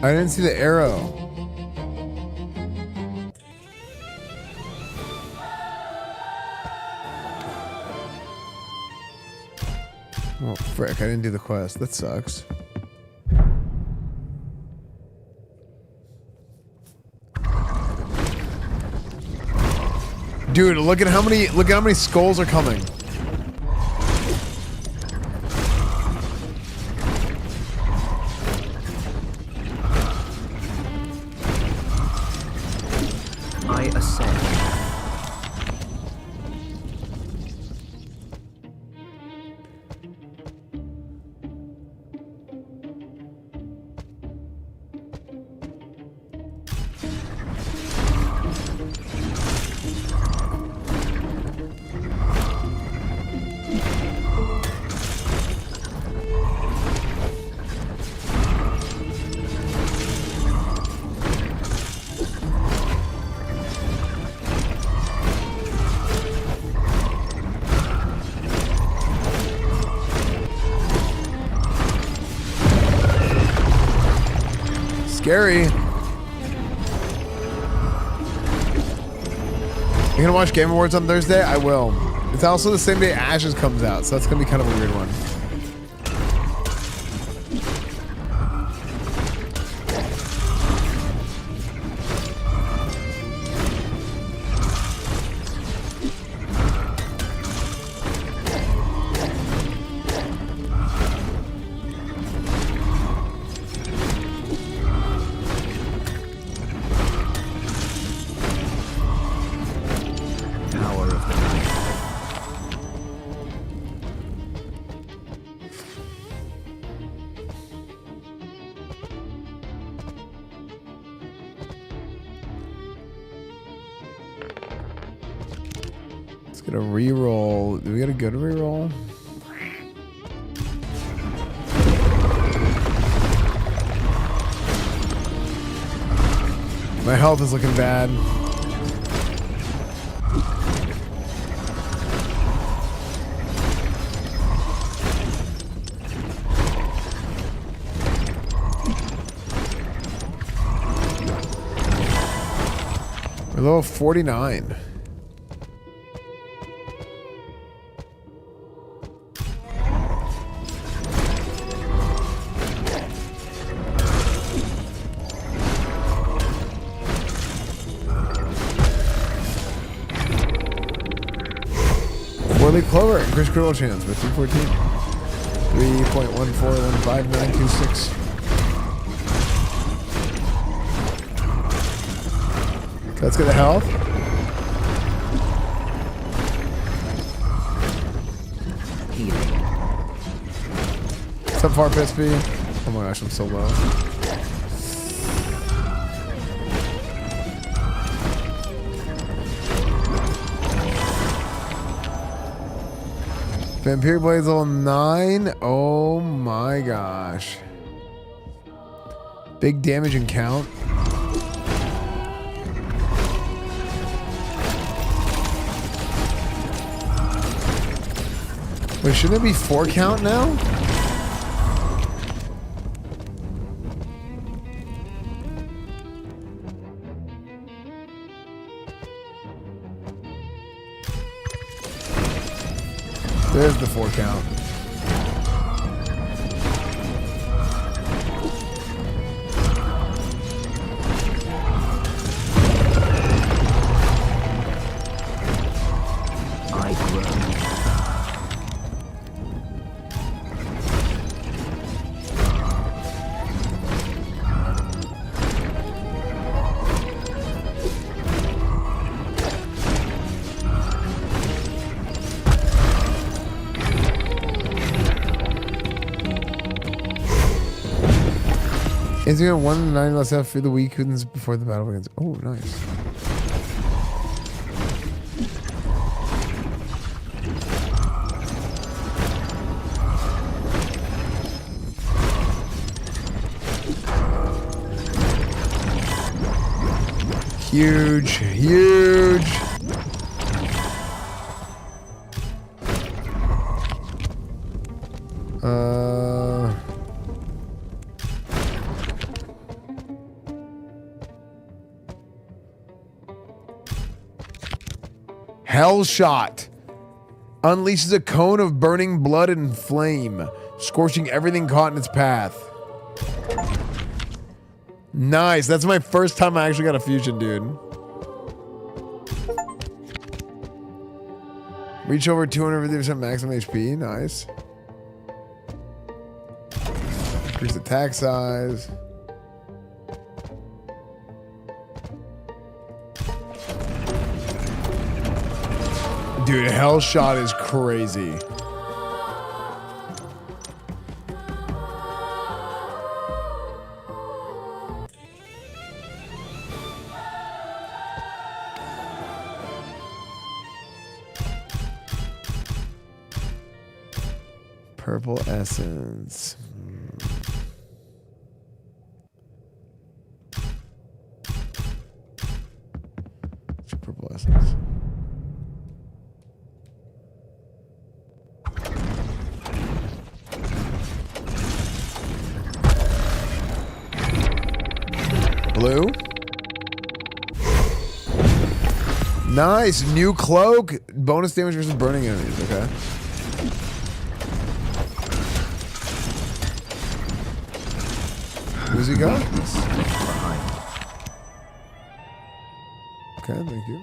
I didn't see the arrow. Oh, frick, I didn't do the quest. That sucks. Dude, look at how many skulls are coming. I ascend. Scary. You gonna watch Game Awards on Thursday? I will. It's also the same day Ashes comes out, so that's gonna be kind of a weird one. Power of the night. Let's get a reroll. Do we get a good reroll? My health is looking bad. We're level 49. Four-leaf clover. Increase critical chance with 314. 3.1415926. Let's get the health. What's up, Farp SP? Oh my gosh, I'm so low. Vampire Blade's level 9. Oh my gosh. Big damage and count. Wait, shouldn't it be 4 count now? There's the 4 count. Is there 1-9 less health for the weakens before the battle begins? Oh, nice. Huge, huge. Hell Shot unleashes a cone of burning blood and flame, scorching everything caught in its path. Nice. That's my first time I actually got a fusion, dude. Reach over 250% maximum HP. Nice. Increase attack size. Dude, Hell Shot is crazy. Purple Essence. Purple Essence. Blue. Nice. New cloak. Bonus damage versus burning enemies. Okay. Who's he got? Okay, thank you.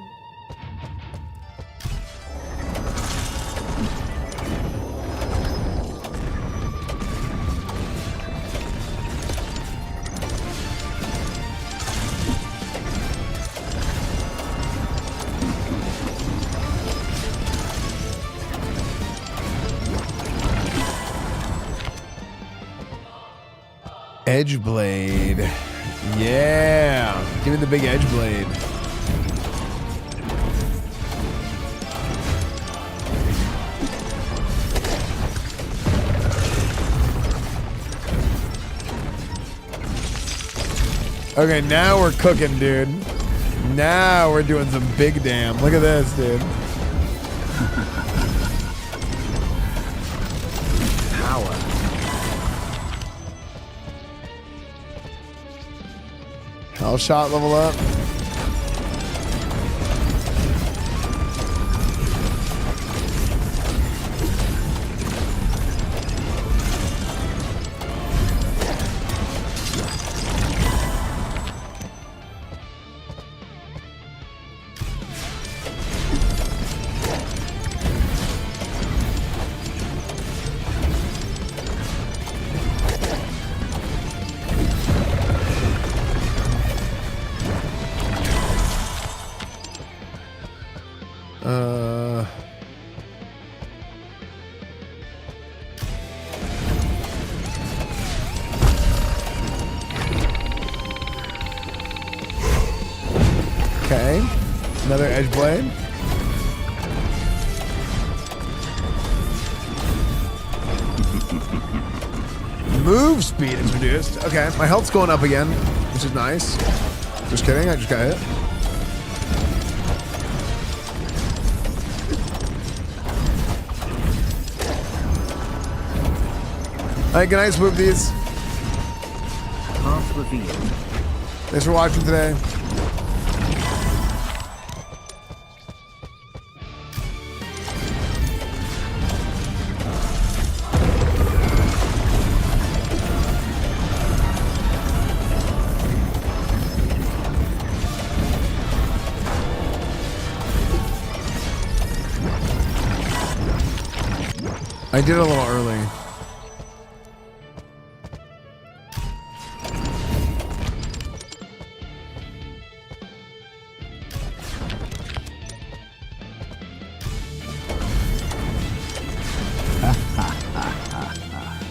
Edge blade. Yeah. Give me the big edge blade. Okay, now we're cooking, dude. Now we're doing some big damn. Look at this, dude. Power. Hell Shot level up. Another edge blade. Move speed introduced. Okay, my health's going up again, which is nice. Just kidding, I just got hit. Alright, good night, swoop these. Path revealed. Thanks for watching today. I did it a little early.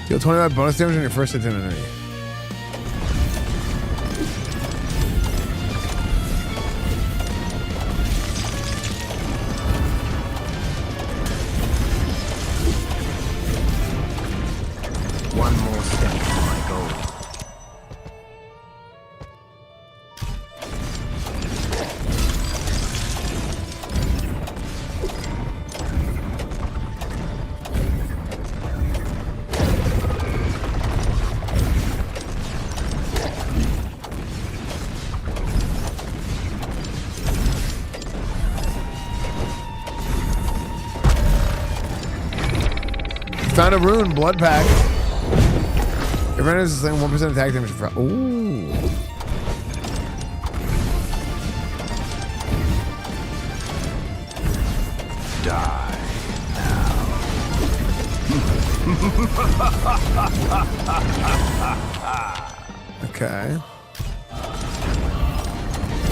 Deal 25 bonus damage on your first hit to an enemy. One more step to my goal. Found a rune, blood pack. Your friend is saying 1% attack damage for. Ooh. Die now. Okay.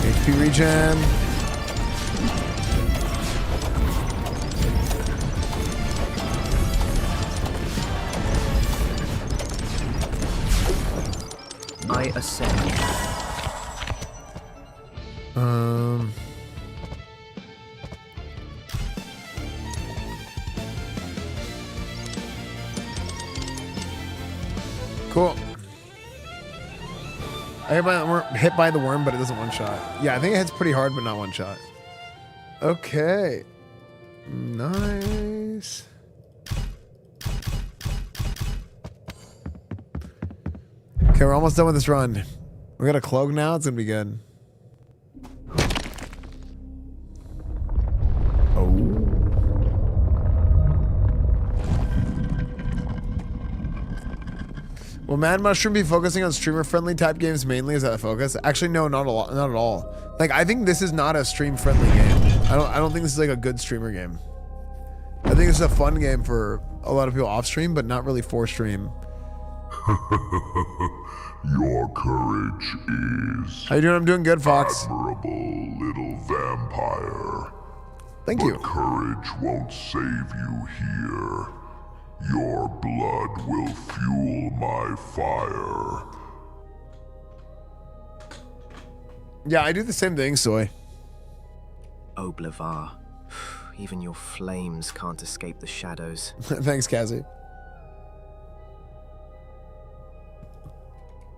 HP regen. I ascend. Cool. I hit by the worm, but it doesn't one shot. Yeah, I think it hits pretty hard, but not one shot. Okay. Nice. Okay, we're almost done with this run. We got a cloak now. It's gonna be good. Oh. Will Mad Mushroom be focusing on streamer-friendly type games mainly? Is that a focus? Actually, no, not a lot, not at all. Like, I think this is not a stream-friendly game. I don't think this is like a good streamer game. I think this is a fun game for a lot of people off stream, but not really for stream. Your courage is. How you doing? I'm doing good, Fox. Admirable little vampire. Thank you. But courage won't save you here. Your blood will fuel my fire. Yeah, I do the same thing, Soy. Oh, Blvd. Even your flames can't escape the shadows. Thanks, Cassie.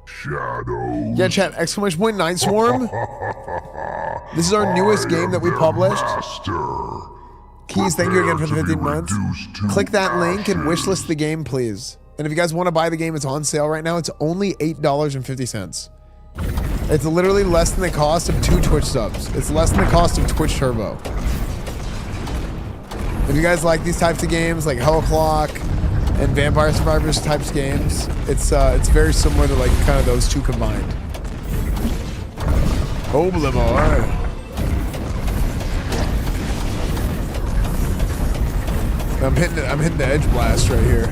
Shadows. Yeah, chat, exclamation point Night Swarm. This is our newest game that we published. Keys, thank you again for the 15 months. Click that link and wishlist the game, please. And if you guys want to buy the game, it's on sale right now. It's only $8.50. It's literally less than the cost of 2 Twitch subs. It's less than the cost of Twitch Turbo. If you guys like these types of games, like Hell Clock and Vampire Survivors types games, it's very similar to like kind of those two combined. Oh, Blvd. I'm hitting the edge blast right here.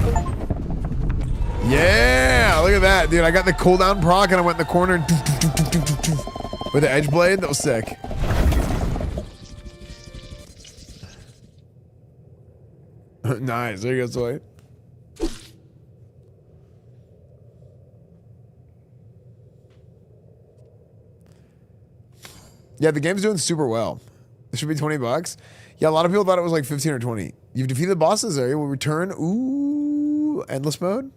Yeah, look at that, dude. I got the cooldown proc and I went in the corner and with the edge blade. That was sick. Nice. There you go, Soy. Yeah, the game's doing super well. This should be $20. Yeah, a lot of people thought it was like 15 or 20. You've defeated the boss in this area. Will return. Ooh, endless mode.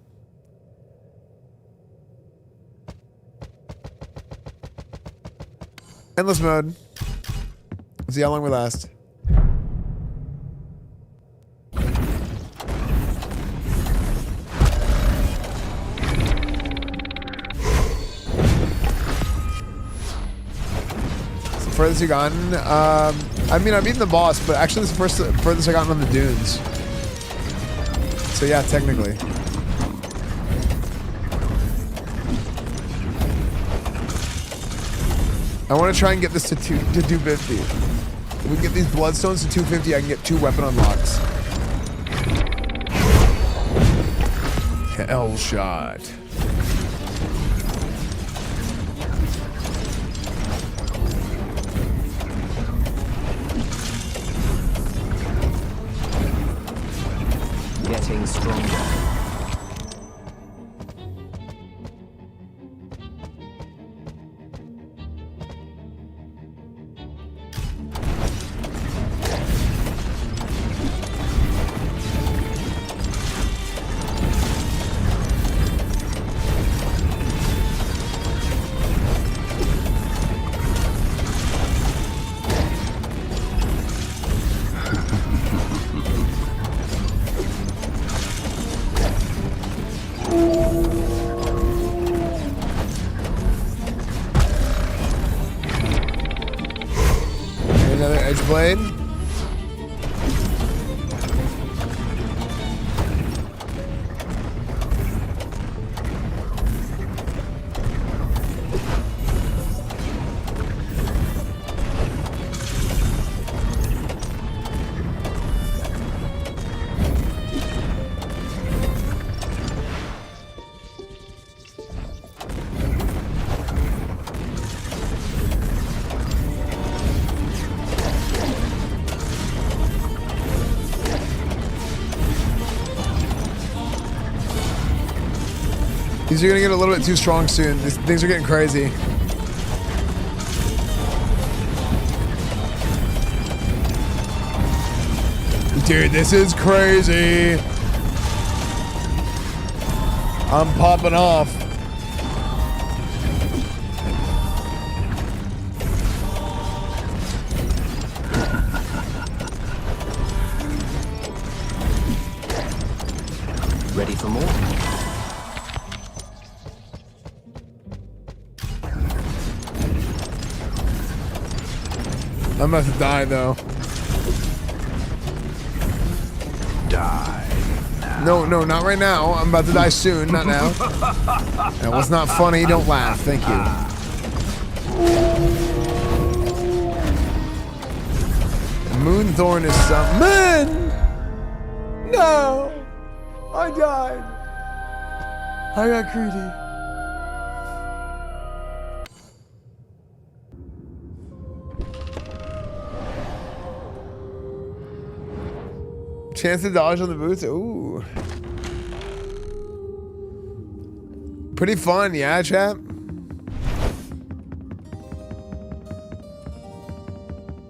Endless mode. Let's see how long we last. Furthest you gotten? I mean, I've beaten the boss, but actually, this is the furthest I gotten on the dunes. So yeah, technically. I want to try and get this to 250. If we can get these bloodstones to 250, I can get 2 weapon unlocks. Hell shot. Getting stronger. Another edge blade. These are gonna get a little bit too strong soon. Things are getting crazy. Dude, this is crazy. I'm popping off. Ready for more? I'm about to die though. Die. No, not right now. I'm about to die soon, not now. That was not funny. Don't laugh. Thank you. Moonthorn is summoned. No, I died. I got greedy. Chance to dodge on the boots. Ooh. Pretty fun, yeah, chap?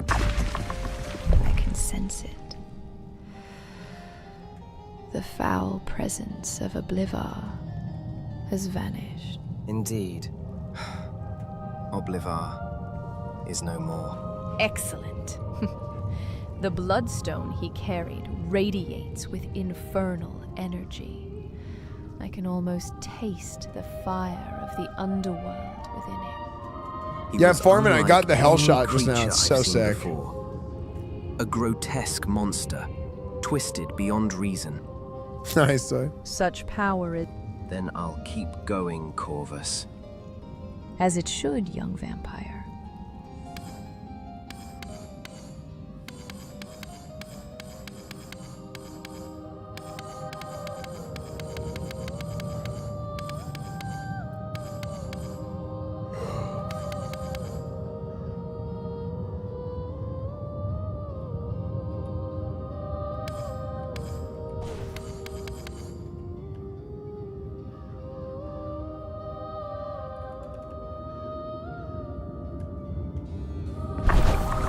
I can sense it. The foul presence of Oblivar has vanished. Indeed. Oblivar is no more. Excellent. The bloodstone he carried radiates with infernal energy. I can almost taste the fire of the underworld within it. Yeah, Foreman, I got the hell shot just now. It's so sick. A grotesque monster, twisted beyond reason. Nice, though. Such power is... Then I'll keep going, Corvus. As it should, young vampire.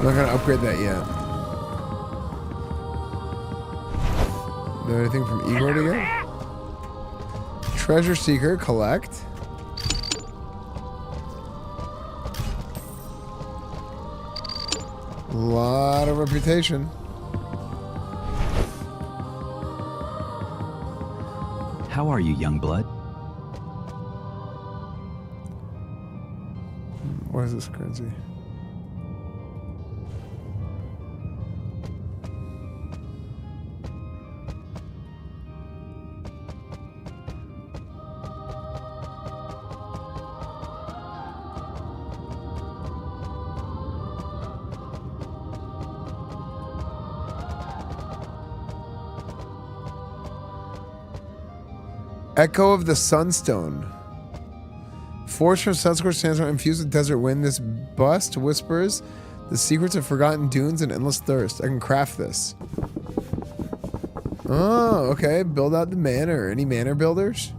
I'm not gonna upgrade that yet. Do anything from Igor to get? Treasure Seeker, collect. A lot of reputation. How are you, young blood? What is this currency? Echo of the Sunstone. Forged from Sunscorched sandstone infused with desert wind, this bust whispers the secrets of forgotten dunes and endless thirst. I can craft this. Oh, okay. Build out the manor. Any manor builders?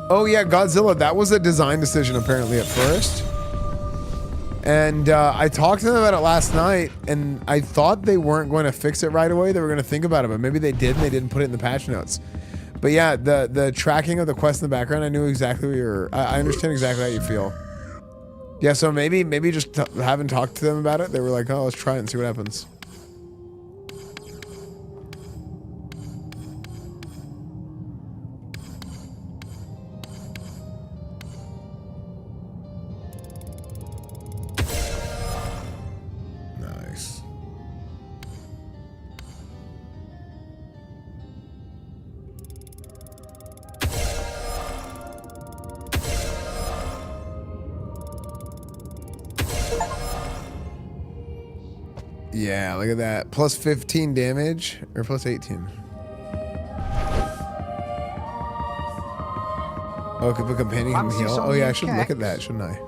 Oh yeah, Godzilla. That was a design decision apparently at first. And I talked to them about it last night, and I thought they weren't going to fix it right away. They were going to think about it, but maybe they did, and they didn't put it in the patch notes. But yeah, the tracking of the quest in the background, I knew exactly what you're... I understand exactly how you feel. Yeah, so maybe just having talked to them about it, they were like, oh, let's try it and see what happens. Yeah, look at that. Plus 15 damage, or plus 18. Oh, could the companion can heal? Oh yeah, I should look at that, shouldn't I?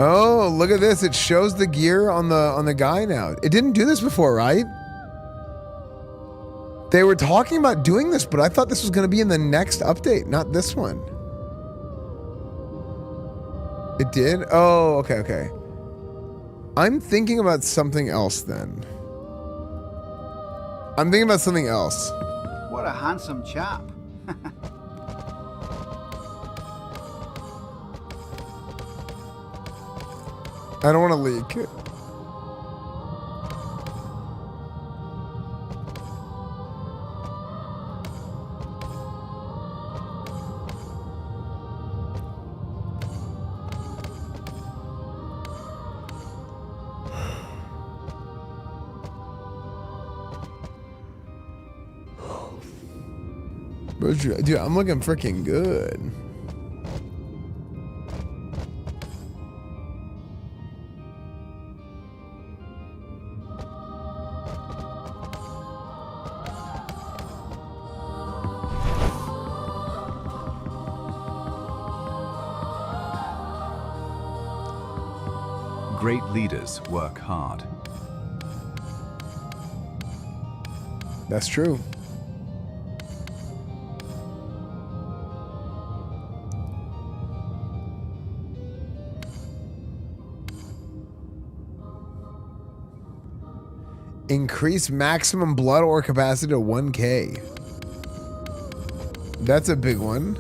Oh, look at this. It shows the gear on the guy now. It didn't do this before, right? They were talking about doing this, but I thought this was going to be in the next update, not this one. It did? Oh, okay. I'm thinking about something else then. I'm thinking about something else. What a handsome chap. I don't want to leak. Dude, I'm looking freaking good. Great leaders work hard. That's true. Increase maximum blood ore capacity to 1K. That's a big one.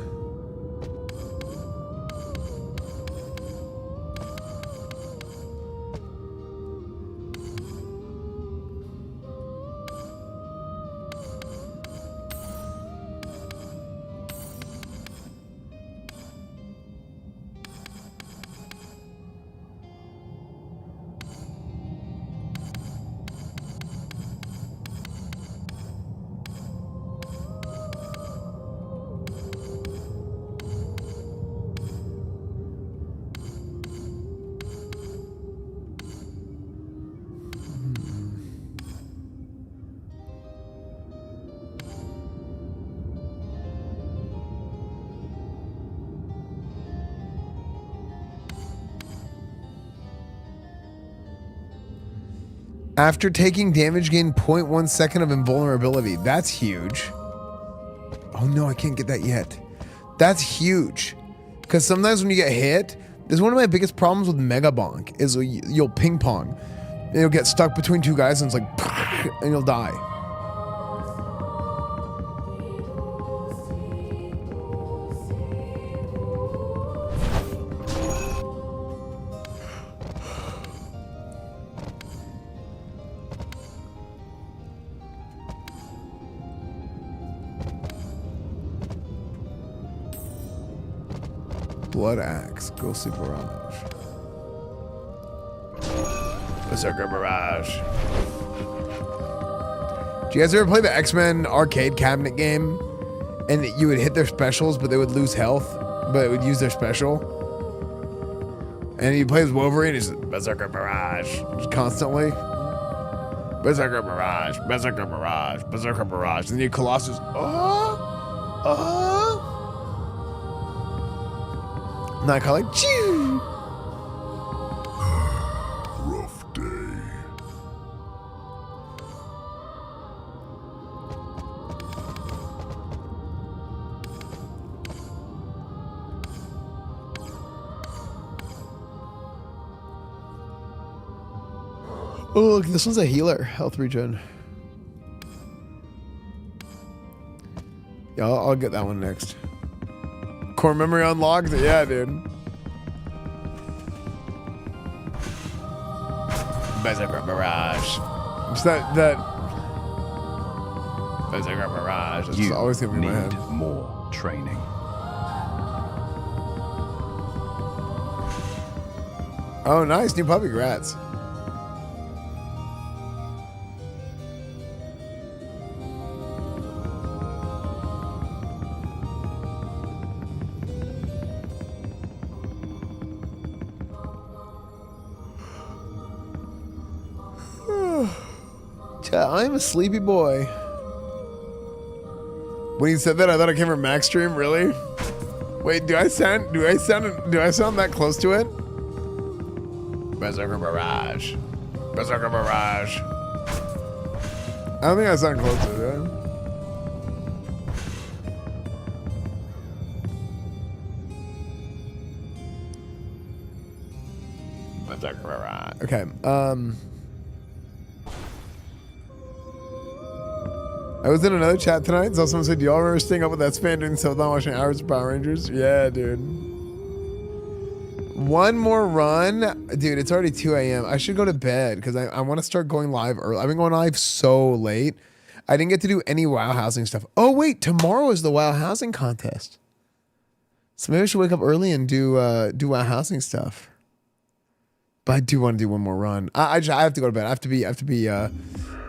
After taking damage, gain 0.1 second of invulnerability. That's huge. Oh no, I can't get that yet. That's huge. Because sometimes when you get hit, this is one of my biggest problems with Mega Bonk, is you'll ping pong. And you'll get stuck between two guys and it's like, and you'll die. Blood Axe, Ghostly Barrage. Berserker Barrage. Do you guys ever play the X-Men arcade cabinet game? And you would hit their specials, but they would lose health, but it would use their special? And you play as Wolverine, it's Berserker Barrage, just constantly. Berserker Barrage, Berserker Barrage, Berserker Barrage. And then you Colossus, Nightcrawler, choo! Rough day. Oh, look, this one's a healer. Health regen. Yeah, I'll get that one next. Core memory unlocked? Yeah, dude. Berserker Barrage. It's that Berserker Barrage. It's always gonna be in my head. More training. Oh, nice. New puppy. Congrats. I'm a sleepy boy. When you said that, I thought it came from Max Stream. Really? Wait, do I sound that close to it? Berserker Barrage. Berserker Barrage. I don't think I sound close to it, do I? Berserker Barrage. Okay. I was in another chat tonight, so someone said, do y'all remember staying up with Esfand doing stuff on watching hours of Power Rangers? Yeah, dude. One more run? Dude, it's already 2 a.m. I should go to bed because I want to start going live early. I've been going live so late. I didn't get to do any WoW housing stuff. Oh, wait, tomorrow is the WoW housing contest. So maybe I should wake up early and do WoW housing stuff. But I do want to do one more run. I have to go to bed.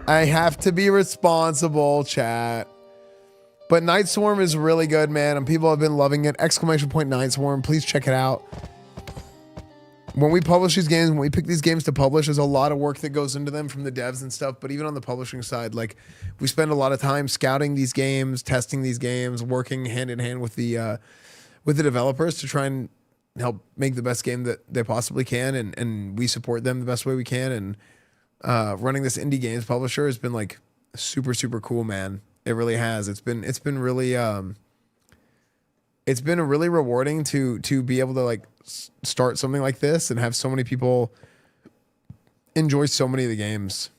I have to be responsible, chat. But Night Swarm is really good, man, and people have been loving it. ! Night Swarm, please check it out. When we publish these games, when we pick these games to publish, there's a lot of work that goes into them from the devs and stuff. But even on the publishing side, like, we spend a lot of time scouting these games, testing these games, working hand in hand with the developers to try and help make the best game that they possibly can, and we support them the best way we can. And running this indie games publisher has been like super, super cool, man. It really has. It's been really rewarding to be able to like start something like this and have so many people enjoy so many of the games.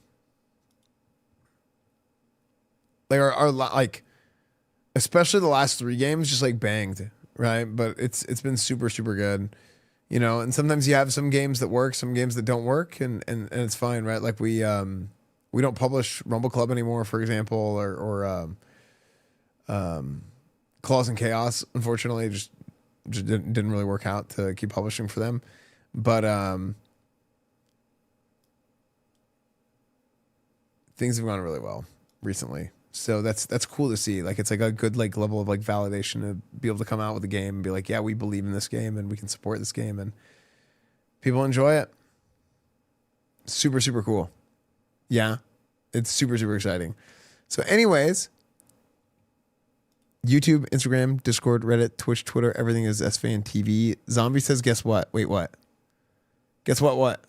Like our like, especially the last 3 games just like banged, right? But it's been super, super good. You know, and sometimes you have some games that work, some games that don't work, and it's fine, right? Like we don't publish Rumble Club anymore, for example, or Claws and Chaos, unfortunately, just didn't really work out to keep publishing for them. But things have gone really well recently. So that's cool to see. Like, it's like a good like level of like validation to be able to come out with a game and be like, yeah, we believe in this game and we can support this game and people enjoy it. Super, super cool. Yeah, it's super, super exciting. So anyways, YouTube, Instagram, Discord, Reddit, Twitch, Twitter, everything is EsfandTV. Zombie says, guess what? Wait, what? Guess what?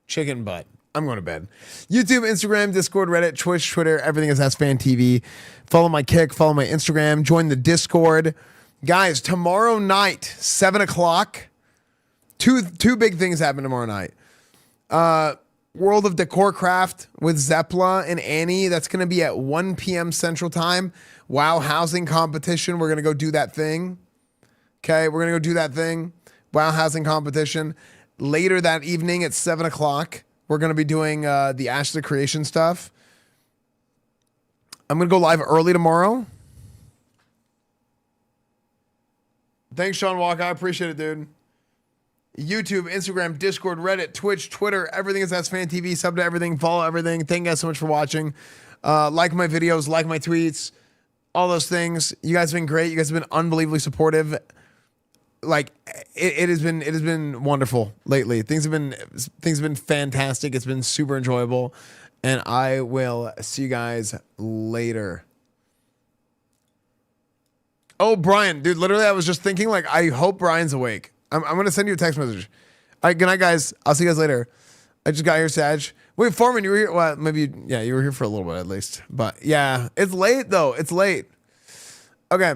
Chicken butt. I'm going to bed. YouTube, Instagram, Discord, Reddit, Twitch, Twitter, everything is EsfandTV. Follow my Kick, follow my Instagram, join the Discord. Guys, tomorrow night, 7 o'clock, two big things happen tomorrow night. World of Decorcraft with Zeppla and Annie. That's going to be at 1 p.m. Central Time. WoW housing competition. We're going to go do that thing. Okay, we're going to go do that thing. WoW housing competition. Later that evening at 7 o'clock, we're going to be doing the Ashes of Creation stuff. I'm going to go live early tomorrow. Thanks, Sean Walker. I appreciate it, dude. YouTube, Instagram, Discord, Reddit, Twitch, Twitter, everything is EsfandTV. Sub to everything, follow everything. Thank you guys so much for watching. Like my videos, like my tweets, all those things. You guys have been great. You guys have been unbelievably supportive. Like it has been wonderful lately. Things have been fantastic. It's been super enjoyable, and I will see you guys later. Oh, Brian, dude, literally, I was just thinking, like, I hope Brian's awake. I'm gonna send you a text message. All right, good night, guys. I'll see you guys later. I just got here, Sag. Wait, Foreman, you were here? Well, maybe, yeah, you were here for a little bit at least. But yeah, it's late though. It's late. Okay.